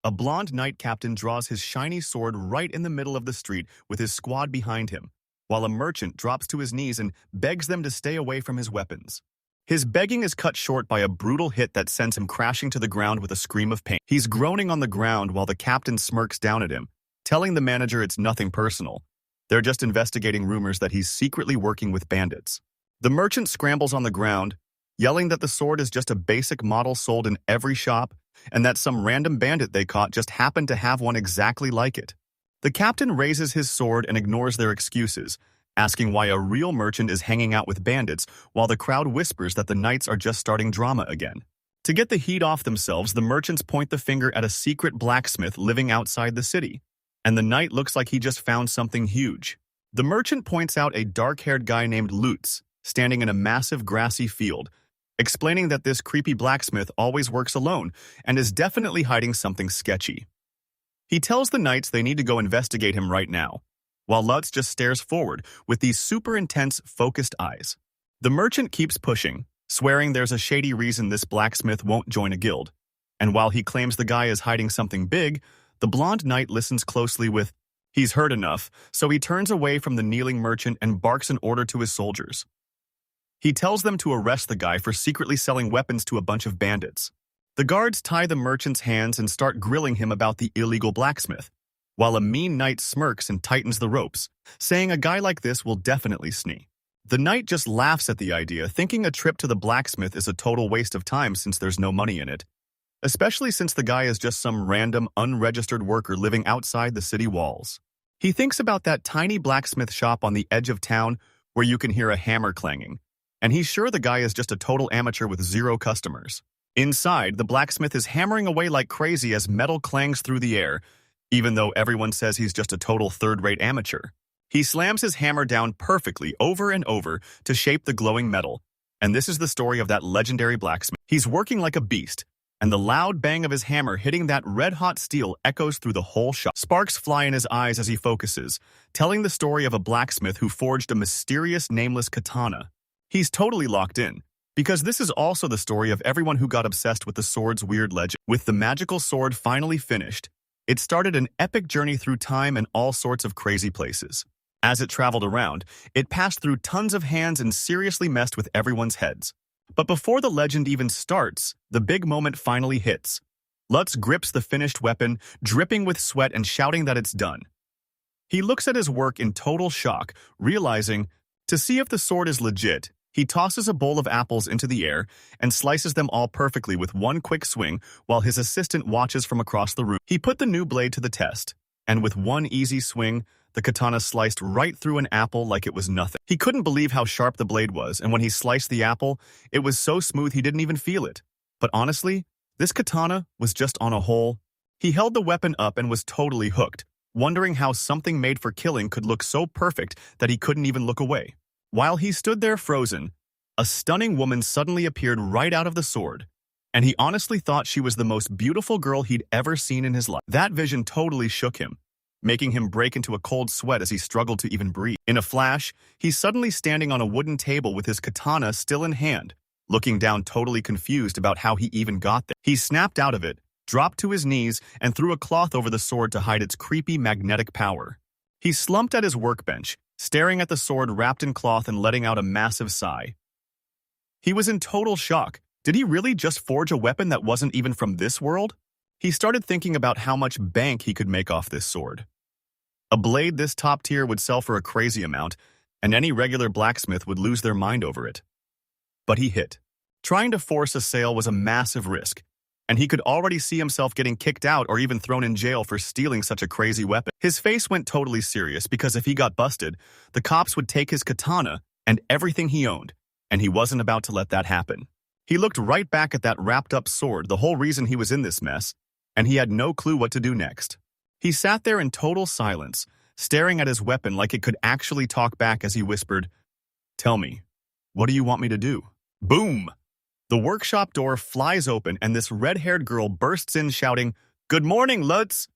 A blonde knight captain draws his shiny sword right in the middle of the street with his squad behind him, while a merchant drops to his knees and begs them to stay away from his weapons. His begging is cut short by a brutal hit that sends him crashing to the ground with a scream of pain. He's groaning on the ground while the captain smirks down at him, telling the manager it's nothing personal. They're just investigating rumors that he's secretly working with bandits. The merchant scrambles on the ground, yelling that the sword is just a basic model sold in every shop, and that some random bandit they caught just happened to have one exactly like it. The captain raises his sword and ignores their excuses, asking why a real merchant is hanging out with bandits, while the crowd whispers that the knights are just starting drama again. To get the heat off themselves, the merchants point the finger at a secret blacksmith living outside the city, and the knight looks like he just found something huge. The merchant points out a dark-haired guy named Lutz, standing in a massive grassy field, explaining that this creepy blacksmith always works alone and is definitely hiding something sketchy. He tells the knights they need to go investigate him right now, while Lutz just stares forward with these super intense, focused eyes. The merchant keeps pushing, swearing there's a shady reason this blacksmith won't join a guild, and while he claims the guy is hiding something big, the blonde knight listens closely with, he's heard enough, so he turns away from the kneeling merchant and barks an order to his soldiers. He tells them to arrest the guy for secretly selling weapons to a bunch of bandits. The guards tie the merchant's hands and start grilling him about the illegal blacksmith, while a mean knight smirks and tightens the ropes, saying a guy like this will definitely sneak. The knight just laughs at the idea, thinking a trip to the blacksmith is a total waste of time since there's no money in it, especially since the guy is just some random, unregistered worker living outside the city walls. He thinks about that tiny blacksmith shop on the edge of town where you can hear a hammer clanging, and he's sure the guy is just a total amateur with 0 customers. Inside, the blacksmith is hammering away like crazy as metal clangs through the air, even though everyone says he's just a total third-rate amateur. He slams his hammer down perfectly over and over to shape the glowing metal, and this is the story of that legendary blacksmith. He's working like a beast, and the loud bang of his hammer hitting that red-hot steel echoes through the whole shop. Sparks fly in his eyes as he focuses, telling the story of a blacksmith who forged a mysterious, nameless katana. He's totally locked in, because this is also the story of everyone who got obsessed with the sword's weird legend. With the magical sword finally finished, it started an epic journey through time and all sorts of crazy places. As it traveled around, it passed through tons of hands and seriously messed with everyone's heads. But before the legend even starts, the big moment finally hits. Lutz grips the finished weapon, dripping with sweat and shouting that it's done. He looks at his work in total shock, realizing, to see if the sword is legit, he tosses a bowl of apples into the air and slices them all perfectly with one quick swing while his assistant watches from across the room. He put the new blade to the test, and with one easy swing, the katana sliced right through an apple like it was nothing. He couldn't believe how sharp the blade was, and when he sliced the apple, it was so smooth he didn't even feel it. But honestly, this katana was just on a hole. He held the weapon up and was totally hooked, wondering how something made for killing could look so perfect that he couldn't even look away. While he stood there frozen, a stunning woman suddenly appeared right out of the sword, and he honestly thought she was the most beautiful girl he'd ever seen in his life. That vision totally shook him, making him break into a cold sweat as he struggled to even breathe. In a flash, he's suddenly standing on a wooden table with his katana still in hand, looking down totally confused about how he even got there. He snapped out of it, dropped to his knees, and threw a cloth over the sword to hide its creepy magnetic power. He slumped at his workbench, staring at the sword wrapped in cloth and letting out a massive sigh. He was in total shock. Did he really just forge a weapon that wasn't even from this world? He started thinking about how much bank he could make off this sword. A blade this top tier would sell for a crazy amount, and any regular blacksmith would lose their mind over it. But he hit. Trying to force a sale was a massive risk, and he could already see himself getting kicked out or even thrown in jail for stealing such a crazy weapon. His face went totally serious because if he got busted, the cops would take his katana and everything he owned, and he wasn't about to let that happen. He looked right back at that wrapped-up sword, the whole reason he was in this mess, and he had no clue what to do next. He sat there in total silence, staring at his weapon like it could actually talk back as he whispered, "Tell me, what do you want me to do?" Boom! The workshop door flies open and this red-haired girl bursts in shouting, "Good morning, Lutz!"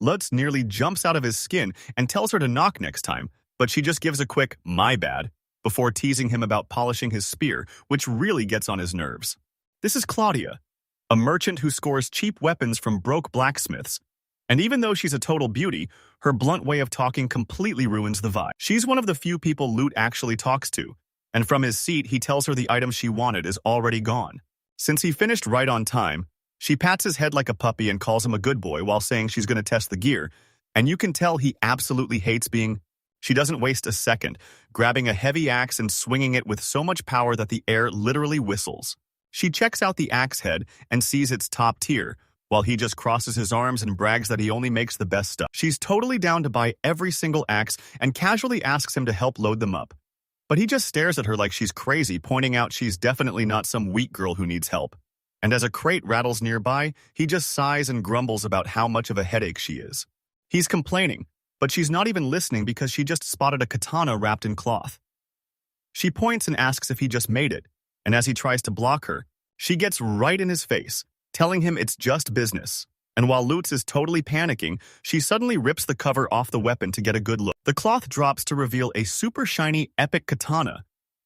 Lutz nearly jumps out of his skin and tells her to knock next time, but she just gives a quick, "My bad," before teasing him about polishing his spear, which really gets on his nerves. This is Claudia, a merchant who scores cheap weapons from broke blacksmiths. And even though she's a total beauty, her blunt way of talking completely ruins the vibe. She's one of the few people Lute actually talks to, and from his seat he tells her the item she wanted is already gone. Since he finished right on time, she pats his head like a puppy and calls him a good boy while saying she's going to test the gear, and you can tell he absolutely hates being... She doesn't waste a second, grabbing a heavy axe and swinging it with so much power that the air literally whistles. She checks out the axe head and sees it's top tier, while he just crosses his arms and brags that he only makes the best stuff. She's totally down to buy every single axe and casually asks him to help load them up. But he just stares at her like she's crazy, pointing out she's definitely not some weak girl who needs help. And as a crate rattles nearby, he just sighs and grumbles about how much of a headache she is. He's complaining, but she's not even listening because she just spotted a katana wrapped in cloth. She points and asks if he just made it, and as he tries to block her, she gets right in his face, telling him it's just business. And while Lutz is totally panicking, she suddenly rips the cover off the weapon to get a good look. The cloth drops to reveal a super shiny, epic katana,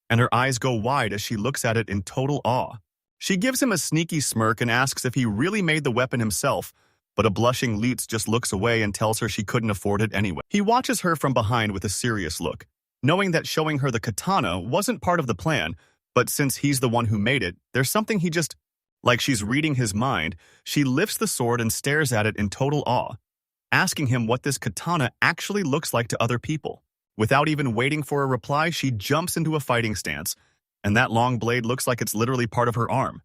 and her eyes go wide as she looks at it in total awe. She gives him a sneaky smirk and asks if he really made the weapon himself, but a blushing Lutz just looks away and tells her she couldn't afford it anyway. He watches her from behind with a serious look, knowing that showing her the katana wasn't part of the plan, but since he's the one who made it, there's something he just... Like she's reading his mind, she lifts the sword and stares at it in total awe, asking him what this katana actually looks like to other people. Without even waiting for a reply, she jumps into a fighting stance, and that long blade looks like it's literally part of her arm.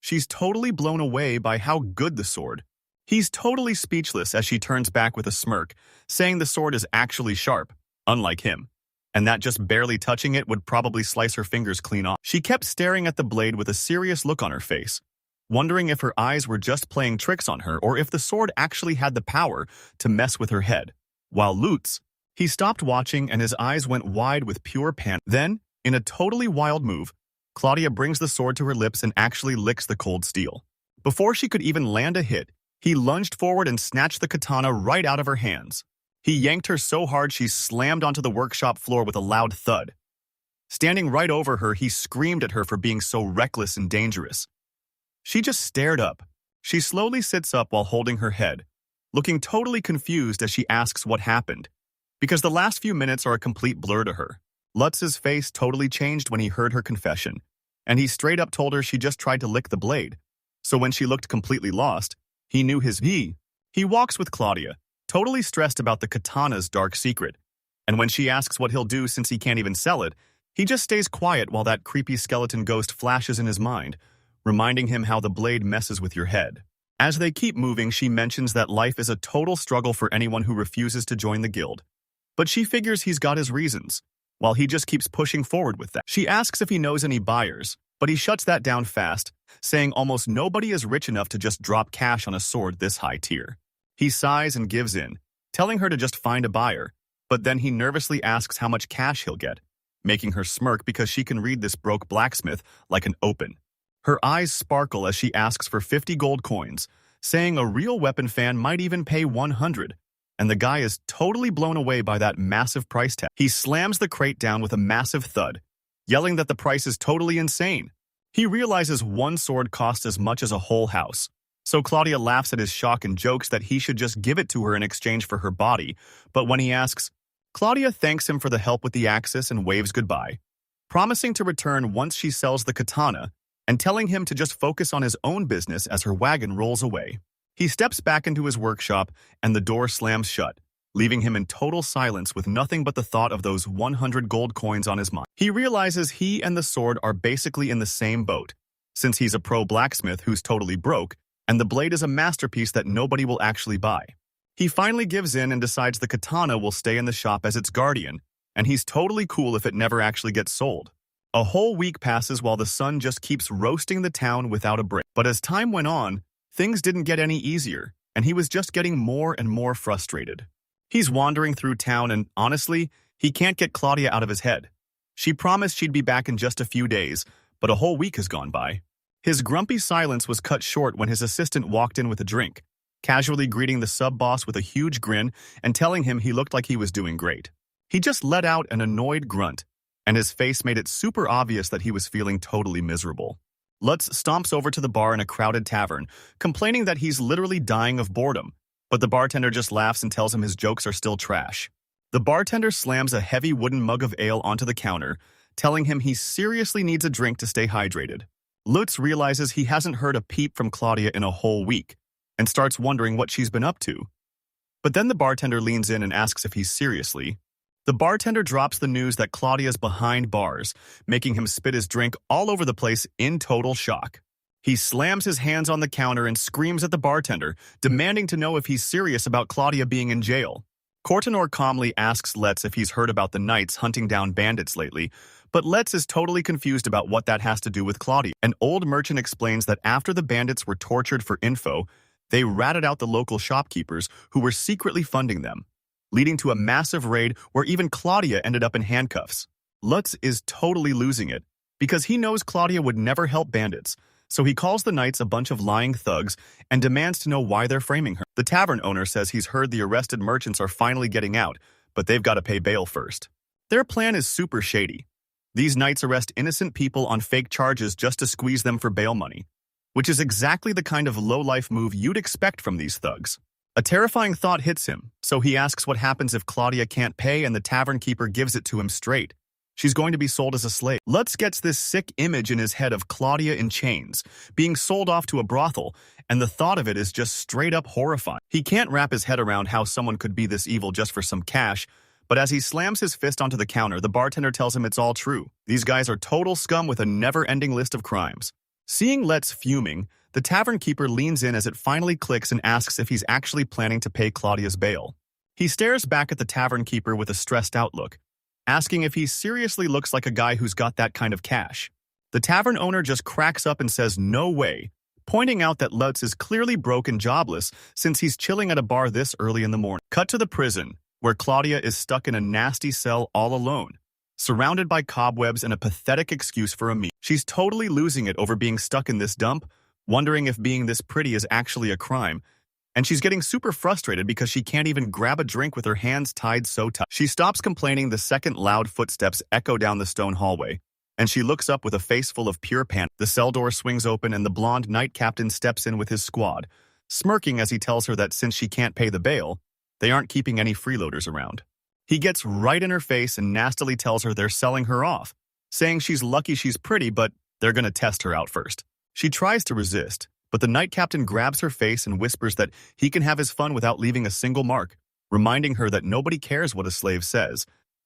She's totally blown away by how good the sword. He's totally speechless as she turns back with a smirk, saying the sword is actually sharp, unlike him, and that just barely touching it would probably slice her fingers clean off. She kept staring at the blade with a serious look on her face, wondering if her eyes were just playing tricks on her or if the sword actually had the power to mess with her head. While Lutz, he stopped watching and his eyes went wide with pure panic. Then, in a totally wild move, Claudia brings the sword to her lips and actually licks the cold steel. Before she could even land a hit, he lunged forward and snatched the katana right out of her hands. He yanked her so hard she slammed onto the workshop floor with a loud thud. Standing right over her, he screamed at her for being so reckless and dangerous. She just stared up. She slowly sits up while holding her head, looking totally confused as she asks what happened, because the last few minutes are a complete blur to her. Lutz's face totally changed when he heard her confession, and he straight up told her she just tried to lick the blade. So when she looked completely lost, he knew his He walks with Claudia, totally stressed about the katana's dark secret, and when she asks what he'll do since he can't even sell it, he just stays quiet while that creepy skeleton ghost flashes in his mind, reminding him how the blade messes with your head. As they keep moving, she mentions that life is a total struggle for anyone who refuses to join the guild, but she figures he's got his reasons, while he just keeps pushing forward with that. She asks if he knows any buyers, but he shuts that down fast, saying almost nobody is rich enough to just drop cash on a sword this high tier. He sighs and gives in, telling her to just find a buyer, but then he nervously asks how much cash he'll get, making her smirk because she can read this broke blacksmith like an open. Her eyes sparkle as she asks for 50 gold coins, saying a real weapon fan might even pay 100, and the guy is totally blown away by that massive price tag. He slams the crate down with a massive thud, yelling that the price is totally insane. He realizes one sword costs as much as a whole house. So Claudia laughs at his shock and jokes that he should just give it to her in exchange for her body, but when he asks, Claudia thanks him for the help with the axis and waves goodbye, promising to return once she sells the katana, and telling him to just focus on his own business as her wagon rolls away. He steps back into his workshop, and the door slams shut, leaving him in total silence with nothing but the thought of those 100 gold coins on his mind. He realizes he and the sword are basically in the same boat, since he's a pro blacksmith who's totally broke, and the blade is a masterpiece that nobody will actually buy. He finally gives in and decides the katana will stay in the shop as its guardian, and he's totally cool if it never actually gets sold. A whole week passes while the sun just keeps roasting the town without a break. But as time went on, things didn't get any easier, and he was just getting more and more frustrated. He's wandering through town and, honestly, he can't get Claudia out of his head. She promised she'd be back in just a few days, but a whole week has gone by. His grumpy silence was cut short when his assistant walked in with a drink, casually greeting the sub-boss with a huge grin and telling him he looked like he was doing great. He just let out an annoyed grunt, and his face made it super obvious that he was feeling totally miserable. Lutz stomps over to the bar in a crowded tavern, complaining that he's literally dying of boredom, but the bartender just laughs and tells him his jokes are still trash. The bartender slams a heavy wooden mug of ale onto the counter, telling him he seriously needs a drink to stay hydrated. Lutz realizes he hasn't heard a peep from Claudia in a whole week, and starts wondering what she's been up to. But then the bartender leans in and asks if he's seriously. The bartender drops the news that Claudia's behind bars, making him spit his drink all over the place in total shock. He slams his hands on the counter and screams at the bartender, demanding to know if he's serious about Claudia being in jail. Cortanor calmly asks Let's if he's heard about the knights hunting down bandits lately, but Let's is totally confused about what that has to do with Claudia. An old merchant explains that after the bandits were tortured for info, they ratted out the local shopkeepers who were secretly funding them, leading to a massive raid where even Claudia ended up in handcuffs. Lutz is totally losing it, because he knows Claudia would never help bandits, so he calls the knights a bunch of lying thugs and demands to know why they're framing her. The tavern owner says he's heard the arrested merchants are finally getting out, but they've got to pay bail first. Their plan is super shady. These knights arrest innocent people on fake charges just to squeeze them for bail money, which is exactly the kind of low-life move you'd expect from these thugs. A terrifying thought hits him, so he asks what happens if Claudia can't pay and the tavern keeper gives it to him straight. She's going to be sold as a slave. Lutz gets this sick image in his head of Claudia in chains, being sold off to a brothel, and the thought of it is just straight up horrifying. He can't wrap his head around how someone could be this evil just for some cash, but as he slams his fist onto the counter, the bartender tells him it's all true. These guys are total scum with a never-ending list of crimes. Seeing Let's fuming, the tavern keeper leans in as it finally clicks and asks if he's actually planning to pay Claudia's bail. He stares back at the tavern keeper with a stressed-out look, asking if he seriously looks like a guy who's got that kind of cash. The tavern owner just cracks up and says no way, pointing out that Lutz is clearly broke and jobless since he's chilling at a bar this early in the morning. Cut to the prison, where Claudia is stuck in a nasty cell all alone, surrounded by cobwebs and a pathetic excuse for a meal. She's totally losing it over being stuck in this dump, wondering if being this pretty is actually a crime, and she's getting super frustrated because she can't even grab a drink with her hands tied so tight. She stops complaining the second loud footsteps echo down the stone hallway, and she looks up with a face full of pure panic. The cell door swings open and the blonde knight captain steps in with his squad, smirking as he tells her that since she can't pay the bail, they aren't keeping any freeloaders around. He gets right in her face and nastily tells her they're selling her off, saying she's lucky she's pretty, but they're going to test her out first. She tries to resist, but the knight captain grabs her face and whispers that he can have his fun without leaving a single mark, reminding her that nobody cares what a slave says.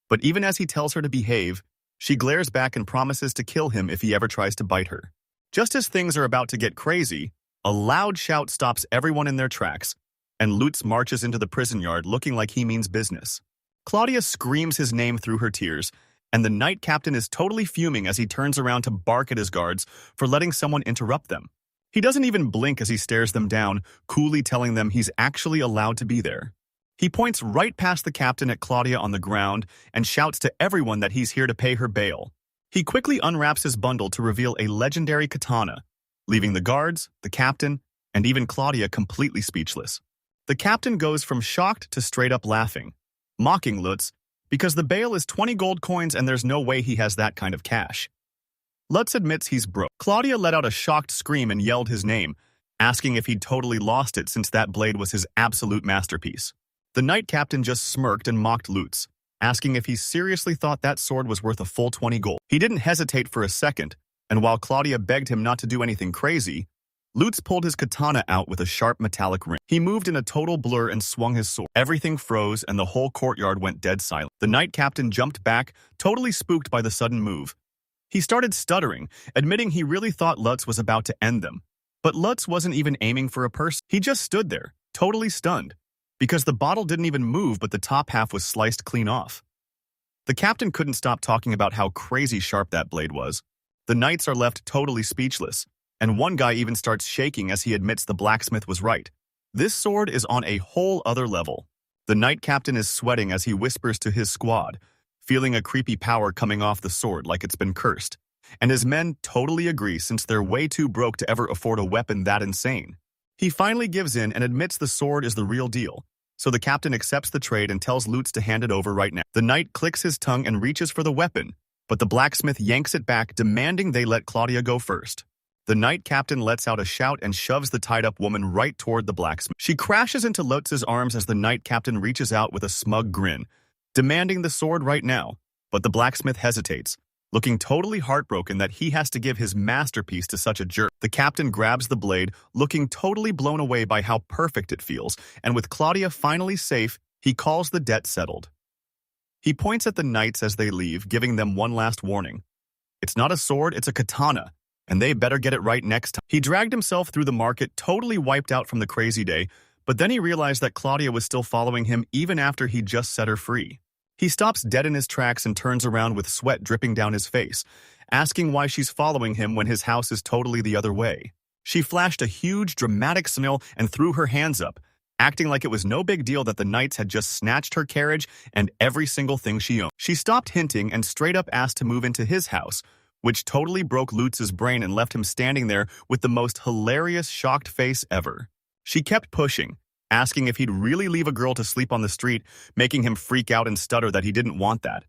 But even as he tells her to behave, she glares back and promises to kill him if he ever tries to bite her. Just as things are about to get crazy, a loud shout stops everyone in their tracks, and Lutz marches into the prison yard looking like he means business. Claudia screams his name through her tears, and the knight captain is totally fuming as he turns around to bark at his guards for letting someone interrupt them. He doesn't even blink as he stares them down, coolly telling them he's actually allowed to be there. He points right past the captain at Claudia on the ground and shouts to everyone that he's here to pay her bail. He quickly unwraps his bundle to reveal a legendary katana, leaving the guards, the captain, and even Claudia completely speechless. The captain goes from shocked to straight up laughing, mocking Lutz, because the bail is 20 gold coins and there's no way he has that kind of cash. Lutz admits he's broke. Claudia let out a shocked scream and yelled his name, asking if he'd totally lost it since that blade was his absolute masterpiece. The knight captain just smirked and mocked Lutz, asking if he seriously thought that sword was worth a full 20 gold. He didn't hesitate for a second, and while Claudia begged him not to do anything crazy, Lutz pulled his katana out with a sharp metallic ring. He moved in a total blur and swung his sword. Everything froze and the whole courtyard went dead silent. The knight captain jumped back, totally spooked by the sudden move. He started stuttering, admitting he really thought Lutz was about to end them. But Lutz wasn't even aiming for a person. He just stood there, totally stunned, because the bottle didn't even move but the top half was sliced clean off. The captain couldn't stop talking about how crazy sharp that blade was. The knights are left totally speechless, and one guy even starts shaking as he admits the blacksmith was right. This sword is on a whole other level. The knight captain is sweating as he whispers to his squad, feeling a creepy power coming off the sword like it's been cursed. And his men totally agree since they're way too broke to ever afford a weapon that insane. He finally gives in and admits the sword is the real deal, so the captain accepts the trade and tells Lutz to hand it over right now. The knight clicks his tongue and reaches for the weapon, but the blacksmith yanks it back, demanding they let Claudia go first. the knight captain lets out a shout and shoves the tied-up woman right toward the blacksmith. She crashes into Lutz's arms as the knight captain reaches out with a smug grin, demanding the sword right now. But the blacksmith hesitates, looking totally heartbroken that he has to give his masterpiece to such a jerk. The captain grabs the blade, looking totally blown away by how perfect it feels, and with Claudia finally safe, he calls the debt settled. He points at the knights as they leave, giving them one last warning. It's not a sword, it's a katana, and they better get it right next time. He dragged himself through the market, totally wiped out from the crazy day, but then he realized that Claudia was still following him even after he just set her free. He stops dead in his tracks and turns around with sweat dripping down his face, asking why she's following him when his house is totally the other way. She flashed a huge, dramatic smile and threw her hands up, acting like it was no big deal that the knights had just snatched her carriage and every single thing she owned. She stopped hinting and straight up asked to move into his house, which totally broke Lutz's brain and left him standing there with the most hilarious, shocked face ever. She kept pushing, asking if he'd really leave a girl to sleep on the street, making him freak out and stutter that he didn't want that.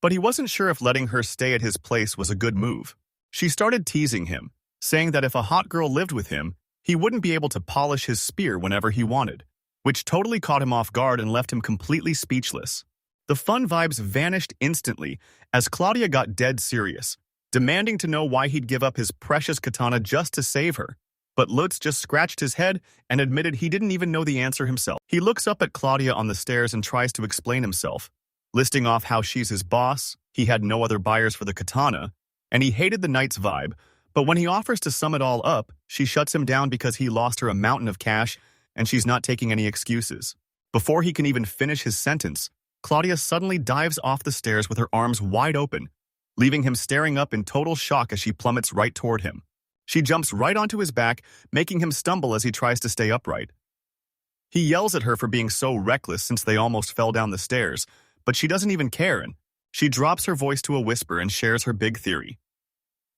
But he wasn't sure if letting her stay at his place was a good move. She started teasing him, saying that if a hot girl lived with him, he wouldn't be able to polish his spear whenever he wanted, which totally caught him off guard and left him completely speechless. The fun vibes vanished instantly as Claudia got dead serious, demanding to know why he'd give up his precious katana just to save her. But Lutz just scratched his head and admitted he didn't even know the answer himself. He looks up at Claudia on the stairs and tries to explain himself, listing off how she's his boss, he had no other buyers for the katana, and he hated the knight's vibe. But when he offers to sum it all up, she shuts him down because he lost her a mountain of cash and she's not taking any excuses. Before he can even finish his sentence, Claudia suddenly dives off the stairs with her arms wide open, leaving him staring up in total shock as she plummets right toward him. She jumps right onto his back, making him stumble as he tries to stay upright. He yells at her for being so reckless since they almost fell down the stairs, but she doesn't even care, and she drops her voice to a whisper and shares her big theory.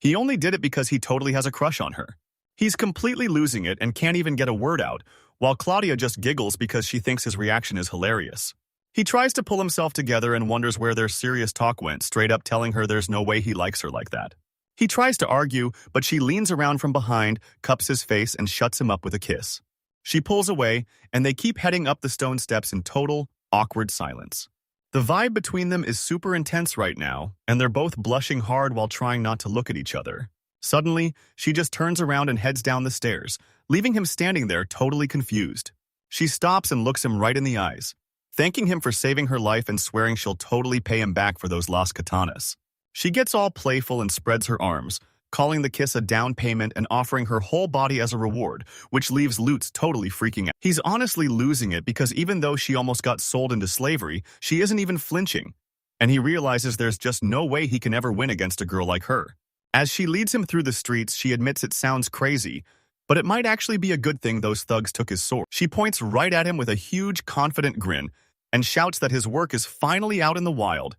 He only did it because he totally has a crush on her. He's completely losing it and can't even get a word out, while Claudia just giggles because she thinks his reaction is hilarious. He tries to pull himself together and wonders where their serious talk went, straight up telling her there's no way he likes her like that. He tries to argue, but she leans around from behind, cups his face, and shuts him up with a kiss. She pulls away, and they keep heading up the stone steps in total, awkward silence. The vibe between them is super intense right now, and they're both blushing hard while trying not to look at each other. Suddenly, she just turns around and heads down the stairs, leaving him standing there totally confused. She stops and looks him right in the eyes, thanking him for saving her life and swearing she'll totally pay him back for those lost katanas. She gets all playful and spreads her arms, calling the kiss a down payment and offering her whole body as a reward, which leaves Lutz totally freaking out. He's honestly losing it because even though she almost got sold into slavery, she isn't even flinching, and he realizes there's just no way he can ever win against a girl like her. As she leads him through the streets, she admits it sounds crazy, but it might actually be a good thing those thugs took his sword. She points right at him with a huge, confident grin and shouts that his work is finally out in the wild,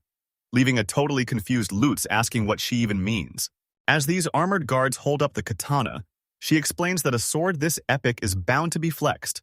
leaving a totally confused Lutz asking what she even means. As these armored guards hold up the katana, she explains that a sword this epic is bound to be flexed,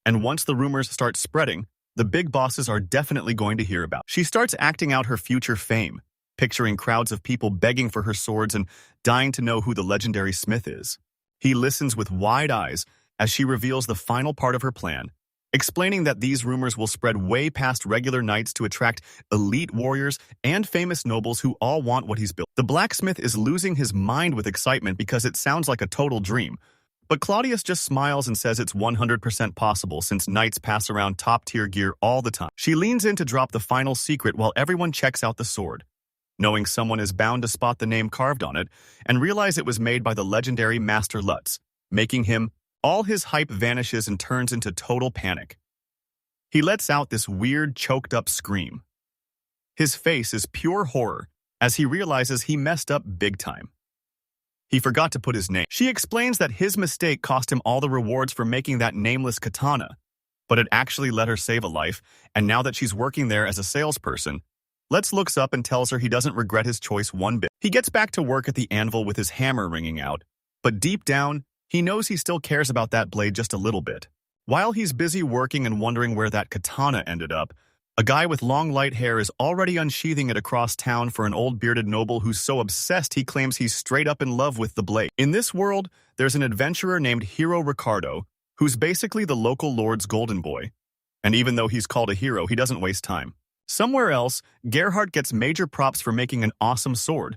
and once the rumors start spreading, the big bosses are definitely going to hear about. She starts acting out her future fame, picturing crowds of people begging for her swords and dying to know who the legendary smith is. He listens with wide eyes as she reveals the final part of her plan, explaining that these rumors will spread way past regular knights to attract elite warriors and famous nobles who all want what he's built. The blacksmith is losing his mind with excitement because it sounds like a total dream, but Claudius just smiles and says it's 100% possible since knights pass around top-tier gear all the time. She leans in to drop the final secret while everyone checks out the sword, knowing someone is bound to spot the name carved on it and realize it was made by the legendary Master Lutz, making him. All his hype vanishes and turns into total panic. He lets out this weird, choked-up scream. His face is pure horror as he realizes he messed up big time. He forgot to put his name. She explains that his mistake cost him all the rewards for making that nameless katana, but it actually let her save a life, and now that she's working there as a salesperson, Let's looks up and tells her he doesn't regret his choice one bit. He gets back to work at the anvil with his hammer ringing out, but deep down, he knows he still cares about that blade just a little bit. While he's busy working and wondering where that katana ended up, A guy with long light hair is already unsheathing it across town for an old bearded noble who's so obsessed he claims he's straight up in love with the blade. In this world, there's an adventurer named Hero Ricardo, who's basically the local lord's golden boy. And even though he's called a hero, he doesn't waste time. Somewhere else, Gerhardt gets major props for making an awesome sword,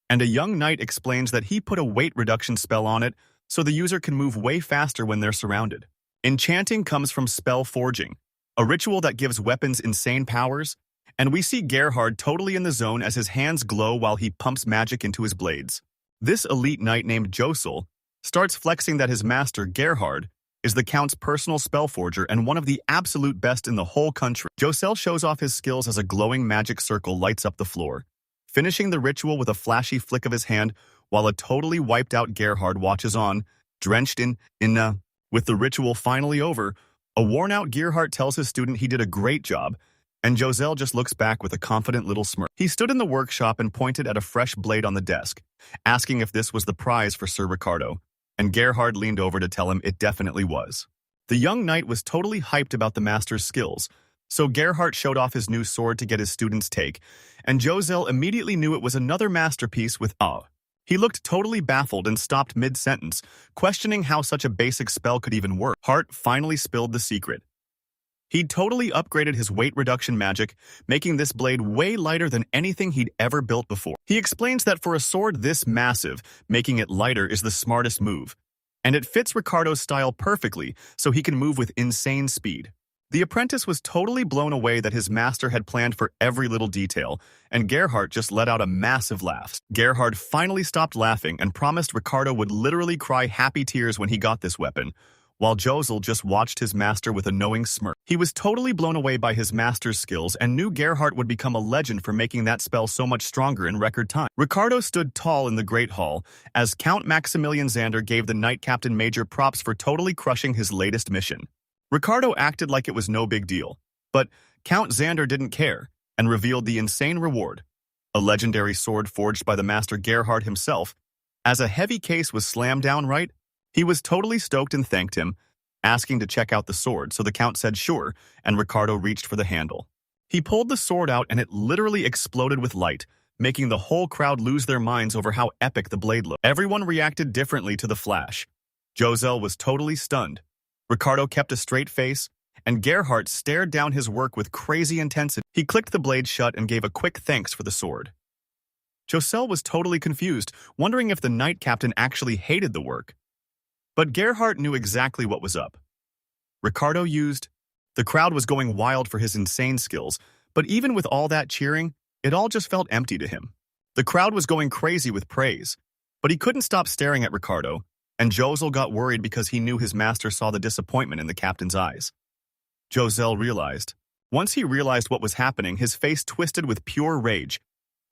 and a young knight explains that he put a weight reduction spell on it so the user can move way faster when they're surrounded. Enchanting comes from spell forging, a ritual that gives weapons insane powers, and we see Gerhardt totally in the zone as his hands glow while he pumps magic into his blades. This elite knight named Josel starts flexing that his master, Gerhardt, is the Count's personal spell forger and one of the absolute best in the whole country. Josel shows off his skills as a glowing magic circle lights up the floor, finishing the ritual with a flashy flick of his hand while a totally wiped-out Gerhardt watches on, drenched in. With the ritual finally over, a worn-out Gerhardt tells his student he did a great job, and Josel just looks back with a confident little smirk. He stood in the workshop and pointed at a fresh blade on the desk, asking if this was the prize for Sir Ricardo, and Gerhardt leaned over to tell him it definitely was. The young knight was totally hyped about the master's skills, so Gerhardt showed off his new sword to get his student's take, and Josel immediately knew it was another masterpiece with awe. He looked totally baffled and stopped mid-sentence, questioning how such a basic spell could even work. Hart finally spilled the secret. He'd totally upgraded his weight reduction magic, making this blade way lighter than anything he'd ever built before. He explains that for a sword this massive, making it lighter is the smartest move, and it fits Ricardo's style perfectly so he can move with insane speed. The apprentice was totally blown away that his master had planned for every little detail, and Gerhardt just let out a massive laugh. Gerhardt finally stopped laughing and promised Ricardo would literally cry happy tears when he got this weapon, while Josel just watched his master with a knowing smirk. He was totally blown away by his master's skills and knew Gerhardt would become a legend for making that spell so much stronger in record time. Ricardo stood tall in the Great Hall as Count Maximilian Xander gave the Knight Captain major props for totally crushing his latest mission. Ricardo acted like it was no big deal, but Count Xander didn't care and revealed the insane reward, a legendary sword forged by the master Gerhardt himself. As a heavy case was slammed down right, he was totally stoked and thanked him, asking to check out the sword, so the Count said sure, and Ricardo reached for the handle. He pulled the sword out and it literally exploded with light, making the whole crowd lose their minds over how epic the blade looked. Everyone reacted differently to the flash. Josel was totally stunned. Ricardo kept a straight face, and Gerhardt stared down his work with crazy intensity. He clicked the blade shut and gave a quick thanks for the sword. Josel was totally confused, wondering if the Knight Captain actually hated the work. But Gerhardt knew exactly what was up. Ricardo used. The crowd was going wild for his insane skills, but even with all that cheering, it all just felt empty to him. The crowd was going crazy with praise, but he couldn't stop staring at Ricardo, and Josel got worried because he knew his master saw the disappointment in the captain's eyes. Josel realized. Once he realized what was happening, his face twisted with pure rage.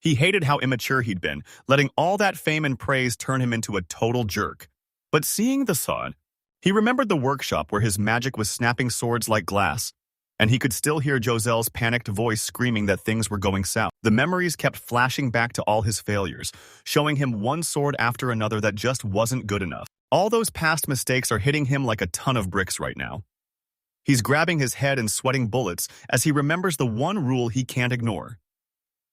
He hated how immature he'd been, letting all that fame and praise turn him into a total jerk. But seeing the sword, he remembered the workshop where his magic was snapping swords like glass, and he could still hear Josel's panicked voice screaming that things were going south. The memories kept flashing back to all his failures, showing him one sword after another that just wasn't good enough. All those past mistakes are hitting him like a ton of bricks right now. He's grabbing his head and sweating bullets as he remembers the one rule he can't ignore.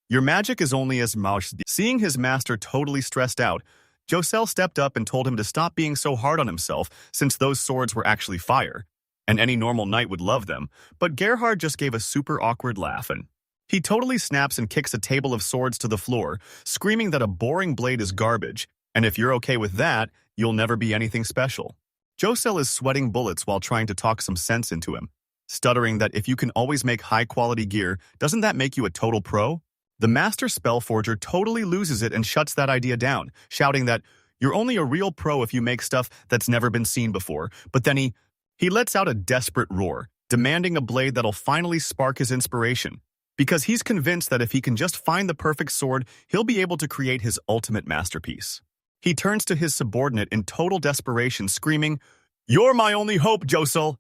Your magic is only as much. Seeing his master totally stressed out, Josel stepped up and told him to stop being so hard on himself since those swords were actually fire, and any normal knight would love them, but Gerhardt just gave a super awkward laugh and he totally snaps and kicks a table of swords to the floor, screaming that a boring blade is garbage, and if you're okay with that, you'll never be anything special. Josel is sweating bullets while trying to talk some sense into him, stuttering that if you can always make high-quality gear, doesn't that make you a total pro? The master spellforger totally loses it and shuts that idea down, shouting that you're only a real pro if you make stuff that's never been seen before, but then he lets out a desperate roar, demanding a blade that'll finally spark his inspiration, because he's convinced that if he can just find the perfect sword, he'll be able to create his ultimate masterpiece. He turns to his subordinate in total desperation, screaming, "You're my only hope, Josel!"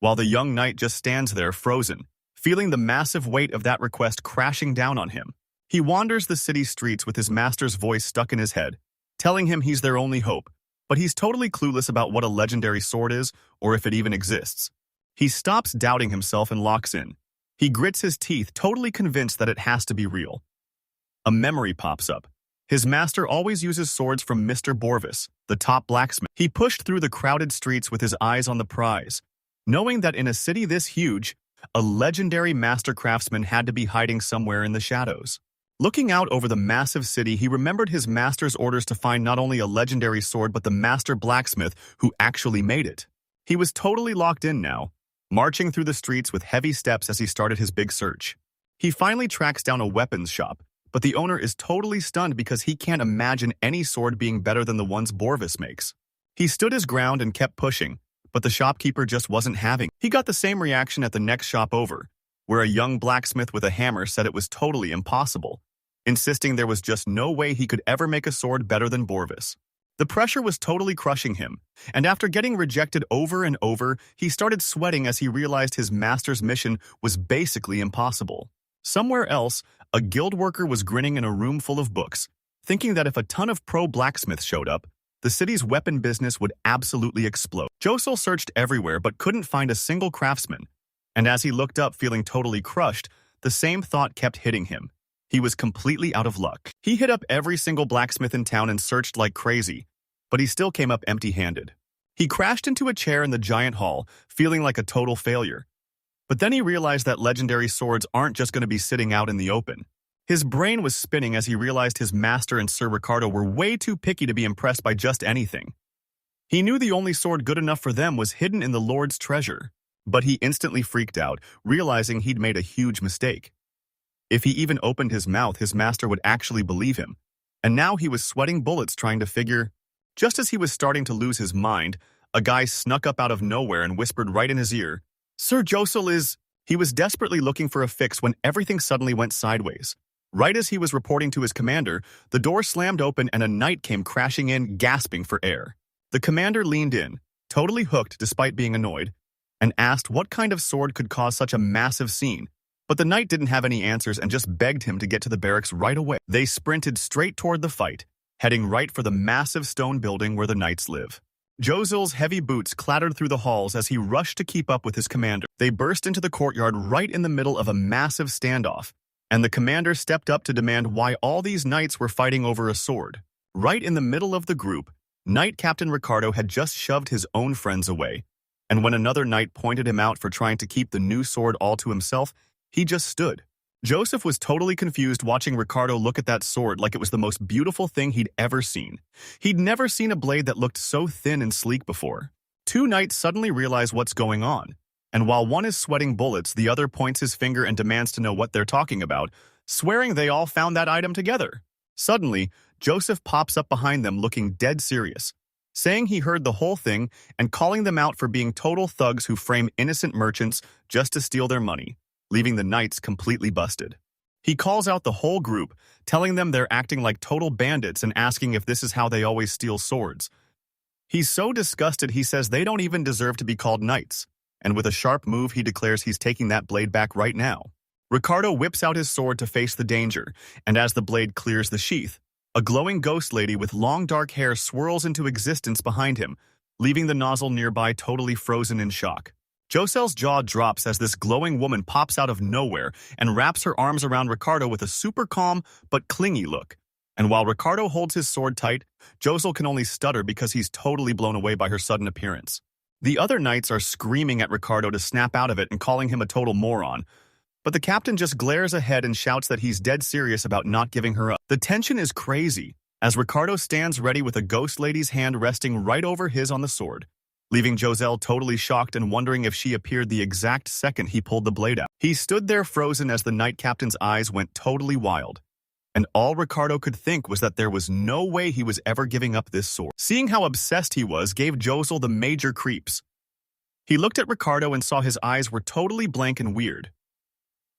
While the young knight just stands there frozen, feeling the massive weight of that request crashing down on him. He wanders the city streets with his master's voice stuck in his head, telling him he's their only hope, but he's totally clueless about what a legendary sword is or if it even exists. He stops doubting himself and locks in. He grits his teeth, totally convinced that it has to be real. A memory pops up. His master always uses swords from Mr. Borvis, the top blacksmith. He pushed through the crowded streets with his eyes on the prize, knowing that in a city this huge, a legendary master craftsman had to be hiding somewhere in the shadows. Looking out over the massive city, he remembered his master's orders to find not only a legendary sword but the master blacksmith who actually made it. He was totally locked in now, marching through the streets with heavy steps as he started his big search. He finally tracks down a weapons shop, but the owner is totally stunned because he can't imagine any sword being better than the ones Borvis makes. He stood his ground and kept pushing, but the shopkeeper just wasn't having. He got the same reaction at the next shop over, where a young blacksmith with a hammer said it was totally impossible, insisting there was just no way he could ever make a sword better than Borvis. The pressure was totally crushing him, and after getting rejected over and over, he started sweating as he realized his master's mission was basically impossible. Somewhere else, a guild worker was grinning in a room full of books, thinking that if a ton of pro blacksmiths showed up, the city's weapon business would absolutely explode. Josel searched everywhere but couldn't find a single craftsman, and as he looked up feeling totally crushed, the same thought kept hitting him. He was completely out of luck. He hit up every single blacksmith in town and searched like crazy, but he still came up empty-handed. He crashed into a chair in the giant hall, feeling like a total failure. But then he realized that legendary swords aren't just going to be sitting out in the open. His brain was spinning as he realized his master and Sir Ricardo were way too picky to be impressed by just anything. He knew the only sword good enough for them was hidden in the Lord's treasure, but he instantly freaked out, realizing he'd made a huge mistake. If he even opened his mouth, his master would actually believe him, and now he was sweating bullets trying to figure. Just as he was starting to lose his mind, a guy snuck up out of nowhere and whispered right in his ear, "Sir Josel is..." He was desperately looking for a fix when everything suddenly went sideways. Right as he was reporting to his commander, the door slammed open and a knight came crashing in, gasping for air. The commander leaned in, totally hooked despite being annoyed, and asked what kind of sword could cause such a massive scene. But the knight didn't have any answers and just begged him to get to the barracks right away. They sprinted straight toward the fight, heading right for the massive stone building where the knights live. Josel's heavy boots clattered through the halls as he rushed to keep up with his commander. They burst into the courtyard right in the middle of a massive standoff, and the commander stepped up to demand why all these knights were fighting over a sword. Right in the middle of the group, Knight Captain Ricardo had just shoved his own friends away, and when another knight pointed him out for trying to keep the new sword all to himself, he just stood. Joseph was totally confused watching Ricardo look at that sword like it was the most beautiful thing he'd ever seen. He'd never seen a blade that looked so thin and sleek before. Two knights suddenly realize what's going on, and while one is sweating bullets, the other points his finger and demands to know what they're talking about, swearing they all found that item together. Suddenly, Joseph pops up behind them looking dead serious, saying he heard the whole thing and calling them out for being total thugs who frame innocent merchants just to steal their money, leaving the knights completely busted. He calls out the whole group, telling them they're acting like total bandits and asking if this is how they always steal swords. He's so disgusted he says they don't even deserve to be called knights, and with a sharp move he declares he's taking that blade back right now. Ricardo whips out his sword to face the danger, and as the blade clears the sheath, a glowing ghost lady with long dark hair swirls into existence behind him, leaving the nozzle nearby totally frozen in shock. Josel's jaw drops as this glowing woman pops out of nowhere and wraps her arms around Ricardo with a super calm but clingy look. And while Ricardo holds his sword tight, Josel can only stutter because he's totally blown away by her sudden appearance. The other knights are screaming at Ricardo to snap out of it and calling him a total moron, but the captain just glares ahead and shouts that he's dead serious about not giving her up. The tension is crazy as Ricardo stands ready with a ghost lady's hand resting right over his on the sword, leaving Josel totally shocked and wondering if she appeared the exact second he pulled the blade out. He stood there frozen as the knight captain's eyes went totally wild, and all Ricardo could think was that there was no way he was ever giving up this sword. Seeing how obsessed he was gave Josel the major creeps. He looked at Ricardo and saw his eyes were totally blank and weird.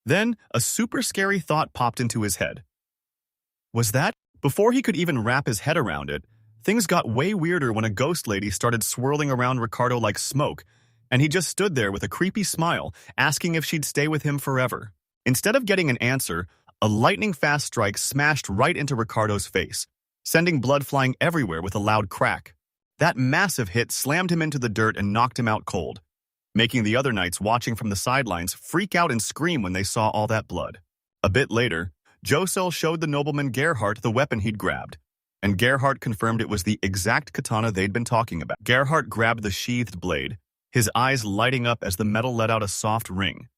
Then, a super scary thought popped into his head. Was that? Before he could even wrap his head around it, things got way weirder when a ghost lady started swirling around Ricardo like smoke, and he just stood there with a creepy smile, asking if she'd stay with him forever. Instead of getting an answer, a lightning-fast strike smashed right into Ricardo's face, sending blood flying everywhere with a loud crack. That massive hit slammed him into the dirt and knocked him out cold, making the other knights watching from the sidelines freak out and scream when they saw all that blood. A bit later, Josel showed the nobleman Gerhardt the weapon he'd grabbed, and Gerhardt confirmed it was the exact katana they'd been talking about. Gerhardt grabbed the sheathed blade, his eyes lighting up as the metal let out a soft ring.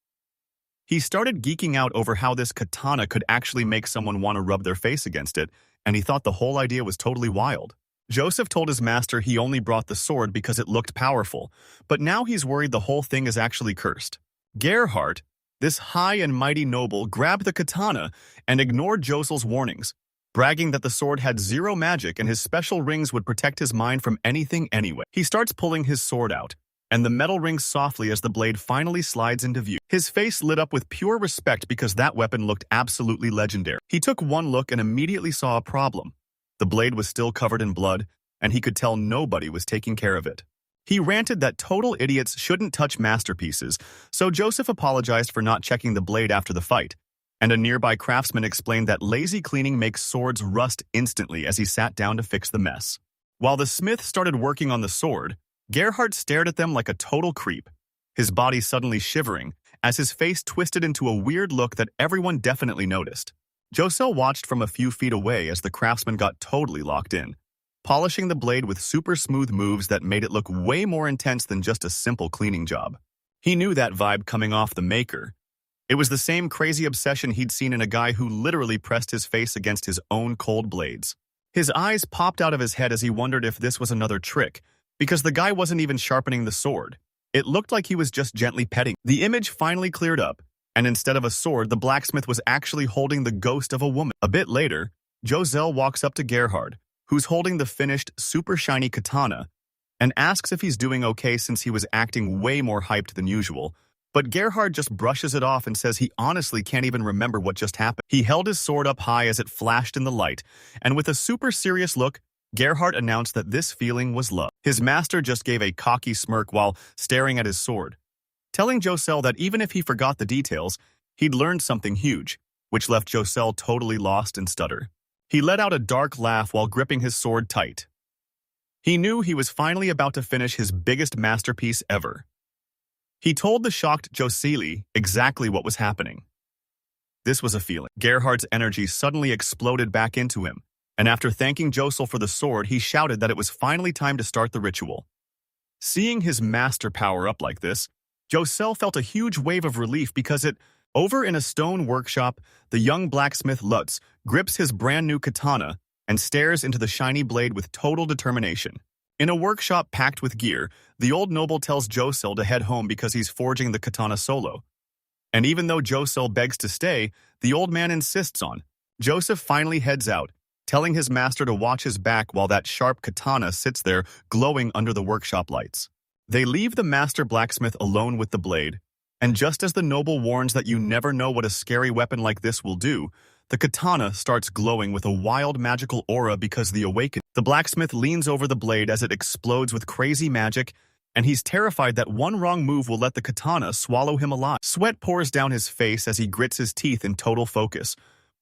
He started geeking out over how this katana could actually make someone want to rub their face against it, and he thought the whole idea was totally wild. Joseph told his master he only brought the sword because it looked powerful, but now he's worried the whole thing is actually cursed. Gerhardt, this high and mighty noble, grabbed the katana and ignored Josel's warnings, bragging that the sword had zero magic and his special rings would protect his mind from anything anyway. He starts pulling his sword out, and the metal rings softly as the blade finally slides into view. His face lit up with pure respect because that weapon looked absolutely legendary. He took one look and immediately saw a problem. The blade was still covered in blood, and he could tell nobody was taking care of it. He ranted that total idiots shouldn't touch masterpieces, so Joseph apologized for not checking the blade after the fight, and a nearby craftsman explained that lazy cleaning makes swords rust instantly as he sat down to fix the mess. While the smith started working on the sword, Gerhardt stared at them like a total creep, his body suddenly shivering as his face twisted into a weird look that everyone definitely noticed. Josel watched from a few feet away as the craftsman got totally locked in, polishing the blade with super smooth moves that made it look way more intense than just a simple cleaning job. He knew that vibe coming off the maker. It was the same crazy obsession he'd seen in a guy who literally pressed his face against his own cold blades. His eyes popped out of his head as he wondered if this was another trick, because the guy wasn't even sharpening the sword. It looked like he was just gently petting. The image finally cleared up, and instead of a sword, the blacksmith was actually holding the ghost of a woman. A bit later, Josel walks up to Gerhard, who's holding the finished, super shiny katana, and asks if he's doing okay since he was acting way more hyped than usual. But Gerhard just brushes it off and says he honestly can't even remember what just happened. He held his sword up high as it flashed in the light, and with a super serious look, Gerhard announced that this feeling was love. His master just gave a cocky smirk while staring at his sword, telling Josel that even if he forgot the details, he'd learned something huge, which left Josel totally lost and stutter. He let out a dark laugh while gripping his sword tight. He knew he was finally about to finish his biggest masterpiece ever. He told the shocked Joseli exactly what was happening. This was a feeling. Gerhard's energy suddenly exploded back into him, and after thanking Josel for the sword, he shouted that it was finally time to start the ritual. Seeing his master power up like this, Josel felt a huge wave of relief because over in a stone workshop, the young blacksmith Lutz grips his brand new katana and stares into the shiny blade with total determination. In a workshop packed with gear, the old noble tells Josel to head home because he's forging the katana solo. And even though Josel begs to stay, the old man insists on. Joseph finally heads out, telling his master to watch his back while that sharp katana sits there glowing under the workshop lights. They leave the master blacksmith alone with the blade, and just as the noble warns that you never know what a scary weapon like this will do, the katana starts glowing with a wild magical aura because the awakened. The blacksmith leans over the blade as it explodes with crazy magic, and he's terrified that one wrong move will let the katana swallow him alive. Sweat pours down his face as he grits his teeth in total focus,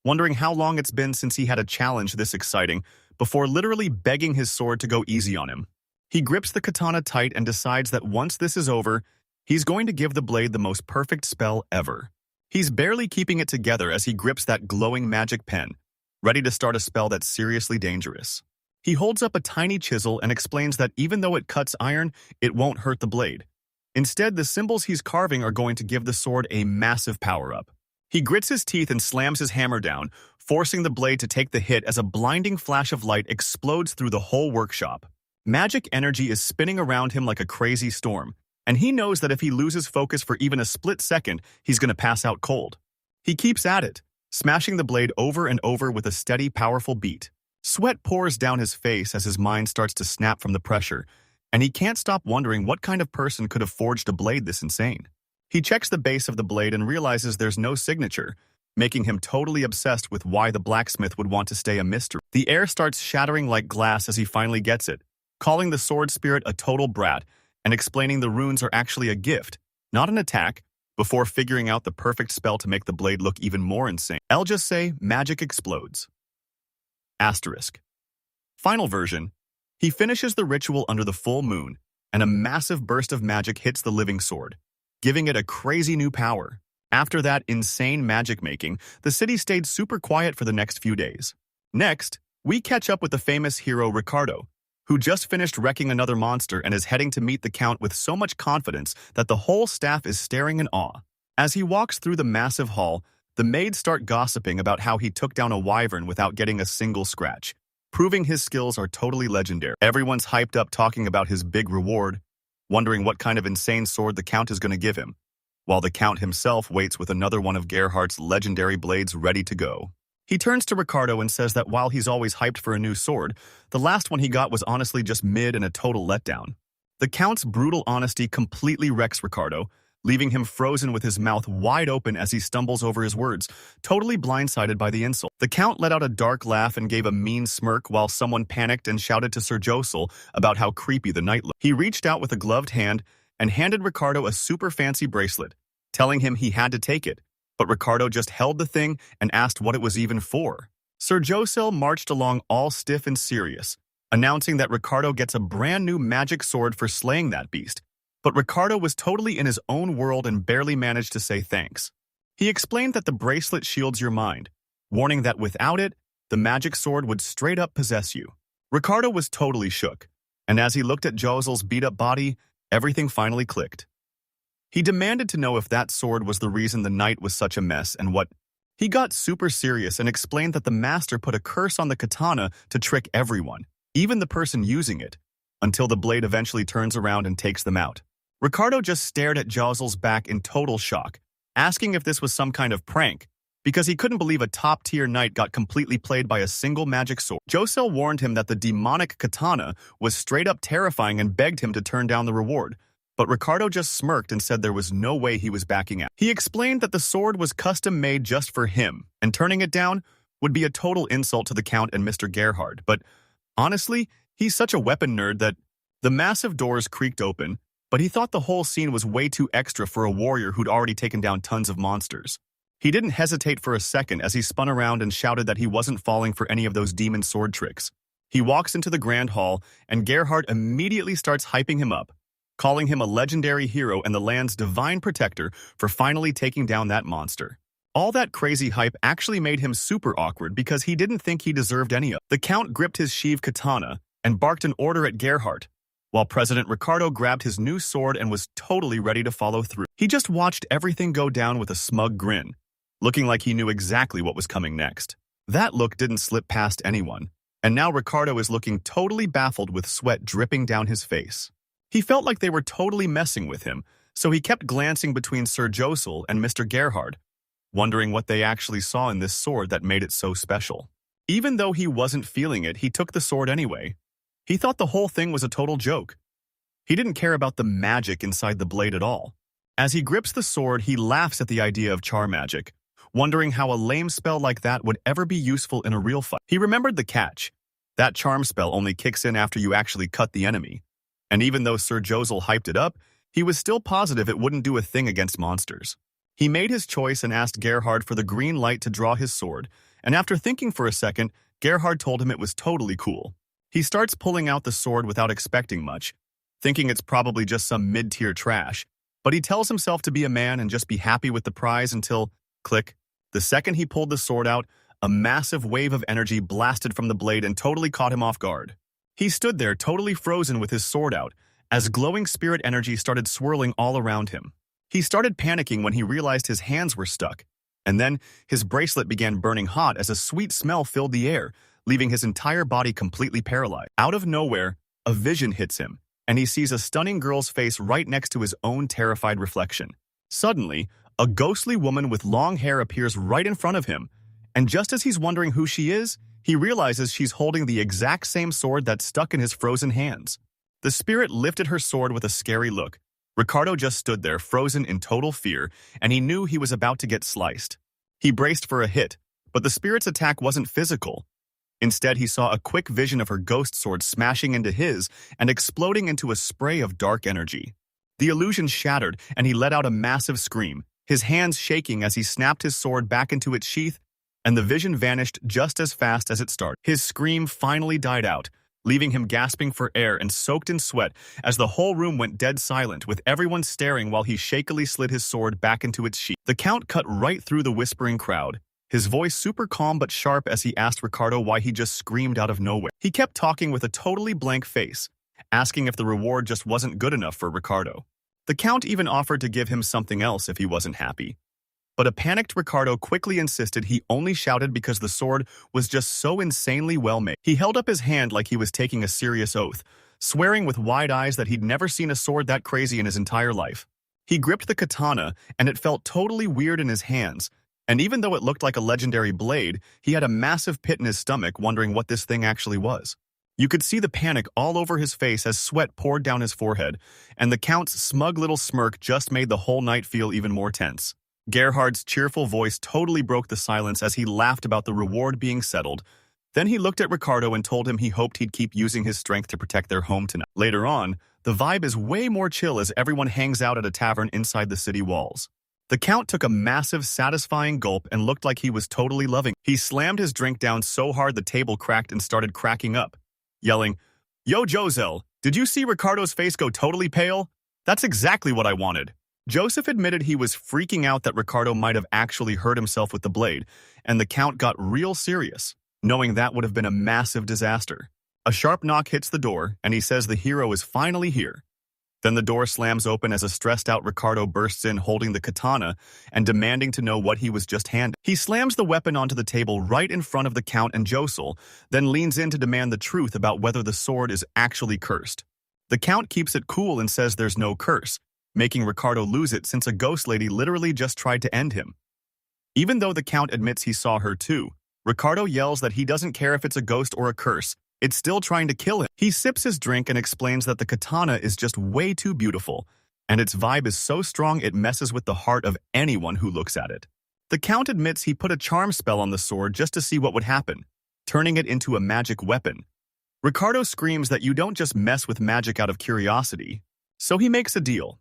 wondering how long it's been since he had a challenge this exciting, before literally begging his sword to go easy on him. He grips the katana tight and decides that once this is over, he's going to give the blade the most perfect spell ever. He's barely keeping it together as he grips that glowing magic pen, ready to start a spell that's seriously dangerous. He holds up a tiny chisel and explains that even though it cuts iron, it won't hurt the blade. Instead, the symbols he's carving are going to give the sword a massive power-up. He grits his teeth and slams his hammer down, forcing the blade to take the hit as a blinding flash of light explodes through the whole workshop. Magic energy is spinning around him like a crazy storm, and he knows that if he loses focus for even a split second, he's going to pass out cold. He keeps at it, smashing the blade over and over with a steady, powerful beat. Sweat pours down his face as his mind starts to snap from the pressure, and he can't stop wondering what kind of person could have forged a blade this insane. He checks the base of the blade and realizes there's no signature, making him totally obsessed with why the blacksmith would want to stay a mystery. The air starts shattering like glass as he finally gets it, calling the sword spirit a total brat and explaining the runes are actually a gift, not an attack, before figuring out the perfect spell to make the blade look even more insane. I'll just say magic explodes. Asterisk. Final version. He finishes the ritual under the full moon, and a massive burst of magic hits the living sword, giving it a crazy new power. After that insane magic making, the city stayed super quiet for the next few days. Next, we catch up with the famous hero Ricardo, who just finished wrecking another monster and is heading to meet the Count with so much confidence that the whole staff is staring in awe. As he walks through the massive hall, the maids start gossiping about how he took down a wyvern without getting a single scratch, proving his skills are totally legendary. Everyone's hyped up talking about his big reward, wondering what kind of insane sword the Count is going to give him, while the Count himself waits with another one of Gerhardt's legendary blades ready to go. He turns to Ricardo and says that while he's always hyped for a new sword, the last one he got was honestly just mid and a total letdown. The Count's brutal honesty completely wrecks Ricardo, leaving him frozen with his mouth wide open as he stumbles over his words, totally blindsided by the insult. The Count let out a dark laugh and gave a mean smirk while someone panicked and shouted to Sir Josel about how creepy the night looked. He reached out with a gloved hand and handed Ricardo a super fancy bracelet, telling him he had to take it. But Ricardo just held the thing and asked what it was even for. Sir Josel marched along all stiff and serious, announcing that Ricardo gets a brand new magic sword for slaying that beast. But Ricardo was totally in his own world and barely managed to say thanks. He explained that the bracelet shields your mind, warning that without it, the magic sword would straight up possess you. Ricardo was totally shook, and as he looked at Josel's beat-up body, everything finally clicked. He demanded to know if that sword was the reason the night was such a mess and what. He got super serious and explained that the master put a curse on the katana to trick everyone, even the person using it, until the blade eventually turns around and takes them out. Ricardo just stared at Josel's back in total shock, asking if this was some kind of prank, because he couldn't believe a top-tier knight got completely played by a single magic sword. Josel warned him that the demonic katana was straight up terrifying and begged him to turn down the reward. But Ricardo just smirked and said there was no way he was backing out. He explained that the sword was custom-made just for him, and turning it down would be a total insult to the Count and Mr. Gerhardt. But honestly, he's such a weapon nerd that the massive doors creaked open, but he thought the whole scene was way too extra for a warrior who'd already taken down tons of monsters. He didn't hesitate for a second as he spun around and shouted that he wasn't falling for any of those demon sword tricks. He walks into the grand hall, and Gerhardt immediately starts hyping him up, calling him a legendary hero and the land's divine protector for finally taking down that monster. All that crazy hype actually made him super awkward because he didn't think he deserved any of it. The Count gripped his sheath katana and barked an order at Gerhardt, while President Ricardo grabbed his new sword and was totally ready to follow through. He just watched everything go down with a smug grin, looking like he knew exactly what was coming next. That look didn't slip past anyone, and now Ricardo is looking totally baffled with sweat dripping down his face. He felt like they were totally messing with him, so he kept glancing between Sir Josel and Mr. Gerhard, wondering what they actually saw in this sword that made it so special. Even though he wasn't feeling it, he took the sword anyway. He thought the whole thing was a total joke. He didn't care about the magic inside the blade at all. As he grips the sword, he laughs at the idea of char magic, wondering how a lame spell like that would ever be useful in a real fight. He remembered the catch. That charm spell only kicks in after you actually cut the enemy. And even though Sir Josel hyped it up, he was still positive it wouldn't do a thing against monsters. He made his choice and asked Gerhard for the green light to draw his sword, and after thinking for a second, Gerhard told him it was totally cool. He starts pulling out the sword without expecting much, thinking it's probably just some mid-tier trash, but he tells himself to be a man and just be happy with the prize until, click, the second he pulled the sword out, a massive wave of energy blasted from the blade and totally caught him off guard. He stood there totally frozen with his sword out, as glowing spirit energy started swirling all around him. He started panicking when he realized his hands were stuck, and then his bracelet began burning hot as a sweet smell filled the air, leaving his entire body completely paralyzed. Out of nowhere, a vision hits him, and he sees a stunning girl's face right next to his own terrified reflection. Suddenly, a ghostly woman with long hair appears right in front of him, and just as he's wondering who she is, he realizes she's holding the exact same sword that's stuck in his frozen hands. The spirit lifted her sword with a scary look. Ricardo just stood there, frozen in total fear, and he knew he was about to get sliced. He braced for a hit, but the spirit's attack wasn't physical. Instead, he saw a quick vision of her ghost sword smashing into his and exploding into a spray of dark energy. The illusion shattered, and he let out a massive scream, his hands shaking as he snapped his sword back into its sheath, and the vision vanished just as fast as it started. His scream finally died out, leaving him gasping for air and soaked in sweat as the whole room went dead silent, with everyone staring while he shakily slid his sword back into its sheath. The Count cut right through the whispering crowd, his voice super calm but sharp as he asked Ricardo why he just screamed out of nowhere. He kept talking with a totally blank face, asking if the reward just wasn't good enough for Ricardo. The Count even offered to give him something else if he wasn't happy. But a panicked Ricardo quickly insisted he only shouted because the sword was just so insanely well made. He held up his hand like he was taking a serious oath, swearing with wide eyes that he'd never seen a sword that crazy in his entire life. He gripped the katana, and it felt totally weird in his hands, and even though it looked like a legendary blade, he had a massive pit in his stomach wondering what this thing actually was. You could see the panic all over his face as sweat poured down his forehead, and the Count's smug little smirk just made the whole night feel even more tense. Gerhard's cheerful voice totally broke the silence as he laughed about the reward being settled. Then he looked at Ricardo and told him he hoped he'd keep using his strength to protect their home tonight. Later on, the vibe is way more chill as everyone hangs out at a tavern inside the city walls. The Count took a massive, satisfying gulp and looked like he was totally loving it. He slammed his drink down so hard the table cracked and started cracking up, yelling, "Yo, Josel, did you see Ricardo's face go totally pale? That's exactly what I wanted." Joseph admitted he was freaking out that Ricardo might have actually hurt himself with the blade, and the Count got real serious, knowing that would have been a massive disaster. A sharp knock hits the door, and he says the hero is finally here. Then the door slams open as a stressed-out Ricardo bursts in holding the katana and demanding to know what he was just handed. He slams the weapon onto the table right in front of the Count and Josel, then leans in to demand the truth about whether the sword is actually cursed. The Count keeps it cool and says there's no curse, making Ricardo lose it since a ghost lady literally just tried to end him. Even though the Count admits he saw her too, Ricardo yells that he doesn't care if it's a ghost or a curse, it's still trying to kill him. He sips his drink and explains that the katana is just way too beautiful, and its vibe is so strong it messes with the heart of anyone who looks at it. The Count admits he put a charm spell on the sword just to see what would happen, turning it into a magic weapon. Ricardo screams that you don't just mess with magic out of curiosity, so he makes a deal.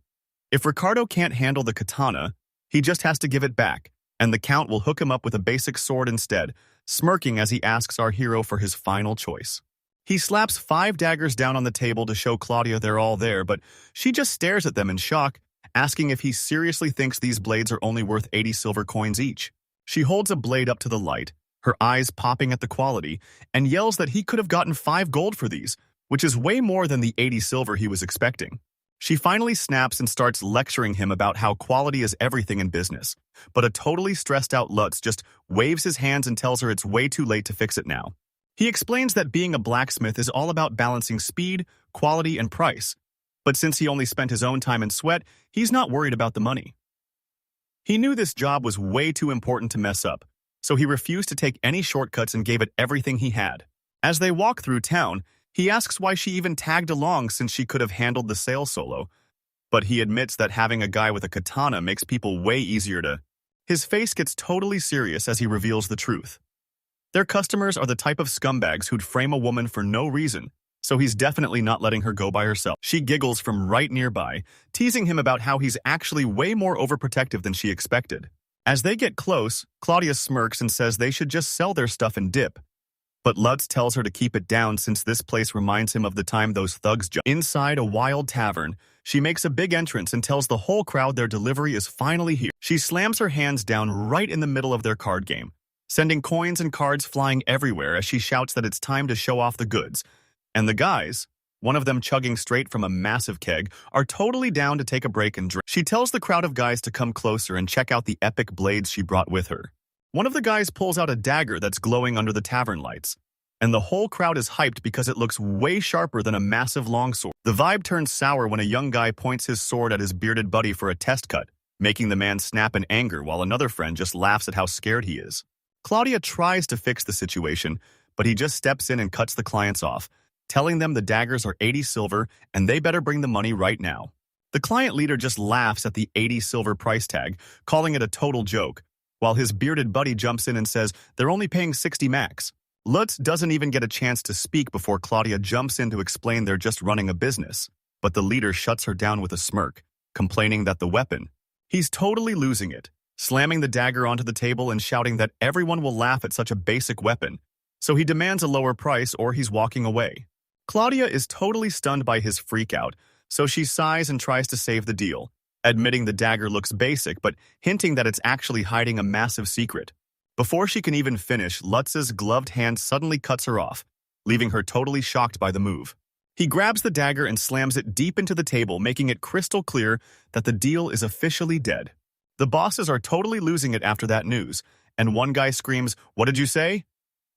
If Ricardo can't handle the katana, he just has to give it back, and the Count will hook him up with a basic sword instead, smirking as he asks our hero for his final choice. He slaps 5 daggers down on the table to show Claudia they're all there, but she just stares at them in shock, asking if he seriously thinks these blades are only worth 80 silver coins each. She holds a blade up to the light, her eyes popping at the quality, and yells that he could have gotten 5 gold for these, which is way more than the 80 silver he was expecting. She finally snaps and starts lecturing him about how quality is everything in business, but a totally stressed-out Lutz just waves his hands and tells her it's way too late to fix it now. He explains that being a blacksmith is all about balancing speed, quality, and price, but since he only spent his own time and sweat, he's not worried about the money. He knew this job was way too important to mess up, so he refused to take any shortcuts and gave it everything he had. As they walk through town, he asks why she even tagged along since she could have handled the sale solo, but he admits that having a guy with a katana makes people way easier to. His face gets totally serious as he reveals the truth. Their customers are the type of scumbags who'd frame a woman for no reason, so he's definitely not letting her go by herself. She giggles from right nearby, teasing him about how he's actually way more overprotective than she expected. As they get close, Claudia smirks and says they should just sell their stuff and dip. But Lutz tells her to keep it down since this place reminds him of the time those thugs jumped. Inside a wild tavern, she makes a big entrance and tells the whole crowd their delivery is finally here. She slams her hands down right in the middle of their card game, sending coins and cards flying everywhere as she shouts that it's time to show off the goods. And the guys, one of them chugging straight from a massive keg, are totally down to take a break and drink. She tells the crowd of guys to come closer and check out the epic blades she brought with her. One of the guys pulls out a dagger that's glowing under the tavern lights, and the whole crowd is hyped because it looks way sharper than a massive longsword. The vibe turns sour when a young guy points his sword at his bearded buddy for a test cut, making the man snap in anger while another friend just laughs at how scared he is. Claudia tries to fix the situation, but he just steps in and cuts the clients off, telling them the daggers are 80 silver and they better bring the money right now. The client leader just laughs at the 80 silver price tag, calling it a total joke, while his bearded buddy jumps in and says they're only paying 60 max. Lutz doesn't even get a chance to speak before Claudia jumps in to explain they're just running a business, but the leader shuts her down with a smirk, complaining that the weapon. He's totally losing it, slamming the dagger onto the table and shouting that everyone will laugh at such a basic weapon, so he demands a lower price or he's walking away. Claudia is totally stunned by his freakout, so she sighs and tries to save the deal, admitting the dagger looks basic but hinting that it's actually hiding a massive secret. Before she can even finish, Lutz's gloved hand suddenly cuts her off, leaving her totally shocked by the move. He grabs the dagger and slams it deep into the table, making it crystal clear that the deal is officially dead. The bosses are totally losing it after that news, and one guy screams, "What did you say?"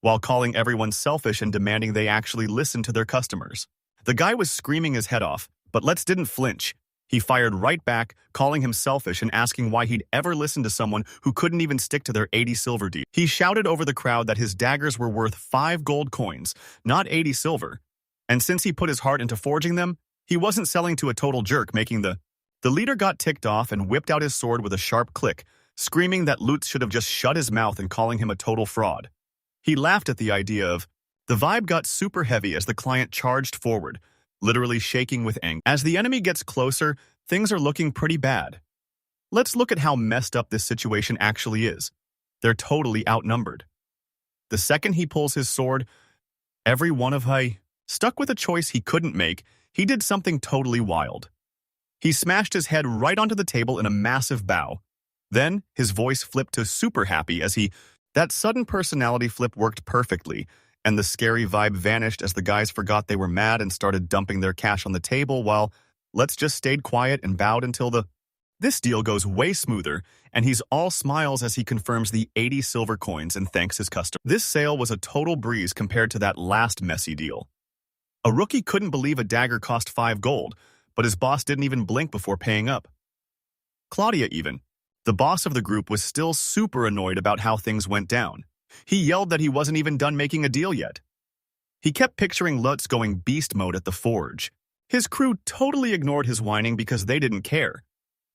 while calling everyone selfish and demanding they actually listen to their customers. The guy was screaming his head off, but Lutz didn't flinch. He fired right back, calling him selfish and asking why he'd ever listen to someone who couldn't even stick to their 80 silver deal. He shouted over the crowd that his daggers were worth 5 gold coins, not 80 silver. And since he put his heart into forging them, he wasn't selling to a total jerk, making the leader got ticked off and whipped out his sword with a sharp click, screaming that Lutz should have just shut his mouth and calling him a total fraud. He laughed at the idea of. The vibe got super heavy as the client charged forward, literally shaking with anger. As the enemy gets closer, things are looking pretty bad. Let's look at how messed up this situation actually is. They're totally outnumbered. The second he pulls his sword, every one of stuck with a choice he couldn't make, he did something totally wild. He smashed his head right onto the table in a massive bow. Then, his voice flipped to super happy as that sudden personality flip worked perfectly, and the scary vibe vanished as the guys forgot they were mad and started dumping their cash on the table while Let's just stayed quiet and bowed until this deal goes way smoother, and he's all smiles as he confirms the 80 silver coins and thanks his customer. This sale was a total breeze compared to that last messy deal. A rookie couldn't believe a dagger cost 5 gold, but his boss didn't even blink before paying up. Claudia even, the boss of the group, was still super annoyed about how things went down. He yelled that he wasn't even done making a deal yet. He kept picturing Lutz going beast mode at the forge. His crew totally ignored his whining because they didn't care.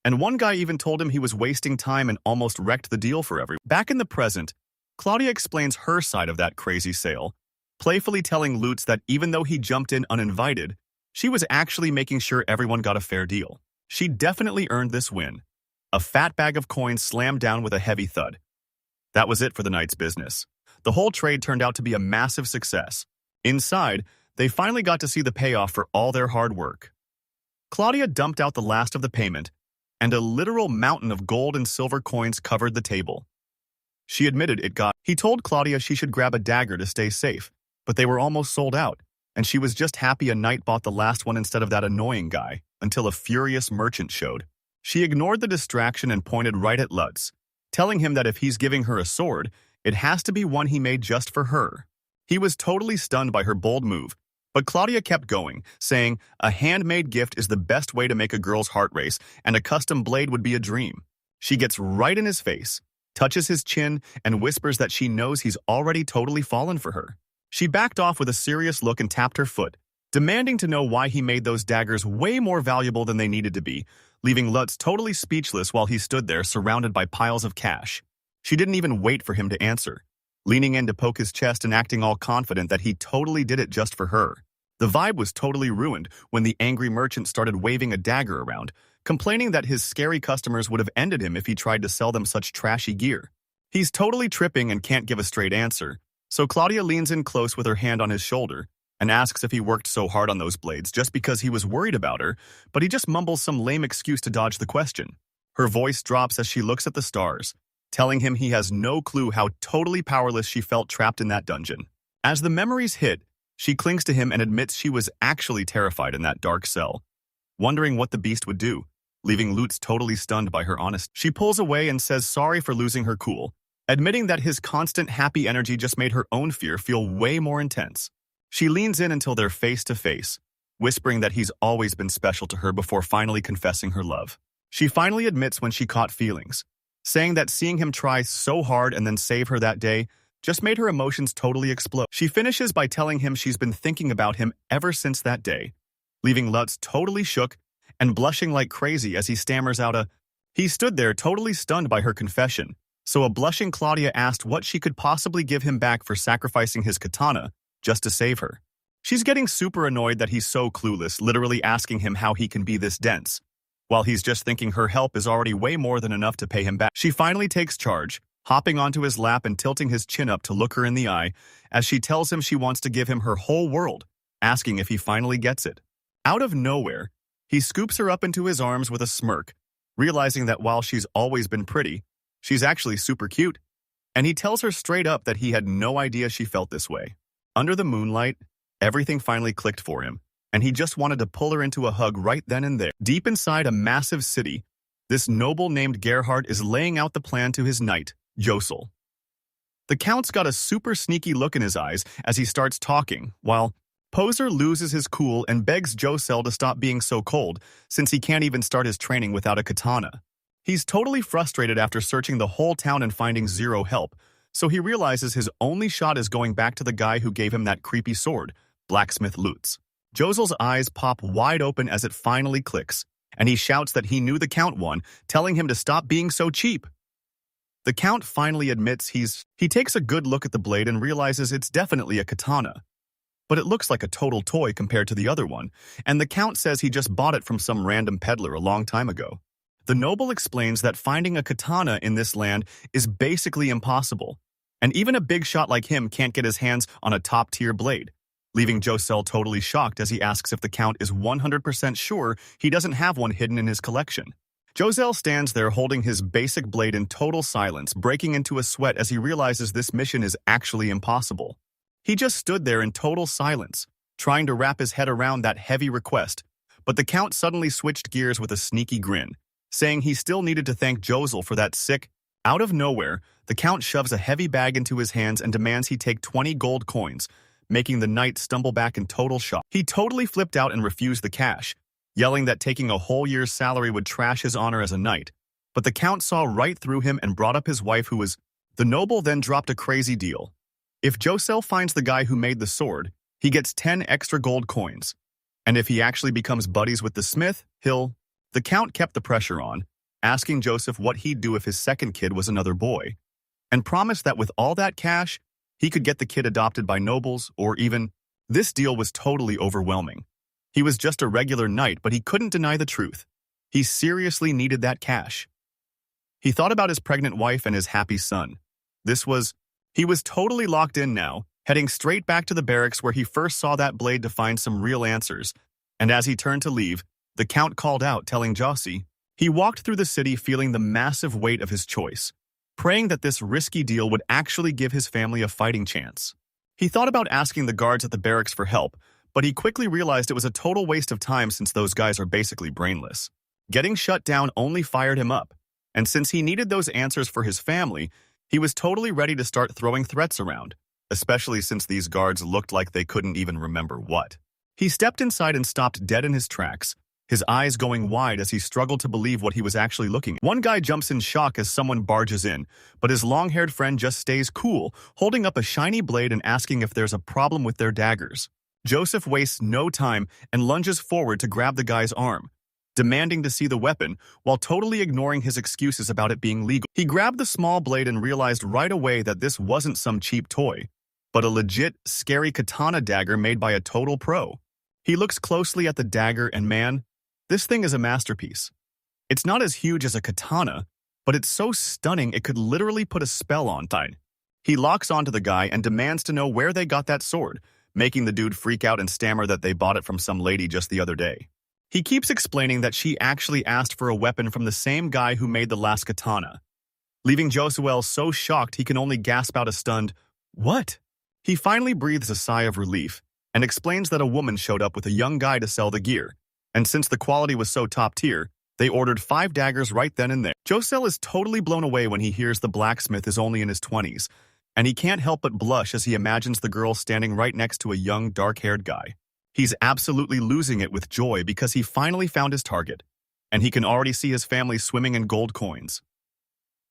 And one guy even told him he was wasting time and almost wrecked the deal for everyone. Back in the present, Claudia explains her side of that crazy sale, playfully telling Lutz that even though he jumped in uninvited, she was actually making sure everyone got a fair deal. She definitely earned this win. A fat bag of coins slammed down with a heavy thud. That was it for the night's business. The whole trade turned out to be a massive success. Inside, they finally got to see the payoff for all their hard work. Claudia dumped out the last of the payment, and a literal mountain of gold and silver coins covered the table. She admitted it got. He told Claudia she should grab a dagger to stay safe, but they were almost sold out, and she was just happy a knight bought the last one instead of that annoying guy, until a furious merchant showed. She ignored the distraction and pointed right at Lutz, telling him that if he's giving her a sword, it has to be one he made just for her. He was totally stunned by her bold move, but Claudia kept going, saying a handmade gift is the best way to make a girl's heart race, and a custom blade would be a dream. She gets right in his face, touches his chin, and whispers that she knows he's already totally fallen for her. She backed off with a serious look and tapped her foot, demanding to know why he made those daggers way more valuable than they needed to be, leaving Lutz totally speechless while he stood there surrounded by piles of cash. She didn't even wait for him to answer, leaning in to poke his chest and acting all confident that he totally did it just for her. The vibe was totally ruined when the angry merchant started waving a dagger around, complaining that his scary customers would have ended him if he tried to sell them such trashy gear. He's totally tripping and can't give a straight answer, so Claudia leans in close with her hand on his shoulder and asks if he worked so hard on those blades just because he was worried about her, but he just mumbles some lame excuse to dodge the question. Her voice drops as she looks at the stars, telling him he has no clue how totally powerless she felt trapped in that dungeon. As the memories hit, she clings to him and admits she was actually terrified in that dark cell, wondering what the beast would do, leaving Lutz totally stunned by her honesty. She pulls away and says sorry for losing her cool, admitting that his constant happy energy just made her own fear feel way more intense. She leans in until they're face to face, whispering that he's always been special to her before finally confessing her love. She finally admits when she caught feelings, saying that seeing him try so hard and then save her that day just made her emotions totally explode. She finishes by telling him she's been thinking about him ever since that day, leaving Lutz totally shook and blushing like crazy as he stammers out He stood there totally stunned by her confession, so a blushing Claudia asked what she could possibly give him back for sacrificing his katana just to save her. She's getting super annoyed that he's so clueless, literally asking him how he can be this dense, while he's just thinking her help is already way more than enough to pay him back. She finally takes charge, hopping onto his lap and tilting his chin up to look her in the eye as she tells him she wants to give him her whole world asking if he finally gets it. Out of nowhere, he scoops her up into his arms with a smirk, realizing that while she's always been pretty, she's actually super cute. And he tells her straight up that he had no idea she felt this way. Under the moonlight, everything finally clicked for him, and he just wanted to pull her into a hug right then and there. Deep inside a massive city, this noble named Gerhardt is laying out the plan to his knight, Josel. The Count's got a super sneaky look in his eyes as he starts talking, while Poser loses his cool and begs Josel to stop being so cold, since he can't even start his training without a katana. He's totally frustrated after searching the whole town and finding zero help, so he realizes his only shot is going back to the guy who gave him that creepy sword, Blacksmith Lutz. Josel's eyes pop wide open as it finally clicks, and he shouts that he knew the Count won, telling him to stop being so cheap. The Count finally admits he takes a good look at the blade and realizes it's definitely a katana. But it looks like a total toy compared to the other one, and the Count says he just bought it from some random peddler a long time ago. The noble explains that finding a katana in this land is basically impossible, and even a big shot like him can't get his hands on a top-tier blade, leaving Josel totally shocked as he asks if the Count is 100% sure he doesn't have one hidden in his collection. Josel stands there holding his basic blade in total silence, breaking into a sweat as he realizes this mission is actually impossible. He just stood there in total silence, trying to wrap his head around that heavy request, but the Count suddenly switched gears with a sneaky grin, saying he still needed to thank Josel for that sick. Out of nowhere, the Count shoves a heavy bag into his hands and demands he take 20 gold coins, making the knight stumble back in total shock. He totally flipped out and refused the cash, yelling that taking a whole year's salary would trash his honor as a knight. But the Count saw right through him and brought up his wife, who was... The noble then dropped a crazy deal. If Josel finds the guy who made the sword, he gets 10 extra gold coins. And if he actually becomes buddies with the smith, he'll... The Count kept the pressure on, asking Joseph what he'd do if his second kid was another boy, and promised that with all that cash, he could get the kid adopted by nobles or even... This deal was totally overwhelming. He was just a regular knight, but he couldn't deny the truth. He seriously needed that cash. He thought about his pregnant wife and his happy son. He was totally locked in now, heading straight back to the barracks where he first saw that blade to find some real answers. And as he turned to leave, the Count called out, telling Jossi. He walked through the city feeling the massive weight of his choice, praying that this risky deal would actually give his family a fighting chance. He thought about asking the guards at the barracks for help, but he quickly realized it was a total waste of time since those guys are basically brainless. Getting shut down only fired him up, and since he needed those answers for his family, he was totally ready to start throwing threats around, especially since these guards looked like they couldn't even remember what. He stepped inside and stopped dead in his tracks, his eyes going wide as he struggled to believe what he was actually looking at. One guy jumps in shock as someone barges in, but his long-haired friend just stays cool, holding up a shiny blade and asking if there's a problem with their daggers. Joseph wastes no time and lunges forward to grab the guy's arm, demanding to see the weapon while totally ignoring his excuses about it being legal. He grabbed the small blade and realized right away that this wasn't some cheap toy, but a legit, scary katana dagger made by a total pro. He looks closely at the dagger and man, this thing is a masterpiece. It's not as huge as a katana, but it's so stunning it could literally put a spell on time. He locks onto the guy and demands to know where they got that sword, making the dude freak out and stammer that they bought it from some lady just the other day. He keeps explaining that she actually asked for a weapon from the same guy who made the last katana, leaving Josuel so shocked he can only gasp out a stunned, "What?" He finally breathes a sigh of relief and explains that a woman showed up with a young guy to sell the gear, and since the quality was so top tier, they ordered 5 daggers right then and there. Josel is totally blown away when he hears the blacksmith is only in his 20s, and he can't help but blush as he imagines the girl standing right next to a young, dark-haired guy. He's absolutely losing it with joy because he finally found his target, and he can already see his family swimming in gold coins.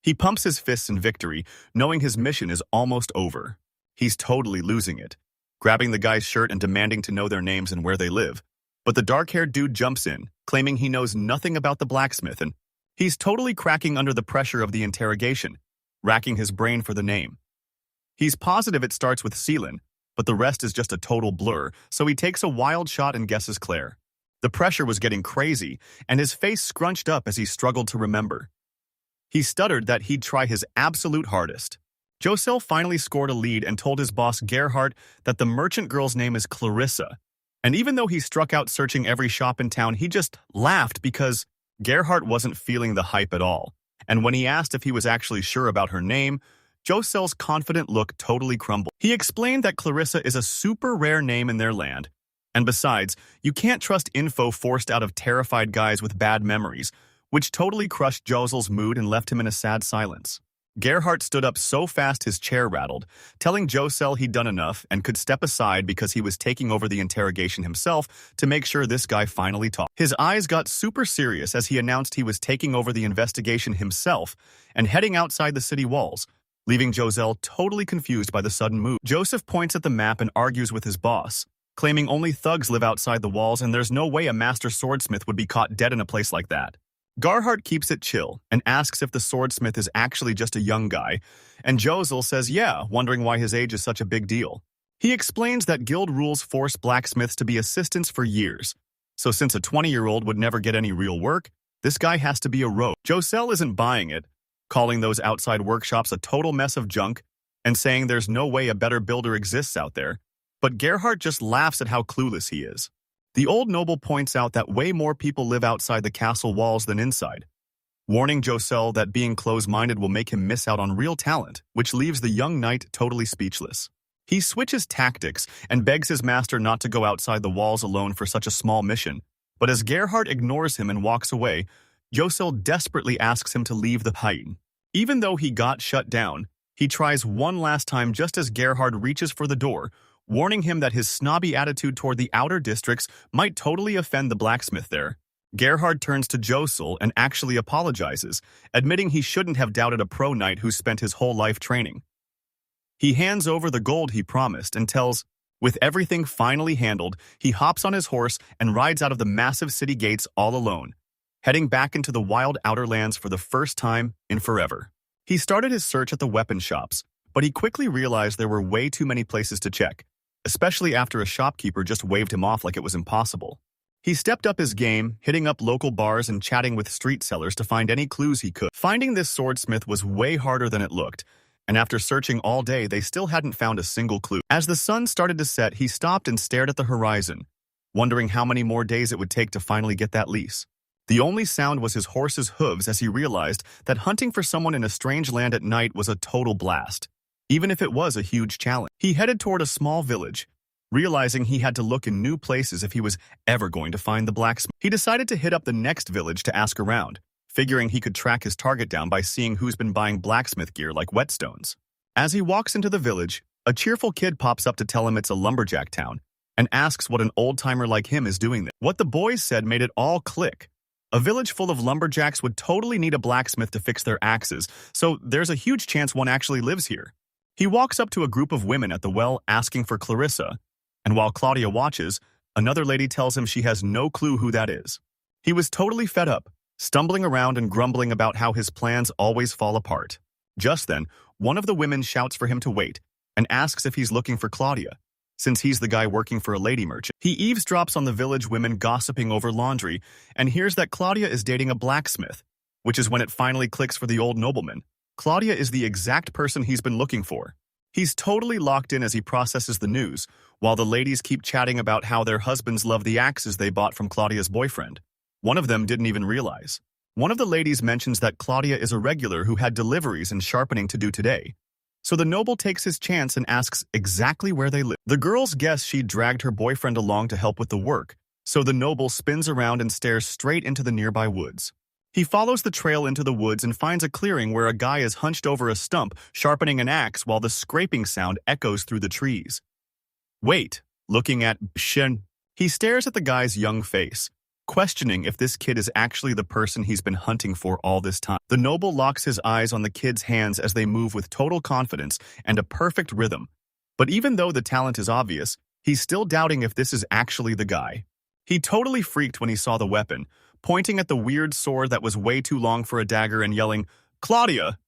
He pumps his fists in victory, knowing his mission is almost over. He's totally losing it, grabbing the guy's shirt and demanding to know their names and where they live. But the dark-haired dude jumps in, claiming he knows nothing about the blacksmith, and he's totally cracking under the pressure of the interrogation, racking his brain for the name. He's positive it starts with Celine, but the rest is just a total blur, so he takes a wild shot and guesses Claire. The pressure was getting crazy, and his face scrunched up as he struggled to remember. He stuttered that he'd try his absolute hardest. Josel finally scored a lead and told his boss Gerhardt that the merchant girl's name is Clarissa, And even though he struck out searching every shop in town, he just laughed because Gerhardt wasn't feeling the hype at all. And when he asked if he was actually sure about her name, Josel's confident look totally crumbled. He explained that Clarissa is a super rare name in their land. And besides, you can't trust info forced out of terrified guys with bad memories, which totally crushed Josel's mood and left him in a sad silence. Gerhardt stood up so fast his chair rattled, telling Josel he'd done enough and could step aside because he was taking over the interrogation himself to make sure this guy finally talked. His eyes got super serious as he announced he was taking over the investigation himself and heading outside the city walls, leaving Josel totally confused by the sudden move. Joseph points at the map and argues with his boss, claiming only thugs live outside the walls and there's no way a master swordsmith would be caught dead in a place like that. Gerhardt keeps it chill and asks if the swordsmith is actually just a young guy, and Josel says yeah, wondering why his age is such a big deal. He explains that guild rules force blacksmiths to be assistants for years, so since a 20-year-old would never get any real work, this guy has to be a rogue. Josel isn't buying it, calling those outside workshops a total mess of junk and saying there's no way a better builder exists out there, but Gerhardt just laughs at how clueless he is. The old noble points out that way more people live outside the castle walls than inside, warning Josel that being close-minded will make him miss out on real talent, which leaves the young knight totally speechless. He switches tactics and begs his master not to go outside the walls alone for such a small mission, but as Gerhardt ignores him and walks away, Josel desperately asks him to leave the height. Even though he got shut down, he tries one last time just as Gerhardt reaches for the door, warning him that his snobby attitude toward the outer districts might totally offend the blacksmith there. Gerhardt turns to Josel and actually apologizes, admitting he shouldn't have doubted a pro knight who spent his whole life training. He hands over the gold he promised and tells, with everything finally handled, he hops on his horse and rides out of the massive city gates all alone, heading back into the wild outer lands for the first time in forever. He started his search at the weapon shops, but he quickly realized there were way too many places to check, especially after a shopkeeper just waved him off like it was impossible. He stepped up his game, hitting up local bars and chatting with street sellers to find any clues he could. Finding this swordsmith was way harder than it looked, and after searching all day, they still hadn't found a single clue. As the sun started to set, he stopped and stared at the horizon, wondering how many more days it would take to finally get that lease. The only sound was his horse's hooves as he realized that hunting for someone in a strange land at night was a total blast, even if it was a huge challenge. He headed toward a small village, realizing he had to look in new places if he was ever going to find the blacksmith. He decided to hit up the next village to ask around, figuring he could track his target down by seeing who's been buying blacksmith gear like whetstones. As he walks into the village, a cheerful kid pops up to tell him it's a lumberjack town and asks what an old-timer like him is doing there. What the boys said made it all click. A village full of lumberjacks would totally need a blacksmith to fix their axes, so there's a huge chance one actually lives here. He walks up to a group of women at the well asking for Clarissa, and while Claudia watches, another lady tells him she has no clue who that is. He was totally fed up, stumbling around and grumbling about how his plans always fall apart. Just then, one of the women shouts for him to wait and asks if he's looking for Claudia, since he's the guy working for a lady merchant. He eavesdrops on the village women gossiping over laundry and hears that Claudia is dating a blacksmith, which is when it finally clicks for the old nobleman. Claudia is the exact person he's been looking for. He's totally locked in as he processes the news, while the ladies keep chatting about how their husbands love the axes they bought from Claudia's boyfriend. One of them didn't even realize. One of the ladies mentions that Claudia is a regular who had deliveries and sharpening to do today. So the noble takes his chance and asks exactly where they live. The girls guess she dragged her boyfriend along to help with the work, so the noble spins around and stares straight into the nearby woods. He follows the trail into the woods and finds a clearing where a guy is hunched over a stump, sharpening an axe while the scraping sound echoes through the trees. Wait, looking at Shen, he stares at the guy's young face, questioning if this kid is actually the person he's been hunting for all this time. The noble locks his eyes on the kid's hands as they move with total confidence and a perfect rhythm. But even though the talent is obvious, he's still doubting if this is actually the guy. He totally freaked when he saw the weapon, pointing at the weird sword that was way too long for a dagger and yelling, "Claudia!"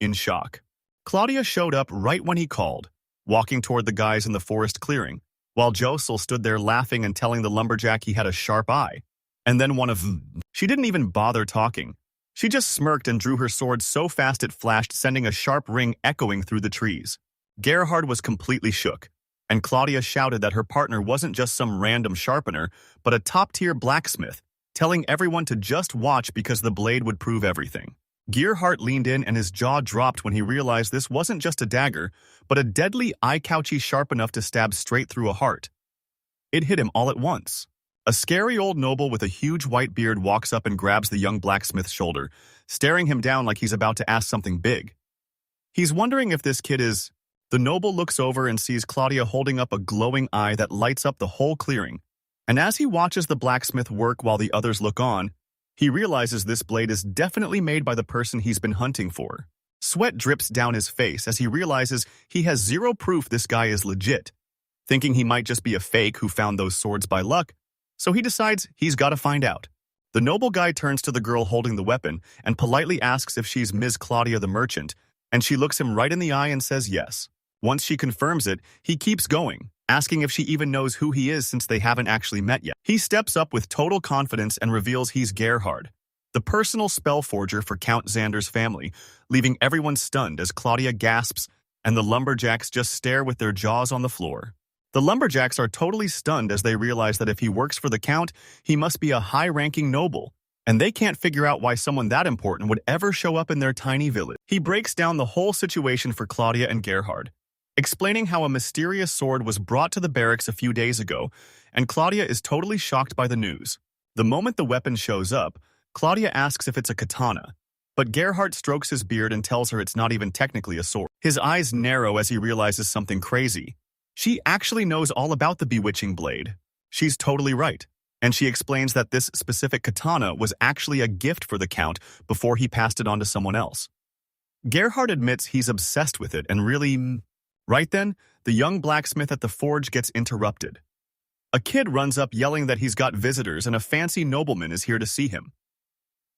in shock. Claudia showed up right when he called, walking toward the guys in the forest clearing, while Josel stood there laughing and telling the lumberjack he had a sharp eye. And then she didn't even bother talking. She just smirked and drew her sword so fast it flashed, sending a sharp ring echoing through the trees. Gerhard was completely shook, and Claudia shouted that her partner wasn't just some random sharpener, but a top-tier blacksmith, telling everyone to just watch because the blade would prove everything. Gerhardt leaned in and his jaw dropped when he realized this wasn't just a dagger, but a deadly eye-couchy sharp enough to stab straight through a heart. It hit him all at once. A scary old noble with a huge white beard walks up and grabs the young blacksmith's shoulder, staring him down like he's about to ask something big. He's wondering if this kid is... The noble looks over and sees Claudia holding up a glowing eye that lights up the whole clearing. And as he watches the blacksmith work while the others look on, he realizes this blade is definitely made by the person he's been hunting for. Sweat drips down his face as he realizes he has zero proof this guy is legit, thinking he might just be a fake who found those swords by luck, so he decides he's got to find out. The noble guy turns to the girl holding the weapon and politely asks if she's Ms. Claudia the merchant, and she looks him right in the eye and says yes. Once she confirms it, he keeps going, asking if she even knows who he is since they haven't actually met yet. He steps up with total confidence and reveals he's Gerhard, the personal spell forger for Count Xander's family, leaving everyone stunned as Claudia gasps and the lumberjacks just stare with their jaws on the floor. The lumberjacks are totally stunned as they realize that if he works for the Count, he must be a high-ranking noble, and they can't figure out why someone that important would ever show up in their tiny village. He breaks down the whole situation for Claudia and Gerhard, explaining how a mysterious sword was brought to the barracks a few days ago, and Claudia is totally shocked by the news. The moment the weapon shows up, Claudia asks if it's a katana, but Gerhard strokes his beard and tells her it's not even technically a sword. His eyes narrow as he realizes something crazy. She actually knows all about the bewitching blade. She's totally right, and she explains that this specific katana was actually a gift for the Count before he passed it on to someone else. Gerhard admits he's obsessed with it and really... Right then, the young blacksmith at the forge gets interrupted. A kid runs up yelling that he's got visitors and a fancy nobleman is here to see him.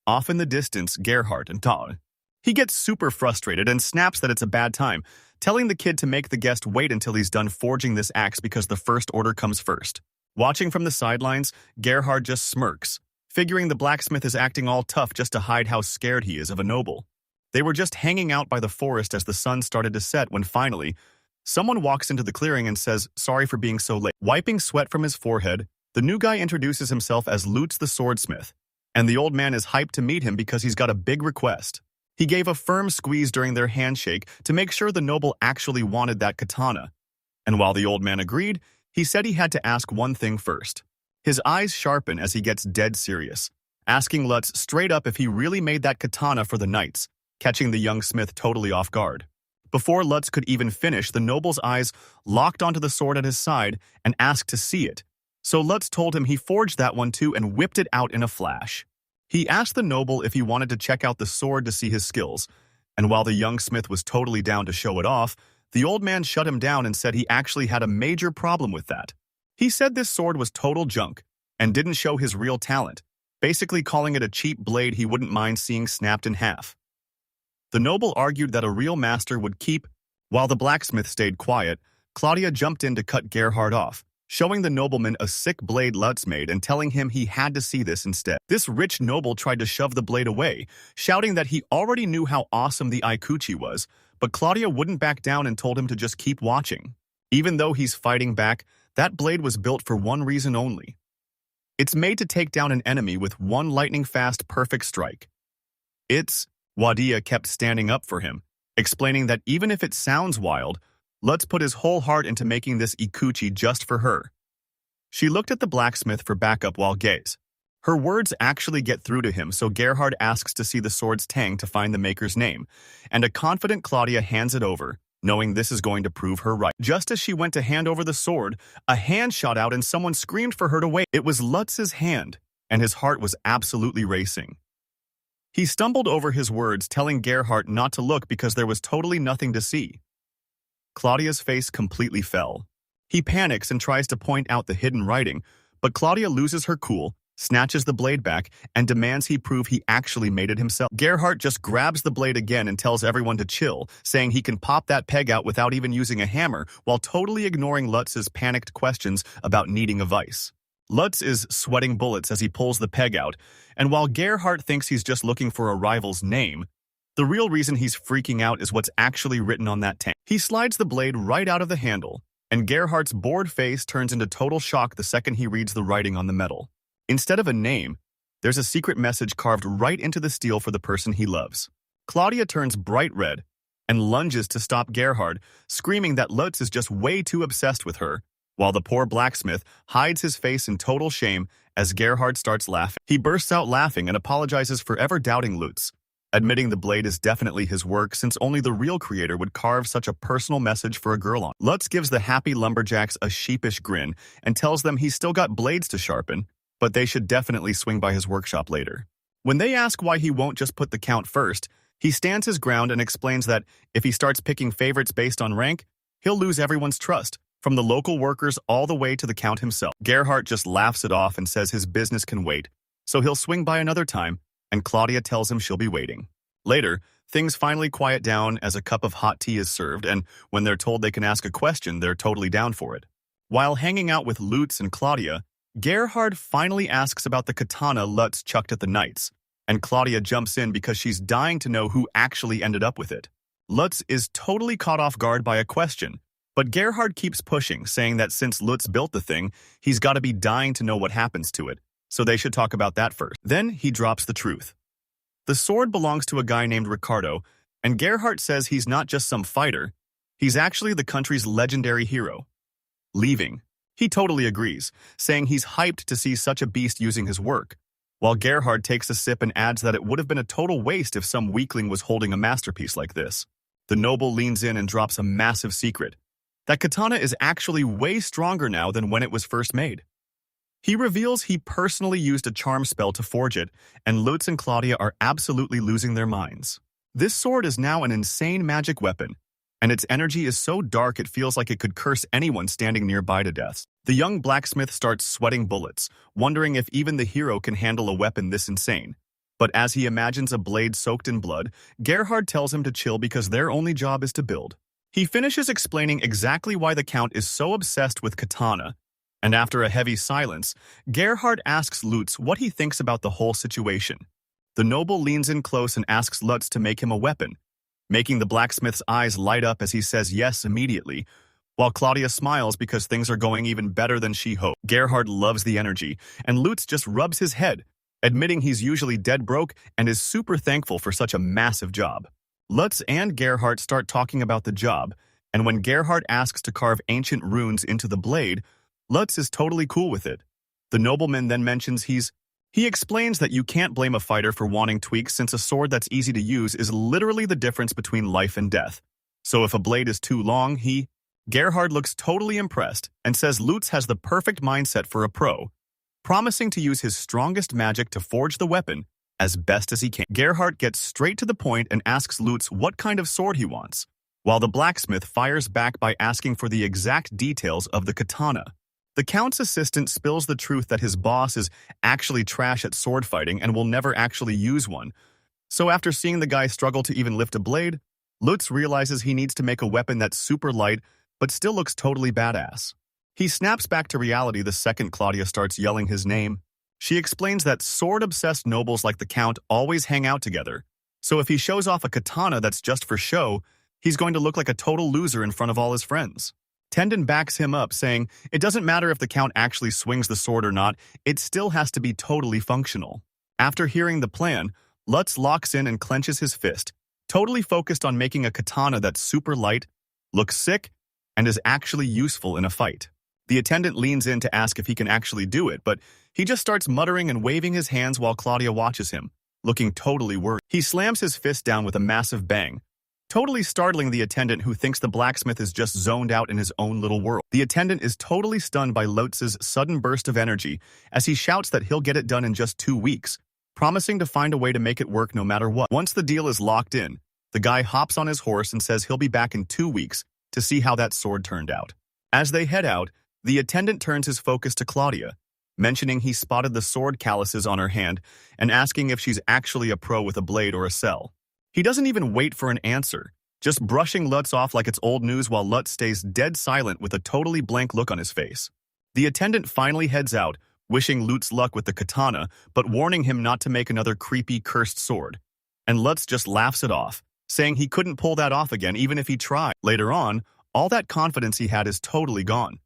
Off in the distance, Gerhard and Todd. He gets super frustrated and snaps that it's a bad time, telling the kid to make the guest wait until he's done forging this axe because the first order comes first. Watching from the sidelines, Gerhard just smirks, figuring the blacksmith is acting all tough just to hide how scared he is of a noble. They were just hanging out by the forest as the sun started to set when finally, someone walks into the clearing and says, "Sorry for being so late." Wiping sweat from his forehead, the new guy introduces himself as Lutz the swordsmith, and the old man is hyped to meet him because he's got a big request. He gave a firm squeeze during their handshake to make sure the noble actually wanted that katana. And while the old man agreed, he said he had to ask one thing first. His eyes sharpen as he gets dead serious, asking Lutz straight up if he really made that katana for the knights, catching the young smith totally off guard. Before Lutz could even finish, the noble's eyes locked onto the sword at his side and asked to see it. So Lutz told him he forged that one too and whipped it out in a flash. He asked the noble if he wanted to check out the sword to see his skills, and while the young smith was totally down to show it off, the old man shut him down and said he actually had a major problem with that. He said this sword was total junk and didn't show his real talent, basically calling it a cheap blade he wouldn't mind seeing snapped in half. The noble argued that a real master would keep. While the blacksmith stayed quiet, Claudia jumped in to cut Gerhard off, showing the nobleman a sick blade Lutz made and telling him he had to see this instead. This rich noble tried to shove the blade away, shouting that he already knew how awesome the Aikuchi was, but Claudia wouldn't back down and told him to just keep watching. Even though he's fighting back, that blade was built for one reason only. It's made to take down an enemy with one lightning-fast perfect strike. Wadia kept standing up for him, explaining that even if it sounds wild, Lutz put his whole heart into making this ikuchi just for her. She looked at the blacksmith for backup while gaze. Her words actually get through to him, so Gerhard asks to see the sword's tang to find the maker's name, and a confident Claudia hands it over, knowing this is going to prove her right. Just as she went to hand over the sword, a hand shot out and someone screamed for her to wait. It was Lutz's hand, and his heart was absolutely racing. He stumbled over his words, telling Gerhard not to look because there was totally nothing to see. Claudia's face completely fell. He panics and tries to point out the hidden writing, but Claudia loses her cool, snatches the blade back, and demands he prove he actually made it himself. Gerhard just grabs the blade again and tells everyone to chill, saying he can pop that peg out without even using a hammer, while totally ignoring Lutz's panicked questions about needing a vise. Lutz is sweating bullets as he pulls the peg out, and while Gerhard thinks he's just looking for a rival's name, the real reason he's freaking out is what's actually written on that tang. He slides the blade right out of the handle, and Gerhardt's bored face turns into total shock the second he reads the writing on the metal. Instead of a name, there's a secret message carved right into the steel for the person he loves. Claudia turns bright red and lunges to stop Gerhardt, screaming that Lutz is just way too obsessed with her, while the poor blacksmith hides his face in total shame as Gerhardt starts laughing. He bursts out laughing and apologizes for ever doubting Lutz, admitting the blade is definitely his work since only the real creator would carve such a personal message for a girl on. Lutz gives the happy lumberjacks a sheepish grin and tells them he's still got blades to sharpen, but they should definitely swing by his workshop later. When they ask why he won't just put the count first, he stands his ground and explains that if he starts picking favorites based on rank, he'll lose everyone's trust, from the local workers all the way to the count himself. Gerhardt just laughs it off and says his business can wait, so he'll swing by another time, and Claudia tells him she'll be waiting. Later, things finally quiet down as a cup of hot tea is served, and when they're told they can ask a question, they're totally down for it. While hanging out with Lutz and Claudia, Gerhard finally asks about the katana Lutz chucked at the knights, and Claudia jumps in because she's dying to know who actually ended up with it. Lutz is totally caught off guard by a question, but Gerhard keeps pushing, saying that since Lutz built the thing, he's got to be dying to know what happens to it, so they should talk about that first. Then he drops the truth. The sword belongs to a guy named Ricardo, and Gerhard says he's not just some fighter, he's actually the country's legendary hero. Leaving. He totally agrees, saying he's hyped to see such a beast using his work, while Gerhard takes a sip and adds that it would have been a total waste if some weakling was holding a masterpiece like this. The noble leans in and drops a massive secret. That katana is actually way stronger now than when it was first made. He reveals he personally used a charm spell to forge it, and Lutz and Claudia are absolutely losing their minds. This sword is now an insane magic weapon, and its energy is so dark it feels like it could curse anyone standing nearby to death. The young blacksmith starts sweating bullets, wondering if even the hero can handle a weapon this insane. But as he imagines a blade soaked in blood, Gerhard tells him to chill because their only job is to build. He finishes explaining exactly why the Count is so obsessed with katana, and after a heavy silence, Gerhard asks Lutz what he thinks about the whole situation. The noble leans in close and asks Lutz to make him a weapon, making the blacksmith's eyes light up as he says yes immediately, while Claudia smiles because things are going even better than she hoped. Gerhard loves the energy, and Lutz just rubs his head, admitting he's usually dead broke and is super thankful for such a massive job. Lutz and Gerhard start talking about the job, and when Gerhard asks to carve ancient runes into the blade, Lutz is totally cool with it. The nobleman then mentions he explains that you can't blame a fighter for wanting tweaks since a sword that's easy to use is literally the difference between life and death. So if a blade is too long, Gerhard looks totally impressed and says Lutz has the perfect mindset for a pro, promising to use his strongest magic to forge the weapon as best as he can. Gerhard gets straight to the point and asks Lutz what kind of sword he wants, while the blacksmith fires back by asking for the exact details of the katana. The Count's assistant spills the truth that his boss is actually trash at sword fighting and will never actually use one. So after seeing the guy struggle to even lift a blade, Lutz realizes he needs to make a weapon that's super light but still looks totally badass. He snaps back to reality the second Claudia starts yelling his name. She explains that sword-obsessed nobles like the Count always hang out together, so if he shows off a katana that's just for show, he's going to look like a total loser in front of all his friends. Tendon backs him up, saying it doesn't matter if the Count actually swings the sword or not, it still has to be totally functional. After hearing the plan, Lutz locks in and clenches his fist, totally focused on making a katana that's super light, looks sick, and is actually useful in a fight. The attendant leans in to ask if he can actually do it, but he just starts muttering and waving his hands while Claudia watches him, looking totally worried. He slams his fist down with a massive bang, totally startling the attendant who thinks the blacksmith is just zoned out in his own little world. The attendant is totally stunned by Lutz's sudden burst of energy as he shouts that he'll get it done in just 2 weeks, promising to find a way to make it work no matter what. Once the deal is locked in, the guy hops on his horse and says he'll be back in 2 weeks to see how that sword turned out. As they head out, the attendant turns his focus to Claudia, mentioning he spotted the sword calluses on her hand and asking if she's actually a pro with a blade or a cell. He doesn't even wait for an answer, just brushing Lutz off like it's old news while Lutz stays dead silent with a totally blank look on his face. The attendant finally heads out, wishing Lutz luck with the katana, but warning him not to make another creepy, cursed sword. And Lutz just laughs it off, saying he couldn't pull that off again even if he tried. Later on, All that confidence he had is totally gone.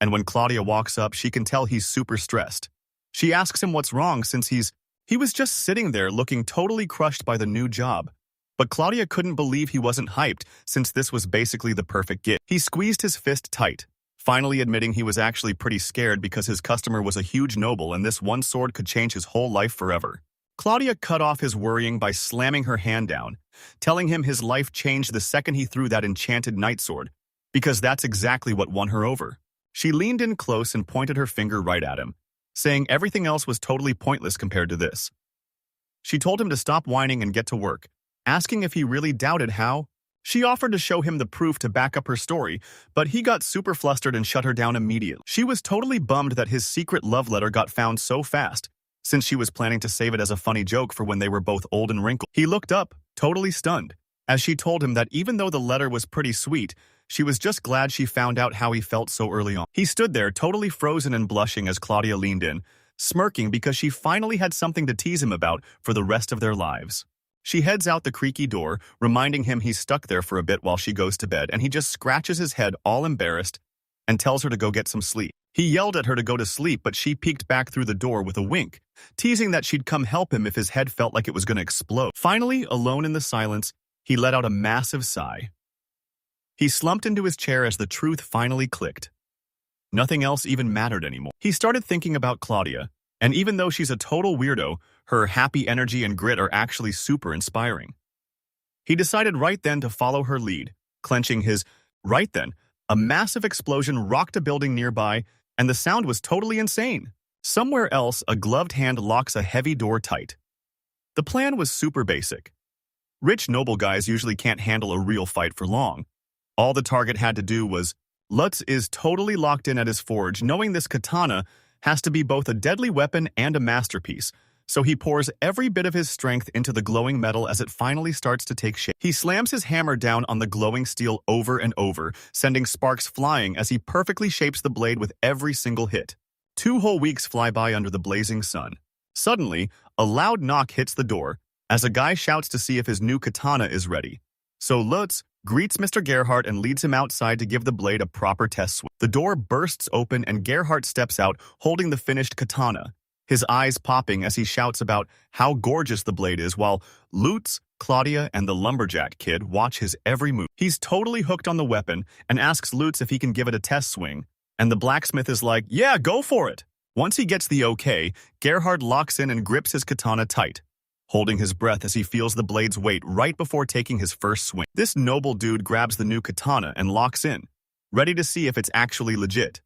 And when Claudia walks up, she can tell he's super stressed. She asks him what's wrong since he was just sitting there looking totally crushed by the new job. But Claudia couldn't believe he wasn't hyped since this was basically the perfect gift. He squeezed his fist tight, finally admitting he was actually pretty scared because his customer was a huge noble and this one sword could change his whole life forever. Claudia cut off his worrying by slamming her hand down, telling him his life changed the second he threw that enchanted night sword, because that's exactly what won her over. She leaned in close and pointed her finger right at him, saying everything else was totally pointless compared to this. She told him to stop whining and get to work, asking if he really doubted how. She offered to show him the proof to back up her story, but he got super flustered and shut her down immediately. She was totally bummed that his secret love letter got found so fast, since she was planning to save it as a funny joke for when they were both old and wrinkled. He looked up, totally stunned, as she told him that even though the letter was pretty sweet, she was just glad she found out how he felt so early on. He stood there, totally frozen and blushing as Claudia leaned in, smirking because she finally had something to tease him about for the rest of their lives. She heads out the creaky door, reminding him he's stuck there for a bit while she goes to bed, and he just scratches his head all embarrassed and tells her to go get some sleep. He yelled at her to go to sleep, but she peeked back through the door with a wink, teasing that she'd come help him if his head felt like it was going to explode. Finally, alone in the silence, he let out a massive sigh. He slumped into his chair as the truth finally clicked. Nothing else even mattered anymore. He started thinking about Claudia, and even though she's a total weirdo, her happy energy and grit are actually super inspiring. He decided right then to follow her lead, clenching his right then. A massive explosion rocked a building nearby, and the sound was totally insane. Somewhere else, a gloved hand locks a heavy door tight. The plan was super basic. Rich noble guys usually can't handle a real fight for long. All the target had to do was, Lutz is totally locked in at his forge, knowing this katana has to be both a deadly weapon and a masterpiece, so he pours every bit of his strength into the glowing metal as it finally starts to take shape. He slams his hammer down on the glowing steel over and over, sending sparks flying as he perfectly shapes the blade with every single hit. 2 whole weeks fly by under the blazing sun. Suddenly, a loud knock hits the door as a guy shouts to see if his new katana is ready. So Lutz greets Mr. Gerhardt and leads him outside to give the blade a proper test swing. The door bursts open and Gerhardt steps out holding the finished katana, his eyes popping as he shouts about how gorgeous the blade is while Lutz, Claudia, and the lumberjack kid watch his every move. He's totally hooked on the weapon and asks Lutz if he can give it a test swing, and the blacksmith is like, yeah, go for it. Once he gets the okay, Gerhardt locks in and grips his katana tight, holding his breath as he feels the blade's weight right before taking his first swing. This noble dude grabs the new katana and locks in, ready to see if it's actually legit.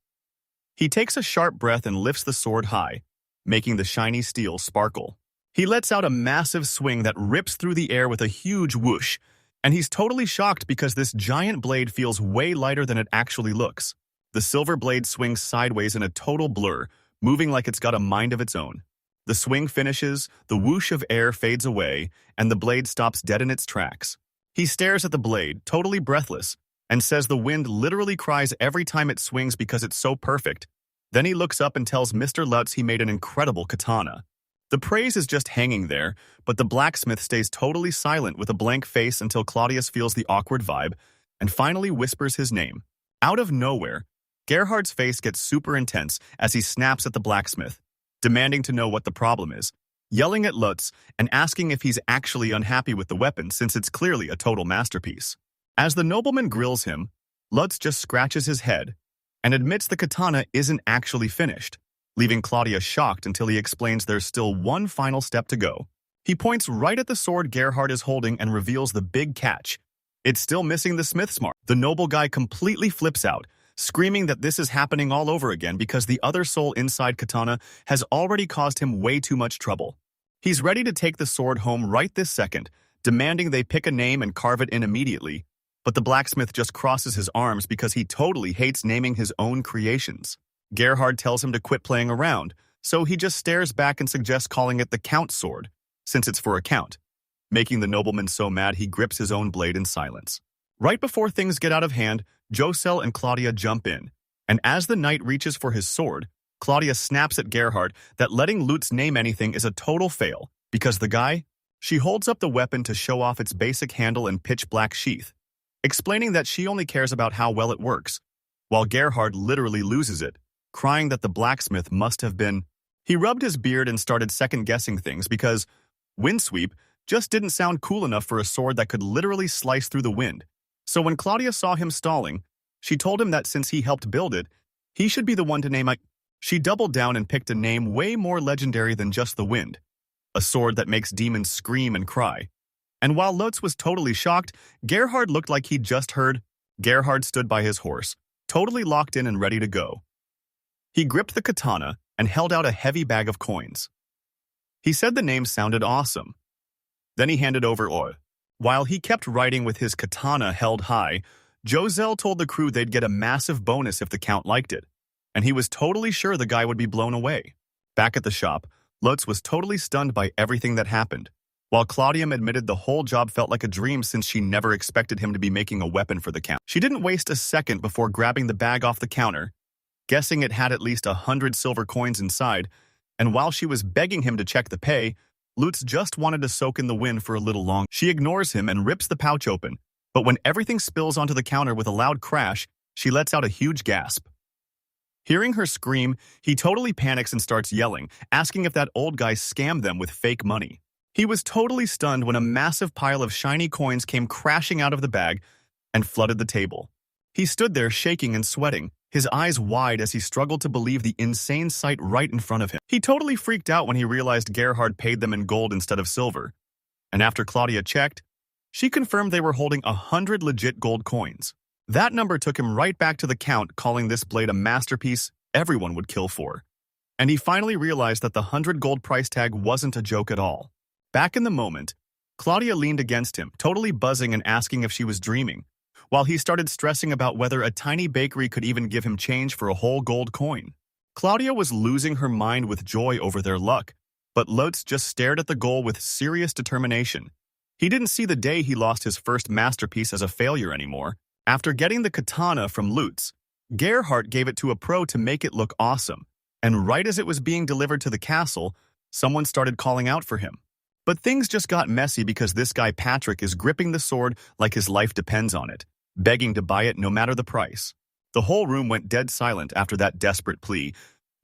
He takes a sharp breath and lifts the sword high, making the shiny steel sparkle. He lets out a massive swing that rips through the air with a huge whoosh, and he's totally shocked because this giant blade feels way lighter than it actually looks. The silver blade swings sideways in a total blur, moving like it's got a mind of its own. The swing finishes, the whoosh of air fades away, and the blade stops dead in its tracks. He stares at the blade, totally breathless, and says the wind literally cries every time it swings because it's so perfect. Then he looks up and tells Mr. Lutz he made an incredible katana. The praise is just hanging there, but the blacksmith stays totally silent with a blank face until Claudius feels the awkward vibe and finally whispers his name. Out of nowhere, Gerhardt's face gets super intense as he snaps at the blacksmith, demanding to know what the problem is, yelling at Lutz and asking if he's actually unhappy with the weapon since it's clearly a total masterpiece. As the nobleman grills him, Lutz just scratches his head and admits the katana isn't actually finished, leaving Claudia shocked until he explains there's still one final step to go. He points right at the sword Gerhardt is holding and reveals the big catch. It's still missing the smith's mark. The noble guy completely flips out, screaming that this is happening all over again because the other soul inside katana has already caused him way too much trouble. He's ready to take the sword home right this second, demanding they pick a name and carve it in immediately. But the blacksmith just crosses his arms because he totally hates naming his own creations. Gerhardt tells him to quit playing around, so he just stares back and suggests calling it the Count's sword, since it's for a count, making the nobleman so mad he grips his own blade in silence. Right before things get out of hand, Josel and Claudia jump in, and as the knight reaches for his sword, Claudia snaps at Gerhardt that letting Lutz name anything is a total fail, because the guy, she holds up the weapon to show off its basic handle and pitch black sheath, explaining that she only cares about how well it works, while Gerhard literally loses it, crying that the blacksmith must have been. He rubbed his beard and started second-guessing things because windsweep just didn't sound cool enough for a sword that could literally slice through the wind. So when Claudia saw him stalling, she told him that since he helped build it, he should be the one to name it. She doubled down and picked a name way more legendary than just the wind, a sword that makes demons scream and cry. And while Lutz was totally shocked, Gerhard looked like he'd just heard. Gerhard stood by his horse, totally locked in and ready to go. He gripped the katana and held out a heavy bag of coins. He said the name sounded awesome. Then he handed over oil. While he kept writing with his katana held high, Joselle told the crew they'd get a massive bonus if the Count liked it, and he was totally sure the guy would be blown away. Back at the shop, Lutz was totally stunned by everything that happened, while Claudium admitted the whole job felt like a dream since she never expected him to be making a weapon for the Count. She didn't waste a second before grabbing the bag off the counter, guessing it had at least 100 silver coins inside, and while she was begging him to check the pay, Lutz just wanted to soak in the wind for a little longer. She ignores him and rips the pouch open, but when everything spills onto the counter with a loud crash, she lets out a huge gasp. Hearing her scream, he totally panics and starts yelling, asking if that old guy scammed them with fake money. He was totally stunned when a massive pile of shiny coins came crashing out of the bag and flooded the table. He stood there shaking and sweating, his eyes wide as he struggled to believe the insane sight right in front of him. He totally freaked out when he realized Gerhard paid them in gold instead of silver. And after Claudia checked, she confirmed they were holding 100 legit gold coins. That number took him right back to the Count, calling this blade a masterpiece everyone would kill for. And he finally realized that the 100 gold price tag wasn't a joke at all. Back in the moment, Claudia leaned against him, totally buzzing and asking if she was dreaming, while he started stressing about whether a tiny bakery could even give him change for a whole gold coin. Claudia was losing her mind with joy over their luck, but Lutz just stared at the goal with serious determination. He didn't see the day he lost his first masterpiece as a failure anymore. After getting the katana from Lutz, Gerhard gave it to a pro to make it look awesome, and right as it was being delivered to the castle, someone started calling out for him. But things just got messy because this guy Patrick is gripping the sword like his life depends on it, begging to buy it no matter the price. The whole room went dead silent after that desperate plea,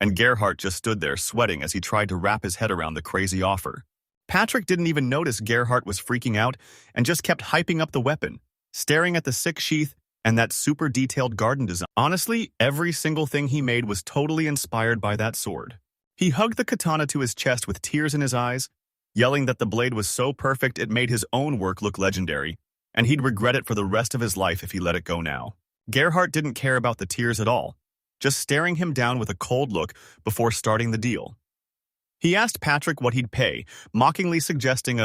and Gerhard just stood there sweating as he tried to wrap his head around the crazy offer. Patrick didn't even notice Gerhard was freaking out and just kept hyping up the weapon, staring at the sick sheath and that super detailed garden design. Honestly, every single thing he made was totally inspired by that sword. He hugged the katana to his chest with tears in his eyes, yelling that the blade was so perfect it made his own work look legendary, and he'd regret it for the rest of his life if he let it go now. Gerhard didn't care about the tears at all, just staring him down with a cold look before starting the deal. He asked Patrick what he'd pay, mockingly suggesting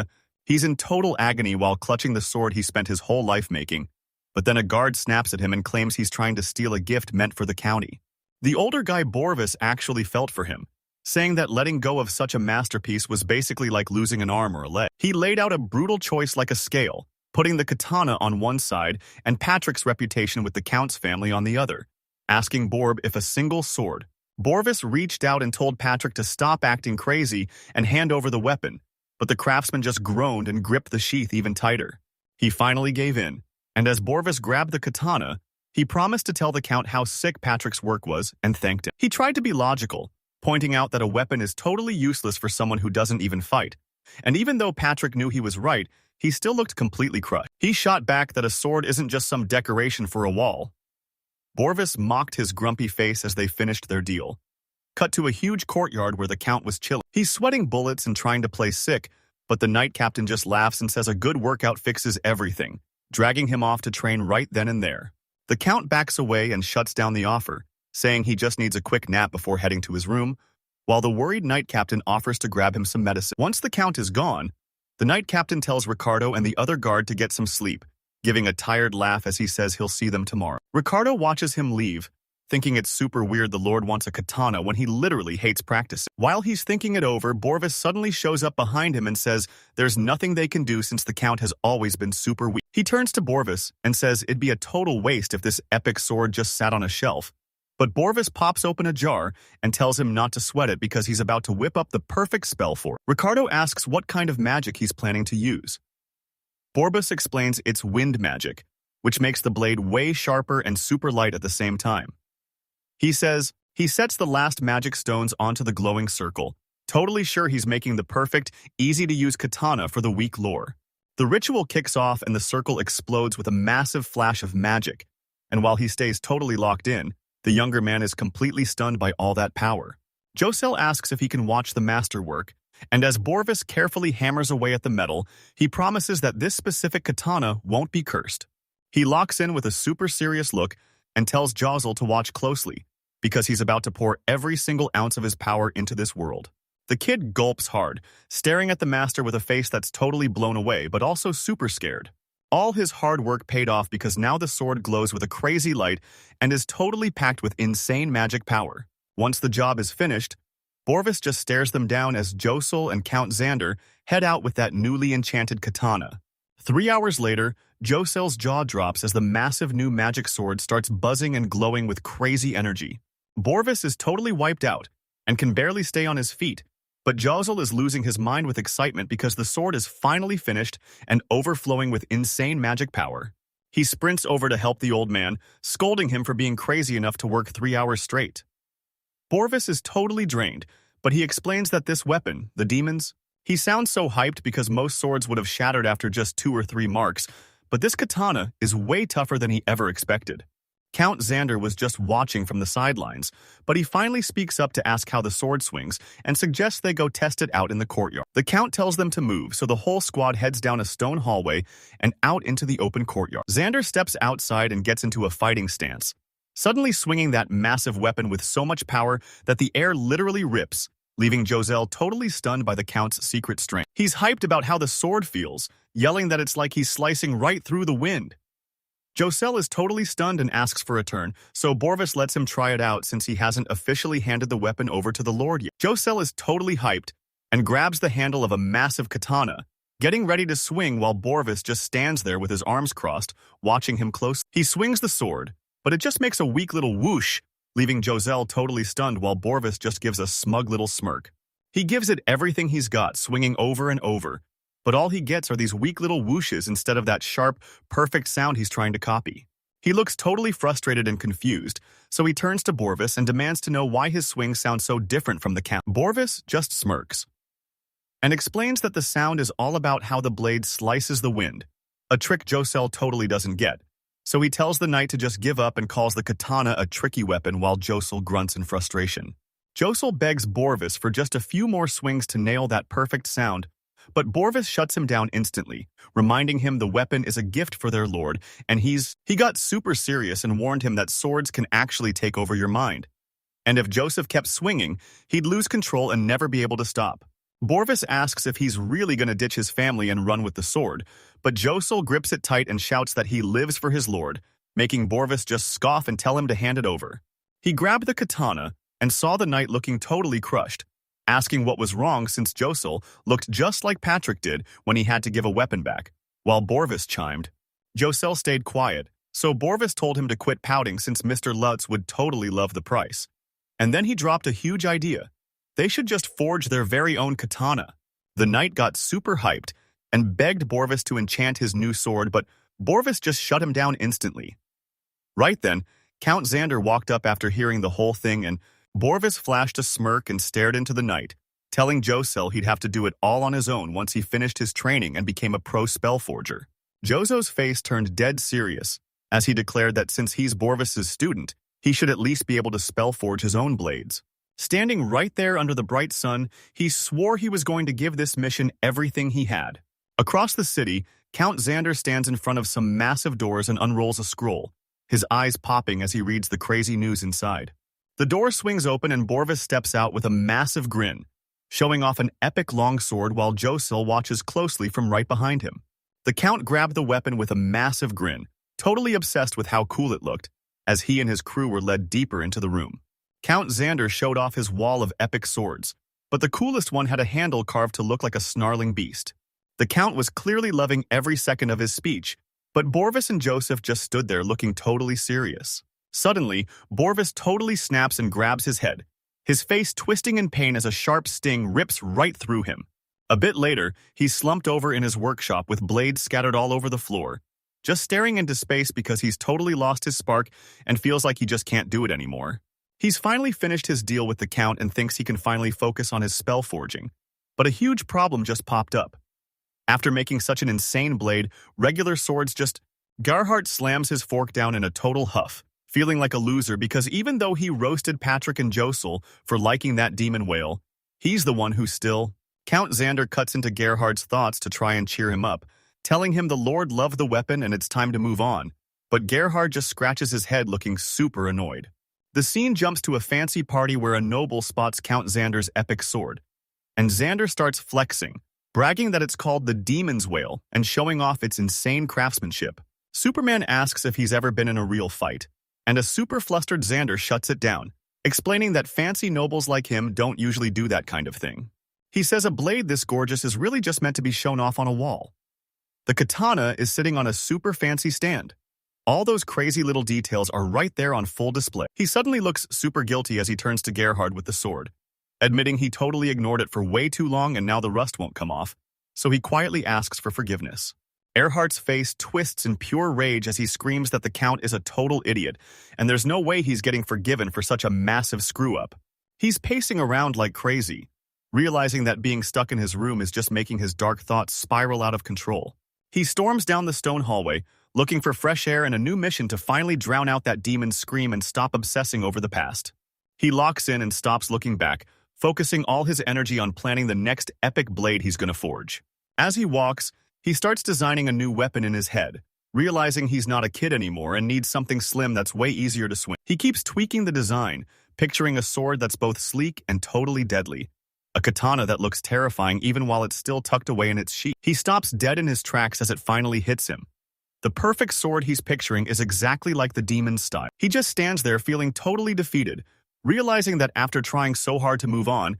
he's in total agony while clutching the sword he spent his whole life making, but then a guard snaps at him and claims he's trying to steal a gift meant for the county. The older guy Borvis actually felt for him, saying that letting go of such a masterpiece was basically like losing an arm or a leg. He laid out a brutal choice like a scale, putting the katana on one side and Patrick's reputation with the Count's family on the other, asking Borb if a single sword. Borvis reached out and told Patrick to stop acting crazy and hand over the weapon, but the craftsman just groaned and gripped the sheath even tighter. He finally gave in, and as Borvis grabbed the katana, he promised to tell the Count how sick Patrick's work was and thanked him. He tried to be logical, pointing out that a weapon is totally useless for someone who doesn't even fight, and even though Patrick knew he was right, he still looked completely crushed. He shot back that a sword isn't just some decoration for a wall. Borvis mocked his grumpy face as they finished their deal. Cut to a huge courtyard where the Count was chilling. He's sweating bullets and trying to play sick, but the night captain just laughs and says a good workout fixes everything, dragging him off to train right then and there. The Count backs away and shuts down the offer, saying he just needs a quick nap before heading to his room, while the worried night captain offers to grab him some medicine. Once the Count is gone, the night captain tells Ricardo and the other guard to get some sleep, giving a tired laugh as he says he'll see them tomorrow. Ricardo watches him leave, thinking it's super weird the Lord wants a katana when he literally hates practicing. While he's thinking it over, Borvis suddenly shows up behind him and says there's nothing they can do since the Count has always been super weak. He turns to Borvis and says it'd be a total waste if this epic sword just sat on a shelf, but Borvis pops open a jar and tells him not to sweat it because he's about to whip up the perfect spell for it. Ricardo asks what kind of magic he's planning to use. Borvis explains it's wind magic, which makes the blade way sharper and super light at the same time. He says he sets the last magic stones onto the glowing circle, totally sure he's making the perfect, easy-to-use katana for the weak lore. The ritual kicks off and the circle explodes with a massive flash of magic, and while he stays totally locked in, the younger man is completely stunned by all that power. Josel asks if he can watch the masterwork, and as Borvis carefully hammers away at the metal, he promises that this specific katana won't be cursed. He locks in with a super serious look and tells Josel to watch closely, because he's about to pour every single ounce of his power into this world. The kid gulps hard, staring at the master with a face that's totally blown away, but also super scared. All his hard work paid off because now the sword glows with a crazy light and is totally packed with insane magic power. Once the job is finished, Borvis just stares them down as Josel and Count Xander head out with that newly enchanted katana. 3 hours later, Josel's jaw drops as the massive new magic sword starts buzzing and glowing with crazy energy. Borvis is totally wiped out and can barely stay on his feet, but Josel is losing his mind with excitement because the sword is finally finished and overflowing with insane magic power. He sprints over to help the old man, scolding him for being crazy enough to work 3 hours straight. Borvis is totally drained, but he explains that this weapon, the demons, he sounds so hyped because most swords would have shattered after just 2 or 3 marks, but this katana is way tougher than he ever expected. Count Xander was just watching from the sidelines, but he finally speaks up to ask how the sword swings and suggests they go test it out in the courtyard. The Count tells them to move, so the whole squad heads down a stone hallway and out into the open courtyard. Xander steps outside and gets into a fighting stance, suddenly swinging that massive weapon with so much power that the air literally rips, leaving Josel totally stunned by the Count's secret strength. He's hyped about how the sword feels, yelling that it's like he's slicing right through the wind. Josel is totally stunned and asks for a turn, so Borvis lets him try it out since he hasn't officially handed the weapon over to the Lord yet. Josel is totally hyped and grabs the handle of a massive katana, getting ready to swing while Borvis just stands there with his arms crossed, watching him closely. He swings the sword, but it just makes a weak little whoosh, leaving Josel totally stunned while Borvis just gives a smug little smirk. He gives it everything he's got, swinging over and over, but all he gets are these weak little whooshes instead of that sharp, perfect sound he's trying to copy. He looks totally frustrated and confused, so he turns to Borvis and demands to know why his swing sounds so different from the Count. Borvis just smirks and explains that the sound is all about how the blade slices the wind, a trick Josel totally doesn't get. So he tells the knight to just give up and calls the katana a tricky weapon while Josel grunts in frustration. Josel begs Borvis for just a few more swings to nail that perfect sound, but Borvis shuts him down instantly, reminding him the weapon is a gift for their lord, and he got super serious and warned him that swords can actually take over your mind. And if Joseph kept swinging, he'd lose control and never be able to stop. Borvis asks if he's really going to ditch his family and run with the sword, but Josel grips it tight and shouts that he lives for his lord, making Borvis just scoff and tell him to hand it over. He grabbed the katana and saw the knight looking totally crushed, asking what was wrong since Josel looked just like Patrick did when he had to give a weapon back, while Borvis chimed. Josel stayed quiet, so Borvis told him to quit pouting since Mr. Lutz would totally love the price. And then he dropped a huge idea. They should just forge their very own katana. The knight got super hyped and begged Borvis to enchant his new sword, but Borvis just shut him down instantly. Right then, Count Xander walked up after hearing the whole thing, and Borvis flashed a smirk and stared into the night, telling Josel he'd have to do it all on his own once he finished his training and became a pro spellforger. Joso's face turned dead serious, as he declared that since he's Borvis's student, he should at least be able to spellforge his own blades. Standing right there under the bright sun, he swore he was going to give this mission everything he had. Across the city, Count Xander stands in front of some massive doors and unrolls a scroll, his eyes popping as he reads the crazy news inside. The door swings open and Borvis steps out with a massive grin, showing off an epic longsword while Josel watches closely from right behind him. The Count grabbed the weapon with a massive grin, totally obsessed with how cool it looked, as he and his crew were led deeper into the room. Count Xander showed off his wall of epic swords, but the coolest one had a handle carved to look like a snarling beast. The Count was clearly loving every second of his speech, but Borvis and Joseph just stood there looking totally serious. Suddenly, Borvis totally snaps and grabs his head, his face twisting in pain as a sharp sting rips right through him. A bit later, he's slumped over in his workshop with blades scattered all over the floor, just staring into space because he's totally lost his spark and feels like he just can't do it anymore. He's finally finished his deal with the Count and thinks he can finally focus on his spell forging. But a huge problem just popped up. After making such an insane blade, regular swords just... Gerhardt slams his fork down in a total huff, feeling like a loser because even though he roasted Patrick and Josel for liking that demon whale, he's the one who's still... Count Xander cuts into Gerhardt's thoughts to try and cheer him up, telling him the Lord loved the weapon and it's time to move on. But Gerhardt just scratches his head looking super annoyed. The scene jumps to a fancy party where a noble spots Count Xander's epic sword. And Xander starts flexing, bragging that it's called the Demon's Whale and showing off its insane craftsmanship. Superman asks if he's ever been in a real fight, and a super flustered Xander shuts it down, explaining that fancy nobles like him don't usually do that kind of thing. He says a blade this gorgeous is really just meant to be shown off on a wall. The katana is sitting on a super fancy stand. All those crazy little details are right there on full display. He suddenly looks super guilty as he turns to Gerhard with the sword, admitting he totally ignored it for way too long and now the rust won't come off, so he quietly asks for forgiveness. Erhardt's face twists in pure rage as he screams that the Count is a total idiot, and there's no way he's getting forgiven for such a massive screw-up. He's pacing around like crazy, realizing that being stuck in his room is just making his dark thoughts spiral out of control. He storms down the stone hallway, looking for fresh air and a new mission to finally drown out that demon's scream and stop obsessing over the past. He locks in and stops looking back, focusing all his energy on planning the next epic blade he's gonna forge. As he walks, he starts designing a new weapon in his head, realizing he's not a kid anymore and needs something slim that's way easier to swing. He keeps tweaking the design, picturing a sword that's both sleek and totally deadly. A katana that looks terrifying even while it's still tucked away in its sheath. He stops dead in his tracks as it finally hits him. The perfect sword he's picturing is exactly like the demon's style. He just stands there feeling totally defeated, realizing that after trying so hard to move on,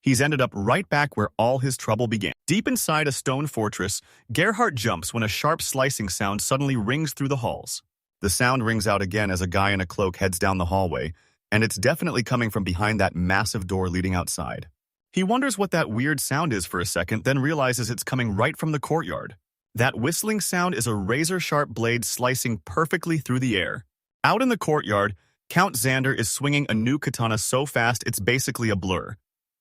he's ended up right back where all his trouble began. Deep inside a stone fortress, Gerhardt jumps when a sharp slicing sound suddenly rings through the halls. The sound rings out again as a guy in a cloak heads down the hallway, and it's definitely coming from behind that massive door leading outside. He wonders what that weird sound is for a second, then realizes it's coming right from the courtyard. That whistling sound is a razor-sharp blade slicing perfectly through the air. Out in the courtyard, Count Xander is swinging a new katana so fast it's basically a blur,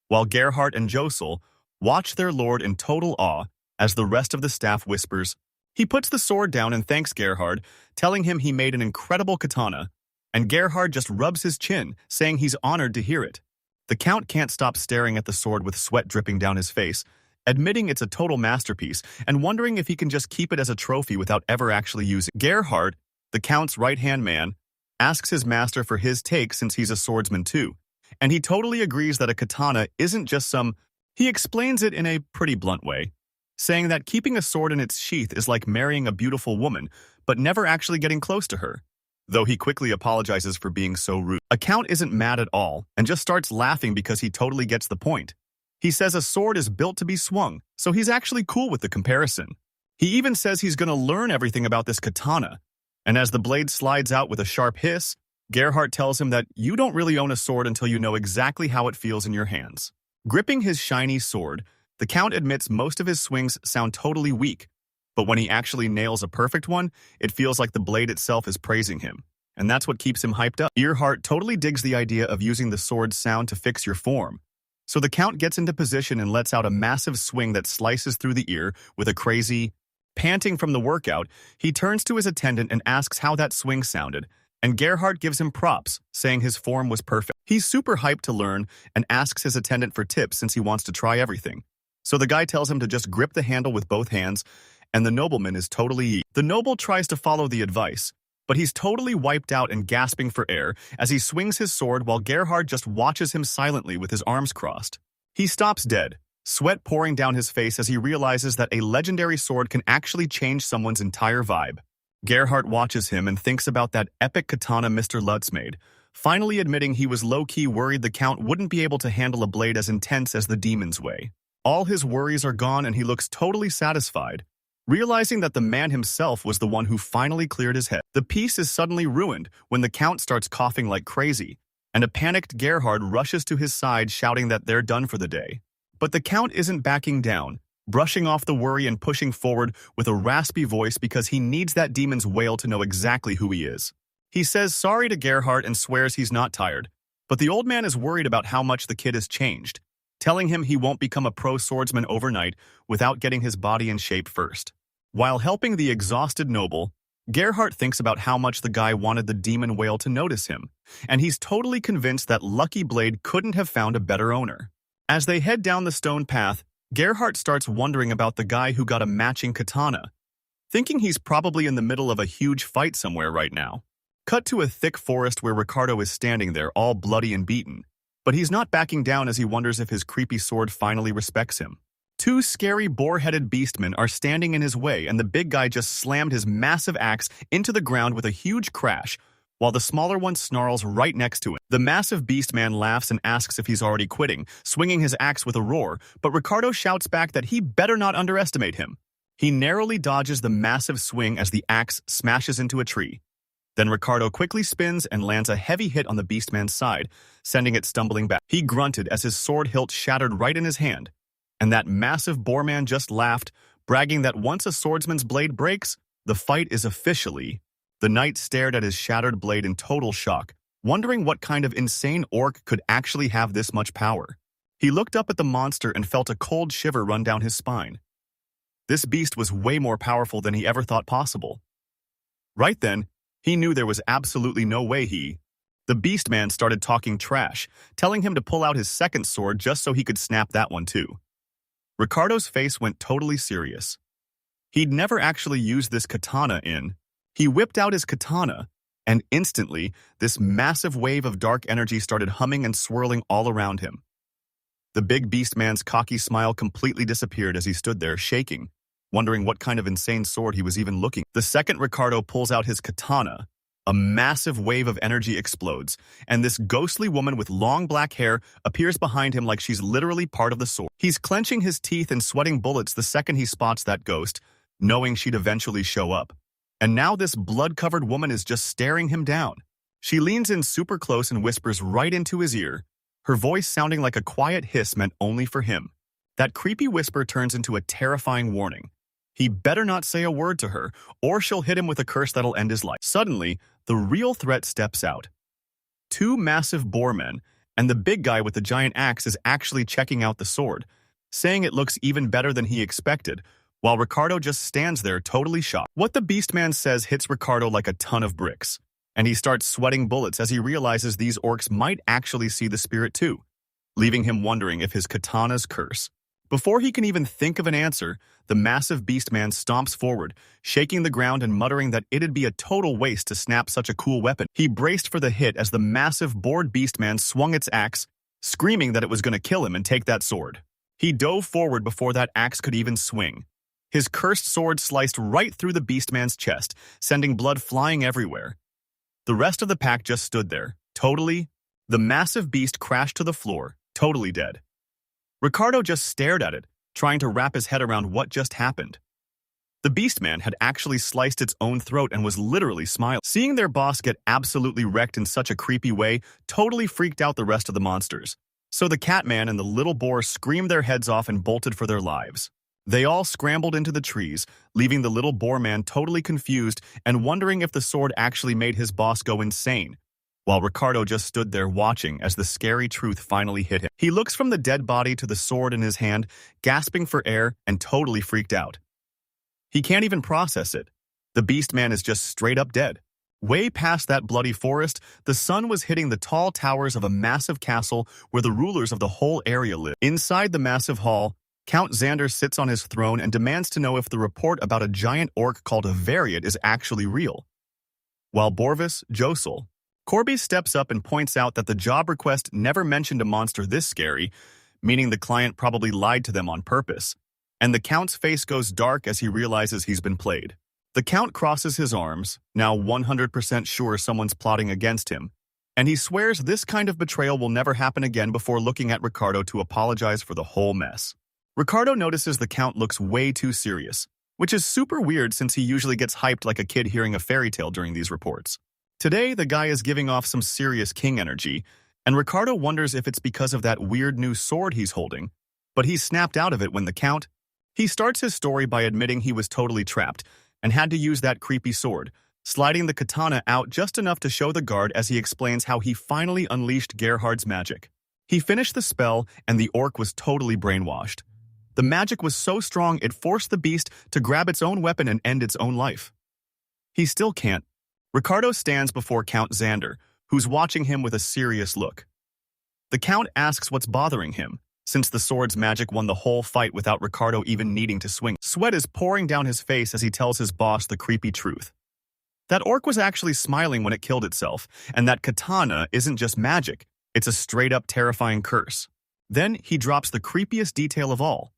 while Gerhardt and Josel watch their lord in total awe as the rest of the staff whispers. He puts the sword down and thanks Gerhardt, telling him he made an incredible katana, and Gerhardt just rubs his chin, saying he's honored to hear it. The Count can't stop staring at the sword with sweat dripping down his face, admitting it's a total masterpiece and wondering if he can just keep it as a trophy without ever actually using it. Gerhardt, the Count's right-hand man, asks his master for his take since he's a swordsman too, and he totally agrees that a katana isn't just some... He explains it in a pretty blunt way, saying that keeping a sword in its sheath is like marrying a beautiful woman, but never actually getting close to her. Though he quickly apologizes for being so rude. A Count isn't mad at all and just starts laughing because he totally gets the point. He says a sword is built to be swung, so he's actually cool with the comparison. He even says he's going to learn everything about this katana, and as the blade slides out with a sharp hiss, Gerhardt tells him that you don't really own a sword until you know exactly how it feels in your hands. Gripping his shiny sword, the Count admits most of his swings sound totally weak, but when he actually nails a perfect one, it feels like the blade itself is praising him, and that's what keeps him hyped up. Earhart totally digs the idea of using the sword's sound to fix your form, so the Count gets into position and lets out a massive swing that slices through the ear with a crazy... Panting from the workout, he turns to his attendant and asks how that swing sounded, and Gerhardt gives him props, saying his form was perfect. He's super hyped to learn and asks his attendant for tips since he wants to try everything. So the guy tells him to just grip the handle with both hands, and the nobleman is totally... The noble tries to follow the advice, but he's totally wiped out and gasping for air as he swings his sword while Gerhardt just watches him silently with his arms crossed. He stops dead, sweat pouring down his face as he realizes that a legendary sword can actually change someone's entire vibe. Gerhardt watches him and thinks about that epic katana Mr. Lutz made, finally admitting he was low-key worried the Count wouldn't be able to handle a blade as intense as the Demon's Way. All his worries are gone and he looks totally satisfied, realizing that the man himself was the one who finally cleared his head. The peace is suddenly ruined when the Count starts coughing like crazy, and a panicked Gerhardt rushes to his side shouting that they're done for the day. But the Count isn't backing down, brushing off the worry and pushing forward with a raspy voice because he needs that demon's wail to know exactly who he is. He says sorry to Gerhardt and swears he's not tired, but the old man is worried about how much the kid has changed, telling him he won't become a pro swordsman overnight without getting his body in shape first. While helping the exhausted noble, Gerhardt thinks about how much the guy wanted the demon whale to notice him, and he's totally convinced that Lucky Blade couldn't have found a better owner. As they head down the stone path, Gerhardt starts wondering about the guy who got a matching katana, thinking he's probably in the middle of a huge fight somewhere right now. Cut to a thick forest where Ricardo is standing there, all bloody and beaten, but he's not backing down as he wonders if his creepy sword finally respects him. Two scary boar-headed beastmen are standing in his way, and the big guy just slammed his massive axe into the ground with a huge crash, while the smaller one snarls right next to him. The massive beastman laughs and asks if he's already quitting, swinging his axe with a roar, but Ricardo shouts back that he better not underestimate him. He narrowly dodges the massive swing as the axe smashes into a tree. Then Ricardo quickly spins and lands a heavy hit on the beastman's side, sending it stumbling back. He grunted as his sword hilt shattered right in his hand, and that massive boarman just laughed, bragging that once a swordsman's blade breaks, the fight is officially. The knight stared at his shattered blade in total shock, wondering what kind of insane orc could actually have this much power. He looked up at the monster and felt a cold shiver run down his spine. This beast was way more powerful than he ever thought possible. Right then, he knew there was absolutely no way The beastman started talking trash, telling him to pull out his second sword just so he could snap that one too. Ricardo's face went totally serious. He'd never actually used this katana in. He whipped out his katana, and instantly, this massive wave of dark energy started humming and swirling all around him. The big beastman's cocky smile completely disappeared as he stood there, shaking, wondering what kind of insane sword he was even looking. The second Ricardo pulls out his katana, a massive wave of energy explodes, and this ghostly woman with long black hair appears behind him like she's literally part of the sword. He's clenching his teeth and sweating bullets the second he spots that ghost, knowing she'd eventually show up. And now this blood-covered woman is just staring him down. She leans in super close and whispers right into his ear, her voice sounding like a quiet hiss meant only for him. That creepy whisper turns into a terrifying warning. He better not say a word to her, or she'll hit him with a curse that'll end his life. Suddenly, the real threat steps out. Two massive boarmen, and the big guy with the giant axe is actually checking out the sword, saying it looks even better than he expected, while Ricardo just stands there totally shocked. What the beastman says hits Ricardo like a ton of bricks, and he starts sweating bullets as he realizes these orcs might actually see the spirit too, leaving him wondering if his katana's curse. Before he can even think of an answer, the massive beastman stomps forward, shaking the ground and muttering that it'd be a total waste to snap such a cool weapon. He braced for the hit as the massive bored beastman swung its axe, screaming that it was going to kill him and take that sword. He dove forward before that axe could even swing. His cursed sword sliced right through the beastman's chest, sending blood flying everywhere. The rest of the pack just stood there, totally. The massive beast crashed to the floor, totally dead. Ricardo just stared at it, trying to wrap his head around what just happened. The beastman had actually sliced its own throat and was literally smiling. Seeing their boss get absolutely wrecked in such a creepy way totally freaked out the rest of the monsters. So the catman and the little boar screamed their heads off and bolted for their lives. They all scrambled into the trees, leaving the little boar man totally confused and wondering if the sword actually made his boss go insane, while Ricardo just stood there watching as the scary truth finally hit him. He looks from the dead body to the sword in his hand, gasping for air and totally freaked out. He can't even process it. The beastman is just straight up dead. Way past that bloody forest, the sun was hitting the tall towers of a massive castle where the rulers of the whole area live. Inside the massive hall, Count Xander sits on his throne and demands to know if the report about a giant orc called a Variat is actually real. While Borvis, Josel, Corby steps up and points out that the job request never mentioned a monster this scary, meaning the client probably lied to them on purpose, and the Count's face goes dark as he realizes he's been played. The Count crosses his arms, now 100% sure someone's plotting against him, and he swears this kind of betrayal will never happen again before looking at Ricardo to apologize for the whole mess. Ricardo notices the Count looks way too serious, which is super weird since he usually gets hyped like a kid hearing a fairy tale during these reports. Today, the guy is giving off some serious king energy, and Ricardo wonders if it's because of that weird new sword he's holding, but he's snapped out of it when the Count, He starts his story by admitting he was totally trapped and had to use that creepy sword, sliding the katana out just enough to show the guard as he explains how he finally unleashed Gerhard's magic. He finished the spell and the orc was totally brainwashed. The magic was so strong it forced the beast to grab its own weapon and end its own life. He still can't. Ricardo stands before Count Xander, who's watching him with a serious look. The Count asks what's bothering him, since the sword's magic won the whole fight without Ricardo even needing to swing. Sweat is pouring down his face as he tells his boss the creepy truth. That orc was actually smiling when it killed itself, and that katana isn't just magic, it's a straight-up terrifying curse. Then he drops the creepiest detail of all.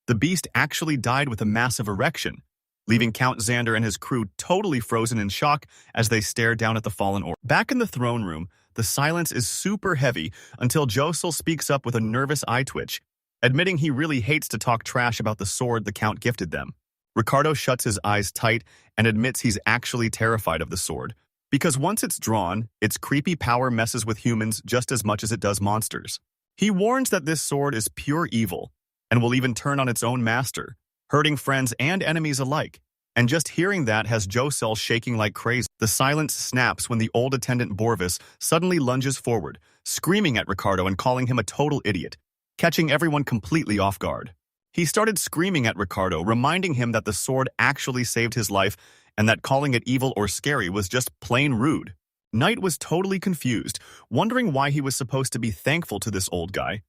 The beast actually died with a massive erection, leaving Count Xander and his crew totally frozen in shock as they stare down at the fallen orc. Back in the throne room, the silence is super heavy until Josel speaks up with a nervous eye twitch, admitting he really hates to talk trash about the sword the Count gifted them. Ricardo shuts his eyes tight and admits he's actually terrified of the sword, because once it's drawn, its creepy power messes with humans just as much as it does monsters. He warns that this sword is pure evil, and will even turn on its own master, hurting friends and enemies alike. And just hearing that has Josel shaking like crazy. The silence snaps when the old attendant Borvis suddenly lunges forward, screaming at Ricardo and calling him a total idiot, catching everyone completely off guard. He started screaming at Ricardo, reminding him that the sword actually saved his life and that calling it evil or scary was just plain rude. Knight was totally confused, wondering why he was supposed to be thankful to this old guy.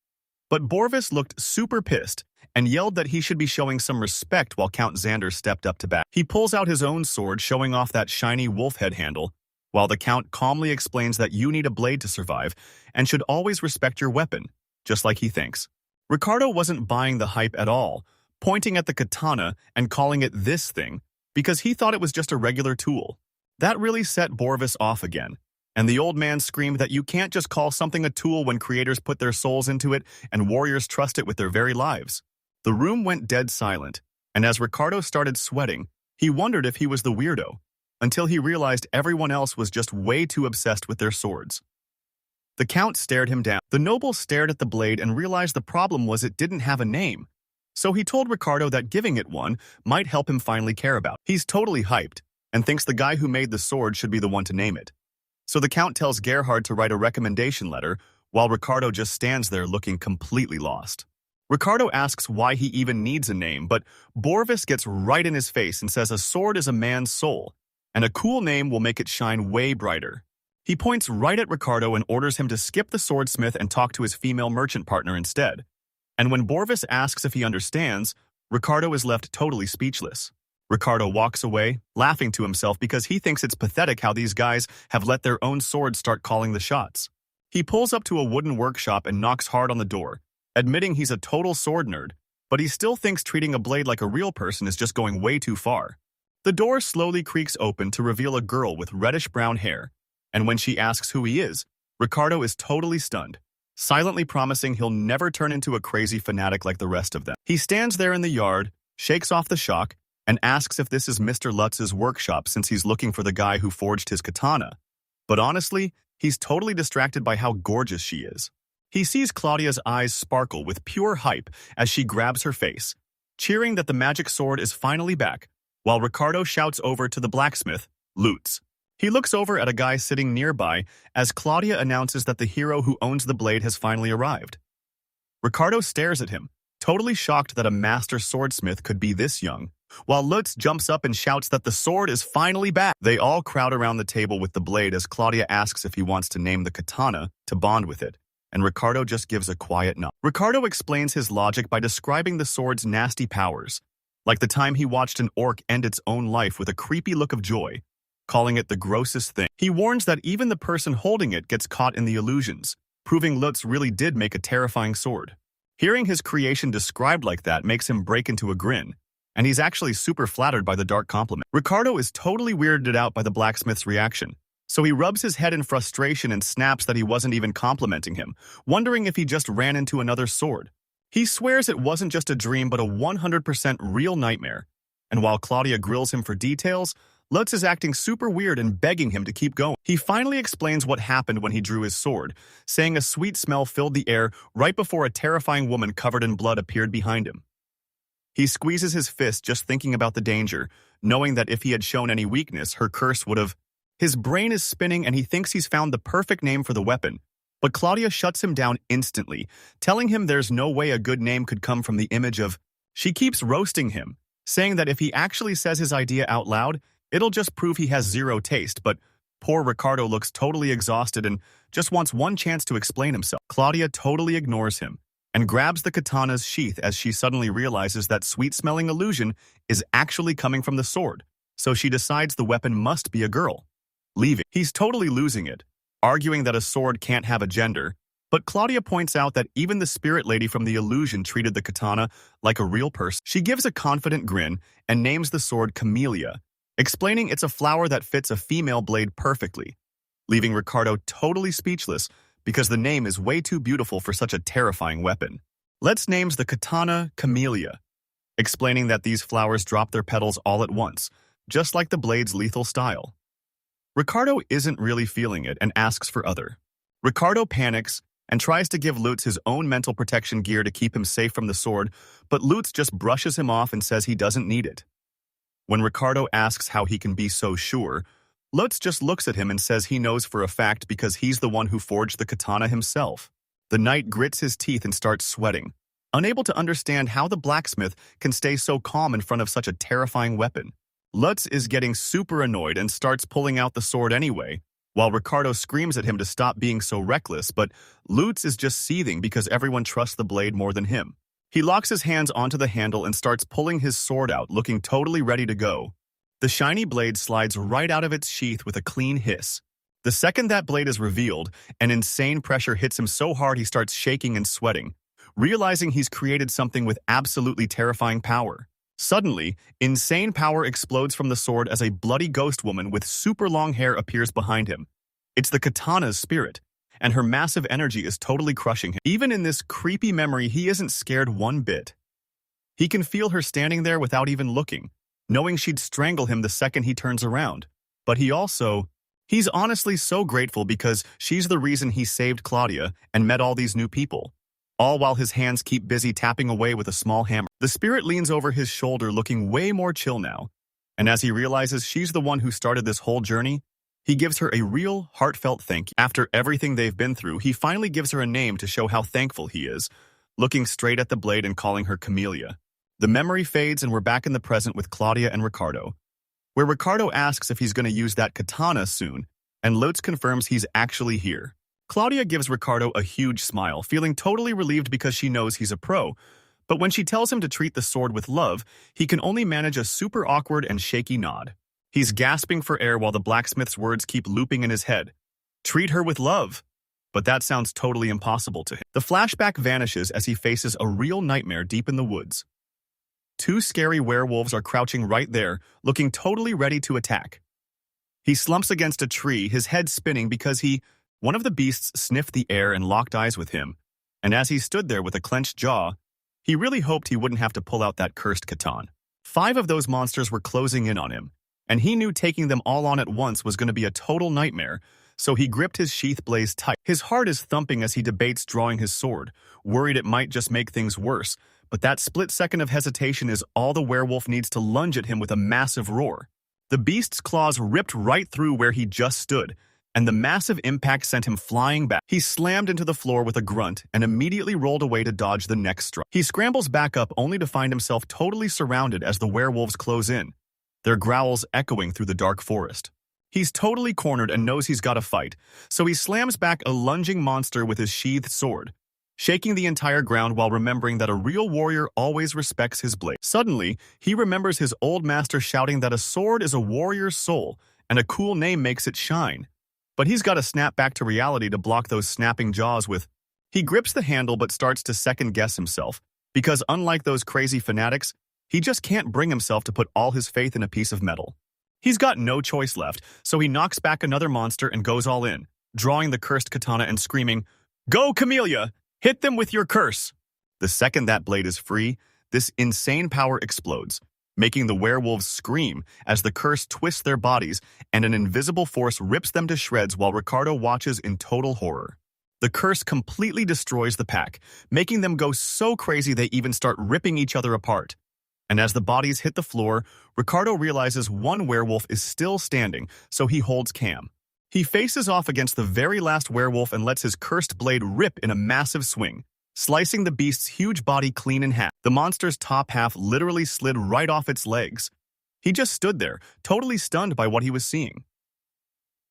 But Borvis looked super pissed and yelled that he should be showing some respect while Count Xander stepped up to bat. He pulls out his own sword, showing off that shiny wolf head handle, while the Count calmly explains that you need a blade to survive and should always respect your weapon, just like he thinks. Ricardo wasn't buying the hype at all, pointing at the katana and calling it this thing because he thought it was just a regular tool. That really set Borvis off again, and the old man screamed that you can't just call something a tool when creators put their souls into it and warriors trust it with their very lives. The room went dead silent, and as Ricardo started sweating, he wondered if he was the weirdo, until he realized everyone else was just way too obsessed with their swords. The Count stared him down. The noble stared at the blade and realized the problem was it didn't have a name. So he told Ricardo that giving it one might help him finally care about it. He's totally hyped, and thinks the guy who made the sword should be the one to name it. So the Count tells Gerhard to write a recommendation letter, while Ricardo just stands there looking completely lost. Ricardo asks why he even needs a name, but Borvis gets right in his face and says a sword is a man's soul, and a cool name will make it shine way brighter. He points right at Ricardo and orders him to skip the swordsmith and talk to his female merchant partner instead. And when Borvis asks if he understands, Ricardo is left totally speechless. Ricardo walks away, laughing to himself because he thinks it's pathetic how these guys have let their own swords start calling the shots. He pulls up to a wooden workshop and knocks hard on the door, admitting he's a total sword nerd, but he still thinks treating a blade like a real person is just going way too far. The door slowly creaks open to reveal a girl with reddish-brown hair, and when she asks who he is, Ricardo is totally stunned, silently promising he'll never turn into a crazy fanatic like the rest of them. He stands there in the yard, shakes off the shock, and asks if this is Mr. Lutz's workshop since he's looking for the guy who forged his katana. But honestly, he's totally distracted by how gorgeous she is. He sees Claudia's eyes sparkle with pure hype as she grabs her face, cheering that the magic sword is finally back, while Ricardo shouts over to the blacksmith, Lutz. He looks over at a guy sitting nearby as Claudia announces that the hero who owns the blade has finally arrived. Ricardo stares at him, totally shocked that a master swordsmith could be this young, while Lutz jumps up and shouts that the sword is finally back. They all crowd around the table with the blade as Claudia asks if he wants to name the katana to bond with it, and Ricardo just gives a quiet nod. Ricardo explains his logic by describing the sword's nasty powers, like the time he watched an orc end its own life with a creepy look of joy, calling it the grossest thing. He warns that even the person holding it gets caught in the illusions, proving Lutz really did make a terrifying sword. Hearing his creation described like that makes him break into a grin, and he's actually super flattered by the dark compliment. Ricardo is totally weirded out by the blacksmith's reaction, so he rubs his head in frustration and snaps that he wasn't even complimenting him, wondering if he just ran into another sword. He swears it wasn't just a dream but a 100% real nightmare, and while Claudia grills him for details, Lutz is acting super weird and begging him to keep going. He finally explains what happened when he drew his sword, saying a sweet smell filled the air right before a terrifying woman covered in blood appeared behind him. He squeezes his fist just thinking about the danger, knowing that if he had shown any weakness, her curse would have. His brain is spinning and he thinks he's found the perfect name for the weapon. But Claudia shuts him down instantly, telling him there's no way a good name could come from the image of. She keeps roasting him, saying that if he actually says his idea out loud, it'll just prove he has zero taste, but poor Ricardo looks totally exhausted and just wants one chance to explain himself. Claudia totally ignores him and grabs the katana's sheath as she suddenly realizes that sweet-smelling illusion is actually coming from the sword, so she decides the weapon must be a girl. Leaving. He's totally losing it, arguing that a sword can't have a gender, but Claudia points out that even the spirit lady from the illusion treated the katana like a real person. She gives a confident grin and names the sword Camellia, explaining it's a flower that fits a female blade perfectly, leaving Ricardo totally speechless because the name is way too beautiful for such a terrifying weapon. Let's names the katana Camellia, explaining that these flowers drop their petals all at once, just like the blade's lethal style. Ricardo isn't really feeling it and asks for other. Ricardo panics and tries to give Lutz his own mental protection gear to keep him safe from the sword, but Lutz just brushes him off and says he doesn't need it. When Ricardo asks how he can be so sure, Lutz just looks at him and says he knows for a fact because he's the one who forged the katana himself. The knight grits his teeth and starts sweating, unable to understand how the blacksmith can stay so calm in front of such a terrifying weapon. Lutz is getting super annoyed and starts pulling out the sword anyway, while Ricardo screams at him to stop being so reckless, but Lutz is just seething because everyone trusts the blade more than him. He locks his hands onto the handle and starts pulling his sword out, looking totally ready to go. The shiny blade slides right out of its sheath with a clean hiss. The second that blade is revealed, an insane pressure hits him so hard he starts shaking and sweating, realizing he's created something with absolutely terrifying power. Suddenly, insane power explodes from the sword as a bloody ghost woman with super long hair appears behind him. It's the katana's spirit, and her massive energy is totally crushing him. Even in this creepy memory, he isn't scared one bit. He can feel her standing there without even looking, knowing she'd strangle him the second he turns around. But he's honestly so grateful because she's the reason he saved Claudia and met all these new people, all while his hands keep busy tapping away with a small hammer. The spirit leans over his shoulder looking way more chill now, and as he realizes she's the one who started this whole journey, he gives her a real, heartfelt thank you. After everything they've been through, he finally gives her a name to show how thankful he is, looking straight at the blade and calling her Camellia. The memory fades and we're back in the present with Claudia and Ricardo, where Ricardo asks if he's going to use that katana soon, and Lutz confirms he's actually here. Claudia gives Ricardo a huge smile, feeling totally relieved because she knows he's a pro, but when she tells him to treat the sword with love, he can only manage a super awkward and shaky nod. He's gasping for air while the blacksmith's words keep looping in his head. Treat her with love. But that sounds totally impossible to him. The flashback vanishes as he faces a real nightmare deep in the woods. Two scary werewolves are crouching right there, looking totally ready to attack. He slumps against a tree, his head spinning because one of the beasts sniffed the air and locked eyes with him, and as he stood there with a clenched jaw, he really hoped he wouldn't have to pull out that cursed katana. 5 of those monsters were closing in on him, and he knew taking them all on at once was going to be a total nightmare, so he gripped his sheath blade tight. His heart is thumping as he debates drawing his sword, worried it might just make things worse, but that split second of hesitation is all the werewolf needs to lunge at him with a massive roar. The beast's claws ripped right through where he just stood, and the massive impact sent him flying back. He slammed into the floor with a grunt and immediately rolled away to dodge the next strike. He scrambles back up only to find himself totally surrounded as the werewolves close in, their growls echoing through the dark forest. He's totally cornered and knows he's got to fight, so he slams back a lunging monster with his sheathed sword, shaking the entire ground while remembering that a real warrior always respects his blade. Suddenly, he remembers his old master shouting that a sword is a warrior's soul and a cool name makes it shine. But he's got to snap back to reality to block those snapping jaws with. He grips the handle but starts to second-guess himself, because unlike those crazy fanatics, he just can't bring himself to put all his faith in a piece of metal. He's got no choice left, so he knocks back another monster and goes all in, drawing the cursed katana and screaming, "Go, Camellia! Hit them with your curse!" The second that blade is free, this insane power explodes, making the werewolves scream as the curse twists their bodies and an invisible force rips them to shreds while Ricardo watches in total horror. The curse completely destroys the pack, making them go so crazy they even start ripping each other apart. And as the bodies hit the floor, Ricardo realizes one werewolf is still standing, so he holds Cam. He faces off against the very last werewolf and lets his cursed blade rip in a massive swing, slicing the beast's huge body clean in half. The monster's top half literally slid right off its legs. He just stood there, totally stunned by what he was seeing.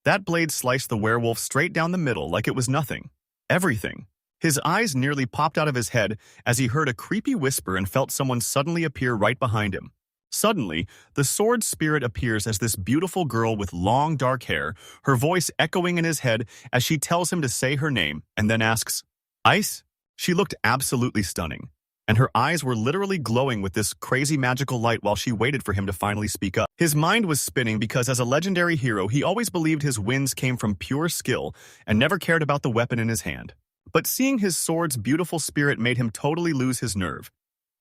That blade sliced the werewolf straight down the middle like it was nothing. Everything. His eyes nearly popped out of his head as he heard a creepy whisper and felt someone suddenly appear right behind him. Suddenly, the sword spirit appears as this beautiful girl with long dark hair, her voice echoing in his head as she tells him to say her name and then asks, "Ice?" She looked absolutely stunning, and her eyes were literally glowing with this crazy magical light while she waited for him to finally speak up. His mind was spinning because as a legendary hero, he always believed his wins came from pure skill and never cared about the weapon in his hand. But seeing his sword's beautiful spirit made him totally lose his nerve,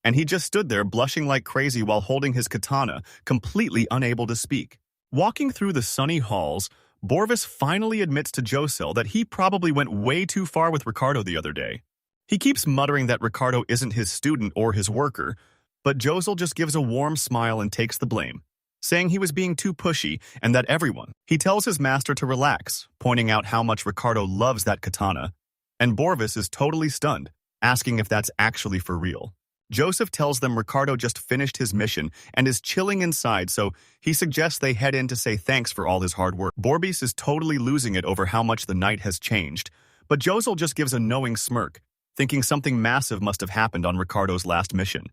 and he just stood there blushing like crazy while holding his katana, completely unable to speak. Walking through the sunny halls, Borvis finally admits to Josel that he probably went way too far with Ricardo the other day. He keeps muttering that Ricardo isn't his student or his worker, but Josel just gives a warm smile and takes the blame, saying he was being too pushy and that everyone. He tells his master to relax, pointing out how much Ricardo loves that katana, and Borvis is totally stunned, asking if that's actually for real. Joseph tells them Ricardo just finished his mission and is chilling inside, so he suggests they head in to say thanks for all his hard work. Borvis is totally losing it over how much the night has changed, but Josel just gives a knowing smirk, thinking something massive must have happened on Ricardo's last mission.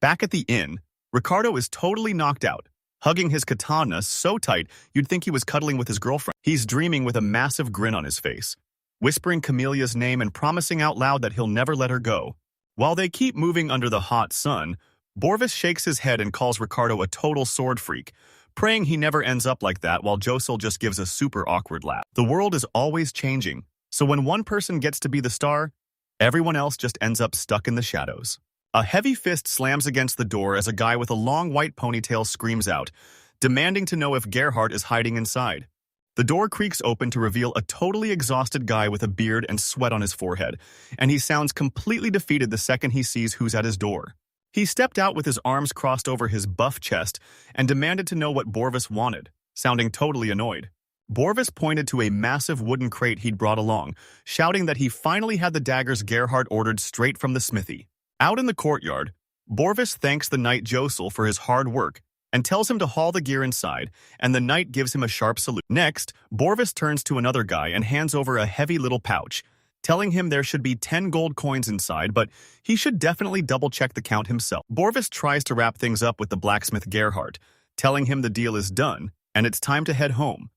Back at the inn, Ricardo is totally knocked out, hugging his katana so tight you'd think he was cuddling with his girlfriend. He's dreaming with a massive grin on his face, whispering Camelia's name and promising out loud that he'll never let her go. While they keep moving under the hot sun, Borvis shakes his head and calls Ricardo a total sword freak, praying he never ends up like that while Josel just gives a super awkward laugh. The world is always changing, so when one person gets to be the star, everyone else just ends up stuck in the shadows. A heavy fist slams against the door as a guy with a long white ponytail screams out, demanding to know if Gerhardt is hiding inside. The door creaks open to reveal a totally exhausted guy with a beard and sweat on his forehead, and he sounds completely defeated the second he sees who's at his door. He stepped out with his arms crossed over his buff chest and demanded to know what Borvis wanted, sounding totally annoyed. Borvis pointed to a massive wooden crate he'd brought along, shouting that he finally had the daggers Gerhardt ordered straight from the smithy. Out in the courtyard, Borvis thanks the knight Josel for his hard work and tells him to haul the gear inside, and the knight gives him a sharp salute. Next, Borvis turns to another guy and hands over a heavy little pouch, telling him there should be 10 gold coins inside, but he should definitely double-check the count himself. Borvis tries to wrap things up with the blacksmith Gerhardt, telling him the deal is done, and it's time to head home.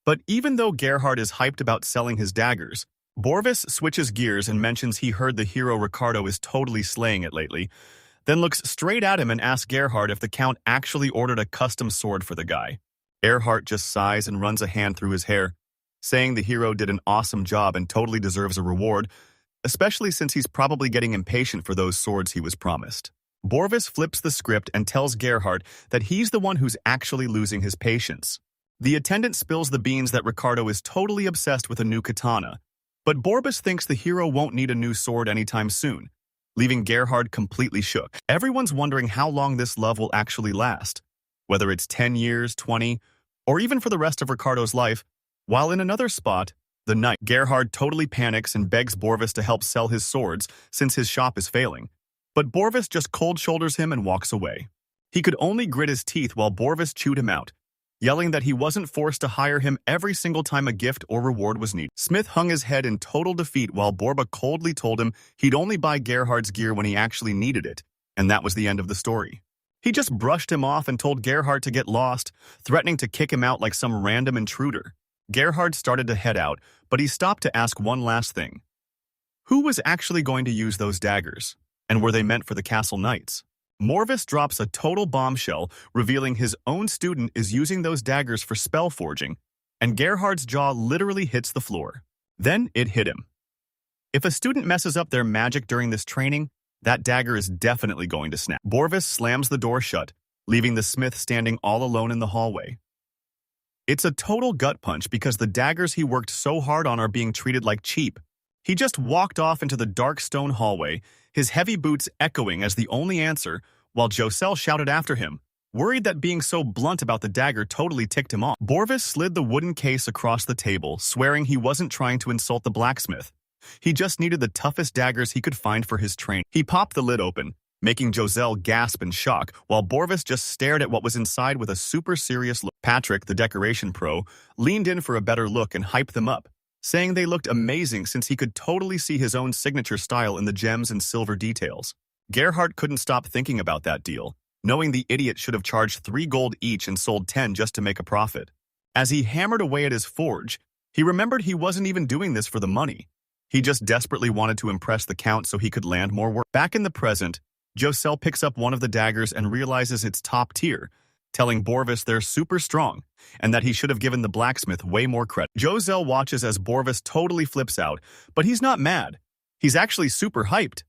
But even though Gerhardt is hyped about selling his daggers, Borvis switches gears and mentions he heard the hero Ricardo is totally slaying it lately, then looks straight at him and asks Gerhardt if the Count actually ordered a custom sword for the guy. Gerhardt just sighs and runs a hand through his hair, saying the hero did an awesome job and totally deserves a reward, especially since he's probably getting impatient for those swords he was promised. Borvis flips the script and tells Gerhardt that he's the one who's actually losing his patience. The attendant spills the beans that Ricardo is totally obsessed with a new katana, but Borvis thinks the hero won't need a new sword anytime soon, leaving Gerhardt completely shook. Everyone's wondering how long this love will actually last, whether it's 10 years, 20, or even for the rest of Ricardo's life. While in another spot, the knight Gerhardt totally panics and begs Borvis to help sell his swords since his shop is failing. But Borvis just cold shoulders him and walks away. He could only grit his teeth while Borvis chewed him out, yelling that he wasn't forced to hire him every single time a gift or reward was needed. Smith hung his head in total defeat while Borba coldly told him he'd only buy Gerhardt's gear when he actually needed it, and that was the end of the story. He just brushed him off and told Gerhardt to get lost, threatening to kick him out like some random intruder. Gerhardt started to head out, but he stopped to ask one last thing. Who was actually going to use those daggers, and were they meant for the castle knights? Morvis drops a total bombshell, revealing his own student is using those daggers for spell forging, and Gerhardt's jaw literally hits the floor. Then it hit him. If a student messes up their magic during this training, that dagger is definitely going to snap. Borvis slams the door shut, leaving the smith standing all alone in the hallway. It's a total gut punch because the daggers he worked so hard on are being treated like cheap. He just walked off into the dark stone hallway, his heavy boots echoing as the only answer, while Josel shouted after him, worried that being so blunt about the dagger totally ticked him off. Borvis slid the wooden case across the table, swearing he wasn't trying to insult the blacksmith. He just needed the toughest daggers he could find for his training. He popped the lid open, making Josel gasp in shock, while Borvis just stared at what was inside with a super serious look. Patrick, the decoration pro, leaned in for a better look and hyped them up, saying they looked amazing since he could totally see his own signature style in the gems and silver details. Gerhardt couldn't stop thinking about that deal, knowing the idiot should have charged 3 gold each and sold 10 just to make a profit. As he hammered away at his forge, he remembered he wasn't even doing this for the money. He just desperately wanted to impress the Count so he could land more work. Back in the present, Josel picks up one of the daggers and realizes it's top tier, telling Borvis they're super strong and that he should have given the blacksmith way more credit. Josel watches as Borvis totally flips out, but he's not mad. He's actually super hyped.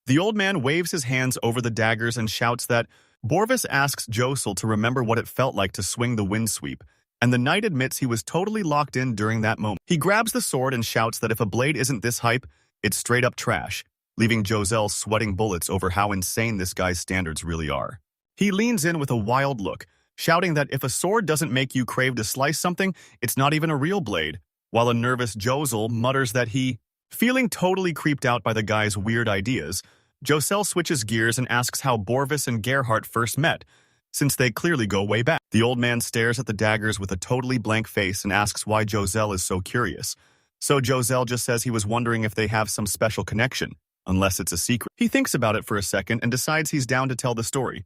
The old man waves his hands over the daggers and shouts that Borvis asks Josel to remember what it felt like to swing the wind sweep, and the knight admits he was totally locked in during that moment. He grabs the sword and shouts that if a blade isn't this hype, it's straight up trash, leaving Josel sweating bullets over how insane this guy's standards really are. He leans in with a wild look, shouting that if a sword doesn't make you crave to slice something, it's not even a real blade, while a nervous Josel mutters that he, feeling totally creeped out by the guy's weird ideas, Josel switches gears and asks how Borvis and Gerhardt first met, since they clearly go way back. The old man stares at the daggers with a totally blank face and asks why Josel is so curious. So Josel just says he was wondering if they have some special connection, unless it's a secret. He thinks about it for a second and decides he's down to tell the story.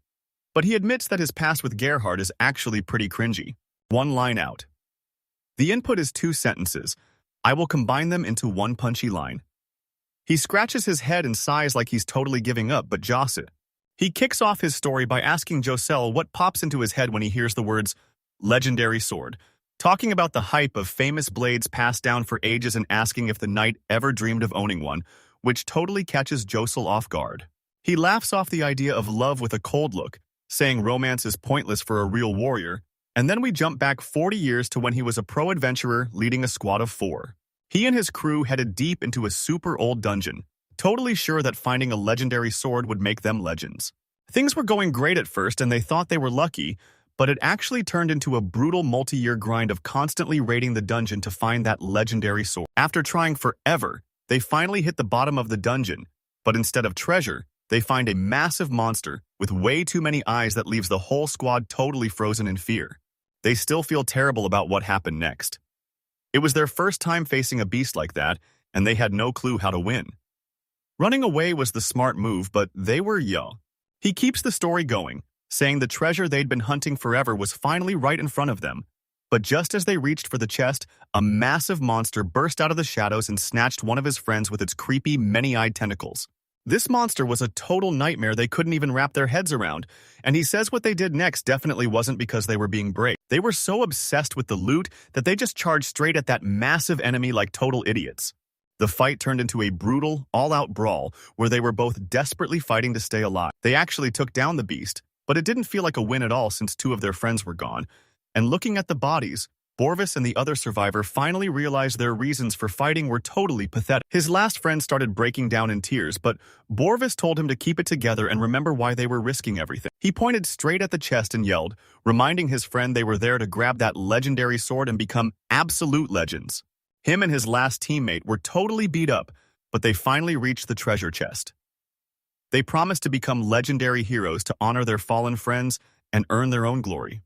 But he admits that his past with Gerhardt is actually pretty cringy. One line out. The input is 2 sentences. I will combine them into one punchy line. He scratches his head and sighs like he's totally giving up, but Josset. He kicks off his story by asking Josel what pops into his head when he hears the words, legendary sword, talking about the hype of famous blades passed down for ages and asking if the knight ever dreamed of owning one, which totally catches Josel off guard. He laughs off the idea of love with a cold look, saying romance is pointless for a real warrior, and then we jump back 40 years to when he was a pro adventurer leading a squad of 4. He and his crew headed deep into a super old dungeon, totally sure that finding a legendary sword would make them legends. Things were going great at first and they thought they were lucky, but it actually turned into a brutal multi-year grind of constantly raiding the dungeon to find that legendary sword. After trying forever, they finally hit the bottom of the dungeon, but instead of treasure, they find a massive monster with way too many eyes that leaves the whole squad totally frozen in fear. They still feel terrible about what happened next. It was their first time facing a beast like that, and they had no clue how to win. Running away was the smart move, but they were young. He keeps the story going, saying the treasure they'd been hunting forever was finally right in front of them. But just as they reached for the chest, a massive monster burst out of the shadows and snatched one of his friends with its creepy, many-eyed tentacles. This monster was a total nightmare they couldn't even wrap their heads around, and he says what they did next definitely wasn't because they were being brave. They were so obsessed with the loot that they just charged straight at that massive enemy like total idiots. The fight turned into a brutal, all-out brawl where they were both desperately fighting to stay alive. They actually took down the beast, but it didn't feel like a win at all since 2 of their friends were gone. And looking at the bodies, Borvis and the other survivor finally realized their reasons for fighting were totally pathetic. His last friend started breaking down in tears, but Borvis told him to keep it together and remember why they were risking everything. He pointed straight at the chest and yelled, reminding his friend they were there to grab that legendary sword and become absolute legends. Him and his last teammate were totally beat up, but they finally reached the treasure chest. They promised to become legendary heroes to honor their fallen friends and earn their own glory.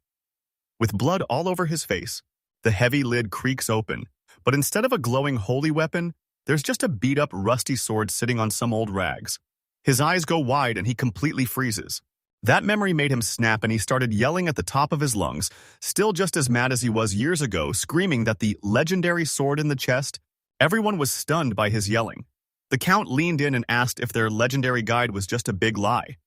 With blood all over his face, the heavy lid creaks open, but instead of a glowing holy weapon, there's just a beat-up rusty sword sitting on some old rags. His eyes go wide and he completely freezes. That memory made him snap and he started yelling at the top of his lungs, still just as mad as he was years ago, screaming that the legendary sword in the chest. Everyone was stunned by his yelling. The Count leaned in and asked if their legendary guide was just a big lie.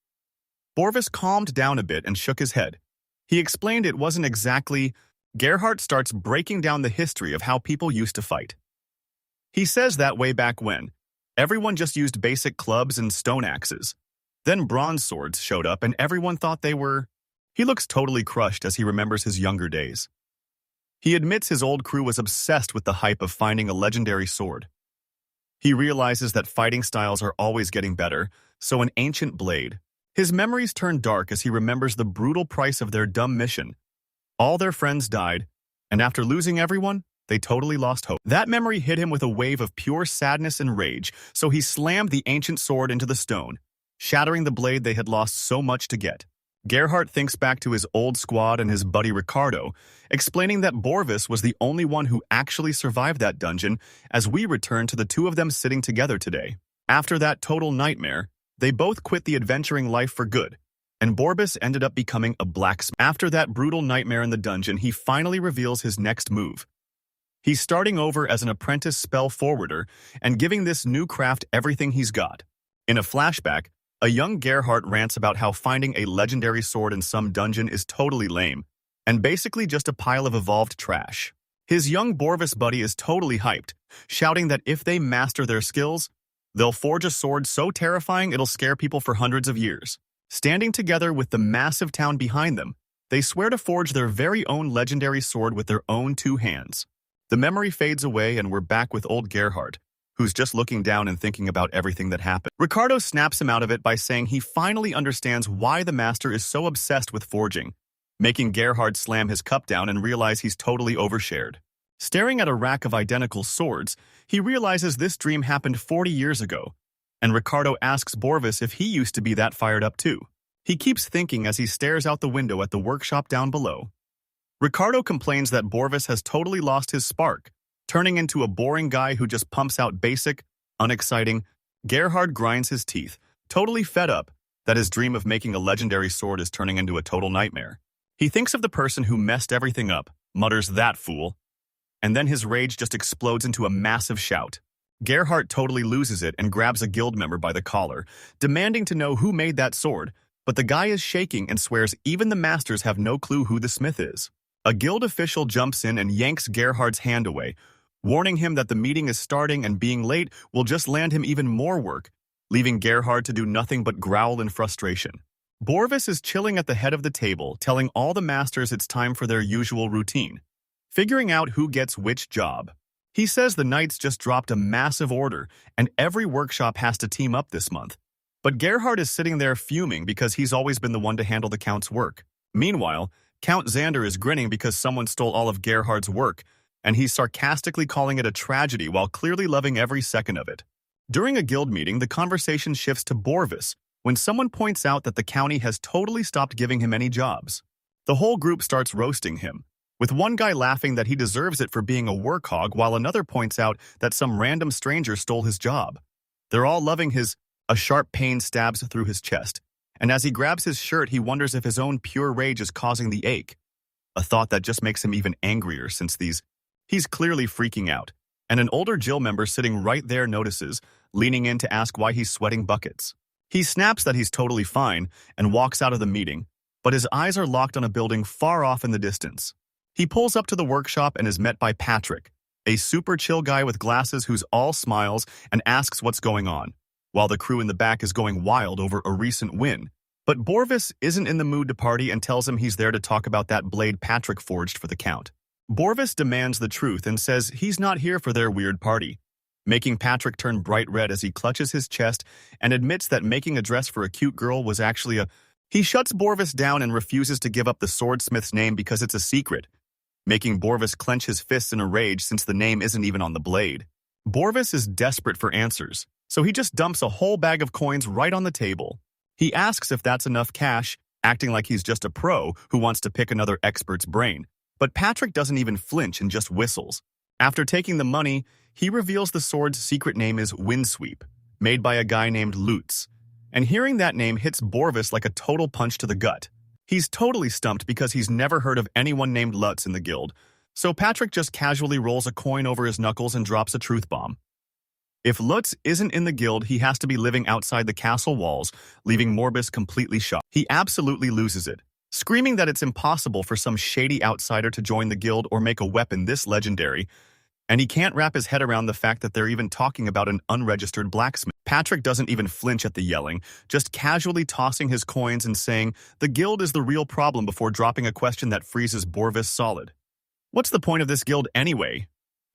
Borvis calmed down a bit and shook his head. He explained it wasn't exactly. Gerhardt starts breaking down the history of how people used to fight. He says that way back when, everyone just used basic clubs and stone axes. Then bronze swords showed up and everyone thought they were. He looks totally crushed as he remembers his younger days. He admits his old crew was obsessed with the hype of finding a legendary sword. He realizes that fighting styles are always getting better, so an ancient blade, His memories turn dark as he remembers the brutal price of their dumb mission. All their friends died, and after losing everyone, they totally lost hope. That memory hit him with a wave of pure sadness and rage, so he slammed the ancient sword into the stone, shattering the blade they had lost so much to get. Gerhardt thinks back to his old squad and his buddy Ricardo, explaining that Borvis was the only one who actually survived that dungeon as we return to the two of them sitting together today. After that total nightmare, they both quit the adventuring life for good, and Borvis ended up becoming a blacksmith. After that brutal nightmare in the dungeon, he finally reveals his next move. He's starting over as an apprentice spell forwarder and giving this new craft everything he's got. In a flashback, a young Gerhardt rants about how finding a legendary sword in some dungeon is totally lame, and basically just a pile of evolved trash. His young Borvis buddy is totally hyped, shouting that if they master their skills, they'll forge a sword so terrifying it'll scare people for hundreds of years. Standing together with the massive town behind them, they swear to forge their very own legendary sword with their own two hands. The memory fades away and we're back with old Gerhardt, who's just looking down and thinking about everything that happened. Ricardo snaps him out of it by saying he finally understands why the master is so obsessed with forging, making Gerhardt slam his cup down and realize he's totally overshared. Staring at a rack of identical swords, he realizes this dream happened 40 years ago, and Ricardo asks Borvis if he used to be that fired up too. He keeps thinking as he stares out the window at the workshop down below. Ricardo complains that Borvis has totally lost his spark, turning into a boring guy who just pumps out basic, unexciting. Gerhardt grinds his teeth, totally fed up that his dream of making a legendary sword is turning into a total nightmare. He thinks of the person who messed everything up, mutters, "That fool," and then his rage just explodes into a massive shout. Gerhardt totally loses it and grabs a guild member by the collar, demanding to know who made that sword, but the guy is shaking and swears even the masters have no clue who the smith is. A guild official jumps in and yanks Gerhardt's hand away, warning him that the meeting is starting and being late will just land him even more work, leaving Gerhardt to do nothing but growl in frustration. Borvis is chilling at the head of the table, telling all the masters it's time for their usual routine, figuring out who gets which job. He says the knights just dropped a massive order and every workshop has to team up this month. But Gerhardt is sitting there fuming because he's always been the one to handle the Count's work. Meanwhile, Count Xander is grinning because someone stole all of Gerhardt's work, and he's sarcastically calling it a tragedy while clearly loving every second of it. During a guild meeting, the conversation shifts to Borvis when someone points out that the county has totally stopped giving him any jobs. The whole group starts roasting him, with one guy laughing that he deserves it for being a work hog while another points out that some random stranger stole his job. They're all loving his. A sharp pain stabs through his chest, and as he grabs his shirt, he wonders if his own pure rage is causing the ache. A thought that just makes him even angrier since he's clearly freaking out, and an older Jill member sitting right there notices, leaning in to ask why he's sweating buckets. He snaps that he's totally fine and walks out of the meeting, but his eyes are locked on a building far off in the distance. He pulls up to the workshop and is met by Patrick, a super chill guy with glasses who's all smiles and asks what's going on, while the crew in the back is going wild over a recent win. But Borvis isn't in the mood to party and tells him he's there to talk about that blade Patrick forged for the Count. Borvis demands the truth and says he's not here for their weird party, making Patrick turn bright red as he clutches his chest and admits that making a dress for a cute girl was actually a... He shuts Borvis down and refuses to give up the swordsmith's name because it's a secret, making Borvis clench his fists in a rage since the name isn't even on the blade. Borvis is desperate for answers, so he just dumps a whole bag of coins right on the table. He asks if that's enough cash, acting like he's just a pro who wants to pick another expert's brain. But Patrick doesn't even flinch and just whistles. After taking the money, he reveals the sword's secret name is Windsweep, made by a guy named Lutz. And hearing that name hits Borvis like a total punch to the gut. He's totally stumped because he's never heard of anyone named Lutz in the guild, so Patrick just casually rolls a coin over his knuckles and drops a truth bomb. If Lutz isn't in the guild, he has to be living outside the castle walls, leaving Borvis completely shocked. He absolutely loses it, screaming that it's impossible for some shady outsider to join the guild or make a weapon this legendary, and he can't wrap his head around the fact that they're even talking about an unregistered blacksmith. Patrick doesn't even flinch at the yelling, just casually tossing his coins and saying the guild is the real problem before dropping a question that freezes Borvis solid. What's the point of this guild anyway?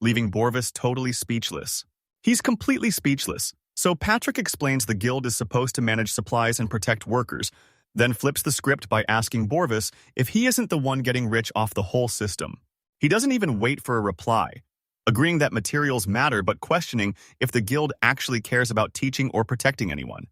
Leaving Borvis totally speechless. He's completely speechless, So Patrick explains the guild is supposed to manage supplies and protect workers, then flips the script by asking Borvis if he isn't the one getting rich off the whole system. He doesn't even wait for a reply, agreeing that materials matter but questioning if the guild actually cares about teaching or protecting anyone.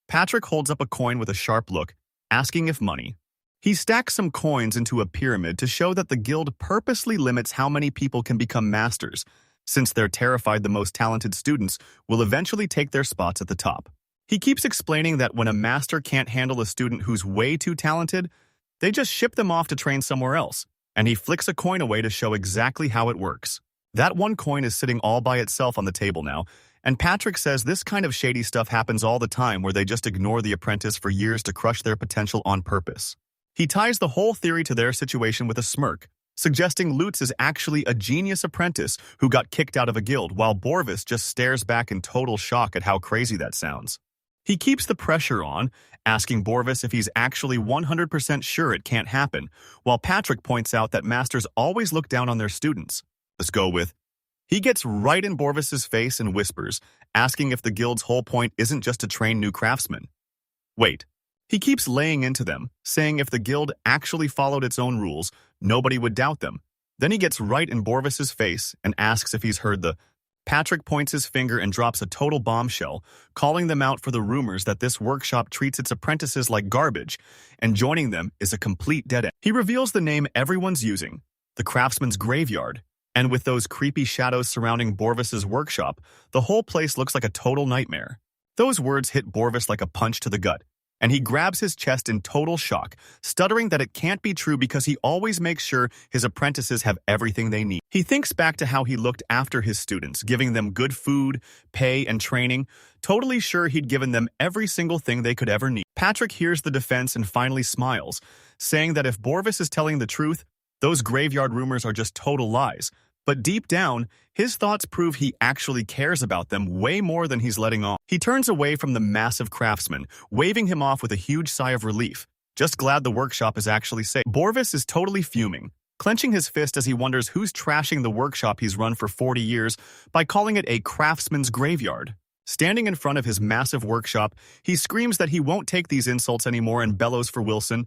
Patrick holds up a coin with a sharp look, asking if money. He stacks some coins into a pyramid to show that the guild purposely limits how many people can become masters, since they're terrified the most talented students will eventually take their spots at the top. He keeps explaining that when a master can't handle a student who's way too talented, they just ship them off to train somewhere else, and he flicks a coin away to show exactly how it works. That one coin is sitting all by itself on the table now, and Patrick says this kind of shady stuff happens all the time where they just ignore the apprentice for years to crush their potential on purpose. He ties the whole theory to their situation with a smirk, suggesting Lutz is actually a genius apprentice who got kicked out of a guild, while Borvis just stares back in total shock at how crazy that sounds. He keeps the pressure on, asking Borvis if he's actually 100% sure it can't happen, while Patrick points out that masters always look down on their students. Let's go with. He gets right in Borvis's face and whispers, asking if the guild's whole point isn't just to train new craftsmen. Wait. He keeps laying into them, saying if the guild actually followed its own rules, nobody would doubt them. Then he gets right in Borvis's face and asks if he's heard the. Patrick points his finger and drops a total bombshell, calling them out for the rumors that this workshop treats its apprentices like garbage, and joining them is a complete dead end. He reveals the name everyone's using, the Craftsman's Graveyard, and with those creepy shadows surrounding Borvis's workshop, the whole place looks like a total nightmare. Those words hit Borvis like a punch to the gut, and he grabs his chest in total shock, stuttering that it can't be true because he always makes sure his apprentices have everything they need. He thinks back to how he looked after his students, giving them good food, pay, and training, totally sure he'd given them every single thing they could ever need. Patrick hears the defense and finally smiles, saying that if Borvis is telling the truth, those graveyard rumors are just total lies. But deep down, his thoughts prove he actually cares about them way more than he's letting on. He turns away from the massive craftsman, waving him off with a huge sigh of relief, just glad the workshop is actually safe. Borvis is totally fuming, clenching his fist as he wonders who's trashing the workshop he's run for 40 years by calling it a craftsman's graveyard. Standing in front of his massive workshop, he screams that he won't take these insults anymore and bellows for Wilson,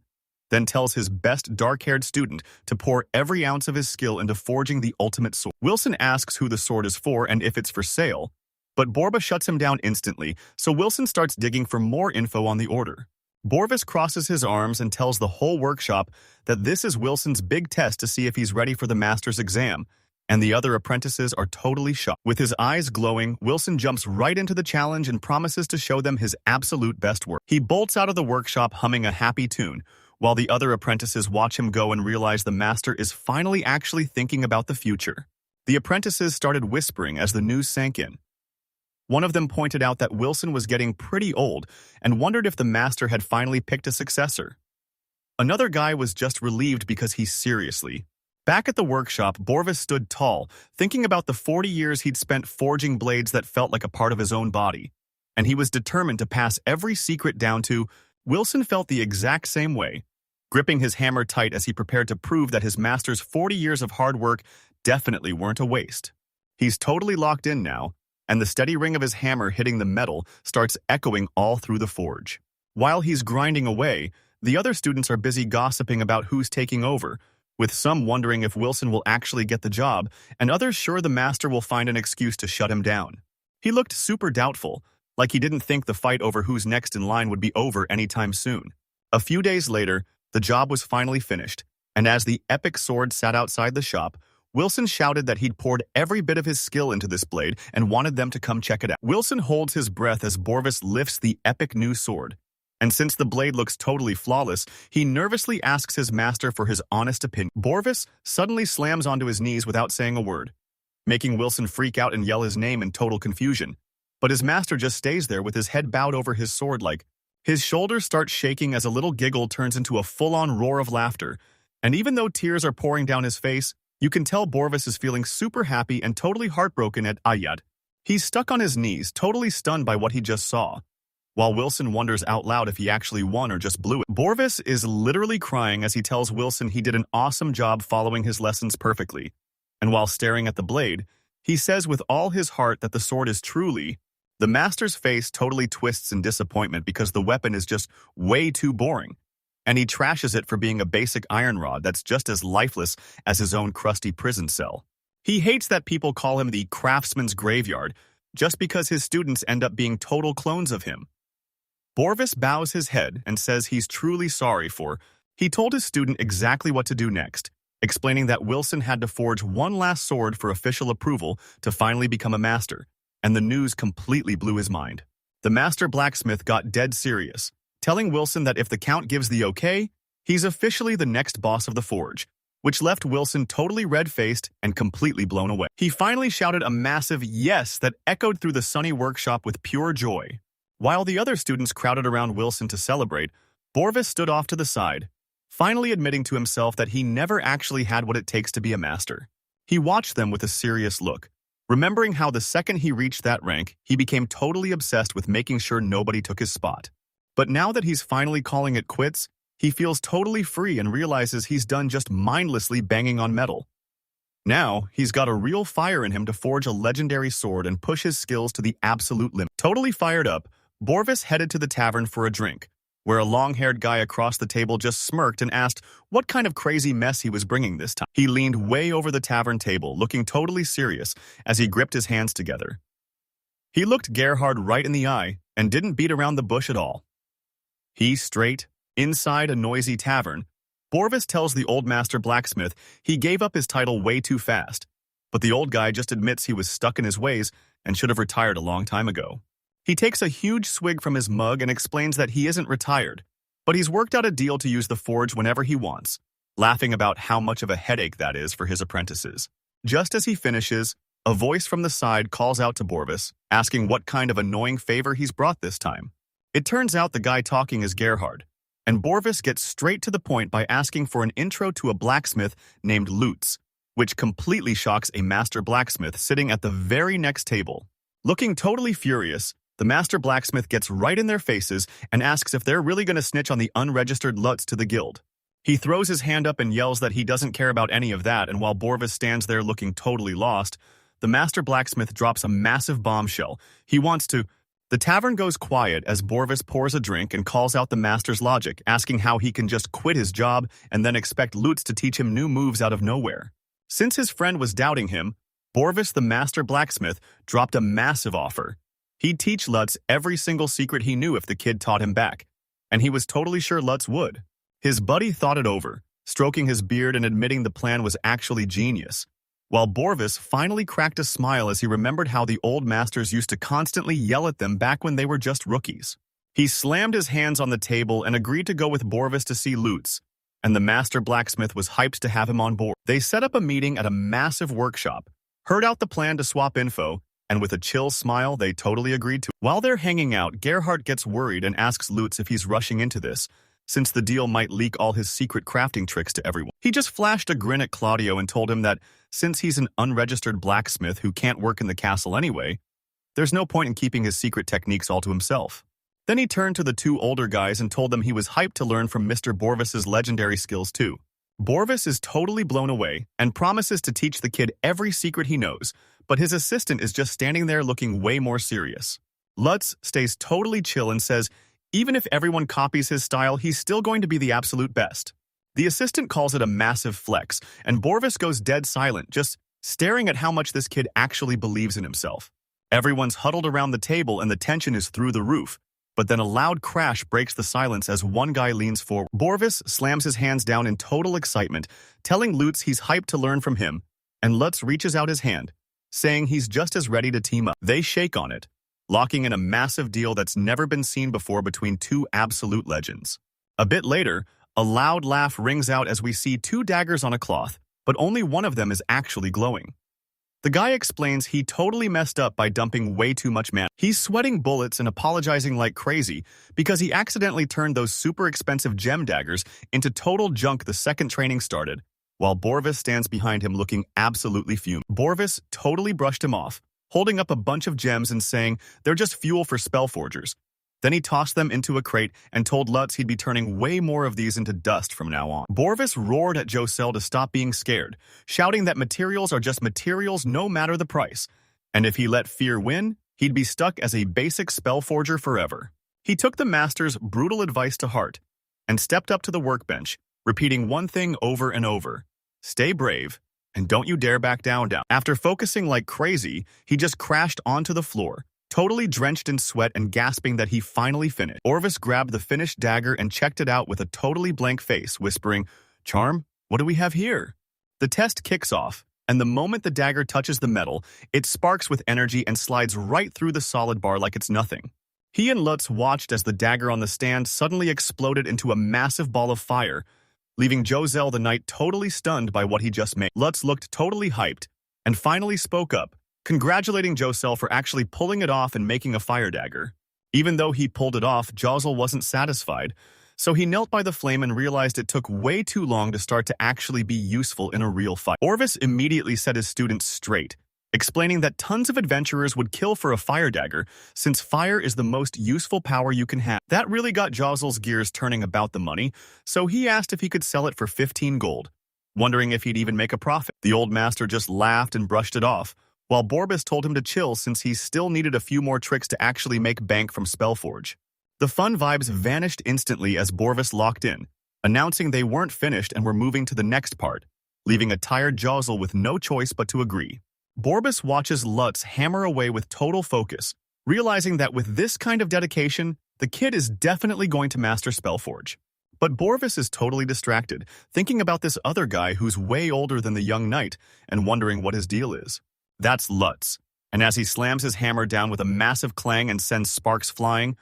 then tells his best dark-haired student to pour every ounce of his skill into forging the ultimate sword. Wilson asks who the sword is for and if it's for sale, but Borba shuts him down instantly, so Wilson starts digging for more info on the order. Borvis crosses his arms and tells the whole workshop that this is Wilson's big test to see if he's ready for the master's exam, and the other apprentices are totally shocked. With his eyes glowing, Wilson jumps right into the challenge and promises to show them his absolute best work. He bolts out of the workshop humming a happy tune, while the other apprentices watch him go and realize the master is finally actually thinking about the future. The apprentices started whispering as the news sank in. One of them pointed out that Wilson was getting pretty old and wondered if the master had finally picked a successor. Another guy was just relieved because he seriously. Back at the workshop, Borvis stood tall, thinking about the 40 years he'd spent forging blades that felt like a part of his own body. And he was determined to pass every secret down to. Wilson felt the exact same way, gripping his hammer tight as he prepared to prove that his master's 40 years of hard work definitely weren't a waste. He's totally locked in now, and the steady ring of his hammer hitting the metal starts echoing all through the forge. While he's grinding away, the other students are busy gossiping about who's taking over, with some wondering if Wilson will actually get the job, and others sure the master will find an excuse to shut him down. He looked super doubtful, like he didn't think the fight over who's next in line would be over anytime soon. A few days later, the job was finally finished, and as the epic sword sat outside the shop, Wilson shouted that he'd poured every bit of his skill into this blade and wanted them to come check it out. Wilson holds his breath as Borvis lifts the epic new sword, and since the blade looks totally flawless, he nervously asks his master for his honest opinion. Borvis suddenly slams onto his knees without saying a word, making Wilson freak out and yell his name in total confusion. But his master just stays there with his head bowed over his sword like. His shoulders start shaking as a little giggle turns into a full-on roar of laughter, and even though tears are pouring down his face, you can tell Borvis is feeling super happy and totally heartbroken at Ayad. He's stuck on his knees, totally stunned by what he just saw, while Wilson wonders out loud if he actually won or just blew it. Borvis is literally crying as he tells Wilson he did an awesome job following his lessons perfectly, and while staring at the blade, he says with all his heart that the sword is truly The master's face totally twists in disappointment because the weapon is just way too boring, and he trashes it for being a basic iron rod that's just as lifeless as his own crusty prison cell. He hates that people call him the craftsman's graveyard just because his students end up being total clones of him. Borvis bows his head and says he's truly sorry for. He told his student exactly what to do next, explaining that Wilson had to forge one last sword for official approval to finally become a master, and the news completely blew his mind. The master blacksmith got dead serious, telling Wilson that if the Count gives the okay, he's officially the next boss of the forge, which left Wilson totally red-faced and completely blown away. He finally shouted a massive yes that echoed through the sunny workshop with pure joy. While the other students crowded around Wilson to celebrate, Borvis stood off to the side, finally admitting to himself that he never actually had what it takes to be a master. He watched them with a serious look, remembering how the second he reached that rank, he became totally obsessed with making sure nobody took his spot. But now that he's finally calling it quits, he feels totally free and realizes he's done just mindlessly banging on metal. Now, he's got a real fire in him to forge a legendary sword and push his skills to the absolute limit. Totally fired up, Borvis headed to the tavern for a drink, where a long-haired guy across the table just smirked and asked what kind of crazy mess he was bringing this time. He leaned way over the tavern table, looking totally serious as he gripped his hands together. He looked Gerhard right in the eye and didn't beat around the bush at all. He straight, inside a noisy tavern, Borvis tells the old master blacksmith he gave up his title way too fast, but the old guy just admits he was stuck in his ways and should have retired a long time ago. He takes a huge swig from his mug and explains that he isn't retired, but he's worked out a deal to use the forge whenever he wants, laughing about how much of a headache that is for his apprentices. Just as he finishes, a voice from the side calls out to Borvis, asking what kind of annoying favor he's brought this time. It turns out the guy talking is Gerhard, and Borvis gets straight to the point by asking for an intro to a blacksmith named Lutz, which completely shocks a master blacksmith sitting at the very next table. Looking totally furious, the master blacksmith gets right in their faces and asks if they're really going to snitch on the unregistered Lutz to the guild. He throws his hand up and yells that he doesn't care about any of that, and while Borvis stands there looking totally lost, the master blacksmith drops a massive bombshell. He wants to... The tavern goes quiet as Borvis pours a drink and calls out the master's logic, asking how he can just quit his job and then expect Lutz to teach him new moves out of nowhere. Since his friend was doubting him, Borvis the master blacksmith dropped a massive offer. He'd teach Lutz every single secret he knew if the kid taught him back, and he was totally sure Lutz would. His buddy thought it over, stroking his beard and admitting the plan was actually genius, while Borvis finally cracked a smile as he remembered how the old masters used to constantly yell at them back when they were just rookies. He slammed his hands on the table and agreed to go with Borvis to see Lutz, and the master blacksmith was hyped to have him on board. They set up a meeting at a massive workshop, heard out the plan to swap info, and with a chill smile, they totally agreed to. While they're hanging out, Gerhard gets worried and asks Lutz if he's rushing into this, since the deal might leak all his secret crafting tricks to everyone. He just flashed a grin at Claudio and told him that since he's an unregistered blacksmith who can't work in the castle anyway, there's no point in keeping his secret techniques all to himself. Then he turned to the two older guys and told them he was hyped to learn from Mr. Borvis's legendary skills too. Borvis is totally blown away and promises to teach the kid every secret he knows, but his assistant is just standing there looking way more serious. Lutz stays totally chill and says even if everyone copies his style, he's still going to be the absolute best. The assistant calls it a massive flex, and Borvis goes dead silent, just staring at how much this kid actually believes in himself. Everyone's huddled around the table and the tension is through the roof, but then a loud crash breaks the silence as one guy leans forward. Borvis slams his hands down in total excitement, telling Lutz he's hyped to learn from him, and Lutz reaches out his hand, saying he's just as ready to team up. They shake on it, locking in a massive deal that's never been seen before between two absolute legends. A bit later, a loud laugh rings out as we see two daggers on a cloth, but only one of them is actually glowing. The guy explains he totally messed up by dumping way too much mana. He's sweating bullets and apologizing like crazy because he accidentally turned those super expensive gem daggers into total junk the second training started, while Borvis stands behind him looking absolutely fumed. Borvis totally brushed him off, holding up a bunch of gems and saying they're just fuel for spellforgers. Then he tossed them into a crate and told Lutz he'd be turning way more of these into dust from now on. Borvis roared at Josel to stop being scared, shouting that materials are just materials no matter the price, and if he let fear win, he'd be stuck as a basic spellforger forever. He took the master's brutal advice to heart and stepped up to the workbench, repeating one thing over and over: stay brave, and don't you dare back down. After focusing like crazy, he just crashed onto the floor, totally drenched in sweat and gasping that he finally finished. Orvis grabbed the finished dagger and checked it out with a totally blank face, whispering, "Charm, what do we have here?" The test kicks off, and the moment the dagger touches the metal, it sparks with energy and slides right through the solid bar like it's nothing. He and Lutz watched as the dagger on the stand suddenly exploded into a massive ball of fire, leaving Joselle the Knight totally stunned by what he just made. Lutz looked totally hyped and finally spoke up, congratulating Joselle for actually pulling it off and making a fire dagger. Even though he pulled it off, Joselle wasn't satisfied, so he knelt by the flame and realized it took way too long to start to actually be useful in a real fight. Orvis immediately set his students straight, explaining that tons of adventurers would kill for a fire dagger since fire is the most useful power you can have. That really got Joselle's gears turning about the money, so he asked if he could sell it for 15 gold, wondering if he'd even make a profit. The old master just laughed and brushed it off, while Borbis told him to chill since he still needed a few more tricks to actually make bank from Spellforge. The fun vibes vanished instantly as Borvis locked in, announcing they weren't finished and were moving to the next part, leaving a tired Josel with no choice but to agree. Borbis watches Lutz hammer away with total focus, realizing that with this kind of dedication, the kid is definitely going to master Spellforge. But Borvis is totally distracted, thinking about this other guy who's way older than the young knight and wondering what his deal is. That's Lutz, and as he slams his hammer down with a massive clang and sends sparks flying,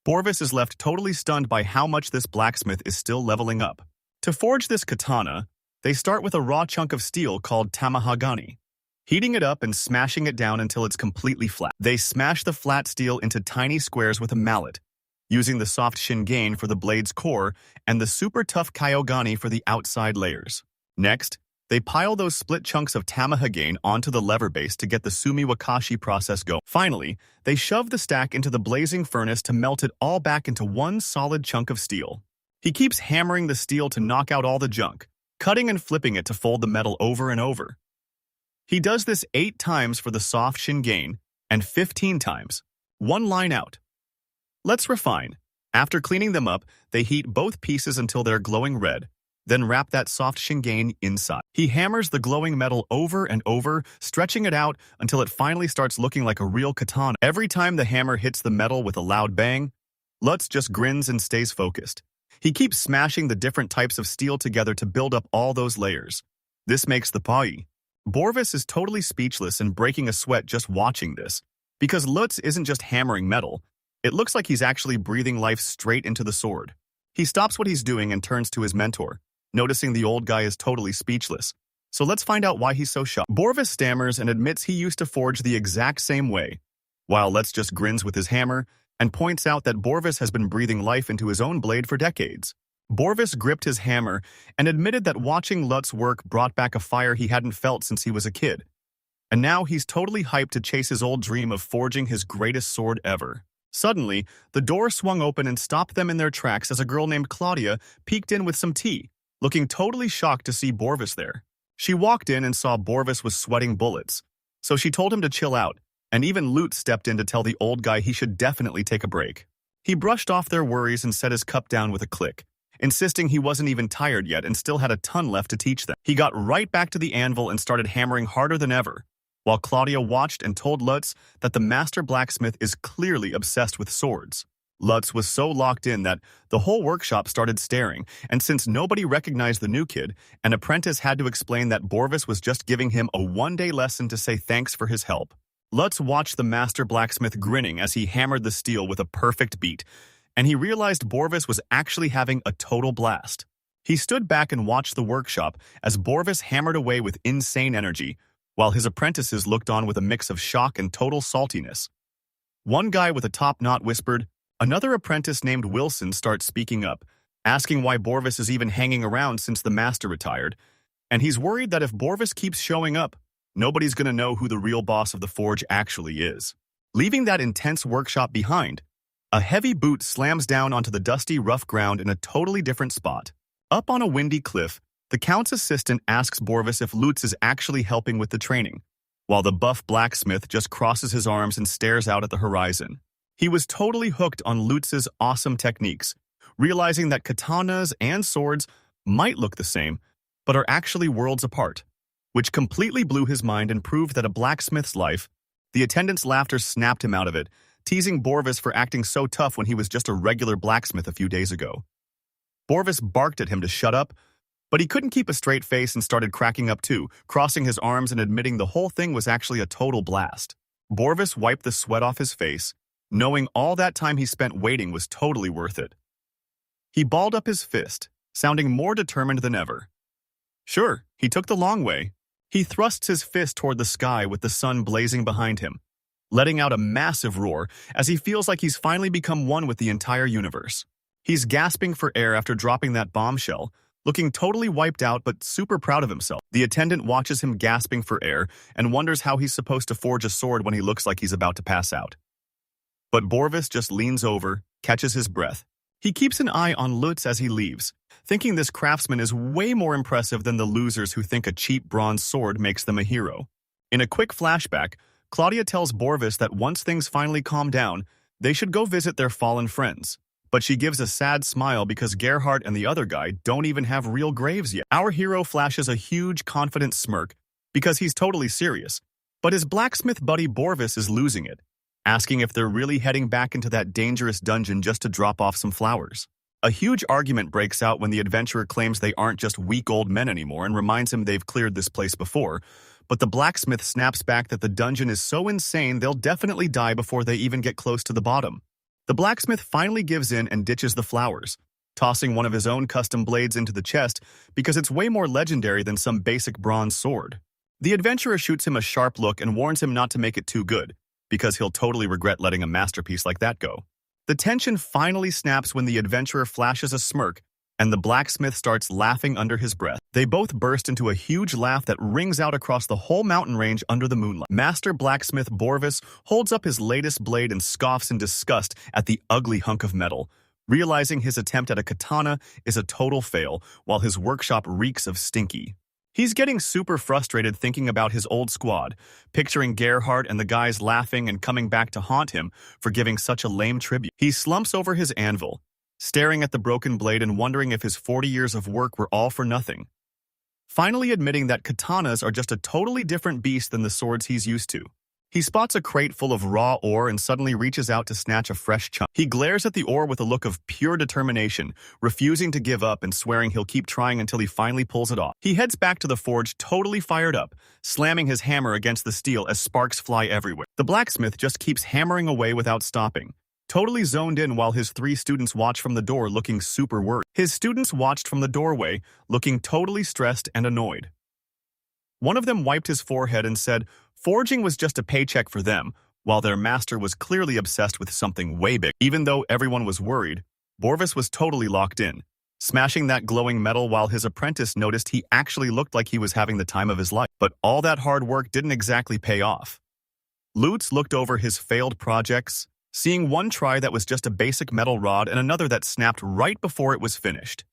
Borvis is left totally stunned by how much this blacksmith is still leveling up. To forge this katana, they start with a raw chunk of steel called tamahagani, heating it up and smashing it down until it's completely flat. They smash the flat steel into tiny squares with a mallet, using the soft shingane for the blade's core and the super tough kyogani for the outside layers. Next, they pile those split chunks of tamahagane onto the lever base to get the sumiwakashi process going. Finally, they shove the stack into the blazing furnace to melt it all back into one solid chunk of steel. He keeps hammering the steel to knock out all the junk, cutting and flipping it to fold the metal over and over. He does this 8 times for the soft shingane and 15 times. One line out. Let's refine. After cleaning them up, they heat both pieces until they're glowing red, then wrap that soft shingane inside. He hammers the glowing metal over and over, stretching it out until it finally starts looking like a real katana. Every time the hammer hits the metal with a loud bang, Lutz just grins and stays focused. He keeps smashing the different types of steel together to build up all those layers. This makes the pai. Borvis is totally speechless and breaking a sweat just watching this, because Lutz isn't just hammering metal. It looks like he's actually breathing life straight into the sword. He stops what he's doing and turns to his mentor, noticing the old guy is totally speechless. So let's find out why he's so shocked. Borvis stammers and admits he used to forge the exact same way, while Lutz just grins with his hammer and points out that Borvis has been breathing life into his own blade for decades. Borvis gripped his hammer and admitted that watching Lutz work brought back a fire he hadn't felt since he was a kid. And now he's totally hyped to chase his old dream of forging his greatest sword ever. Suddenly, the door swung open and stopped them in their tracks as a girl named Claudia peeked in with some tea, looking totally shocked to see Borvis there. She walked in and saw Borvis was sweating bullets, so she told him to chill out, and even Lute stepped in to tell the old guy he should definitely take a break. He brushed off their worries and set his cup down with a click, insisting he wasn't even tired yet and still had a ton left to teach them. He got right back to the anvil and started hammering harder than ever, while Claudia watched and told Lutz that the master blacksmith is clearly obsessed with swords. Lutz was so locked in that the whole workshop started staring, and since nobody recognized the new kid, an apprentice had to explain that Borvis was just giving him a one-day lesson to say thanks for his help. Lutz watched the master blacksmith grinning as he hammered the steel with a perfect beat, and he realized Borvis was actually having a total blast. He stood back and watched the workshop as Borvis hammered away with insane energy, while his apprentices looked on with a mix of shock and total saltiness. One guy with a top knot whispered, another apprentice named Wilson starts speaking up, asking why Borvis is even hanging around since the master retired, and he's worried that if Borvis keeps showing up, nobody's going to know who the real boss of the forge actually is. Leaving that intense workshop behind, a heavy boot slams down onto the dusty, rough ground in a totally different spot. Up on a windy cliff, the Count's assistant asks Borvis if Lutz is actually helping with the training, while the buff blacksmith just crosses his arms and stares out at the horizon. He was totally hooked on Lutz's awesome techniques, realizing that katanas and swords might look the same, but are actually worlds apart, which completely blew his mind and proved that a blacksmith's life. The attendant's laughter snapped him out of it, teasing Borvis for acting so tough when he was just a regular blacksmith a few days ago. Borvis barked at him to shut up, but he couldn't keep a straight face and started cracking up too, crossing his arms and admitting the whole thing was actually a total blast. Borvis wiped the sweat off his face, knowing all that time he spent waiting was totally worth it. He balled up his fist, sounding more determined than ever. Sure, he took the long way. He thrusts his fist toward the sky with the sun blazing behind him, letting out a massive roar as he feels like he's finally become one with the entire universe. He's gasping for air after dropping that bombshell, looking totally wiped out but super proud of himself. The attendant watches him gasping for air and wonders how he's supposed to forge a sword when he looks like he's about to pass out. But Borvis just leans over, catches his breath. He keeps an eye on Lutz as he leaves, thinking this craftsman is way more impressive than the losers who think a cheap bronze sword makes them a hero. In a quick flashback, Claudia tells Borvis that once things finally calm down, they should go visit their fallen friends. But she gives a sad smile because Gerhardt and the other guy don't even have real graves yet. Our hero flashes a huge, confident smirk because he's totally serious, but his blacksmith buddy Borvis is losing it, asking if they're really heading back into that dangerous dungeon just to drop off some flowers. A huge argument breaks out when the adventurer claims they aren't just weak old men anymore and reminds him they've cleared this place before, but the blacksmith snaps back that the dungeon is so insane they'll definitely die before they even get close to the bottom. The blacksmith finally gives in and ditches the flowers, tossing one of his own custom blades into the chest because it's way more legendary than some basic bronze sword. The adventurer shoots him a sharp look and warns him not to make it too good, because he'll totally regret letting a masterpiece like that go. The tension finally snaps when the adventurer flashes a smirk and the blacksmith starts laughing under his breath. They both burst into a huge laugh that rings out across the whole mountain range under the moonlight. Master blacksmith Borvis holds up his latest blade and scoffs in disgust at the ugly hunk of metal, realizing his attempt at a katana is a total fail while his workshop reeks of stinky. He's getting super frustrated thinking about his old squad, picturing Gerhardt and the guys laughing and coming back to haunt him for giving such a lame tribute. He slumps over his anvil, staring at the broken blade and wondering if his 40 years of work were all for nothing. Finally admitting that katanas are just a totally different beast than the swords he's used to. He spots a crate full of raw ore and suddenly reaches out to snatch a fresh chunk. He glares at the ore with a look of pure determination, refusing to give up and swearing he'll keep trying until he finally pulls it off. He heads back to the forge totally fired up, slamming his hammer against the steel as sparks fly everywhere. The blacksmith just keeps hammering away without stopping, totally zoned in while his 3 students watch from the door looking super worried. His students watched from the doorway, looking totally stressed and annoyed. One of them wiped his forehead and said forging was just a paycheck for them, while their master was clearly obsessed with something way big. Even though everyone was worried, Borvis was totally locked in, smashing that glowing metal while his apprentice noticed he actually looked like he was having the time of his life. But all that hard work didn't exactly pay off. Lutz looked over his failed projects, seeing one try that was just a basic metal rod and another that snapped right before it was finished.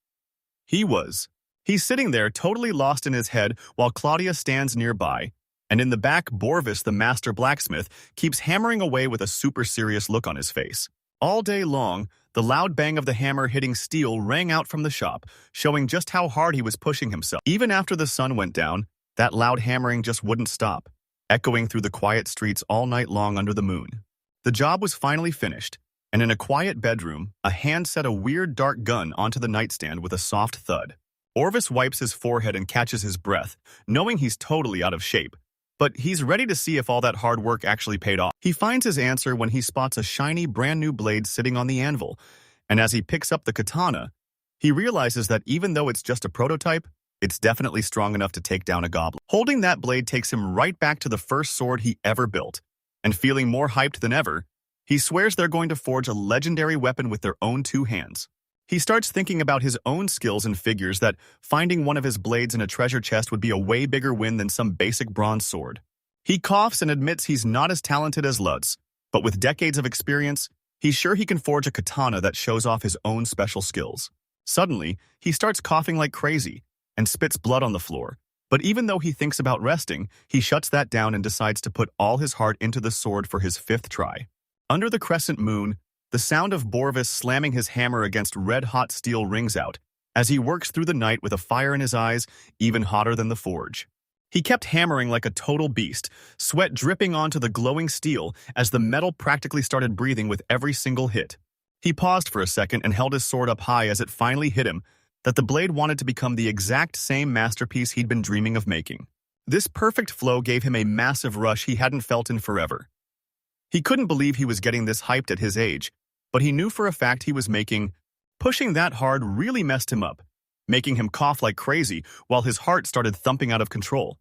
He's sitting there totally lost in his head while Claudia stands nearby, and in the back, Borvis, the master blacksmith, keeps hammering away with a super serious look on his face. All day long, the loud bang of the hammer hitting steel rang out from the shop, showing just how hard he was pushing himself. Even after the sun went down, that loud hammering just wouldn't stop, echoing through the quiet streets all night long under the moon. The job was finally finished, and in a quiet bedroom, a hand set a weird dark gun onto the nightstand with a soft thud. Orvis wipes his forehead and catches his breath, knowing he's totally out of shape. But he's ready to see if all that hard work actually paid off. He finds his answer when he spots a shiny, brand new blade sitting on the anvil, and as he picks up the katana, he realizes that even though it's just a prototype, it's definitely strong enough to take down a goblin. Holding that blade takes him right back to the first sword he ever built, and feeling more hyped than ever, he swears they're going to forge a legendary weapon with their own 2 hands. He starts thinking about his own skills and figures that finding one of his blades in a treasure chest would be a way bigger win than some basic bronze sword. He coughs and admits he's not as talented as Lutz, but with decades of experience, he's sure he can forge a katana that shows off his own special skills. Suddenly, he starts coughing like crazy and spits blood on the floor, But even though he thinks about resting, he shuts that down and decides to put all his heart into the sword for his 5th try. Under the crescent moon, the sound of Borvis slamming his hammer against red-hot steel rings out as he works through the night with a fire in his eyes even hotter than the forge. He kept hammering like a total beast, sweat dripping onto the glowing steel as the metal practically started breathing with every single hit. He paused for a second and held his sword up high as it finally hit him that the blade wanted to become the exact same masterpiece he'd been dreaming of making. This perfect flow gave him a massive rush he hadn't felt in forever. He couldn't believe he was getting this hyped at his age, but he knew for a fact he was pushing that hard really messed him up, making him cough like crazy while his heart started thumping out of control.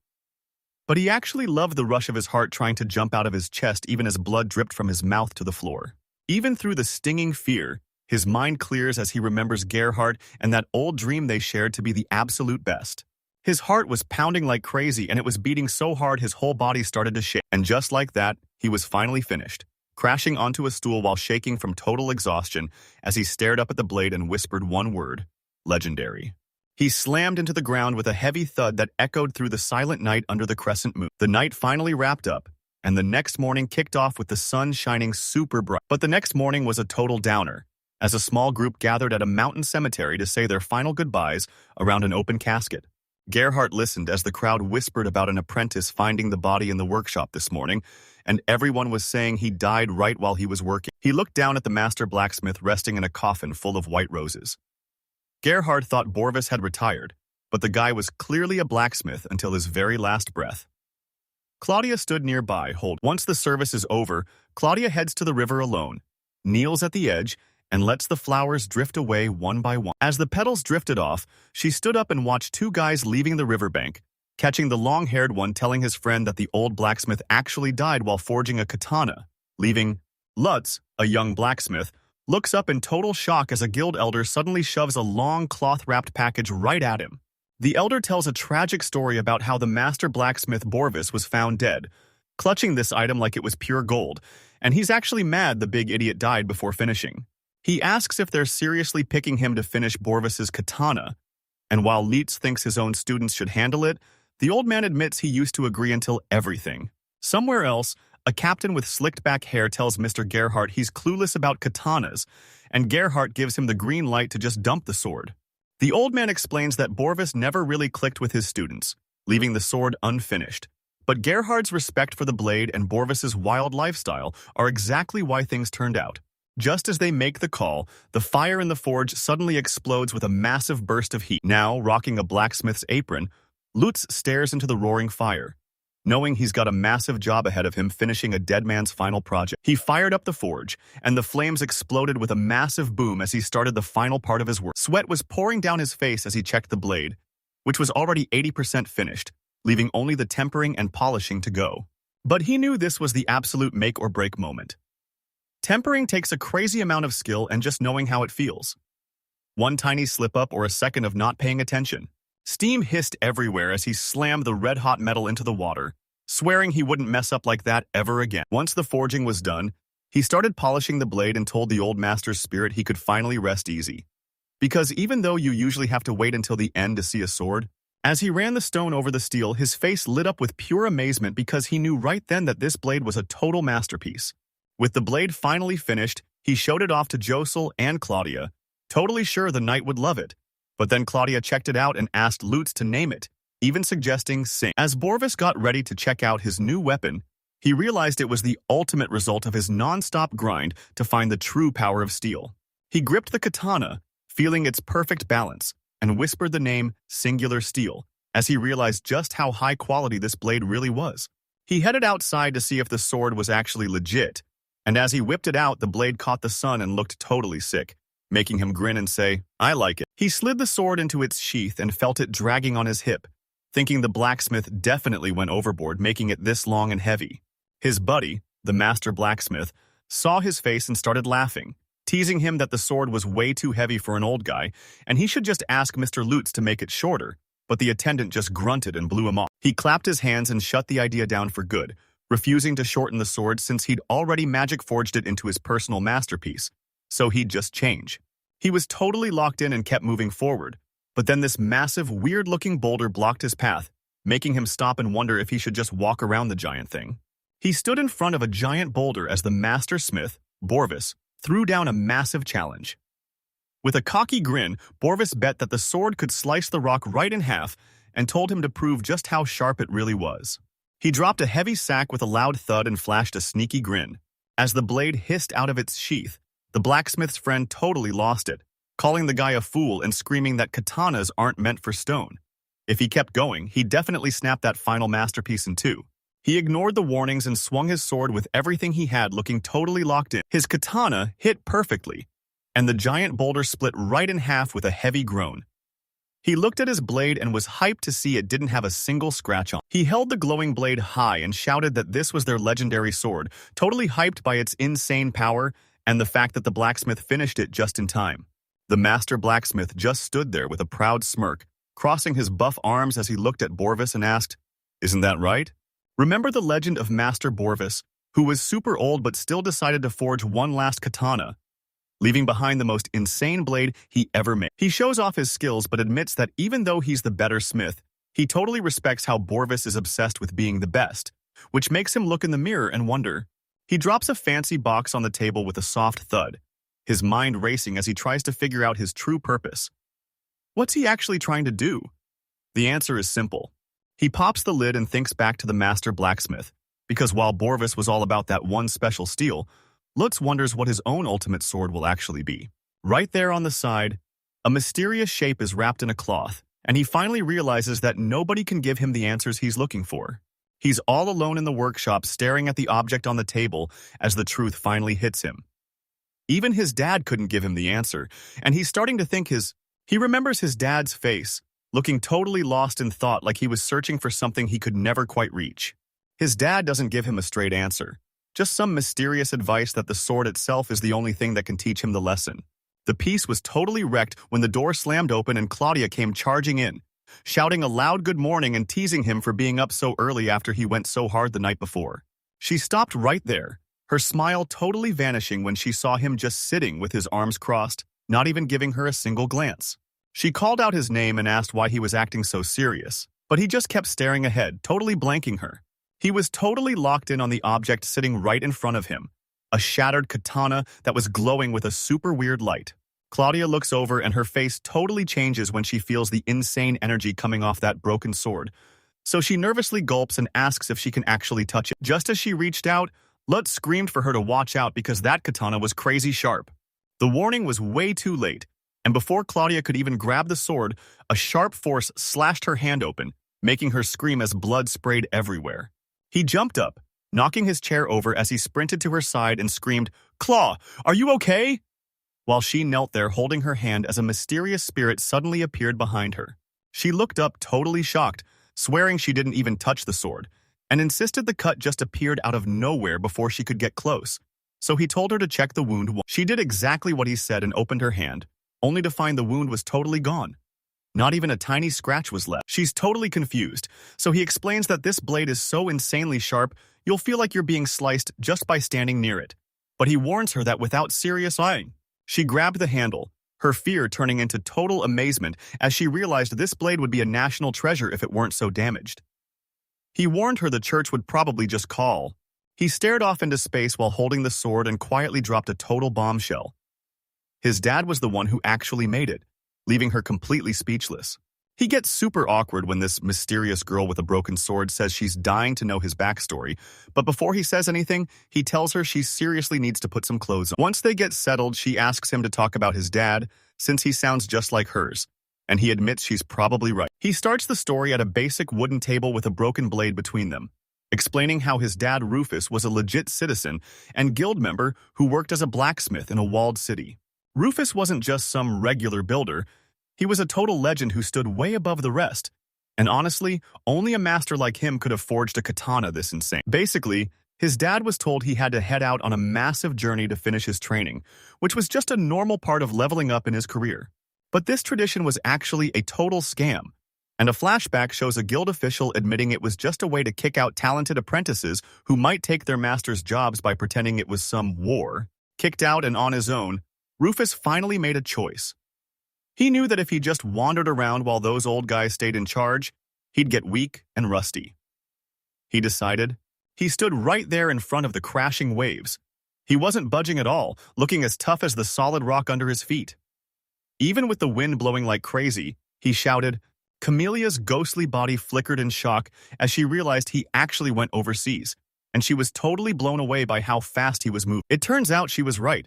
But he actually loved the rush of his heart trying to jump out of his chest even as blood dripped from his mouth to the floor. Even through the stinging fear, his mind clears as he remembers Gerhardt and that old dream they shared to be the absolute best. His heart was pounding like crazy and it was beating so hard his whole body started to shake. And just like that, he was finally finished, crashing onto a stool while shaking from total exhaustion as he stared up at the blade and whispered one word: legendary. He slammed into the ground with a heavy thud that echoed through the silent night under the crescent moon. The night finally wrapped up, and the next morning kicked off with the sun shining super bright. But the next morning was a total downer, as a small group gathered at a mountain cemetery to say their final goodbyes around an open casket. Gerhardt listened as the crowd whispered about an apprentice finding the body in the workshop this morning, and everyone was saying he died right while he was working. He looked down at the master blacksmith resting in a coffin full of white roses. Gerhardt thought Borvis had retired, but the guy was clearly a blacksmith until his very last breath. Claudia stood nearby. Once the service is over, Claudia heads to the river alone, kneels at the edge, and lets the flowers drift away one by one. As the petals drifted off, she stood up and watched 2 guys leaving the riverbank, catching the long-haired one telling his friend that the old blacksmith actually died while forging a katana, leaving. Lutz, a young blacksmith, looks up in total shock as a guild elder suddenly shoves a long cloth-wrapped package right at him. The elder tells a tragic story about how the master blacksmith Borvis was found dead, clutching this item like it was pure gold, and he's actually mad the big idiot died before finishing. He asks if they're seriously picking him to finish Borvis's katana, and while Leitz thinks his own students should handle it, the old man admits he used to agree until everything. Somewhere else, a captain with slicked-back hair tells Mr. Gerhardt he's clueless about katanas, and Gerhardt gives him the green light to just dump the sword. The old man explains that Borvis never really clicked with his students, leaving the sword unfinished. But Gerhardt's respect for the blade and Borvis's wild lifestyle are exactly why things turned out. Just as they make the call, the fire in the forge suddenly explodes with a massive burst of heat. Now, rocking a blacksmith's apron, Lutz stares into the roaring fire, knowing he's got a massive job ahead of him finishing a dead man's final project. He fired up the forge, and the flames exploded with a massive boom as he started the final part of his work. Sweat was pouring down his face as he checked the blade, which was already 80% finished, leaving only the tempering and polishing to go. But he knew this was the absolute make-or-break moment. Tempering takes a crazy amount of skill and just knowing how it feels. One tiny slip-up or a second of not paying attention. Steam hissed everywhere as he slammed the red-hot metal into the water, swearing he wouldn't mess up like that ever again. Once the forging was done, he started polishing the blade and told the old master's spirit he could finally rest easy. Because even though you usually have to wait until the end to see a sword, as he ran the stone over the steel, his face lit up with pure amazement because he knew right then that this blade was a total masterpiece. With the blade finally finished, he showed it off to Josel and Claudia, totally sure the knight would love it. But then Claudia checked it out and asked Lutz to name it, even suggesting Sing. As Borvis got ready to check out his new weapon, he realized it was the ultimate result of his non-stop grind to find the true power of steel. He gripped the katana, feeling its perfect balance, and whispered the name Singular Steel, as he realized just how high quality this blade really was. He headed outside to see if the sword was actually legit, and as he whipped it out, the blade caught the sun and looked totally sick, making him grin and say, "I like it." He slid the sword into its sheath and felt it dragging on his hip, thinking the blacksmith definitely went overboard making it this long and heavy. His buddy, the master blacksmith, saw his face and started laughing, teasing him that the sword was way too heavy for an old guy, and he should just ask Mr. Lutz to make it shorter, but the attendant just grunted and blew him off. He clapped his hands and shut the idea down for good, refusing to shorten the sword since he'd already magic forged it into his personal masterpiece, so he'd just change. He was totally locked in and kept moving forward, but then this massive, weird-looking boulder blocked his path, making him stop and wonder if he should just walk around the giant thing. He stood in front of a giant boulder as the master smith, Borvis, threw down a massive challenge. With a cocky grin, Borvis bet that the sword could slice the rock right in half and told him to prove just how sharp it really was. He dropped a heavy sack with a loud thud and flashed a sneaky grin. As the blade hissed out of its sheath, the blacksmith's friend totally lost it, calling the guy a fool and screaming that katanas aren't meant for stone. If he kept going, he'd definitely snap that final masterpiece in two. He ignored the warnings and swung his sword with everything he had, looking totally locked in. His katana hit perfectly, and the giant boulder split right in half with a heavy groan. He looked at his blade and was hyped to see it didn't have a single scratch on. He held the glowing blade high and shouted that this was their legendary sword, totally hyped by its insane power and the fact that the blacksmith finished it just in time. The master blacksmith just stood there with a proud smirk, crossing his buff arms as he looked at Borvis and asked, "Isn't that right?" Remember the legend of Master Borvis, who was super old but still decided to forge one last katana, leaving behind the most insane blade he ever made. He shows off his skills but admits that even though he's the better smith, he totally respects how Borvis is obsessed with being the best, which makes him look in the mirror and wonder. He drops a fancy box on the table with a soft thud, his mind racing as he tries to figure out his true purpose. What's he actually trying to do? The answer is simple. He pops the lid and thinks back to the master blacksmith, because while Borvis was all about that one special steel, Lutz wonders what his own ultimate sword will actually be. Right there on the side, a mysterious shape is wrapped in a cloth, and he finally realizes that nobody can give him the answers he's looking for. He's all alone in the workshop staring at the object on the table as the truth finally hits him. Even his dad couldn't give him the answer, and he's starting to think he remembers his dad's face, looking totally lost in thought like he was searching for something he could never quite reach. His dad doesn't give him a straight answer, just some mysterious advice that the sword itself is the only thing that can teach him the lesson. The piece was totally wrecked when the door slammed open and Claudia came charging in, shouting a loud good morning and teasing him for being up so early after he went so hard the night before. She stopped right there, her smile totally vanishing when she saw him just sitting with his arms crossed, not even giving her a single glance. She called out his name and asked why he was acting so serious, but he just kept staring ahead, totally blanking her. He was totally locked in on the object sitting right in front of him, a shattered katana that was glowing with a super weird light. Claudia looks over and her face totally changes when she feels the insane energy coming off that broken sword, so she nervously gulps and asks if she can actually touch it. Just as she reached out, Lutz screamed for her to watch out because that katana was crazy sharp. The warning was way too late, and before Claudia could even grab the sword, a sharp force slashed her hand open, making her scream as blood sprayed everywhere. He jumped up, knocking his chair over as he sprinted to her side and screamed, "Claw, are you okay?" While she knelt there holding her hand as a mysterious spirit suddenly appeared behind her. She looked up totally shocked, swearing she didn't even touch the sword, and insisted the cut just appeared out of nowhere before she could get close. So he told her to check the wound. She did exactly what he said and opened her hand, only to find the wound was totally gone. Not even a tiny scratch was left. She's totally confused, so he explains that this blade is so insanely sharp, you'll feel like you're being sliced just by standing near it. But he warns her that without serious eyeing. She grabbed the handle, her fear turning into total amazement as she realized this blade would be a national treasure if it weren't so damaged. He warned her the church would probably just call. He stared off into space while holding the sword and quietly dropped a total bombshell. His dad was the one who actually made it, leaving her completely speechless. He gets super awkward when this mysterious girl with a broken sword says she's dying to know his backstory, but before he says anything, he tells her she seriously needs to put some clothes on. Once they get settled, she asks him to talk about his dad, since he sounds just like hers, and he admits she's probably right. He starts the story at a basic wooden table with a broken blade between them, explaining how his dad Rufus was a legit citizen and guild member who worked as a blacksmith in a walled city. Rufus wasn't just some regular builder, he was a total legend who stood way above the rest, and honestly, only a master like him could have forged a katana this insane. Basically, his dad was told he had to head out on a massive journey to finish his training, which was just a normal part of leveling up in his career. But this tradition was actually a total scam, and a flashback shows a guild official admitting it was just a way to kick out talented apprentices who might take their master's jobs by pretending it was some war. Kicked out and on his own, Rufus finally made a choice. He knew that if he just wandered around while those old guys stayed in charge, he'd get weak and rusty. He decided. He stood right there in front of the crashing waves. He wasn't budging at all, looking as tough as the solid rock under his feet. Even with the wind blowing like crazy, he shouted. Camelia's ghostly body flickered in shock as she realized he actually went overseas, and she was totally blown away by how fast he was moving. It turns out she was right.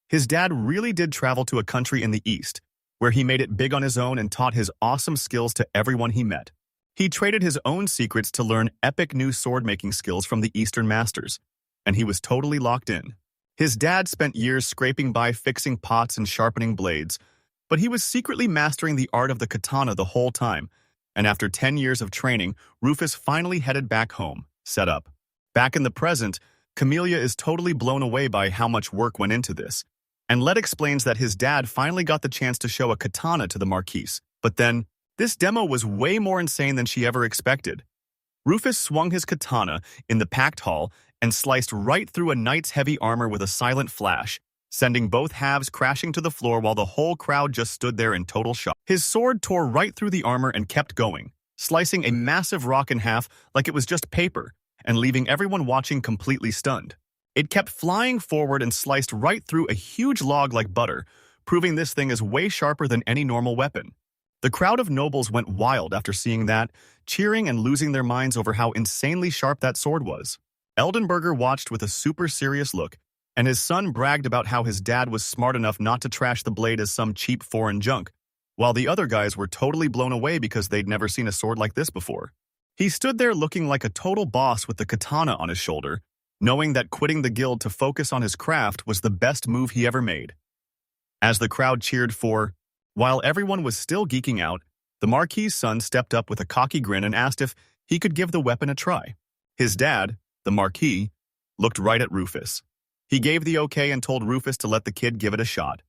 His dad really did travel to a country in the East, where he made it big on his own and taught his awesome skills to everyone he met. He traded his own secrets to learn epic new sword-making skills from the Eastern masters, and he was totally locked in. His dad spent years scraping by fixing pots and sharpening blades, but he was secretly mastering the art of the katana the whole time, and after 10 years of training, Rufus finally headed back home, set up. Back in the present, Camellia is totally blown away by how much work went into this, and Led explains that his dad finally got the chance to show a katana to the Marquise, but then, this demo was way more insane than she ever expected. Rufus swung his katana in the packed hall and sliced right through a knight's heavy armor with a silent flash, sending both halves crashing to the floor while the whole crowd just stood there in total shock. His sword tore right through the armor and kept going, slicing a massive rock in half like it was just paper, and leaving everyone watching completely stunned. It kept flying forward and sliced right through a huge log like butter, proving this thing is way sharper than any normal weapon. The crowd of nobles went wild after seeing that, cheering and losing their minds over how insanely sharp that sword was. Eldenberger watched with a super serious look, and his son bragged about how his dad was smart enough not to trash the blade as some cheap foreign junk, while the other guys were totally blown away because they'd never seen a sword like this before. He stood there looking like a total boss with the katana on his shoulder, knowing that quitting the guild to focus on his craft was the best move he ever made. As the crowd cheered for, while everyone was still geeking out, the Marquis' son stepped up with a cocky grin and asked if he could give the weapon a try. His dad, the Marquis, looked right at Rufus. He gave the okay and told Rufus to let the kid give it a shot.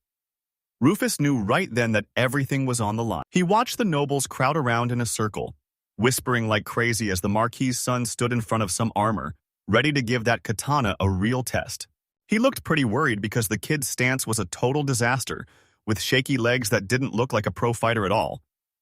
Rufus knew right then that everything was on the line. He watched the nobles crowd around in a circle, whispering like crazy as the Marquis' son stood in front of some armor, ready to give that katana a real test. He looked pretty worried because the kid's stance was a total disaster, with shaky legs that didn't look like a pro fighter at all.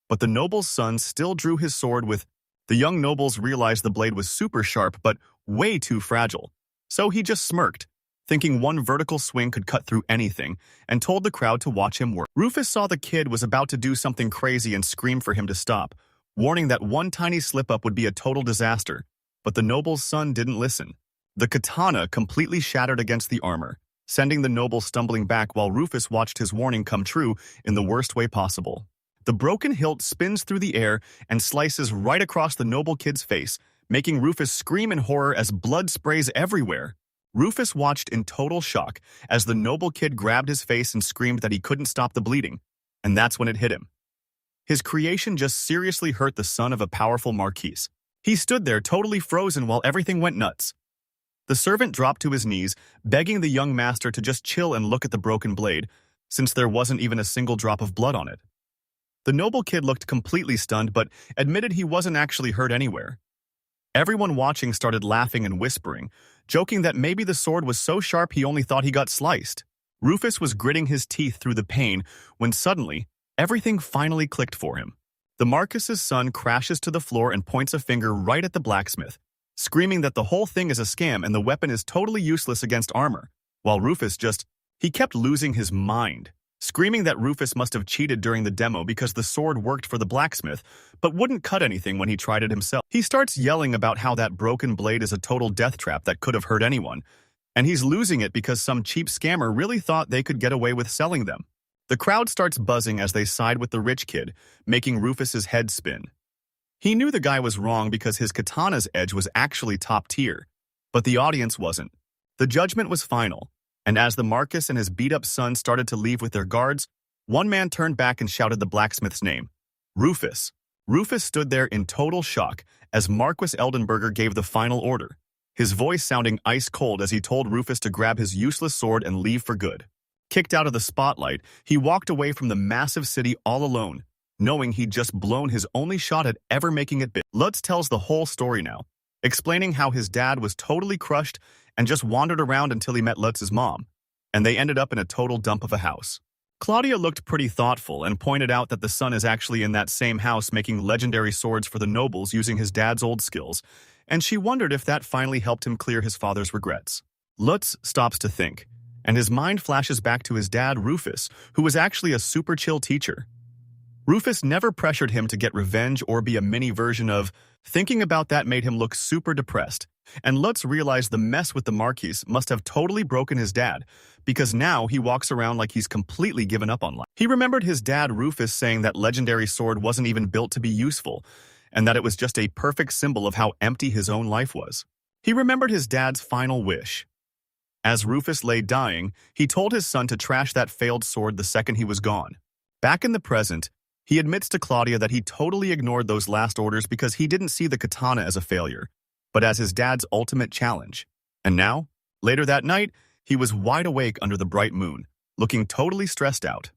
But the noble's son still drew his sword with. The young nobles realized the blade was super sharp but way too fragile. So he just smirked, thinking one vertical swing could cut through anything, and told the crowd to watch him work. Rufus saw the kid was about to do something crazy and screamed for him to stop, warning that one tiny slip-up would be a total disaster. But the noble's son didn't listen. The katana completely shattered against the armor, sending the noble stumbling back while Rufus watched his warning come true in the worst way possible. The broken hilt spins through the air and slices right across the noble kid's face, making Rufus scream in horror as blood sprays everywhere. Rufus watched in total shock as the noble kid grabbed his face and screamed that he couldn't stop the bleeding, and that's when it hit him. His creation just seriously hurt the son of a powerful marquis. He stood there totally frozen while everything went nuts. The servant dropped to his knees, begging the young master to just chill and look at the broken blade, since there wasn't even a single drop of blood on it. The noble kid looked completely stunned but admitted he wasn't actually hurt anywhere. Everyone watching started laughing and whispering, joking that maybe the sword was so sharp he only thought he got sliced. Rufus was gritting his teeth through the pain when suddenly, everything finally clicked for him. The Marquis's son crashes to the floor and points a finger right at the blacksmith, screaming that the whole thing is a scam and the weapon is totally useless against armor, while Rufus he kept losing his mind, screaming that Rufus must have cheated during the demo because the sword worked for the blacksmith, but wouldn't cut anything when he tried it himself. He starts yelling about how that broken blade is a total death trap that could have hurt anyone, and he's losing it because some cheap scammer really thought they could get away with selling them. The crowd starts buzzing as they side with the rich kid, making Rufus's head spin. He knew the guy was wrong because his katana's edge was actually top tier, but the audience wasn't. The judgment was final, and as the Marquis and his beat-up son started to leave with their guards, one man turned back and shouted the blacksmith's name, Rufus. Rufus stood there in total shock as Marquis Eldenberger gave the final order, his voice sounding ice-cold as he told Rufus to grab his useless sword and leave for good. Kicked out of the spotlight, he walked away from the massive city all alone, knowing he'd just blown his only shot at ever making it big. Lutz tells the whole story now, explaining how his dad was totally crushed and just wandered around until he met Lutz's mom, and they ended up in a total dump of a house. Claudia looked pretty thoughtful and pointed out that the son is actually in that same house making legendary swords for the nobles using his dad's old skills, and she wondered if that finally helped him clear his father's regrets. Lutz stops to think, and his mind flashes back to his dad, Rufus, who was actually a super chill teacher. Rufus never pressured him to get revenge or be a mini version of. Thinking about that made him look super depressed, and Lutz realized the mess with the Marquis must have totally broken his dad, because now he walks around like he's completely given up on life. He remembered his dad Rufus saying that legendary sword wasn't even built to be useful, and that it was just a perfect symbol of how empty his own life was. He remembered his dad's final wish. As Rufus lay dying, he told his son to trash that failed sword the second he was gone. Back in the present, he admits to Claudia that he totally ignored those last orders because he didn't see the katana as a failure, but as his dad's ultimate challenge. And now, later that night, he was wide awake under the bright moon, looking totally stressed out.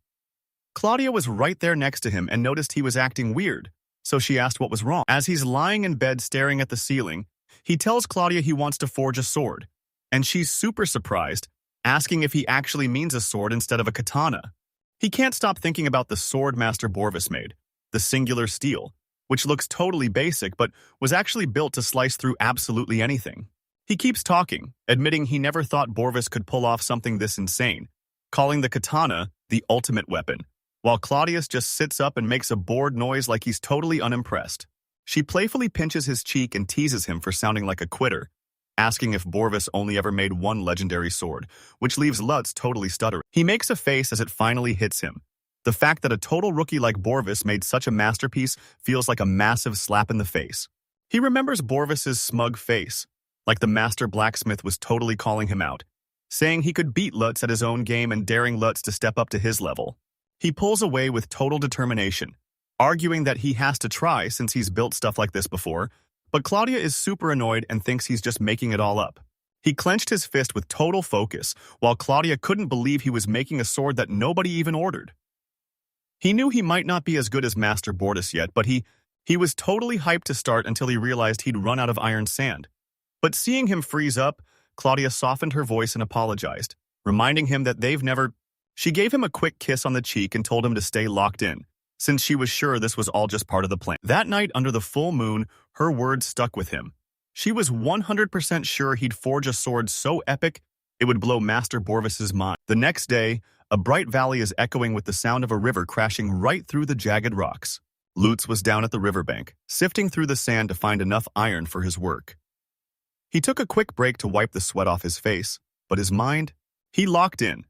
Claudia was right there next to him and noticed he was acting weird, so she asked what was wrong. As he's lying in bed staring at the ceiling, he tells Claudia he wants to forge a sword, and she's super surprised, asking if he actually means a sword instead of a katana. He can't stop thinking about the sword Master Borvis made, the singular steel, which looks totally basic but was actually built to slice through absolutely anything. He keeps talking, admitting he never thought Borvis could pull off something this insane, calling the katana the ultimate weapon, while Claudius just sits up and makes a bored noise like he's totally unimpressed. She playfully pinches his cheek and teases him for sounding like a quitter, asking if Borvis only ever made one legendary sword, which leaves Lutz totally stuttering. He makes a face as it finally hits him. The fact that a total rookie like Borvis made such a masterpiece feels like a massive slap in the face. He remembers Borvis's smug face, like the master blacksmith was totally calling him out, saying he could beat Lutz at his own game and daring Lutz to step up to his level. He pulls away with total determination, arguing that he has to try since he's built stuff like this before, but Claudia is super annoyed and thinks he's just making it all up. He clenched his fist with total focus, while Claudia couldn't believe he was making a sword that nobody even ordered. He knew he might not be as good as Master Bortis yet, but he was totally hyped to start until he realized he'd run out of iron sand. But seeing him freeze up, Claudia softened her voice and apologized, reminding him that they've never. She gave him a quick kiss on the cheek and told him to stay locked in, since she was sure this was all just part of the plan. That night under the full moon, her words stuck with him. She was 100% sure he'd forge a sword so epic it would blow Master Borvis's mind. The next day, a bright valley is echoing with the sound of a river crashing right through the jagged rocks. Lutz was down at the riverbank, sifting through the sand to find enough iron for his work. He took a quick break to wipe the sweat off his face, but his mind, he locked in.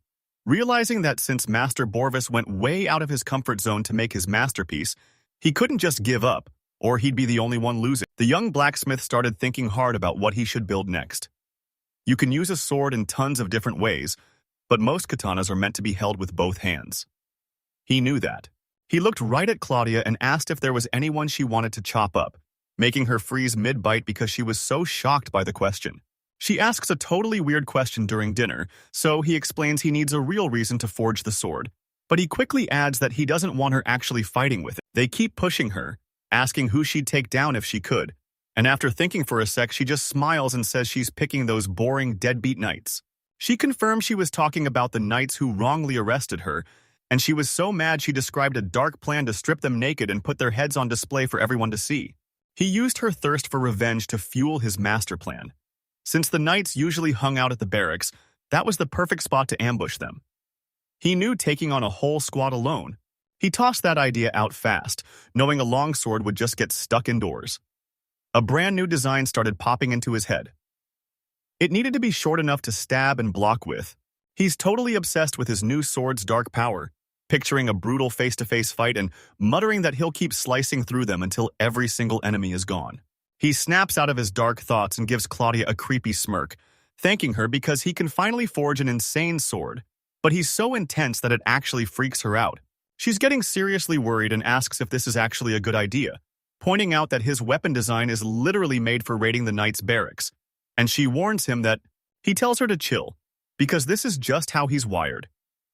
Realizing that since Master Borvis went way out of his comfort zone to make his masterpiece, he couldn't just give up, or he'd be the only one losing. The young blacksmith started thinking hard about what he should build next. You can use a sword in tons of different ways, but most katanas are meant to be held with both hands. He knew that. He looked right at Claudia and asked if there was anyone she wanted to chop up, making her freeze mid-bite because she was so shocked by the question. She asks a totally weird question during dinner, so he explains he needs a real reason to forge the sword, but he quickly adds that he doesn't want her actually fighting with it. They keep pushing her, asking who she'd take down if she could, and after thinking for a sec, she just smiles and says she's picking those boring deadbeat knights. She confirmed she was talking about the knights who wrongly arrested her, and she was so mad she described a dark plan to strip them naked and put their heads on display for everyone to see. He used her thirst for revenge to fuel his master plan. Since the knights usually hung out at the barracks, that was the perfect spot to ambush them. He knew taking on a whole squad alone. He tossed that idea out fast, knowing a longsword would just get stuck indoors. A brand new design started popping into his head. It needed to be short enough to stab and block with. He's totally obsessed with his new sword's dark power, picturing a brutal face-to-face fight and muttering that he'll keep slicing through them until every single enemy is gone. He snaps out of his dark thoughts and gives Claudia a creepy smirk, thanking her because he can finally forge an insane sword, but he's so intense that it actually freaks her out. She's getting seriously worried and asks if this is actually a good idea, pointing out that his weapon design is literally made for raiding the knights' barracks, and she warns him that he tells her to chill, because this is just how he's wired.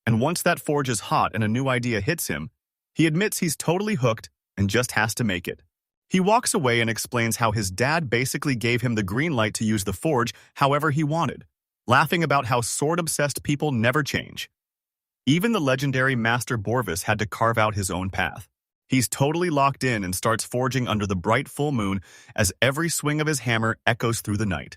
And once that forge is hot and a new idea hits him, he admits he's totally hooked and just has to make it. He walks away and explains how his dad basically gave him the green light to use the forge however he wanted, laughing about how sword-obsessed people never change. Even the legendary Master Borvis had to carve out his own path. He's totally locked in and starts forging under the bright full moon as every swing of his hammer echoes through the night.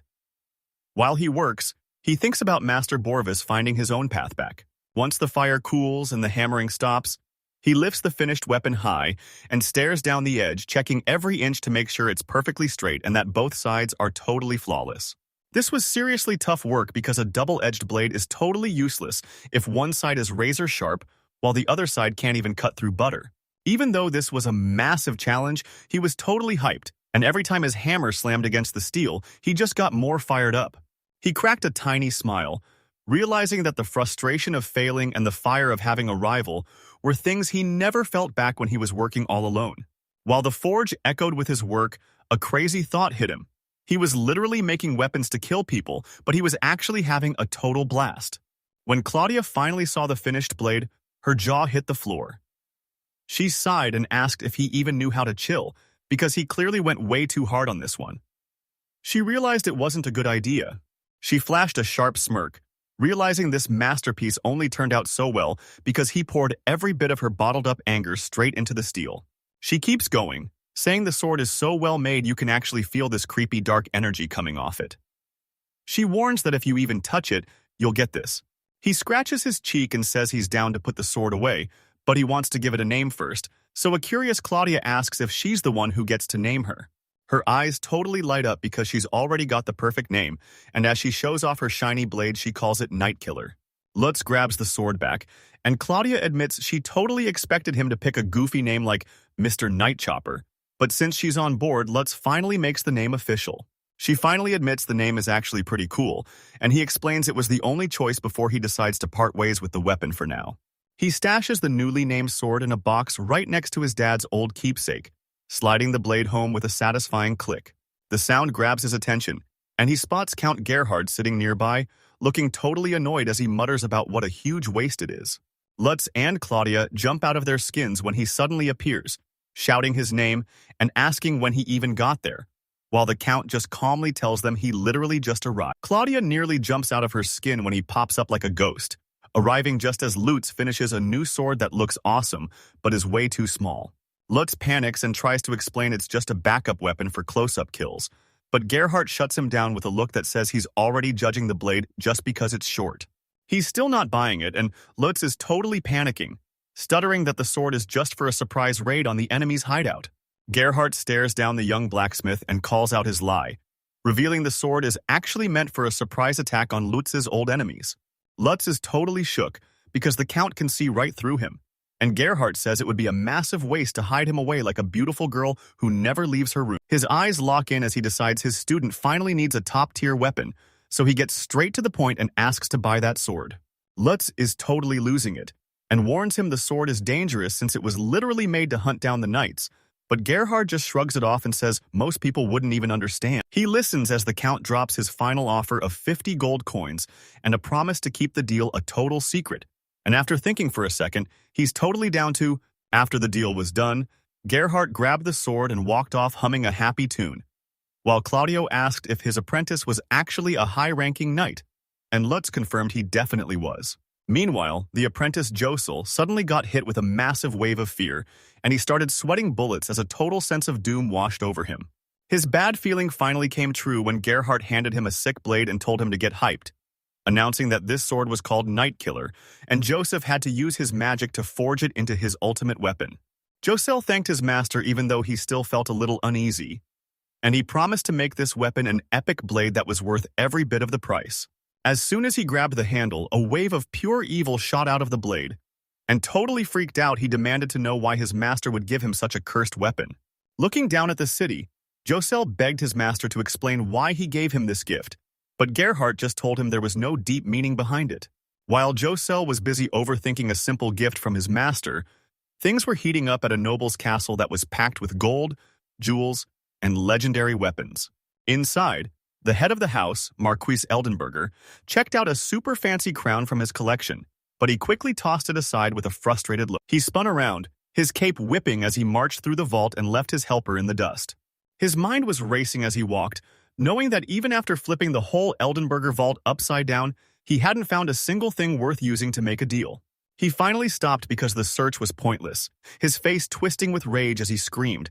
While he works, he thinks about Master Borvis finding his own path back. Once the fire cools and the hammering stops, he lifts the finished weapon high and stares down the edge, checking every inch to make sure it's perfectly straight and that both sides are totally flawless. This was seriously tough work because a double-edged blade is totally useless if one side is razor sharp while the other side can't even cut through butter. Even though this was a massive challenge, he was totally hyped, and every time his hammer slammed against the steel, he just got more fired up. He cracked a tiny smile, realizing that the frustration of failing and the fire of having a rival were things he never felt back when he was working all alone. While the forge echoed with his work, a crazy thought hit him. He was literally making weapons to kill people, but he was actually having a total blast. When Claudia finally saw the finished blade, her jaw hit the floor. She sighed and asked if he even knew how to chill, because he clearly went way too hard on this one. She realized it wasn't a good idea. She flashed a sharp smirk, realizing this masterpiece only turned out so well because he poured every bit of her bottled-up anger straight into the steel. She keeps going, saying the sword is so well made you can actually feel this creepy dark energy coming off it. She warns that if you even touch it, you'll get this. He scratches his cheek and says he's down to put the sword away, but he wants to give it a name first, so a curious Claudia asks if she's the one who gets to name her. Her eyes totally light up because she's already got the perfect name, and as she shows off her shiny blade, she calls it Night Killer. Lutz grabs the sword back, and Claudia admits she totally expected him to pick a goofy name like Mr. Night Chopper. But since she's on board, Lutz finally makes the name official. She finally admits the name is actually pretty cool, and he explains it was the only choice before he decides to part ways with the weapon for now. He stashes the newly named sword in a box right next to his dad's old keepsake, sliding the blade home with a satisfying click. The sound grabs his attention, and he spots Count Gerhard sitting nearby, looking totally annoyed as he mutters about what a huge waste it is. Lutz and Claudia jump out of their skins when he suddenly appears, shouting his name and asking when he even got there, while the Count just calmly tells them he literally just arrived. Claudia nearly jumps out of her skin when he pops up like a ghost, arriving just as Lutz finishes a new sword that looks awesome but is way too small. Lutz panics and tries to explain it's just a backup weapon for close-up kills, but Gerhardt shuts him down with a look that says he's already judging the blade just because it's short. He's still not buying it, and Lutz is totally panicking, stuttering that the sword is just for a surprise raid on the enemy's hideout. Gerhardt stares down the young blacksmith and calls out his lie, revealing the sword is actually meant for a surprise attack on Lutz's old enemies. Lutz is totally shook because the Count can see right through him, and Gerhardt says it would be a massive waste to hide him away like a beautiful girl who never leaves her room. His eyes lock in as he decides his student finally needs a top-tier weapon, so he gets straight to the point and asks to buy that sword. Lutz is totally losing it, and warns him the sword is dangerous since it was literally made to hunt down the knights, but Gerhard just shrugs it off and says most people wouldn't even understand. He listens as the Count drops his final offer of 50 gold coins and a promise to keep the deal a total secret, and after thinking for a second, he's totally down to, after the deal was done, Gerhard grabbed the sword and walked off humming a happy tune, while Claudio asked if his apprentice was actually a high-ranking knight, and Lutz confirmed he definitely was. Meanwhile, the apprentice Josel suddenly got hit with a massive wave of fear, and he started sweating bullets as a total sense of doom washed over him. His bad feeling finally came true when Gerhardt handed him a sick blade and told him to get hyped, announcing that this sword was called Night Killer, and Joseph had to use his magic to forge it into his ultimate weapon. Josel thanked his master even though he still felt a little uneasy, and he promised to make this weapon an epic blade that was worth every bit of the price. As soon as he grabbed the handle, a wave of pure evil shot out of the blade, and totally freaked out, he demanded to know why his master would give him such a cursed weapon. Looking down at the city, Josel begged his master to explain why he gave him this gift, but Gerhardt just told him there was no deep meaning behind it. While Josel was busy overthinking a simple gift from his master, things were heating up at a noble's castle that was packed with gold, jewels, and legendary weapons. Inside, the head of the house, Marquis Eldenberger, checked out a super fancy crown from his collection, but he quickly tossed it aside with a frustrated look. He spun around, his cape whipping as he marched through the vault and left his helper in the dust. His mind was racing as he walked, knowing that even after flipping the whole Eldenberger vault upside down, he hadn't found a single thing worth using to make a deal. He finally stopped because the search was pointless, his face twisting with rage as he screamed,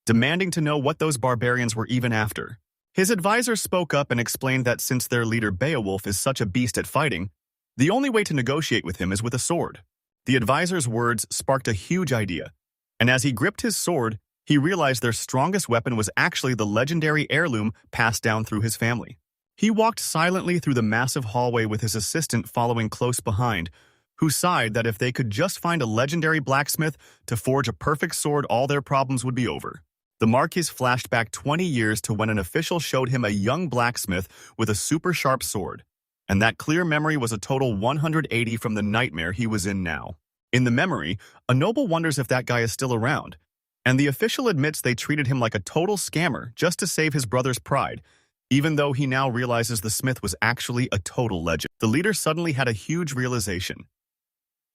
demanding to know what those barbarians were even after. His advisor spoke up and explained that since their leader Beowulf is such a beast at fighting, the only way to negotiate with him is with a sword. The advisor's words sparked a huge idea, and as he gripped his sword, he realized their strongest weapon was actually the legendary heirloom passed down through his family. He walked silently through the massive hallway with his assistant following close behind, who sighed that if they could just find a legendary blacksmith to forge a perfect sword, all their problems would be over. The Marquis flashed back 20 years to when an official showed him a young blacksmith with a super sharp sword, and that clear memory was a total 180 from the nightmare he was in now. In the memory, a noble wonders if that guy is still around, and the official admits they treated him like a total scammer just to save his brother's pride, even though he now realizes the smith was actually a total legend. The leader suddenly had a huge realization.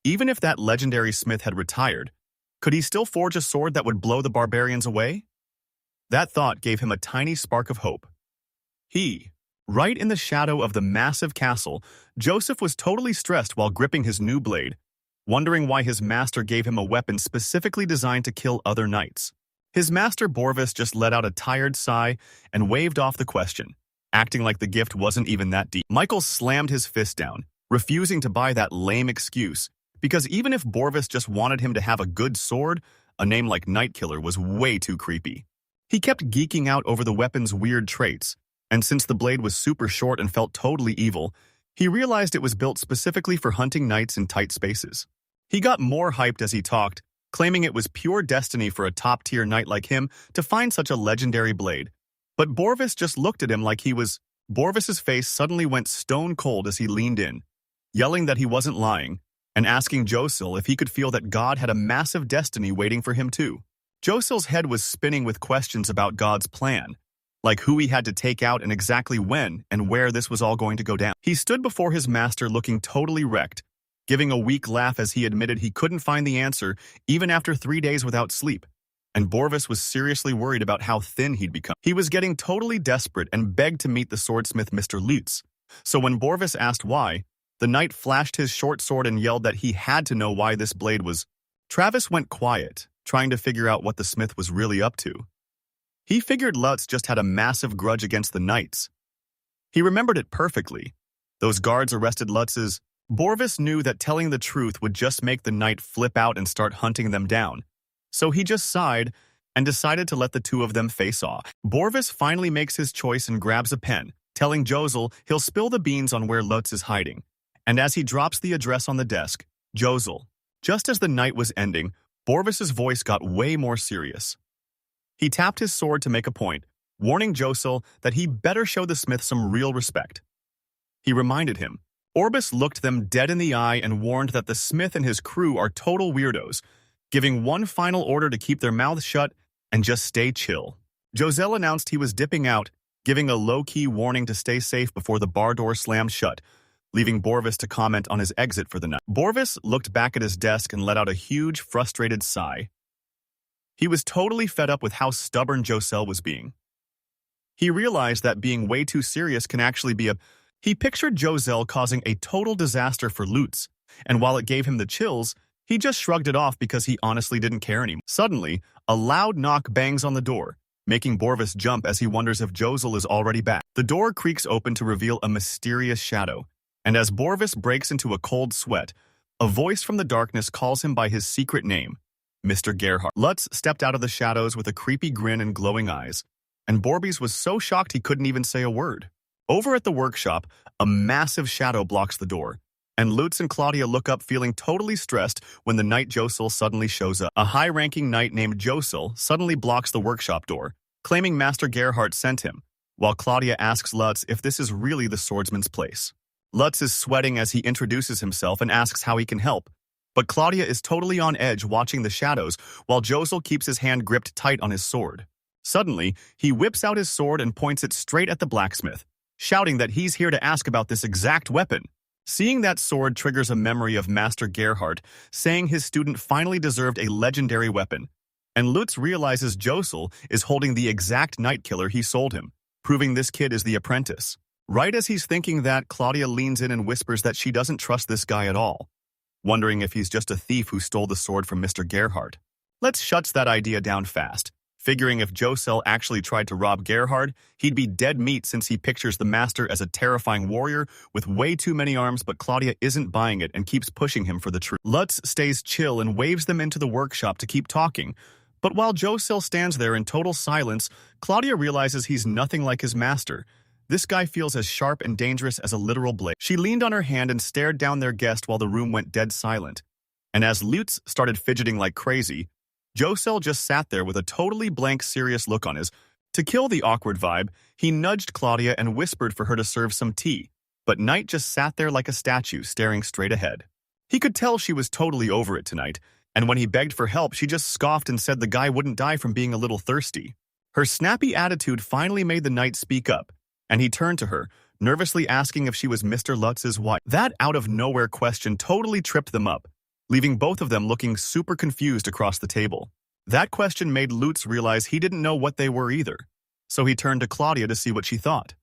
Even if that legendary smith had retired, could he still forge a sword that would blow the barbarians away? That thought gave him a tiny spark of hope. Right in the shadow of the massive castle, Joseph was totally stressed while gripping his new blade, wondering why his master gave him a weapon specifically designed to kill other knights. His master Borvis just let out a tired sigh and waved off the question, acting like the gift wasn't even that deep. Michael slammed his fist down, refusing to buy that lame excuse, because even if Borvis just wanted him to have a good sword, a name like Nightkiller was way too creepy. He kept geeking out over the weapon's weird traits, and since the blade was super short and felt totally evil, he realized it was built specifically for hunting knights in tight spaces. He got more hyped as he talked, claiming it was pure destiny for a top-tier knight like him to find such a legendary blade. But Borvis just looked at him like he was. Borvis's face suddenly went stone cold as he leaned in, yelling that he wasn't lying, and asking Josil if he could feel that God had a massive destiny waiting for him too. Josil's head was spinning with questions about God's plan, like who he had to take out and exactly when and where this was all going to go down. He stood before his master looking totally wrecked, giving a weak laugh as he admitted he couldn't find the answer even after 3 days without sleep, and Borvis was seriously worried about how thin he'd become. He was getting totally desperate and begged to meet the swordsmith Mr. Lutz, so when Borvis asked why, the knight flashed his short sword and yelled that he had to know why this blade was. Travis went quiet, trying to figure out what the smith was really up to. He figured Lutz just had a massive grudge against the knights. He remembered it perfectly. Those guards arrested Lutz's. Borvis knew that telling the truth would just make the knight flip out and start hunting them down, so he just sighed and decided to let the two of them face off. Borvis finally makes his choice and grabs a pen, telling Josel he'll spill the beans on where Lutz is hiding, and as he drops the address on the desk, Josel. Just as the night was ending, Borvis's voice got way more serious. He tapped his sword to make a point, warning Josel that he better show the smith some real respect. He reminded him. Orbis looked them dead in the eye and warned that the smith and his crew are total weirdos, giving one final order to keep their mouths shut and just stay chill. Josel announced he was dipping out, giving a low-key warning to stay safe before the bar door slammed shut, leaving Borvis to comment on his exit for the night. Borvis looked back at his desk and let out a huge, frustrated sigh. He was totally fed up with how stubborn Josel was being. He realized that being way too serious can actually be a. He pictured Josel causing a total disaster for Lutz, and while it gave him the chills, he just shrugged it off because he honestly didn't care anymore. Suddenly, a loud knock bangs on the door, making Borvis jump as he wonders if Josel is already back. The door creaks open to reveal a mysterious shadow, and as Borvis breaks into a cold sweat, a voice from the darkness calls him by his secret name, Mr. Gerhardt. Lutz stepped out of the shadows with a creepy grin and glowing eyes, and Borvis was so shocked he couldn't even say a word. Over at the workshop, a massive shadow blocks the door, and Lutz and Claudia look up feeling totally stressed when the knight Josel suddenly shows up. A high-ranking knight named Josel suddenly blocks the workshop door, claiming Master Gerhardt sent him, while Claudia asks Lutz if this is really the swordsman's place. Lutz is sweating as he introduces himself and asks how he can help, but Claudia is totally on edge watching the shadows while Josel keeps his hand gripped tight on his sword. Suddenly, he whips out his sword and points it straight at the blacksmith, shouting that he's here to ask about this exact weapon. Seeing that sword triggers a memory of Master Gerhardt, saying his student finally deserved a legendary weapon, and Lutz realizes Josel is holding the exact night killer he sold him, proving this kid is the apprentice. Right as he's thinking that, Claudia leans in and whispers that she doesn't trust this guy at all. wondering if he's just a thief who stole the sword from Mr. Gerhardt. Lutz shuts that idea down fast, figuring if Josel actually tried to rob Gerhard, he'd be dead meat since he pictures the master as a terrifying warrior with way too many arms, but Claudia isn't buying it and keeps pushing him for the truth. Lutz stays chill and waves them into the workshop to keep talking, but while Josel stands there in total silence, Claudia realizes he's nothing like his master. This guy feels as sharp and dangerous as a literal blade. She leaned on her hand and stared down their guest while the room went dead silent. And as Lutz started fidgeting like crazy, Josel just sat there with a totally blank, serious look on his. To kill the awkward vibe, he nudged Claudia and whispered for her to serve some tea, but Knight just sat there like a statue, staring straight ahead. He could tell she was totally over it tonight, and when he begged for help, she just scoffed and said the guy wouldn't die from being a little thirsty. Her snappy attitude finally made the Knight speak up, and he turned to her, nervously asking if she was Mr. Lutz's wife. That out-of-nowhere question totally tripped them up, leaving both of them looking super confused across the table. That question made Lutz realize he didn't know what they were either, so he turned to Claudia to see what she thought.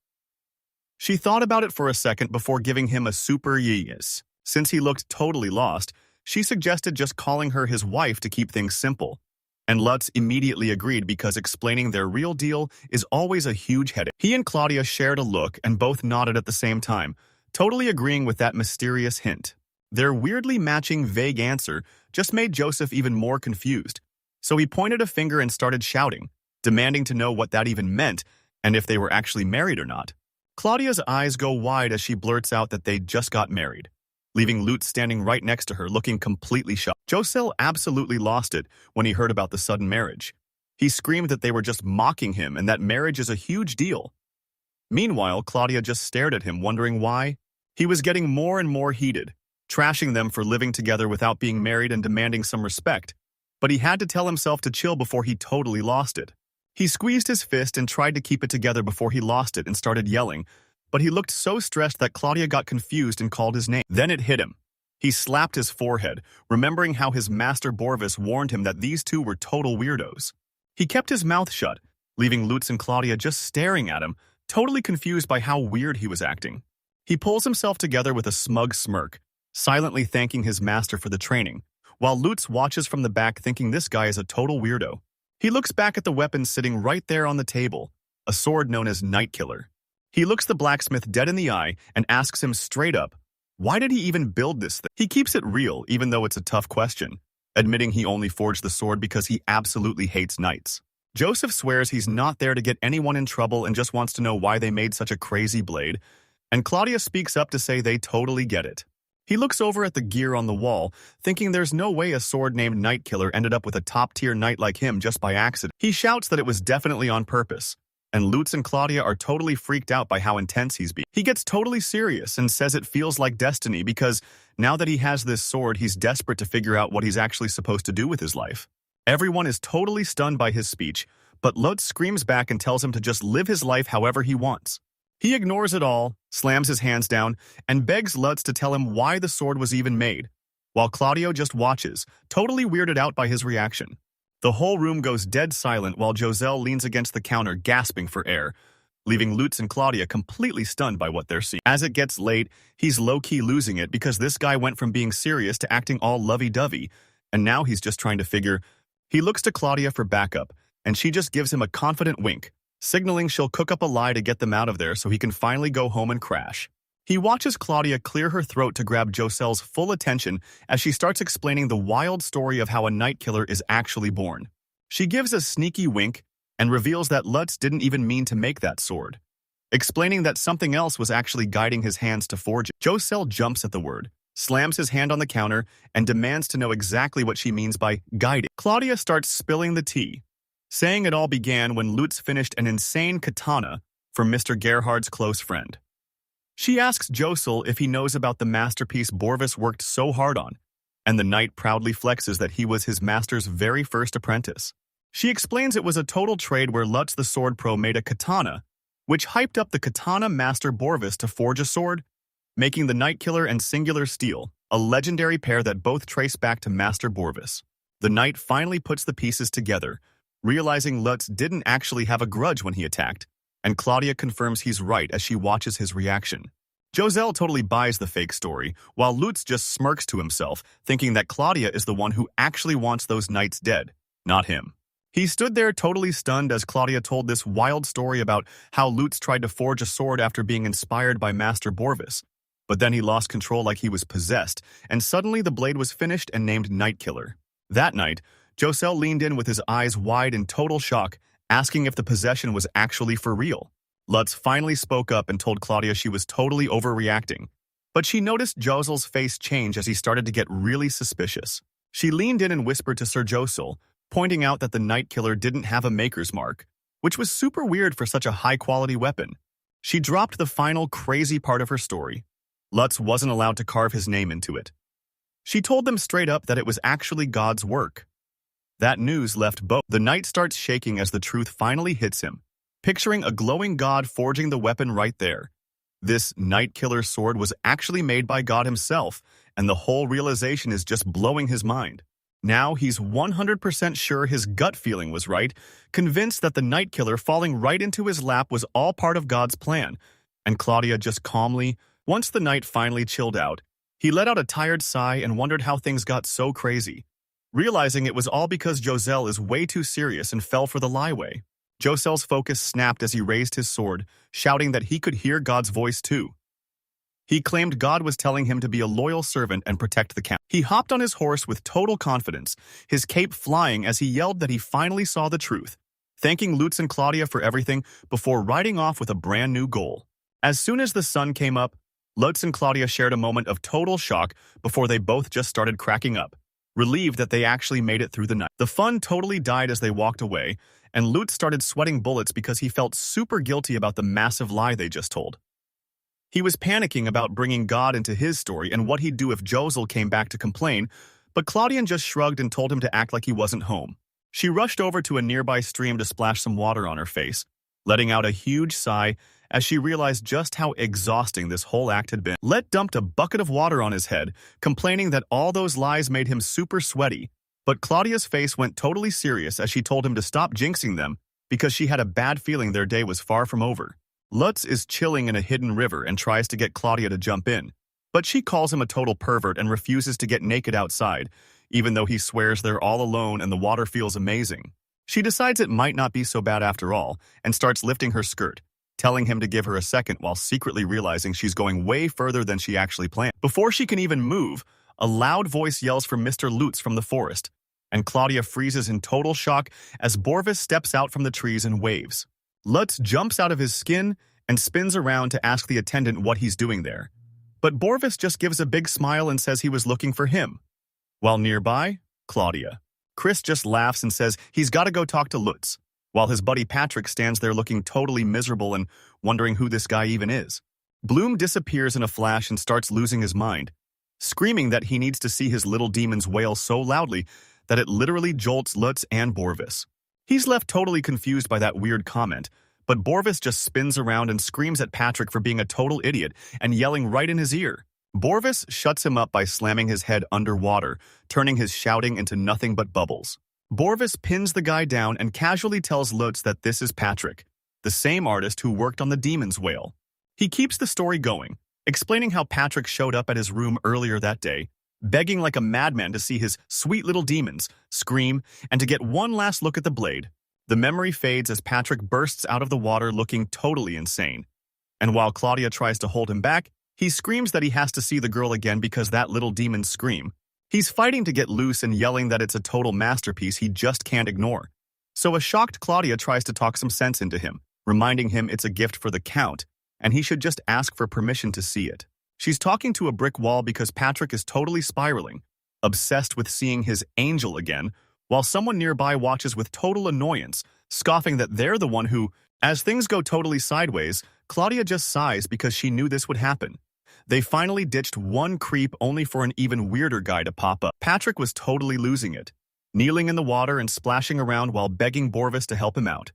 She thought about it for a second before giving him a super yes. Since he looked totally lost, she suggested just calling her his wife to keep things simple, and Lutz immediately agreed because explaining their real deal is always a huge headache. He and Claudia shared a look and both nodded at the same time, totally agreeing with that mysterious hint. Their weirdly matching vague answer just made Joseph even more confused, so he pointed a finger and started shouting, demanding to know what that even meant and if they were actually married or not. Claudia's eyes go wide as she blurts out that they just got married, leaving Lutz standing right next to her looking completely shocked. Josel absolutely lost it when he heard about the sudden marriage. He screamed that they were just mocking him and that marriage is a huge deal. Meanwhile, Claudia just stared at him, wondering why. He was getting more and more heated, trashing them for living together without being married and demanding some respect, but he had to tell himself to chill before he totally lost it. He squeezed his fist and tried to keep it together before he lost it and started yelling, but he looked so stressed that Claudia got confused and called his name. Then it hit him. He slapped his forehead, remembering how his master Borvis warned him that these two were total weirdos. He kept his mouth shut, leaving Lutz and Claudia just staring at him, totally confused by how weird he was acting. He pulls himself together with a smug smirk, silently thanking his master for the training, while Lutz watches from the back thinking this guy is a total weirdo. He looks back at the weapon sitting right there on the table, a sword known as Nightkiller. He looks the blacksmith dead in the eye and asks him straight up, why did he even build this thing? He keeps it real even though it's a tough question, admitting he only forged the sword because he absolutely hates knights. Joseph swears he's not there to get anyone in trouble and just wants to know why they made such a crazy blade, and Claudia speaks up to say they totally get it. He looks over at the gear on the wall, thinking there's no way a sword named Nightkiller ended up with a top-tier knight like him just by accident. He shouts that it was definitely on purpose, and Lutz and Claudia are totally freaked out by how intense he's being. He gets totally serious and says it feels like destiny because now that he has this sword, he's desperate to figure out what he's actually supposed to do with his life. Everyone is totally stunned by his speech, but Lutz screams back and tells him to just live his life however he wants. He ignores it all, slams his hands down, and begs Lutz to tell him why the sword was even made, while Claudio just watches, totally weirded out by his reaction. The whole room goes dead silent while Josel leans against the counter gasping for air, leaving Lutz and Claudia completely stunned by what they're seeing. As it gets late, he's low-key losing it because this guy went from being serious to acting all lovey-dovey, and now he's just trying to figure. He looks to Claudia for backup, and she just gives him a confident wink, signaling she'll cook up a lie to get them out of there so he can finally go home and crash. He watches Claudia clear her throat to grab Josel's full attention as she starts explaining the wild story of how a night killer is actually born. She gives a sneaky wink and reveals that Lutz didn't even mean to make that sword, explaining that something else was actually guiding his hands to forge it. Josel jumps at the word, slams his hand on the counter, and demands to know exactly what she means by guiding. Claudia starts spilling the tea, saying it all began when Lutz finished an insane katana for Mr. Gerhard's close friend. She asks Josel if he knows about the masterpiece Borvis worked so hard on, and the knight proudly flexes that he was his master's very first apprentice. She explains it was a total trade where Lutz the sword pro made a katana, which hyped up the katana master Borvis to forge a sword, making the Night Killer and Singular Steel a legendary pair that both trace back to Master Borvis. The knight finally puts the pieces together, realizing Lutz didn't actually have a grudge when he attacked, and Claudia confirms he's right as she watches his reaction. Joselle totally buys the fake story, while Lutz just smirks to himself, thinking that Claudia is the one who actually wants those knights dead, not him. He stood there totally stunned as Claudia told this wild story about how Lutz tried to forge a sword after being inspired by Master Borvis. But then he lost control like he was possessed, and suddenly the blade was finished and named Night Killer. That night, Joselle leaned in with his eyes wide in total shock, asking if the possession was actually for real. Lutz finally spoke up and told Claudia she was totally overreacting. But she noticed Josel's face change as he started to get really suspicious. She leaned in and whispered to Sir Josel, pointing out that the Night Killer didn't have a maker's mark, which was super weird for such a high-quality weapon. She dropped the final crazy part of her story. Lutz wasn't allowed to carve his name into it. She told them straight up that it was actually God's work. That news left both. The knight starts shaking as the truth finally hits him, picturing a glowing god forging the weapon right there. This Night Killer sword was actually made by God himself, and the whole realization is just blowing his mind. Now he's 100% sure his gut feeling was right, convinced that the Night Killer falling right into his lap was all part of God's plan. And Claudia just calmly, once the night finally chilled out, he let out a tired sigh and wondered how things got so crazy, realizing it was all because Joselle is way too serious and fell for the lieway. Josel's focus snapped as he raised his sword, shouting that he could hear God's voice too. He claimed God was telling him to be a loyal servant and protect the camp. He hopped on his horse with total confidence, his cape flying as he yelled that he finally saw the truth, thanking Lutz and Claudia for everything before riding off with a brand new goal. As soon as the sun came up, Lutz and Claudia shared a moment of total shock before they both just started cracking up, relieved that they actually made it through the night. The fun totally died as they walked away, and Lutz started sweating bullets because he felt super guilty about the massive lie they just told. He was panicking about bringing God into his story and what he'd do if Josel came back to complain, but Claudian just shrugged and told him to act like he wasn't home. She rushed over to a nearby stream to splash some water on her face, letting out a huge sigh as she realized just how exhausting this whole act had been. Let dumped a bucket of water on his head, complaining that all those lies made him super sweaty, but Claudia's face went totally serious as she told him to stop jinxing them because she had a bad feeling their day was far from over. Lutz is chilling in a hidden river and tries to get Claudia to jump in, but she calls him a total pervert and refuses to get naked outside, even though he swears they're all alone and the water feels amazing. She decides it might not be so bad after all and starts lifting her skirt, telling him to give her a second while secretly realizing she's going way further than she actually planned. Before she can even move, a loud voice yells for Mr. Lutz from the forest, and Claudia freezes in total shock as Borvis steps out from the trees and waves. Lutz jumps out of his skin and spins around to ask the attendant what he's doing there. But Borvis just gives a big smile and says he was looking for him. While nearby, Claudia. Chris just laughs and says he's got to go talk to Lutz, while his buddy Patrick stands there looking totally miserable and wondering who this guy even is. Bloom disappears in a flash and starts losing his mind, screaming that he needs to see his little demons wail so loudly that it literally jolts Lutz and Borvis. He's left totally confused by that weird comment, but Borvis just spins around and screams at Patrick for being a total idiot and yelling right in his ear. Borvis shuts him up by slamming his head underwater, turning his shouting into nothing but bubbles. Borvis pins the guy down and casually tells Lutz that this is Patrick, the same artist who worked on the Demon's Whale. He keeps the story going, explaining how Patrick showed up at his room earlier that day, begging like a madman to see his sweet little demons, scream, and to get one last look at the blade. The memory fades as Patrick bursts out of the water looking totally insane. And while Claudia tries to hold him back, he screams that he has to see the girl again because that little demon's scream. He's fighting to get loose and yelling that it's a total masterpiece he just can't ignore. So a shocked Claudia tries to talk some sense into him, reminding him it's a gift for the Count, and he should just ask for permission to see it. She's talking to a brick wall because Patrick is totally spiraling, obsessed with seeing his angel again, while someone nearby watches with total annoyance, scoffing that they're the one who, as things go totally sideways, Claudia just sighs because she knew this would happen. They finally ditched one creep only for an even weirder guy to pop up. Patrick was totally losing it, kneeling in the water and splashing around while begging Borvis to help him out.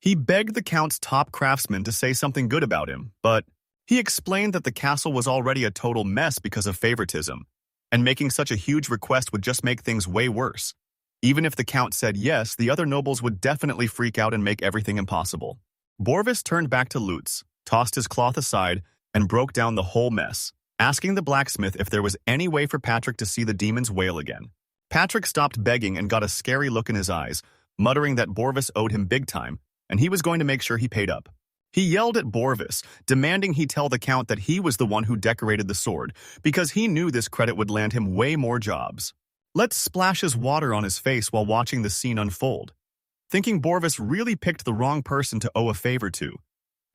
He begged the Count's top craftsman to say something good about him, but he explained that the castle was already a total mess because of favoritism, and making such a huge request would just make things way worse. Even if the Count said yes, the other nobles would definitely freak out and make everything impossible. Borvis turned back to Lutz, tossed his cloth aside, and broke down the whole mess, asking the blacksmith if there was any way for Patrick to see the demon's wail again. Patrick stopped begging and got a scary look in his eyes, muttering that Borvis owed him big time, and he was going to make sure he paid up. He yelled at Borvis, demanding he tell the Count that he was the one who decorated the sword, because he knew this credit would land him way more jobs. Let's splashes water on his face while watching the scene unfold, thinking Borvis really picked the wrong person to owe a favor to,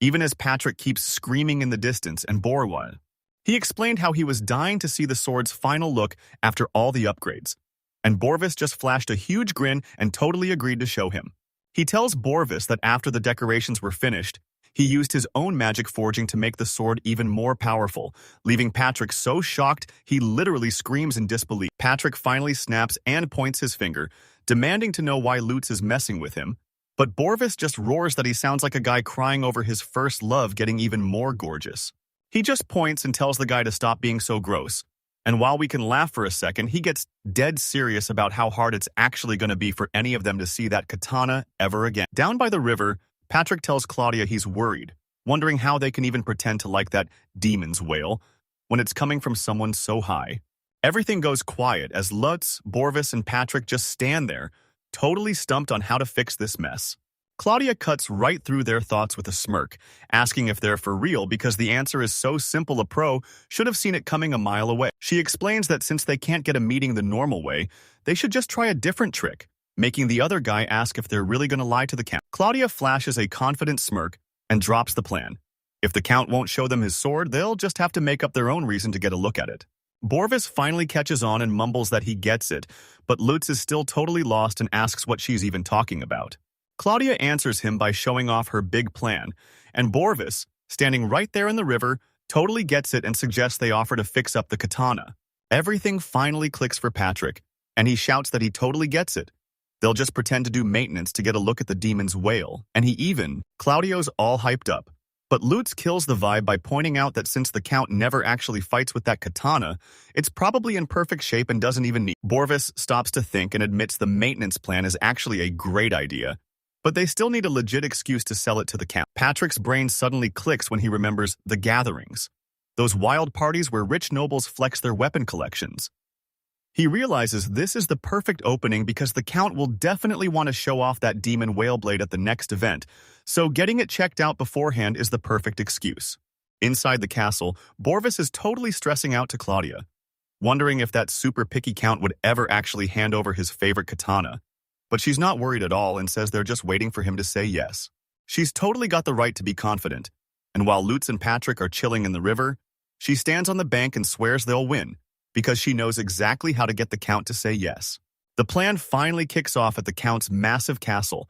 even as Patrick keeps screaming in the distance and Borwa. He explained how he was dying to see the sword's final look after all the upgrades, and Borvis just flashed a huge grin and totally agreed to show him. He tells Borvis that after the decorations were finished, he used his own magic forging to make the sword even more powerful, leaving Patrick so shocked he literally screams in disbelief. Patrick finally snaps and points his finger, demanding to know why Lutz is messing with him, but Borvis just roars that he sounds like a guy crying over his first love getting even more gorgeous. He just points and tells the guy to stop being so gross, and while we can laugh for a second, he gets dead serious about how hard it's actually going to be for any of them to see that katana ever again. Down by the river, Patrick tells Claudia he's worried, wondering how they can even pretend to like that demon's wail when it's coming from someone so high. Everything goes quiet as Lutz, Borvis, and Patrick just stand there, totally stumped on how to fix this mess. Claudia cuts right through their thoughts with a smirk, asking if they're for real because the answer is so simple a pro should have seen it coming a mile away. She explains that since they can't get a meeting the normal way, they should just try a different trick, making the other guy ask if they're really going to lie to the Count. Claudia flashes a confident smirk and drops the plan. If the Count won't show them his sword, they'll just have to make up their own reason to get a look at it. Borvis finally catches on and mumbles that he gets it, but Lutz is still totally lost and asks what she's even talking about. Claudia answers him by showing off her big plan, and Borvis, standing right there in the river, totally gets it and suggests they offer to fix up the katana. Everything finally clicks for Patrick, and he shouts that he totally gets it. They'll just pretend to do maintenance to get a look at the demon's wail, and Claudio's all hyped up. But Lutz kills the vibe by pointing out that since the Count never actually fights with that katana, it's probably in perfect shape and doesn't even need. Borvis stops to think and admits the maintenance plan is actually a great idea, but they still need a legit excuse to sell it to the Count. Patrick's brain suddenly clicks when he remembers the gatherings, those wild parties where rich nobles flex their weapon collections. He realizes this is the perfect opening because the Count will definitely want to show off that demon whale blade at the next event, so getting it checked out beforehand is the perfect excuse. Inside the castle, Borvis is totally stressing out to Claudia, wondering if that super picky Count would ever actually hand over his favorite katana. But she's not worried at all and says they're just waiting for him to say yes. She's totally got the right to be confident, and while Lutz and Patrick are chilling in the river, she stands on the bank and swears they'll win, because she knows exactly how to get the Count to say yes. The plan finally kicks off at the Count's massive castle,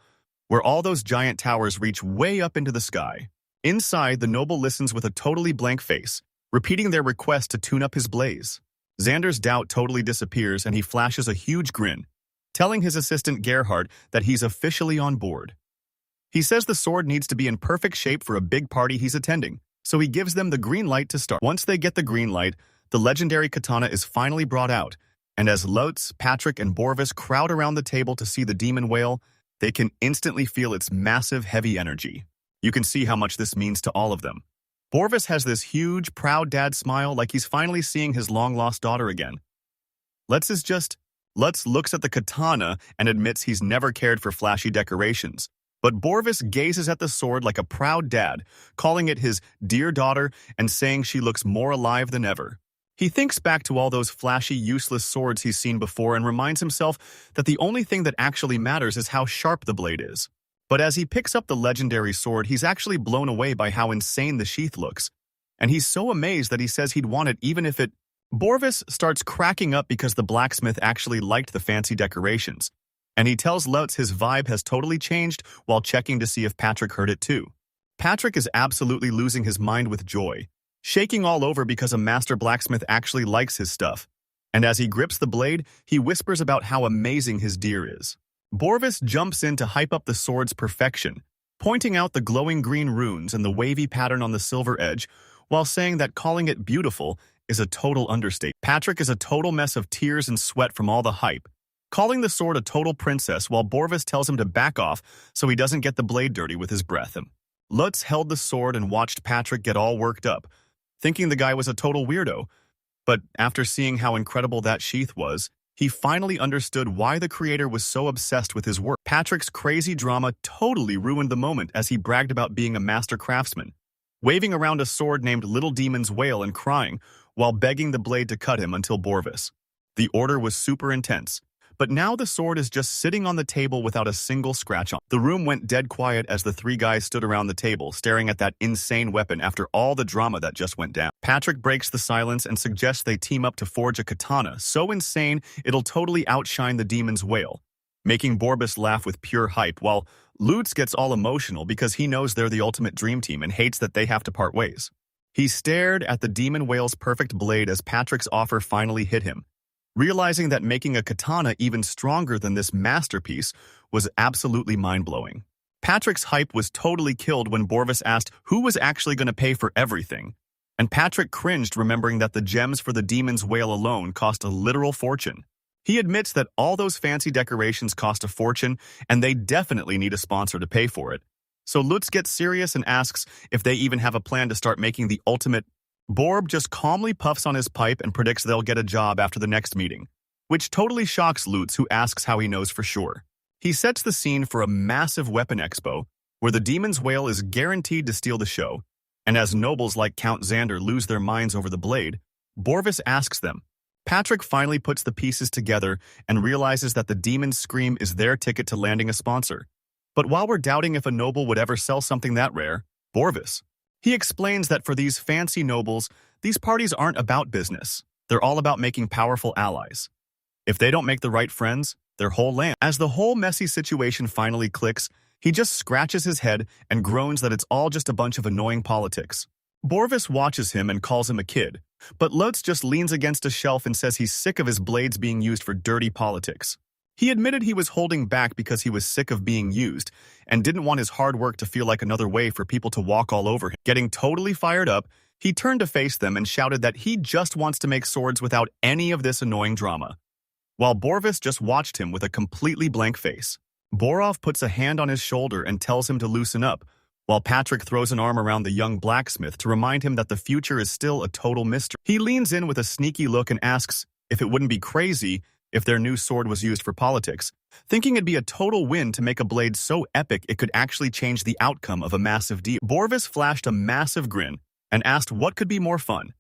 where all those giant towers reach way up into the sky. Inside, the noble listens with a totally blank face, repeating their request to tune up his blaze. Xander's doubt totally disappears and he flashes a huge grin, telling his assistant Gerhard that he's officially on board. He says the sword needs to be in perfect shape for a big party he's attending, so he gives them the green light to start. Once they get the green light, the legendary katana is finally brought out, and as Lutz, Patrick, and Borvis crowd around the table to see the demon whale, they can instantly feel its massive, heavy energy. You can see how much this means to all of them. Borvis has this huge, proud dad smile like he's finally seeing his long-lost daughter again. Lutz looks at the katana and admits he's never cared for flashy decorations, but Borvis gazes at the sword like a proud dad, calling it his dear daughter and saying she looks more alive than ever. He thinks back to all those flashy, useless swords he's seen before and reminds himself that the only thing that actually matters is how sharp the blade is. But as he picks up the legendary sword, he's actually blown away by how insane the sheath looks, and he's so amazed that he says he'd want it even if it... Borvis starts cracking up because the blacksmith actually liked the fancy decorations, and he tells Lutz his vibe has totally changed while checking to see if Patrick heard it too. Patrick is absolutely losing his mind with joy, shaking all over because a master blacksmith actually likes his stuff, and as he grips the blade, he whispers about how amazing his deer is. Borvis jumps in to hype up the sword's perfection, pointing out the glowing green runes and the wavy pattern on the silver edge, while saying that calling it beautiful is a total understatement. Patrick is a total mess of tears and sweat from all the hype, calling the sword a total princess while Borvis tells him to back off so he doesn't get the blade dirty with his breath. Lutz held the sword and watched Patrick get all worked up, thinking the guy was a total weirdo. But after seeing how incredible that sheath was, he finally understood why the creator was so obsessed with his work. Patrick's crazy drama totally ruined the moment as he bragged about being a master craftsman, waving around a sword named Little Demon's Wail and crying, while begging the blade to cut him until Borvis. The order was super intense, but now the sword is just sitting on the table without a single scratch on. The room went dead quiet as the three guys stood around the table, staring at that insane weapon after all the drama that just went down. Patrick breaks the silence and suggests they team up to forge a katana so insane it'll totally outshine the demon's wail, making Borbus laugh with pure hype, while Lutz gets all emotional because he knows they're the ultimate dream team and hates that they have to part ways. He stared at the demon whale's perfect blade as Patrick's offer finally hit him, realizing that making a katana even stronger than this masterpiece was absolutely mind-blowing. Patrick's hype was totally killed when Borvis asked who was actually going to pay for everything, and Patrick cringed remembering that the gems for the demon's wail alone cost a literal fortune. He admits that all those fancy decorations cost a fortune, and they definitely need a sponsor to pay for it. So Lutz gets serious and asks if they even have a plan to start making the ultimate. Borb just calmly puffs on his pipe and predicts they'll get a job after the next meeting, which totally shocks Lutz, who asks how he knows for sure. He sets the scene for a massive weapon expo, where the demon's wail is guaranteed to steal the show, and as nobles like Count Xander lose their minds over the blade, Borvis asks them. Patrick finally puts the pieces together and realizes that the demon's scream is their ticket to landing a sponsor. But while we're doubting if a noble would ever sell something that rare, Borvis, he explains that for these fancy nobles, these parties aren't about business. They're all about making powerful allies. If they don't make the right friends, their whole land. As the whole messy situation finally clicks, he just scratches his head and groans that it's all just a bunch of annoying politics. Borvis watches him and calls him a kid, but Lutz just leans against a shelf and says he's sick of his blades being used for dirty politics. He admitted he was holding back because he was sick of being used and didn't want his hard work to feel like another way for people to walk all over him. Getting totally fired up, he turned to face them and shouted that he just wants to make swords without any of this annoying drama, while Borvis just watched him with a completely blank face. Borov puts a hand on his shoulder and tells him to loosen up, while Patrick throws an arm around the young blacksmith to remind him that the future is still a total mystery. He leans in with a sneaky look and asks if it wouldn't be crazy if their new sword was used for politics, thinking it'd be a total win to make a blade so epic it could actually change the outcome of a massive deal. Borvis flashed a massive grin and asked what could be more fun.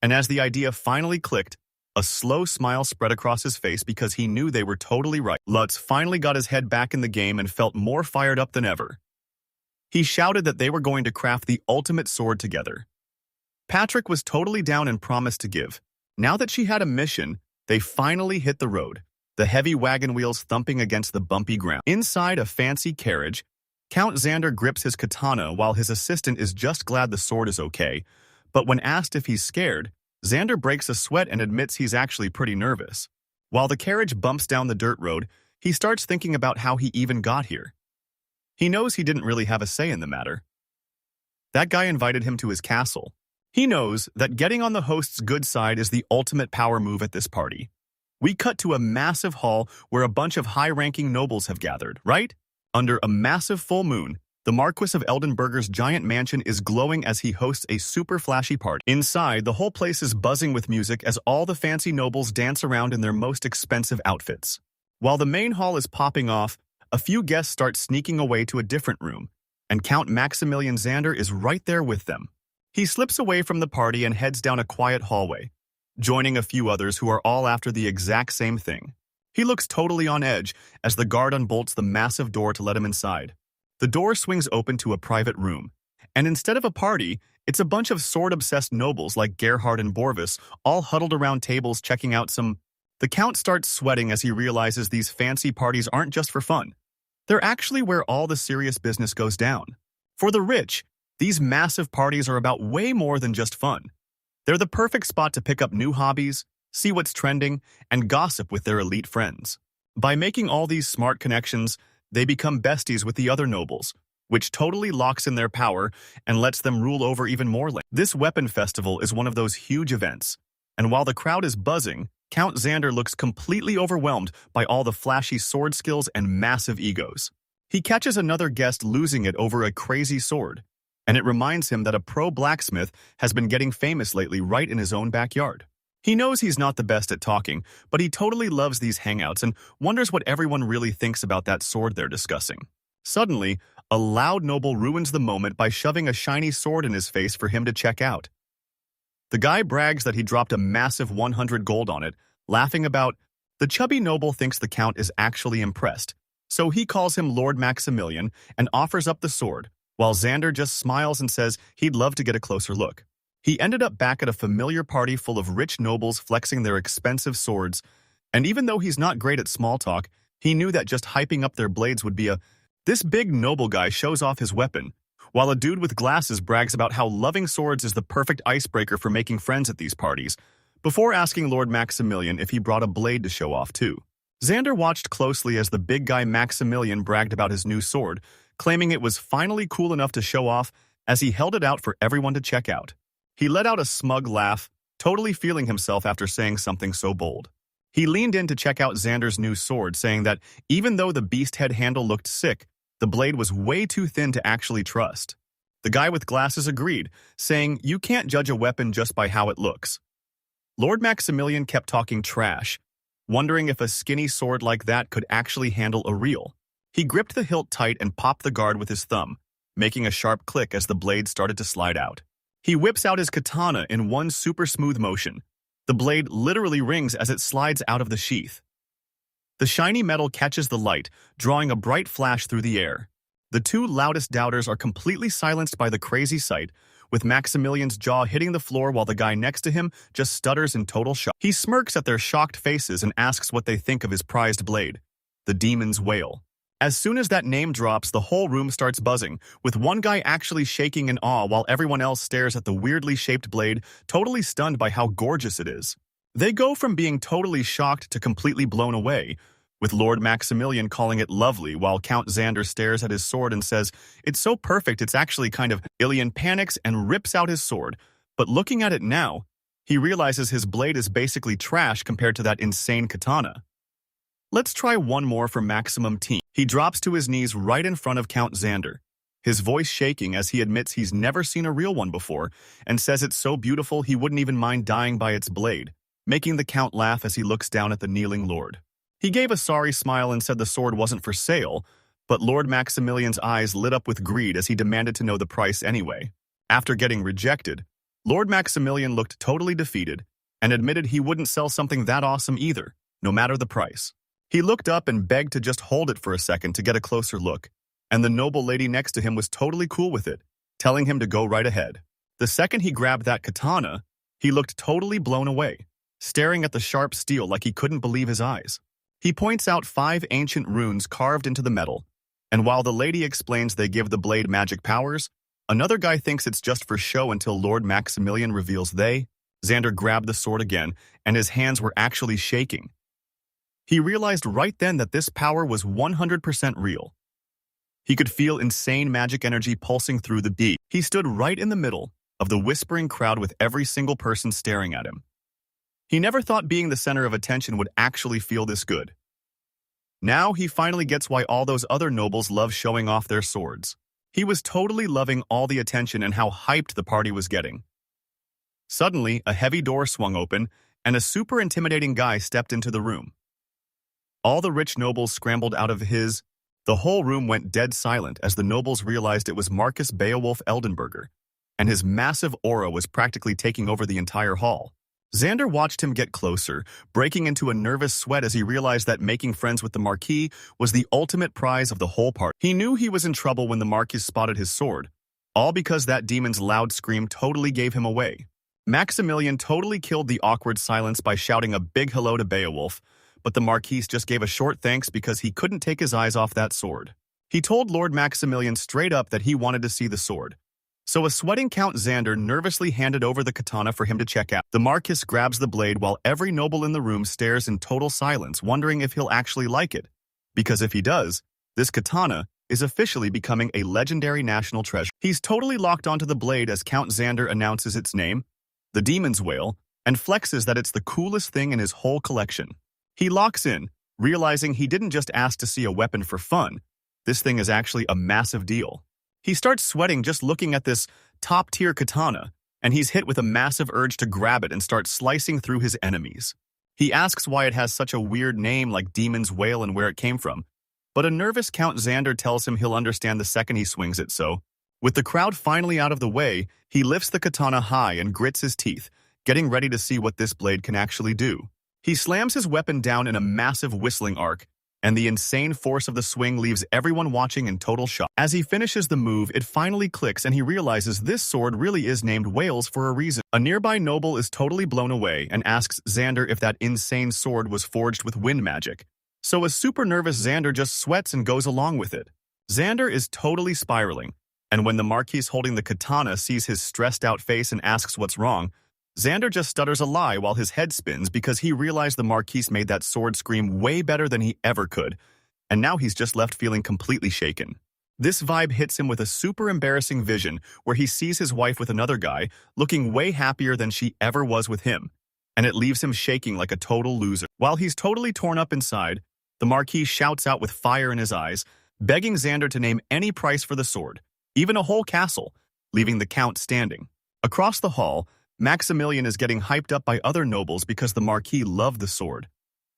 And as the idea finally clicked, a slow smile spread across his face because he knew they were totally right. Lutz finally got his head back in the game and felt more fired up than ever. He shouted that they were going to craft the ultimate sword together. Patrick was totally down and promised to give. Now that she had a mission, they finally hit the road, the heavy wagon wheels thumping against the bumpy ground. Inside a fancy carriage, Count Xander grips his katana while his assistant is just glad the sword is okay, but when asked if he's scared, Xander breaks a sweat and admits he's actually pretty nervous. While the carriage bumps down the dirt road, he starts thinking about how he even got here. He knows he didn't really have a say in the matter. That guy invited him to his castle. He knows that getting on the host's good side is the ultimate power move at this party. We cut to a massive hall where a bunch of high-ranking nobles have gathered, right? Under a massive full moon, the Marquis of Eldenberger's giant mansion is glowing as he hosts a super flashy party. Inside, the whole place is buzzing with music as all the fancy nobles dance around in their most expensive outfits. While the main hall is popping off, a few guests start sneaking away to a different room, and Count Maximilian Xander is right there with them. He slips away from the party and heads down a quiet hallway, joining a few others who are all after the exact same thing. He looks totally on edge as the guard unbolts the massive door to let him inside. The door swings open to a private room, and instead of a party, it's a bunch of sword-obsessed nobles like Gerhard and Borvis, all huddled around tables checking out some. The Count starts sweating as he realizes these fancy parties aren't just for fun. They're actually where all the serious business goes down. For the rich, these massive parties are about way more than just fun. They're the perfect spot to pick up new hobbies, see what's trending, and gossip with their elite friends. By making all these smart connections, they become besties with the other nobles, which totally locks in their power and lets them rule over even more land. This weapon festival is one of those huge events, and while the crowd is buzzing, Count Xander looks completely overwhelmed by all the flashy sword skills and massive egos. He catches another guest losing it over a crazy sword, and it reminds him that a pro blacksmith has been getting famous lately right in his own backyard. He knows he's not the best at talking, but he totally loves these hangouts and wonders what everyone really thinks about that sword they're discussing. Suddenly, a loud noble ruins the moment by shoving a shiny sword in his face for him to check out. The guy brags that he dropped a massive 100 gold on it, laughing about. The chubby noble thinks the count is actually impressed, so he calls him Lord Maximilian and offers up the sword, while Xander just smiles and says he'd love to get a closer look. He ended up back at a familiar party full of rich nobles flexing their expensive swords, and even though he's not great at small talk, he knew that just hyping up their blades would be a. This big noble guy shows off his weapon, while a dude with glasses brags about how loving swords is the perfect icebreaker for making friends at these parties, before asking Lord Maximilian if he brought a blade to show off too. Xander watched closely as the big guy Maximilian bragged about his new sword, claiming it was finally cool enough to show off as he held it out for everyone to check out. He let out a smug laugh, totally feeling himself after saying something so bold. He leaned in to check out Xander's new sword, saying that even though the beast head handle looked sick, the blade was way too thin to actually trust. The guy with glasses agreed, saying you can't judge a weapon just by how it looks. Lord Maximilian kept talking trash, wondering if a skinny sword like that could actually handle a reel. He gripped the hilt tight and popped the guard with his thumb, making a sharp click as the blade started to slide out. He whips out his katana in one super smooth motion. The blade literally rings as it slides out of the sheath. The shiny metal catches the light, drawing a bright flash through the air. The two loudest doubters are completely silenced by the crazy sight, with Maximilian's jaw hitting the floor while the guy next to him just stutters in total shock. He smirks at their shocked faces and asks what they think of his prized blade. The demon's wail. As soon as that name drops, the whole room starts buzzing, with one guy actually shaking in awe while everyone else stares at the weirdly shaped blade, totally stunned by how gorgeous it is. They go from being totally shocked to completely blown away, with Lord Maximilian calling it lovely while Count Xander stares at his sword and says, "It's so perfect it's actually kind of." Ilian panics and rips out his sword, but looking at it now, he realizes his blade is basically trash compared to that insane katana. Let's try one more for maximum team. He drops to his knees right in front of Count Xander, his voice shaking as he admits he's never seen a real one before and says it's so beautiful he wouldn't even mind dying by its blade, making the Count laugh as he looks down at the kneeling lord. He gave a sorry smile and said the sword wasn't for sale, but Lord Maximilian's eyes lit up with greed as he demanded to know the price anyway. After getting rejected, Lord Maximilian looked totally defeated and admitted he wouldn't sell something that awesome either, no matter the price. He looked up and begged to just hold it for a second to get a closer look, and the noble lady next to him was totally cool with it, telling him to go right ahead. The second he grabbed that katana, he looked totally blown away, staring at the sharp steel like he couldn't believe his eyes. He points out 5 ancient runes carved into the metal, and while the lady explains they give the blade magic powers, another guy thinks it's just for show until Lord Maximilian reveals Xander grabbed the sword again, and his hands were actually shaking. He realized right then that this power was 100% real. He could feel insane magic energy pulsing through the D. He stood right in the middle of the whispering crowd with every single person staring at him. He never thought being the center of attention would actually feel this good. Now he finally gets why all those other nobles love showing off their swords. He was totally loving all the attention and how hyped the party was getting. Suddenly, a heavy door swung open, and a super intimidating guy stepped into the room. All the rich nobles scrambled out of his. The whole room went dead silent as the nobles realized it was Marcus Beowulf Eldenberger, and his massive aura was practically taking over the entire hall. Xander watched him get closer, breaking into a nervous sweat as he realized that making friends with the Marquis was the ultimate prize of the whole party. He knew he was in trouble when the Marquis spotted his sword, all because that demon's loud scream totally gave him away. Maximilian totally killed the awkward silence by shouting a big hello to Beowulf, but the Marquis just gave a short thanks because he couldn't take his eyes off that sword. He told Lord Maximilian straight up that he wanted to see the sword. So a sweating Count Xander nervously handed over the katana for him to check out. The Marquis grabs the blade while every noble in the room stares in total silence, wondering if he'll actually like it. Because if he does, this katana is officially becoming a legendary national treasure. He's totally locked onto the blade as Count Xander announces its name, the Demon's Wail, and flexes that it's the coolest thing in his whole collection. He locks in, realizing he didn't just ask to see a weapon for fun. This thing is actually a massive deal. He starts sweating just looking at this top-tier katana, and he's hit with a massive urge to grab it and start slicing through his enemies. He asks why it has such a weird name like Demon's Whale and where it came from, but a nervous Count Xander tells him he'll understand the second he swings it, so, with the crowd finally out of the way, he lifts the katana high and grits his teeth, getting ready to see what this blade can actually do. He slams his weapon down in a massive whistling arc, and the insane force of the swing leaves everyone watching in total shock. As he finishes the move, it finally clicks and he realizes this sword really is named Whales for a reason. A nearby noble is totally blown away and asks Xander if that insane sword was forged with wind magic. So a super nervous Xander just sweats and goes along with it. Xander is totally spiraling, and when the Marquis holding the katana sees his stressed out face and asks what's wrong, Xander just stutters a lie while his head spins because he realized the Marquis made that sword scream way better than he ever could, and now he's just left feeling completely shaken. This vibe hits him with a super embarrassing vision where he sees his wife with another guy, looking way happier than she ever was with him, and it leaves him shaking like a total loser. While he's totally torn up inside, the Marquis shouts out with fire in his eyes, begging Xander to name any price for the sword, even a whole castle, leaving the Count standing. Across the hall, Maximilian is getting hyped up by other nobles because the Marquis loved the sword.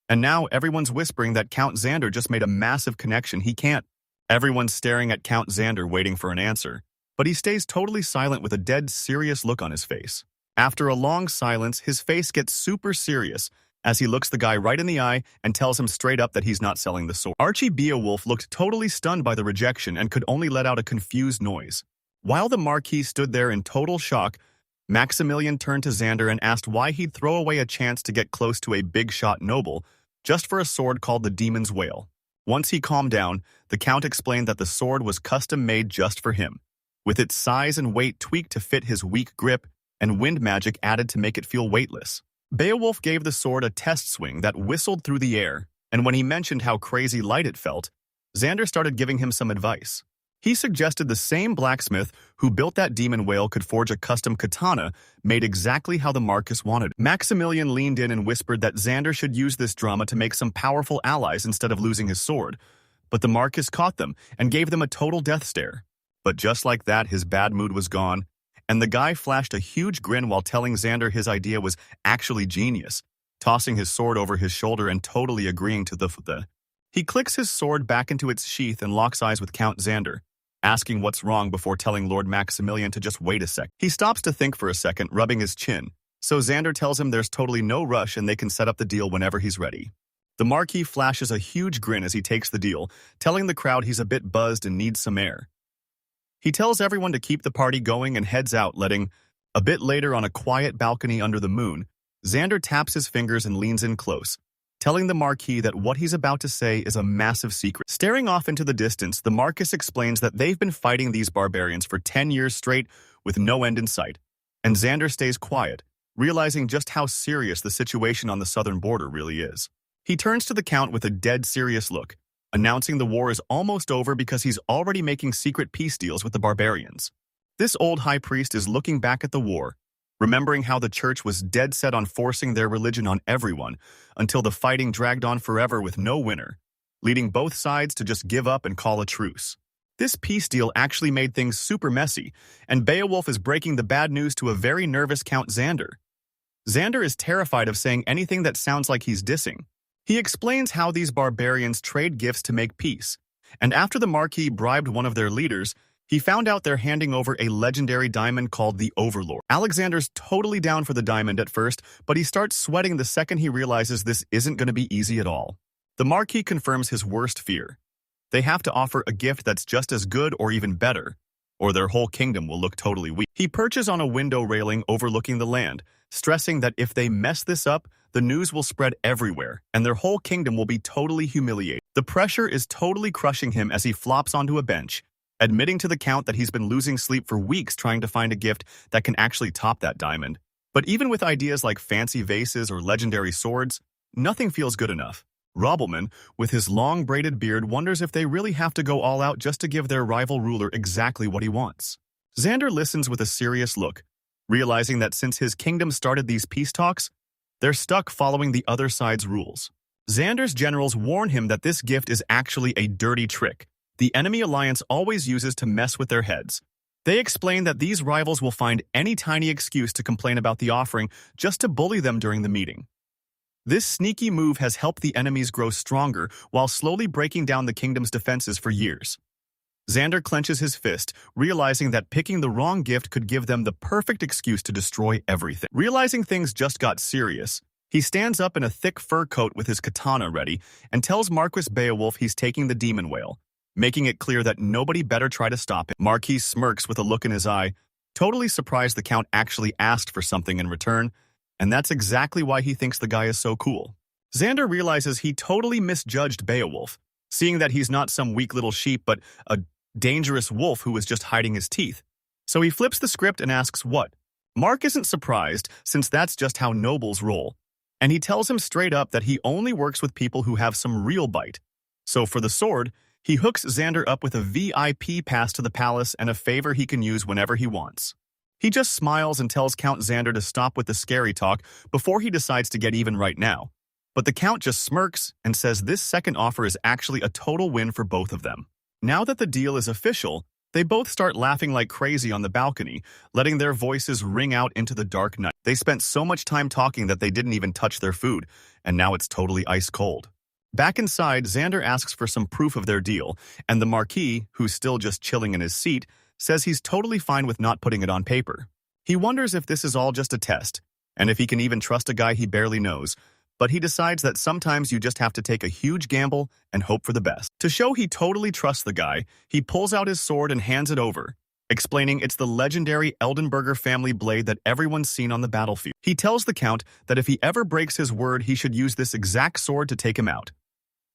And now everyone's whispering that Count Xander just made a massive connection he can't. Everyone's staring at Count Xander waiting for an answer, but he stays totally silent with a dead serious look on his face. After a long silence, his face gets super serious as he looks the guy right in the eye and tells him straight up that he's not selling the sword. Archie Beowulf looked totally stunned by the rejection and could only let out a confused noise. While the Marquis stood there in total shock, Maximilian turned to Xander and asked why he'd throw away a chance to get close to a big-shot noble just for a sword called the Demon's Whale. Once he calmed down, the Count explained that the sword was custom-made just for him, with its size and weight tweaked to fit his weak grip and wind magic added to make it feel weightless. Beowulf gave the sword a test swing that whistled through the air, and when he mentioned how crazy light it felt, Xander started giving him some advice. He suggested the same blacksmith who built that demon whale could forge a custom katana made exactly how the Marquis wanted. Maximilian leaned in and whispered that Xander should use this drama to make some powerful allies instead of losing his sword, but the Marquis caught them and gave them a total death stare. But just like that, his bad mood was gone, and the guy flashed a huge grin while telling Xander his idea was actually genius, tossing his sword over his shoulder and totally agreeing to the. He clicks his sword back into its sheath and locks eyes with Count Xander, asking what's wrong before telling Lord Maximilian to just wait a sec. He stops to think for a second, rubbing his chin, so Xander tells him there's totally no rush and they can set up the deal whenever he's ready. The Marquis flashes a huge grin as he takes the deal, telling the crowd he's a bit buzzed and needs some air. He tells everyone to keep the party going and heads out, letting, a bit later on a quiet balcony under the moon, Xander taps his fingers and leans in close, telling the Marquis that what he's about to say is a massive secret. Staring off into the distance, the Marquis explains that they've been fighting these barbarians for 10 years straight with no end in sight, and Xander stays quiet, realizing just how serious the situation on the southern border really is. He turns to the Count with a dead serious look, announcing the war is almost over because he's already making secret peace deals with the barbarians. This old high priest is looking back at the war, remembering how the church was dead set on forcing their religion on everyone until the fighting dragged on forever with no winner, leading both sides to just give up and call a truce. This peace deal actually made things super messy, and Beowulf is breaking the bad news to a very nervous Count Xander. Xander is terrified of saying anything that sounds like he's dissing. He explains how these barbarians trade gifts to make peace, and after the Marquis bribed one of their leaders, he found out they're handing over a legendary diamond called the Overlord. Alexander's totally down for the diamond at first, but he starts sweating the second he realizes this isn't going to be easy at all. The Marquis confirms his worst fear. They have to offer a gift that's just as good or even better, or their whole kingdom will look totally weak. He perches on a window railing overlooking the land, stressing that if they mess this up, the news will spread everywhere, and their whole kingdom will be totally humiliated. The pressure is totally crushing him as he flops onto a bench, admitting to the Count that he's been losing sleep for weeks trying to find a gift that can actually top that diamond. But even with ideas like fancy vases or legendary swords, nothing feels good enough. Robelman, with his long braided beard, wonders if they really have to go all out just to give their rival ruler exactly what he wants. Xander listens with a serious look, realizing that since his kingdom started these peace talks, they're stuck following the other side's rules. Xander's generals warn him that this gift is actually a dirty trick, the enemy alliance always uses to mess with their heads. They explain that these rivals will find any tiny excuse to complain about the offering just to bully them during the meeting. This sneaky move has helped the enemies grow stronger while slowly breaking down the kingdom's defenses for years. Xander clenches his fist, realizing that picking the wrong gift could give them the perfect excuse to destroy everything. Realizing things just got serious, he stands up in a thick fur coat with his katana ready and tells Marquis Beowulf he's taking the demon whale, making it clear that nobody better try to stop him. Marquis smirks with a look in his eye, totally surprised the Count actually asked for something in return, and that's exactly why he thinks the guy is so cool. Xander realizes he totally misjudged Beowulf, seeing that he's not some weak little sheep but a dangerous wolf who was just hiding his teeth. So he flips the script and asks what. Mark isn't surprised, since that's just how nobles roll, and he tells him straight up that he only works with people who have some real bite. So for the sword, he hooks Xander up with a VIP pass to the palace and a favor he can use whenever he wants. He just smiles and tells Count Xander to stop with the scary talk before he decides to get even right now. But the Count just smirks and says this second offer is actually a total win for both of them. Now that the deal is official, they both start laughing like crazy on the balcony, letting their voices ring out into the dark night. They spent so much time talking that they didn't even touch their food, and now it's totally ice cold. Back inside, Xander asks for some proof of their deal, and the Marquis, who's still just chilling in his seat, says he's totally fine with not putting it on paper. He wonders if this is all just a test, and if he can even trust a guy he barely knows, but he decides that sometimes you just have to take a huge gamble and hope for the best. To show he totally trusts the guy, he pulls out his sword and hands it over, explaining it's the legendary Eldenberger family blade that everyone's seen on the battlefield. He tells the Count that if he ever breaks his word, he should use this exact sword to take him out.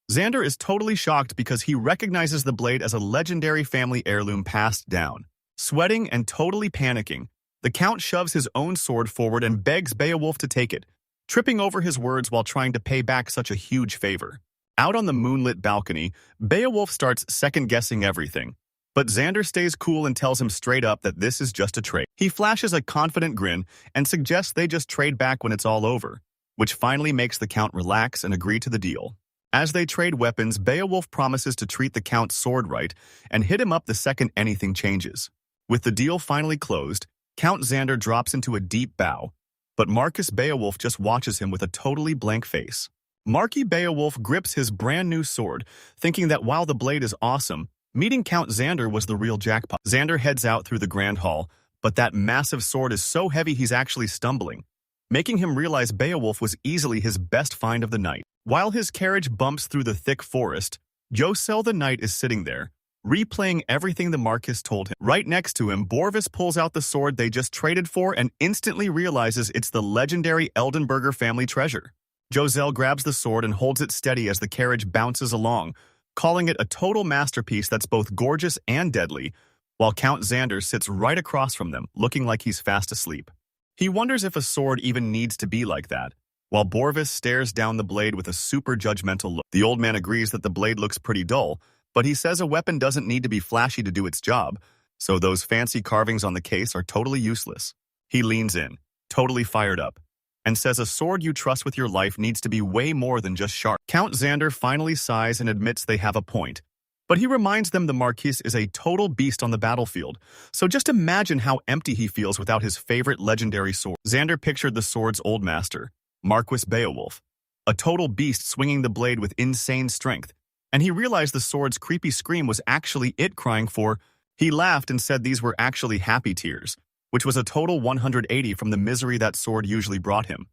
Xander is totally shocked because he recognizes the blade as a legendary family heirloom passed down. Sweating and totally panicking, the Count shoves his own sword forward and begs Beowulf to take it, tripping over his words while trying to pay back such a huge favor. Out on the moonlit balcony, Beowulf starts second-guessing everything, but Xander stays cool and tells him straight up that this is just a trade. He flashes a confident grin and suggests they just trade back when it's all over, which finally makes the Count relax and agree to the deal. As they trade weapons, Beowulf promises to treat the Count's sword right and hit him up the second anything changes. With the deal finally closed, Count Xander drops into a deep bow, but Marquis Beowulf just watches him with a totally blank face. Marquis Beowulf grips his brand new sword, thinking that while the blade is awesome, meeting Count Xander was the real jackpot. Xander heads out through the grand hall, but that massive sword is so heavy he's actually stumbling, making him realize Beowulf was easily his best find of the night. While his carriage bumps through the thick forest, Josel the Knight is sitting there, replaying everything the Marquis told him. Right next to him, Borvis pulls out the sword they just traded for and instantly realizes it's the legendary Eldenberger family treasure. Josel grabs the sword and holds it steady as the carriage bounces along, calling it a total masterpiece that's both gorgeous and deadly, while Count Xander sits right across from them, looking like he's fast asleep. He wonders if a sword even needs to be like that, while Borvis stares down the blade with a super judgmental look. The old man agrees that the blade looks pretty dull, but he says a weapon doesn't need to be flashy to do its job, so those fancy carvings on the case are totally useless. He leans in, totally fired up, and says a sword you trust with your life needs to be way more than just sharp. Count Xander finally sighs and admits they have a point, but he reminds them the Marquis is a total beast on the battlefield, so just imagine how empty he feels without his favorite legendary sword. Xander pictured the sword's old master, Marquis Beowulf, a total beast swinging the blade with insane strength, and he realized the sword's creepy scream was actually it crying for. He laughed and said these were actually happy tears, which was a total 180 from the misery that sword usually brought him.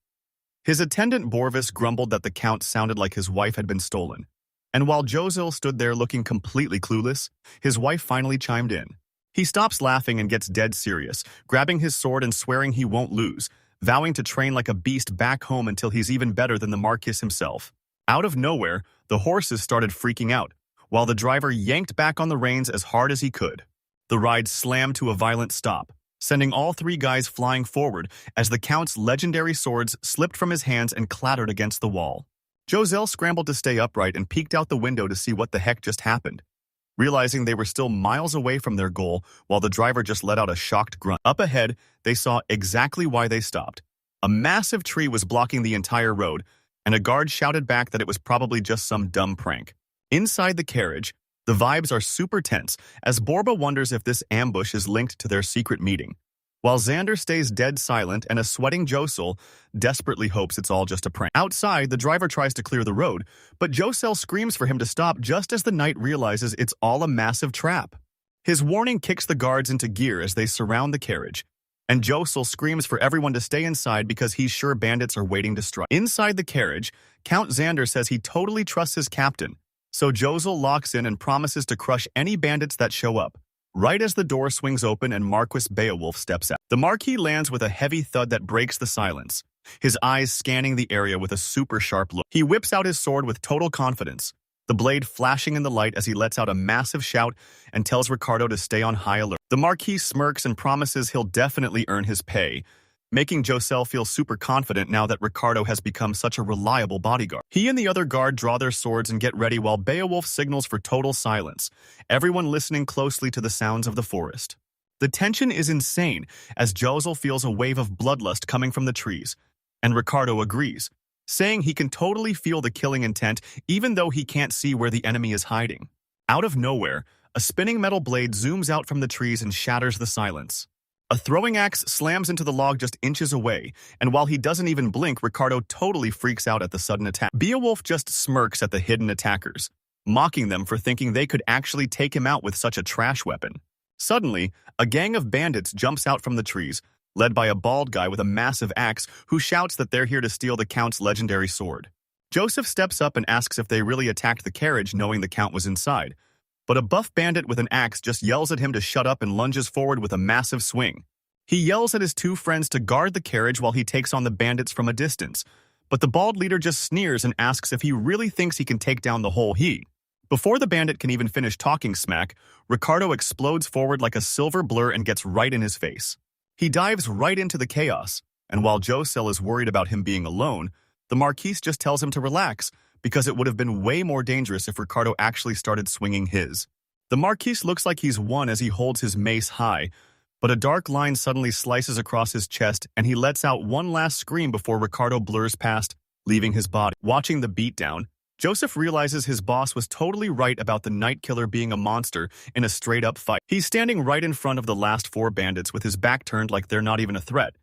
His attendant Borvis grumbled that the Count sounded like his wife had been stolen, and while Josel stood there looking completely clueless, his wife finally chimed in. He stops laughing and gets dead serious, grabbing his sword and swearing he won't lose, vowing to train like a beast back home until he's even better than the Marquis himself. Out of nowhere, the horses started freaking out, while the driver yanked back on the reins as hard as he could. The ride slammed to a violent stop, sending all three guys flying forward as the Count's legendary swords slipped from his hands and clattered against the wall. Josel scrambled to stay upright and peeked out the window to see what the heck just happened, realizing they were still miles away from their goal while the driver just let out a shocked grunt. Up ahead, they saw exactly why they stopped. A massive tree was blocking the entire road, and a guard shouted back that it was probably just some dumb prank. Inside the carriage, The vibes are super tense, as Borba wonders if this ambush is linked to their secret meeting, while Xander stays dead silent and a sweating Josel desperately hopes it's all just a prank. Outside, the driver tries to clear the road, but Josel screams for him to stop just as the knight realizes it's all a massive trap. His warning kicks the guards into gear as they surround the carriage, and Josel screams for everyone to stay inside because he's sure bandits are waiting to strike. Inside the carriage, Count Xander says he totally trusts his captain, so Josel locks in and promises to crush any bandits that show up. Right as the door swings open and Marquis Beowulf steps out, the Marquis lands with a heavy thud that breaks the silence, his eyes scanning the area with a super sharp look. He whips out his sword with total confidence, the blade flashing in the light as he lets out a massive shout and tells Ricardo to stay on high alert. The Marquis smirks and promises he'll definitely earn his pay, making Josel feel super confident now that Ricardo has become such a reliable bodyguard. He and the other guard draw their swords and get ready while Beowulf signals for total silence, everyone listening closely to the sounds of the forest. The tension is insane as Josel feels a wave of bloodlust coming from the trees, and Ricardo agrees, saying he can totally feel the killing intent even though he can't see where the enemy is hiding. Out of nowhere, a spinning metal blade zooms out from the trees and shatters the silence. A throwing axe slams into the log just inches away, and while he doesn't even blink, Ricardo totally freaks out at the sudden attack. Beowulf just smirks at the hidden attackers, mocking them for thinking they could actually take him out with such a trash weapon. Suddenly, a gang of bandits jumps out from the trees, led by a bald guy with a massive axe who shouts that they're here to steal the Count's legendary sword. Joseph steps up and asks if they really attacked the carriage knowing the Count was inside, but a buff bandit with an axe just yells at him to shut up and lunges forward with a massive swing. He yells at his two friends to guard the carriage while he takes on the bandits from a distance, but the bald leader just sneers and asks if he really thinks he can take down the whole he. Before the bandit can even finish talking smack, Ricardo explodes forward like a silver blur and gets right in his face. He dives right into the chaos, and while Josel is worried about him being alone, the Marquis just tells him to relax, because it would have been way more dangerous if Ricardo actually started swinging his. The Marquis looks like he's won as he holds his mace high, but a dark line suddenly slices across his chest and he lets out one last scream before Ricardo blurs past, leaving his body. Watching the beatdown, Joseph realizes his boss was totally right about the Night Killer being a monster in a straight-up fight. He's standing right in front of the last four bandits with his back turned like they're not even a threat,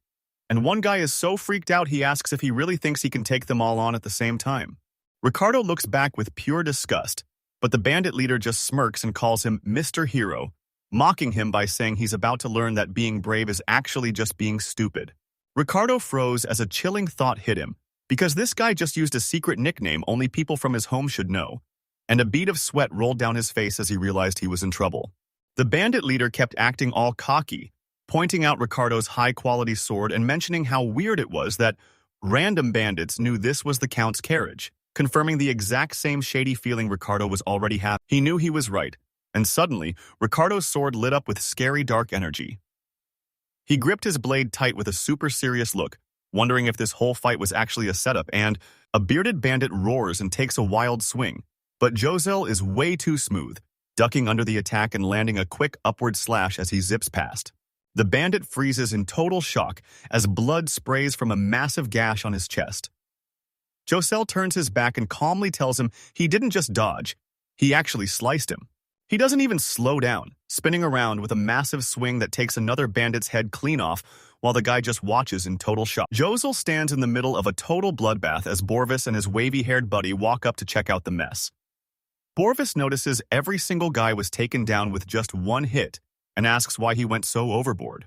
and one guy is so freaked out he asks if he really thinks he can take them all on at the same time. Ricardo looks back with pure disgust, but the bandit leader just smirks and calls him Mr. Hero, mocking him by saying he's about to learn that being brave is actually just being stupid. Ricardo froze as a chilling thought hit him, because this guy just used a secret nickname only people from his home should know, and a bead of sweat rolled down his face as he realized he was in trouble. The bandit leader kept acting all cocky, pointing out Ricardo's high-quality sword and mentioning how weird it was that random bandits knew this was the Count's carriage, confirming the exact same shady feeling Ricardo was already having. He knew he was right, and suddenly, Ricardo's sword lit up with scary dark energy. He gripped his blade tight with a super serious look, wondering if this whole fight was actually a setup, and a bearded bandit roars and takes a wild swing. But Josel is way too smooth, ducking under the attack and landing a quick upward slash as he zips past. The bandit freezes in total shock as blood sprays from a massive gash on his chest. Josel turns his back and calmly tells him he didn't just dodge, he actually sliced him. He doesn't even slow down, spinning around with a massive swing that takes another bandit's head clean off, while the guy just watches in total shock. Josel stands in the middle of a total bloodbath as Borvis and his wavy-haired buddy walk up to check out the mess. Borvis notices every single guy was taken down with just one hit and asks why he went so overboard.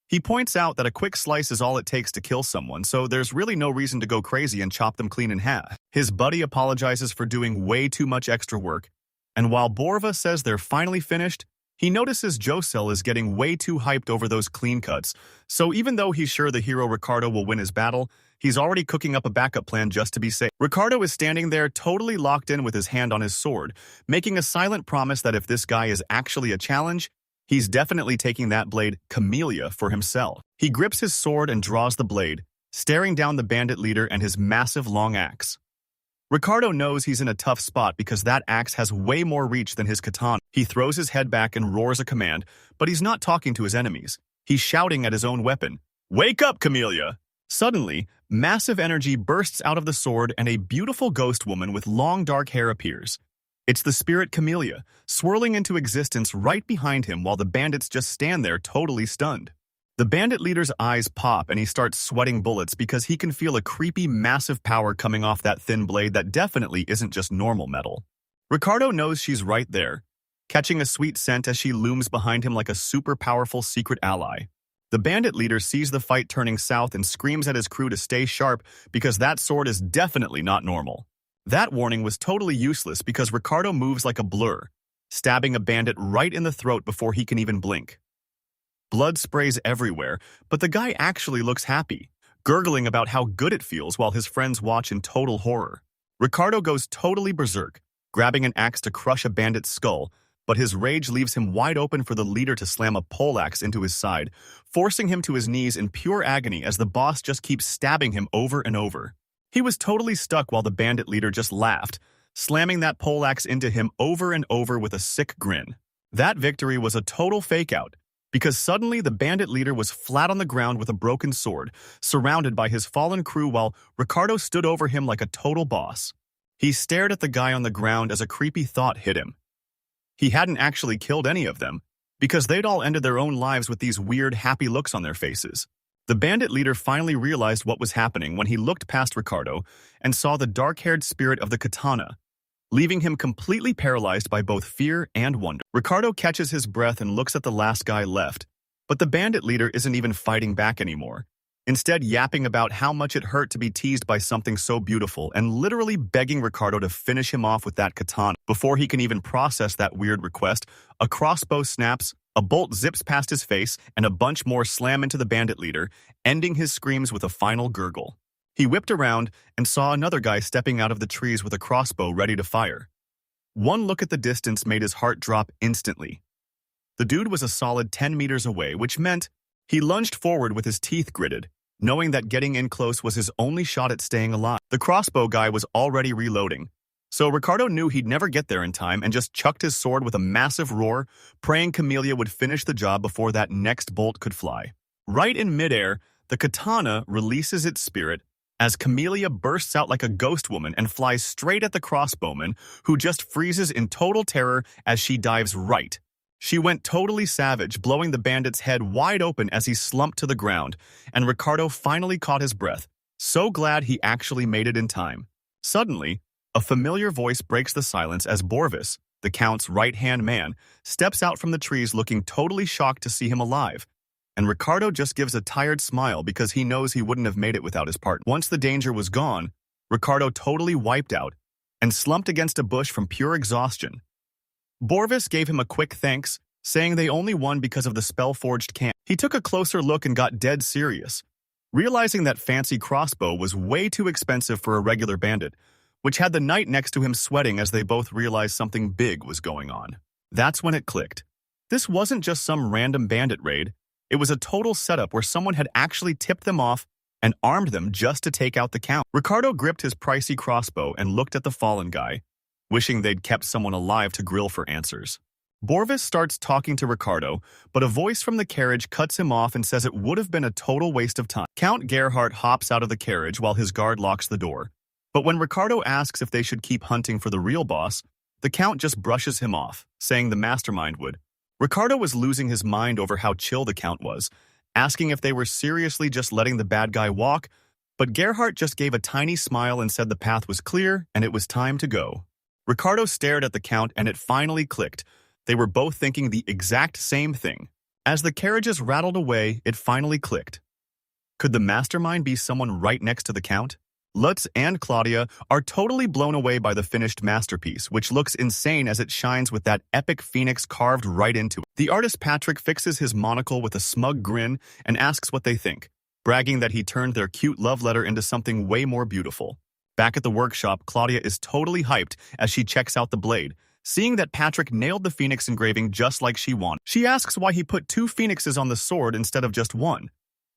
He points out that a quick slice is all it takes to kill someone, so there's really no reason to go crazy and chop them clean in half. His buddy apologizes for doing way too much extra work, and while Borva says they're finally finished, he notices Josel is getting way too hyped over those clean cuts, so even though he's sure the hero Ricardo will win his battle, he's already cooking up a backup plan just to be safe. Ricardo is standing there totally locked in with his hand on his sword, making a silent promise that if this guy is actually a challenge, he's definitely taking that blade, Camellia, for himself. He grips his sword and draws the blade, staring down the bandit leader and his massive long axe. Ricardo knows he's in a tough spot because that axe has way more reach than his katana. He throws his head back and roars a command, but he's not talking to his enemies. He's shouting at his own weapon, "Wake up, Camellia!" Suddenly, massive energy bursts out of the sword and a beautiful ghost woman with long dark hair appears. It's the spirit Camellia, swirling into existence right behind him while the bandits just stand there totally stunned. The bandit leader's eyes pop and he starts sweating bullets because he can feel a creepy, massive power coming off that thin blade that definitely isn't just normal metal. Ricardo knows she's right there, catching a sweet scent as she looms behind him like a super powerful secret ally. The bandit leader sees the fight turning south and screams at his crew to stay sharp because that sword is definitely not normal. That warning was totally useless because Ricardo moves like a blur, stabbing a bandit right in the throat before he can even blink. Blood sprays everywhere, but the guy actually looks happy, gurgling about how good it feels while his friends watch in total horror. Ricardo goes totally berserk, grabbing an axe to crush a bandit's skull, but his rage leaves him wide open for the leader to slam a poleaxe into his side, forcing him to his knees in pure agony as the boss just keeps stabbing him over and over. He was totally stuck while the bandit leader just laughed, slamming that poleaxe into him over and over with a sick grin. That victory was a total fake-out, because suddenly the bandit leader was flat on the ground with a broken sword, surrounded by his fallen crew while Ricardo stood over him like a total boss. He stared at the guy on the ground as a creepy thought hit him. He hadn't actually killed any of them, because they'd all ended their own lives with these weird, happy looks on their faces. The bandit leader finally realized what was happening when he looked past Ricardo and saw the dark-haired spirit of the katana, leaving him completely paralyzed by both fear and wonder. Ricardo catches his breath and looks at the last guy left, but the bandit leader isn't even fighting back anymore, instead yapping about how much it hurt to be teased by something so beautiful and literally begging Ricardo to finish him off with that katana. Before he can even process that weird request, a crossbow snaps, a bolt zips past his face, and a bunch more slam into the bandit leader, ending his screams with a final gurgle. He whipped around and saw another guy stepping out of the trees with a crossbow ready to fire. One look at the distance made his heart drop instantly. The dude was a solid 10 meters away, which meant he lunged forward with his teeth gritted, knowing that getting in close was his only shot at staying alive. The crossbow guy was already reloading, so Ricardo knew he'd never get there in time and just chucked his sword with a massive roar, praying Camellia would finish the job before that next bolt could fly. Right in midair, the katana releases its spirit as Camellia bursts out like a ghost woman and flies straight at the crossbowman, who just freezes in total terror as she dives right. She went totally savage, blowing the bandit's head wide open as he slumped to the ground, and Ricardo finally caught his breath, so glad he actually made it in time. Suddenly, a familiar voice breaks the silence as Borvis, the Count's right-hand man, steps out from the trees looking totally shocked to see him alive. And Ricardo just gives a tired smile because he knows he wouldn't have made it without his partner. Once the danger was gone, Ricardo totally wiped out and slumped against a bush from pure exhaustion. Borvis gave him a quick thanks, saying they only won because of the spell-forged camp. He took a closer look and got dead serious, realizing that fancy crossbow was way too expensive for a regular bandit, which had the knight next to him sweating as they both realized something big was going on. That's when it clicked. This wasn't just some random bandit raid. It was a total setup where someone had actually tipped them off and armed them just to take out the Count. Ricardo gripped his pricey crossbow and looked at the fallen guy, wishing they'd kept someone alive to grill for answers. Borvis starts talking to Ricardo, but a voice from the carriage cuts him off and says it would have been a total waste of time. Count Gerhardt hops out of the carriage while his guard locks the door. But when Ricardo asks if they should keep hunting for the real boss, the Count just brushes him off, saying the mastermind would. Ricardo was losing his mind over how chill the Count was, asking if they were seriously just letting the bad guy walk, but Gerhardt just gave a tiny smile and said the path was clear and it was time to go. Ricardo stared at the Count and it finally clicked. They were both thinking the exact same thing. As the carriages rattled away, it finally clicked. Could the mastermind be someone right next to the Count? Lutz and Claudia are totally blown away by the finished masterpiece, which looks insane as it shines with that epic phoenix carved right into it. The artist Patrick fixes his monocle with a smug grin and asks what they think, bragging that he turned their cute love letter into something way more beautiful. Back at the workshop, Claudia is totally hyped as she checks out the blade, seeing that Patrick nailed the phoenix engraving just like she wanted. She asks why he put 2 phoenixes on the sword instead of just one.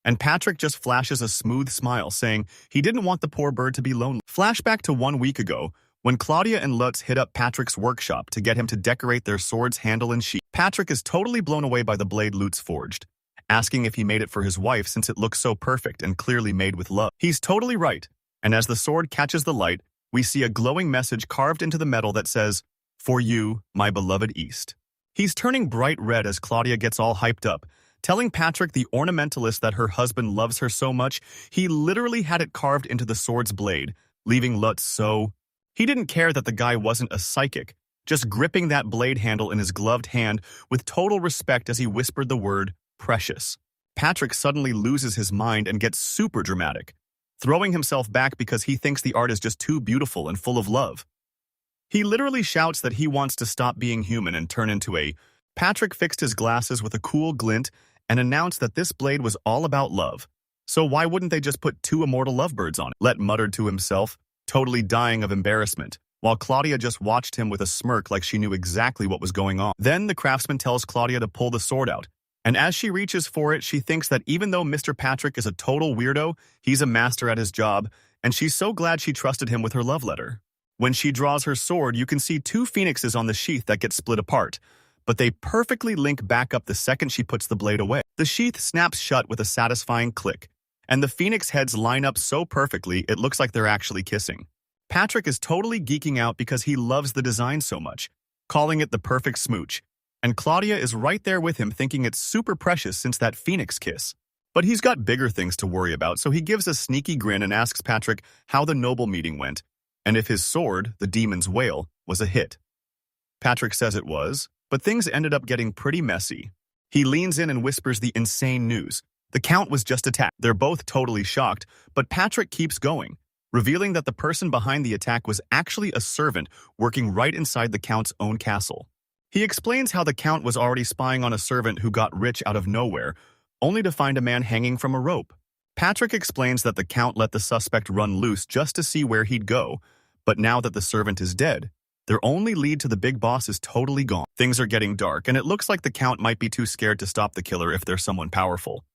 And Patrick just flashes a smooth smile, saying he didn't want the poor bird to be lonely. Flashback to 1 week ago, when Claudia and Lutz hit up Patrick's workshop to get him to decorate their sword's handle and sheath. Patrick is totally blown away by the blade Lutz forged, asking if he made it for his wife since it looks so perfect and clearly made with love. He's totally right, and as the sword catches the light, we see a glowing message carved into the metal that says, For you, my beloved East. He's turning bright red as Claudia gets all hyped up, telling Patrick the ornamentalist that her husband loves her so much, he literally had it carved into the sword's blade, leaving Lutz so... He didn't care that the guy wasn't a psychic, just gripping that blade handle in his gloved hand with total respect as he whispered the word, precious. Patrick suddenly loses his mind and gets super dramatic, throwing himself back because he thinks the art is just too beautiful and full of love. He literally shouts that he wants to stop being human and turn into a... Patrick fixed his glasses with a cool glint and announced that this blade was all about love. So why wouldn't they just put two immortal lovebirds on it? Let muttered to himself, totally dying of embarrassment, while Claudia just watched him with a smirk like she knew exactly what was going on. Then the craftsman tells Claudia to pull the sword out, and as she reaches for it, she thinks that even though Mr. Patrick is a total weirdo, he's a master at his job, and she's so glad she trusted him with her love letter. When she draws her sword, you can see two phoenixes on the sheath that get split apart, but they perfectly link back up the second she puts the blade away. The sheath snaps shut with a satisfying click, and the phoenix heads line up so perfectly it looks like they're actually kissing. Patrick is totally geeking out because he loves the design so much, calling it the perfect smooch, and Claudia is right there with him thinking it's super precious since that phoenix kiss. But he's got bigger things to worry about, so he gives a sneaky grin and asks Patrick how the noble meeting went, and if his sword, the demon's wail, was a hit. Patrick says it was, but things ended up getting pretty messy. He leans in and whispers the insane news. The Count was just attacked. They're both totally shocked, but Patrick keeps going, revealing that the person behind the attack was actually a servant working right inside the Count's own castle. He explains how the Count was already spying on a servant who got rich out of nowhere, only to find a man hanging from a rope. Patrick explains that the Count let the suspect run loose just to see where he'd go, but now that the servant is dead, their only lead to the big boss is totally gone. Things are getting dark, and it looks like the Count might be too scared to stop the killer if there's someone powerful.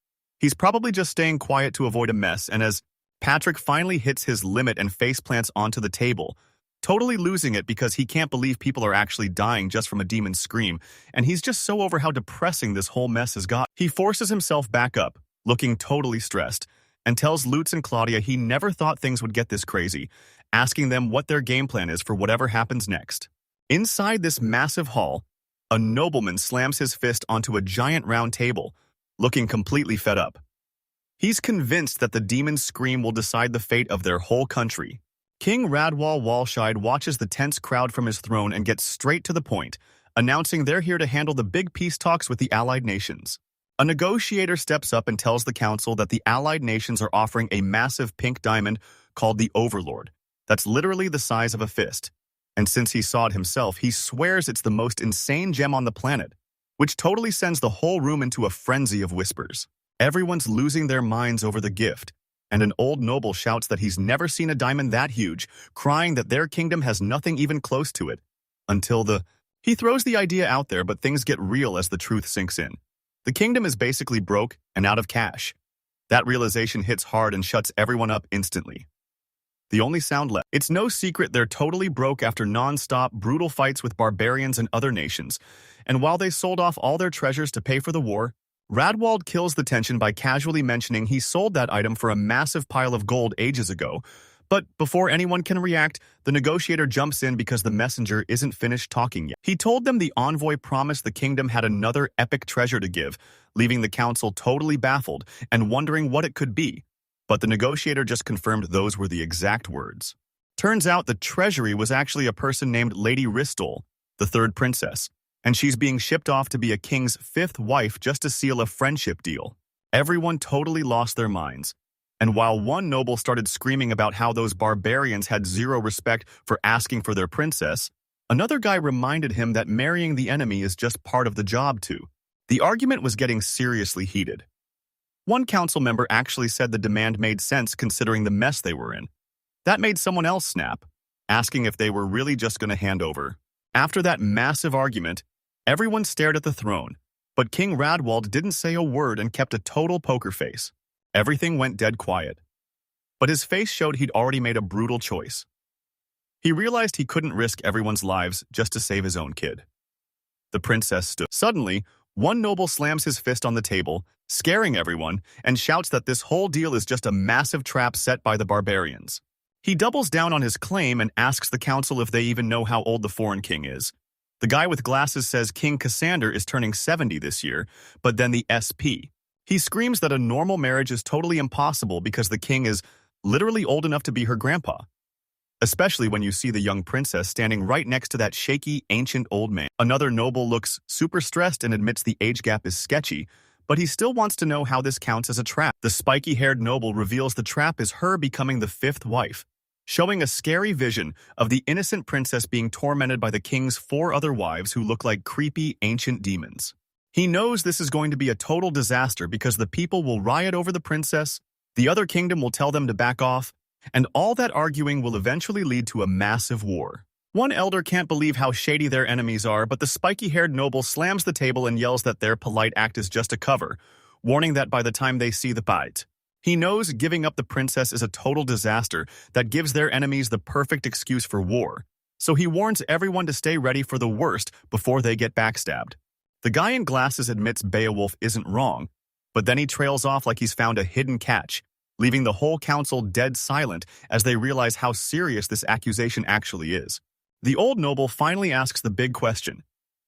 He's probably just staying quiet to avoid a mess, and as Patrick finally hits his limit and face plants onto the table, totally losing it because he can't believe people are actually dying just from a demon's scream, and he's just so over how depressing this whole mess has got. He forces himself back up, looking totally stressed, and tells Lutz and Claudia he never thought things would get this crazy, asking them what their game plan is for whatever happens next. Inside this massive hall, a nobleman slams his fist onto a giant round table, looking completely fed up. He's convinced that the demon's scream will decide the fate of their whole country. King Radwal Walshide watches the tense crowd from his throne and gets straight to the point, announcing they're here to handle the big peace talks with the allied nations. A negotiator steps up and tells the council that the allied nations are offering a massive pink diamond called the Overlord. That's literally the size of a fist. And since he saw it himself, he swears it's the most insane gem on the planet, which totally sends the whole room into a frenzy of whispers. Everyone's losing their minds over the gift, and an old noble shouts that he's never seen a diamond that huge, crying that their kingdom has nothing even close to it. He throws the idea out there, but things get real as the truth sinks in. The kingdom is basically broke and out of cash. That realization hits hard and shuts everyone up instantly. The only sound left. It's no secret they're totally broke after non-stop, brutal fights with barbarians and other nations, and while they sold off all their treasures to pay for the war, Radwald kills the tension by casually mentioning he sold that item for a massive pile of gold ages ago, but before anyone can react, the negotiator jumps in because the messenger isn't finished talking yet. He told them the envoy promised the kingdom had another epic treasure to give, leaving the council totally baffled and wondering what it could be. But the negotiator just confirmed those were the exact words. Turns out the treasury was actually a person named Lady Ristol, the third princess, and she's being shipped off to be a king's fifth wife just to seal a friendship deal. Everyone totally lost their minds. And while one noble started screaming about how those barbarians had zero respect for asking for their princess, another guy reminded him that marrying the enemy is just part of the job too. The argument was getting seriously heated. One council member actually said the demand made sense considering the mess they were in. That made someone else snap, asking if they were really just going to hand over. After that massive argument, everyone stared at the throne, but King Radwald didn't say a word and kept a total poker face. Everything went dead quiet. But his face showed he'd already made a brutal choice. He realized he couldn't risk everyone's lives just to save his own kid. The princess stood. Suddenly, one noble slams his fist on the table, scaring everyone, and shouts that this whole deal is just a massive trap set by the barbarians. He doubles down on his claim and asks the council if they even know how old the foreign king is. The guy with glasses says King Cassander is turning 70 this year, but then the SP. He screams that a normal marriage is totally impossible because the king is literally old enough to be her grandpa. Especially when you see the young princess standing right next to that shaky, ancient old man. Another noble looks super stressed and admits the age gap is sketchy, but he still wants to know how this counts as a trap. The spiky-haired noble reveals the trap is her becoming the fifth wife, showing a scary vision of the innocent princess being tormented by the king's 4 other wives who look like creepy, ancient demons. He knows this is going to be a total disaster because the people will riot over the princess, the other kingdom will tell them to back off, and all that arguing will eventually lead to a massive war. One elder can't believe how shady their enemies are, but the spiky-haired noble slams the table and yells that their polite act is just a cover, warning that by the time they see the bite, he knows giving up the princess is a total disaster that gives their enemies the perfect excuse for war, so he warns everyone to stay ready for the worst before they get backstabbed. The guy in glasses admits Beowulf isn't wrong, but then he trails off like he's found a hidden catch, leaving the whole council dead silent as they realize how serious this accusation actually is. The old noble finally asks the big question.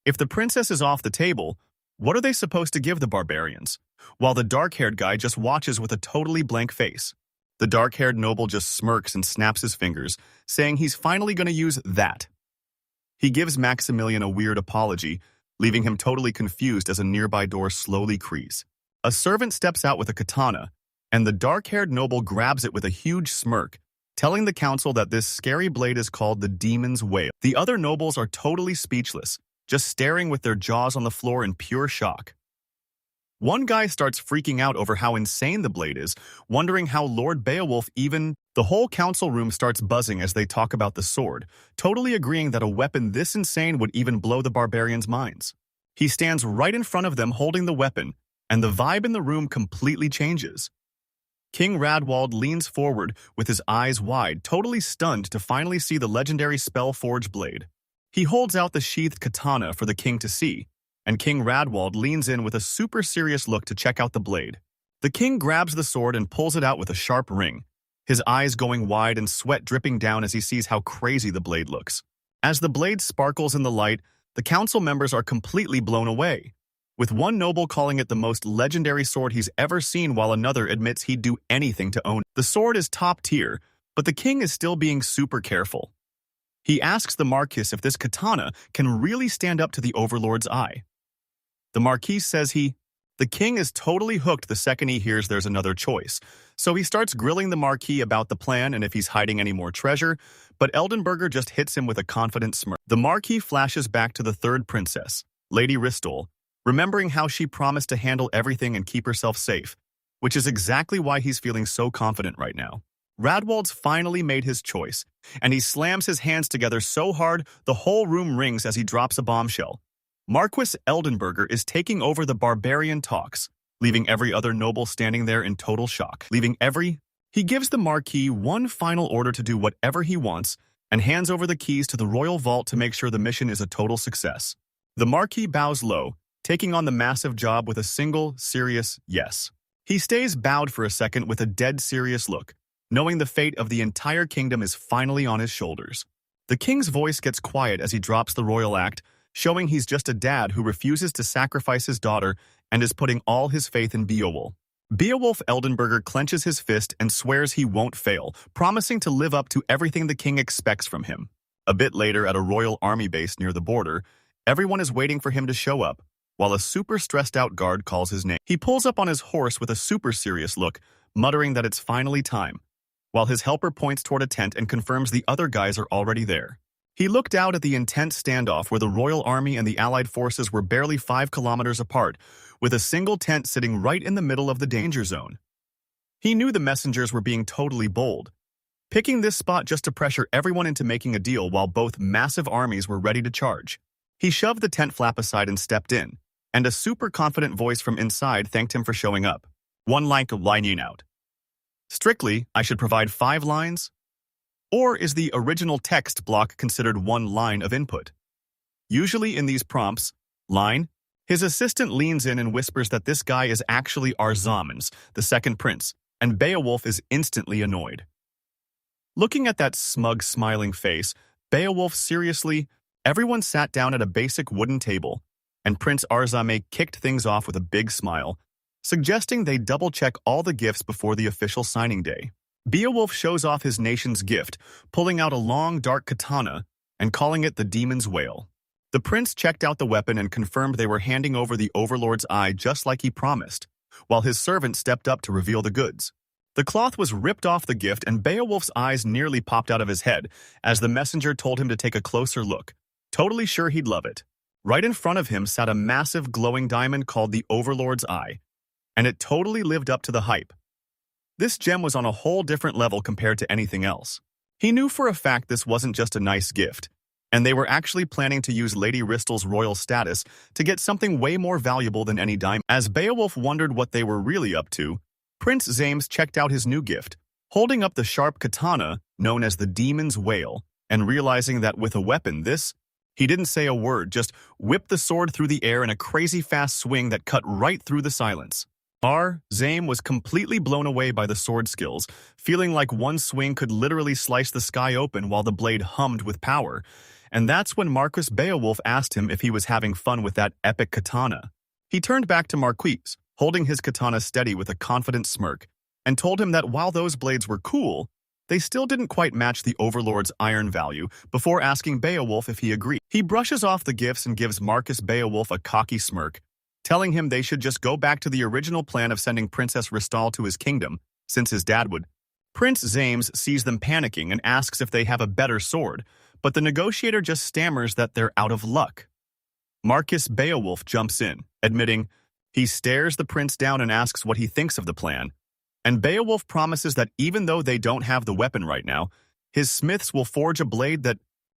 If the princess is off the table, what are they supposed to give the barbarians? While the dark-haired guy just watches with a totally blank face. The dark-haired noble just smirks and snaps his fingers, saying he's finally going to use that. He gives Maximilian a weird apology, leaving him totally confused as a nearby door slowly creaks. A servant steps out with a katana, and the dark-haired noble grabs it with a huge smirk, telling the council that this scary blade is called the Demon's Wail. The other nobles are totally speechless, just staring with their jaws on the floor in pure shock. One guy starts freaking out over how insane the blade is, wondering how Lord Beowulf even... The whole council room starts buzzing as they talk about the sword, totally agreeing that a weapon this insane would even blow the barbarians' minds. He stands right in front of them holding the weapon, and the vibe in the room completely changes. King Radwald leans forward with his eyes wide, totally stunned to finally see the legendary spell-forged blade. He holds out the sheathed katana for the king to see, and King Radwald leans in with a super serious look to check out the blade. The king grabs the sword and pulls it out with a sharp ring, his eyes going wide and sweat dripping down as he sees how crazy the blade looks. As the blade sparkles in the light, the council members are completely blown away, with one noble calling it the most legendary sword he's ever seen while another admits he'd do anything to own it. The sword is top tier, but the king is still being super careful. He asks the Marquis if this katana can really stand up to the Overlord's eye. The Marquis says the king is totally hooked the second he hears there's another choice, so he starts grilling the Marquis about the plan and if he's hiding any more treasure, but Eldenberger just hits him with a confident smirk. The Marquis flashes back to the third princess, Lady Ristol, remembering how she promised to handle everything and keep herself safe, which is exactly why he's feeling so confident right now. Radwald's finally made his choice, and he slams his hands together so hard the whole room rings as he drops a bombshell. Marquis Eldenberger is taking over the barbarian talks, leaving every other noble standing there in total shock. He gives the Marquis one final order to do whatever he wants and hands over the keys to the royal vault to make sure the mission is a total success. The Marquis bows low, taking on the massive job with a single, serious yes. He stays bowed for a second with a dead serious look, knowing the fate of the entire kingdom is finally on his shoulders. The king's voice gets quiet as he drops the royal act, showing he's just a dad who refuses to sacrifice his daughter and is putting all his faith in Beowulf. Beowulf Eldenberger clenches his fist and swears he won't fail, promising to live up to everything the king expects from him. A bit later, at a royal army base near the border, everyone is waiting for him to show up, while a super stressed-out guard calls his name. He pulls up on his horse with a super serious look, muttering that it's finally time, while his helper points toward a tent and confirms the other guys are already there. He looked out at the intense standoff where the royal army and the allied forces were barely 5 kilometers apart, with a single tent sitting right in the middle of the danger zone. He knew the messengers were being totally bold, picking this spot just to pressure everyone into making a deal while both massive armies were ready to charge. He shoved the tent flap aside and stepped in, and a super confident voice from inside thanked him for showing up. One line out. Strictly, I should provide 5 lines? Or is the original text block considered 1 line of input? Usually in these prompts, line, his assistant leans in and whispers that this guy is actually Arzamens, the second prince, and Beowulf is instantly annoyed. Looking at that smug, smiling face, Beowulf seriously, everyone sat down at a basic wooden table, and Prince Arzame kicked things off with a big smile, suggesting they double-check all the gifts before the official signing day. Beowulf shows off his nation's gift, pulling out a long, dark katana and calling it the Demon's Wail. The prince checked out the weapon and confirmed they were handing over the Overlord's eye just like he promised, while his servant stepped up to reveal the goods. The cloth was ripped off the gift and Beowulf's eyes nearly popped out of his head as the messenger told him to take a closer look, totally sure he'd love it. Right in front of him sat a massive glowing diamond called the Overlord's Eye, and it totally lived up to the hype. This gem was on a whole different level compared to anything else. He knew for a fact this wasn't just a nice gift, and they were actually planning to use Lady Ristel's royal status to get something way more valuable than any diamond. As Beowulf wondered what they were really up to, Prince Zames checked out his new gift, holding up the sharp katana known as the Demon's Wail, and realizing that with a weapon he didn't say a word, just whipped the sword through the air in a crazy fast swing that cut right through the silence. Zame was completely blown away by the sword skills, feeling like one swing could literally slice the sky open while the blade hummed with power. And that's when Marquis Beowulf asked him if he was having fun with that epic katana. He turned back to Marquis, holding his katana steady with a confident smirk, and told him that while those blades were cool, they still didn't quite match the Overlord's iron value before asking Beowulf if he agreed. He brushes off the gifts and gives Marquis Beowulf a cocky smirk, telling him they should just go back to the original plan of sending Princess Ristal to his kingdom, since his dad would. Prince Zames sees them panicking and asks if they have a better sword, but the negotiator just stammers that they're out of luck. Marquis Beowulf jumps in, admitting he stares the prince down and asks what he thinks of the plan, and Beowulf promises that even though they don't have the weapon right now, his smiths will forge a blade that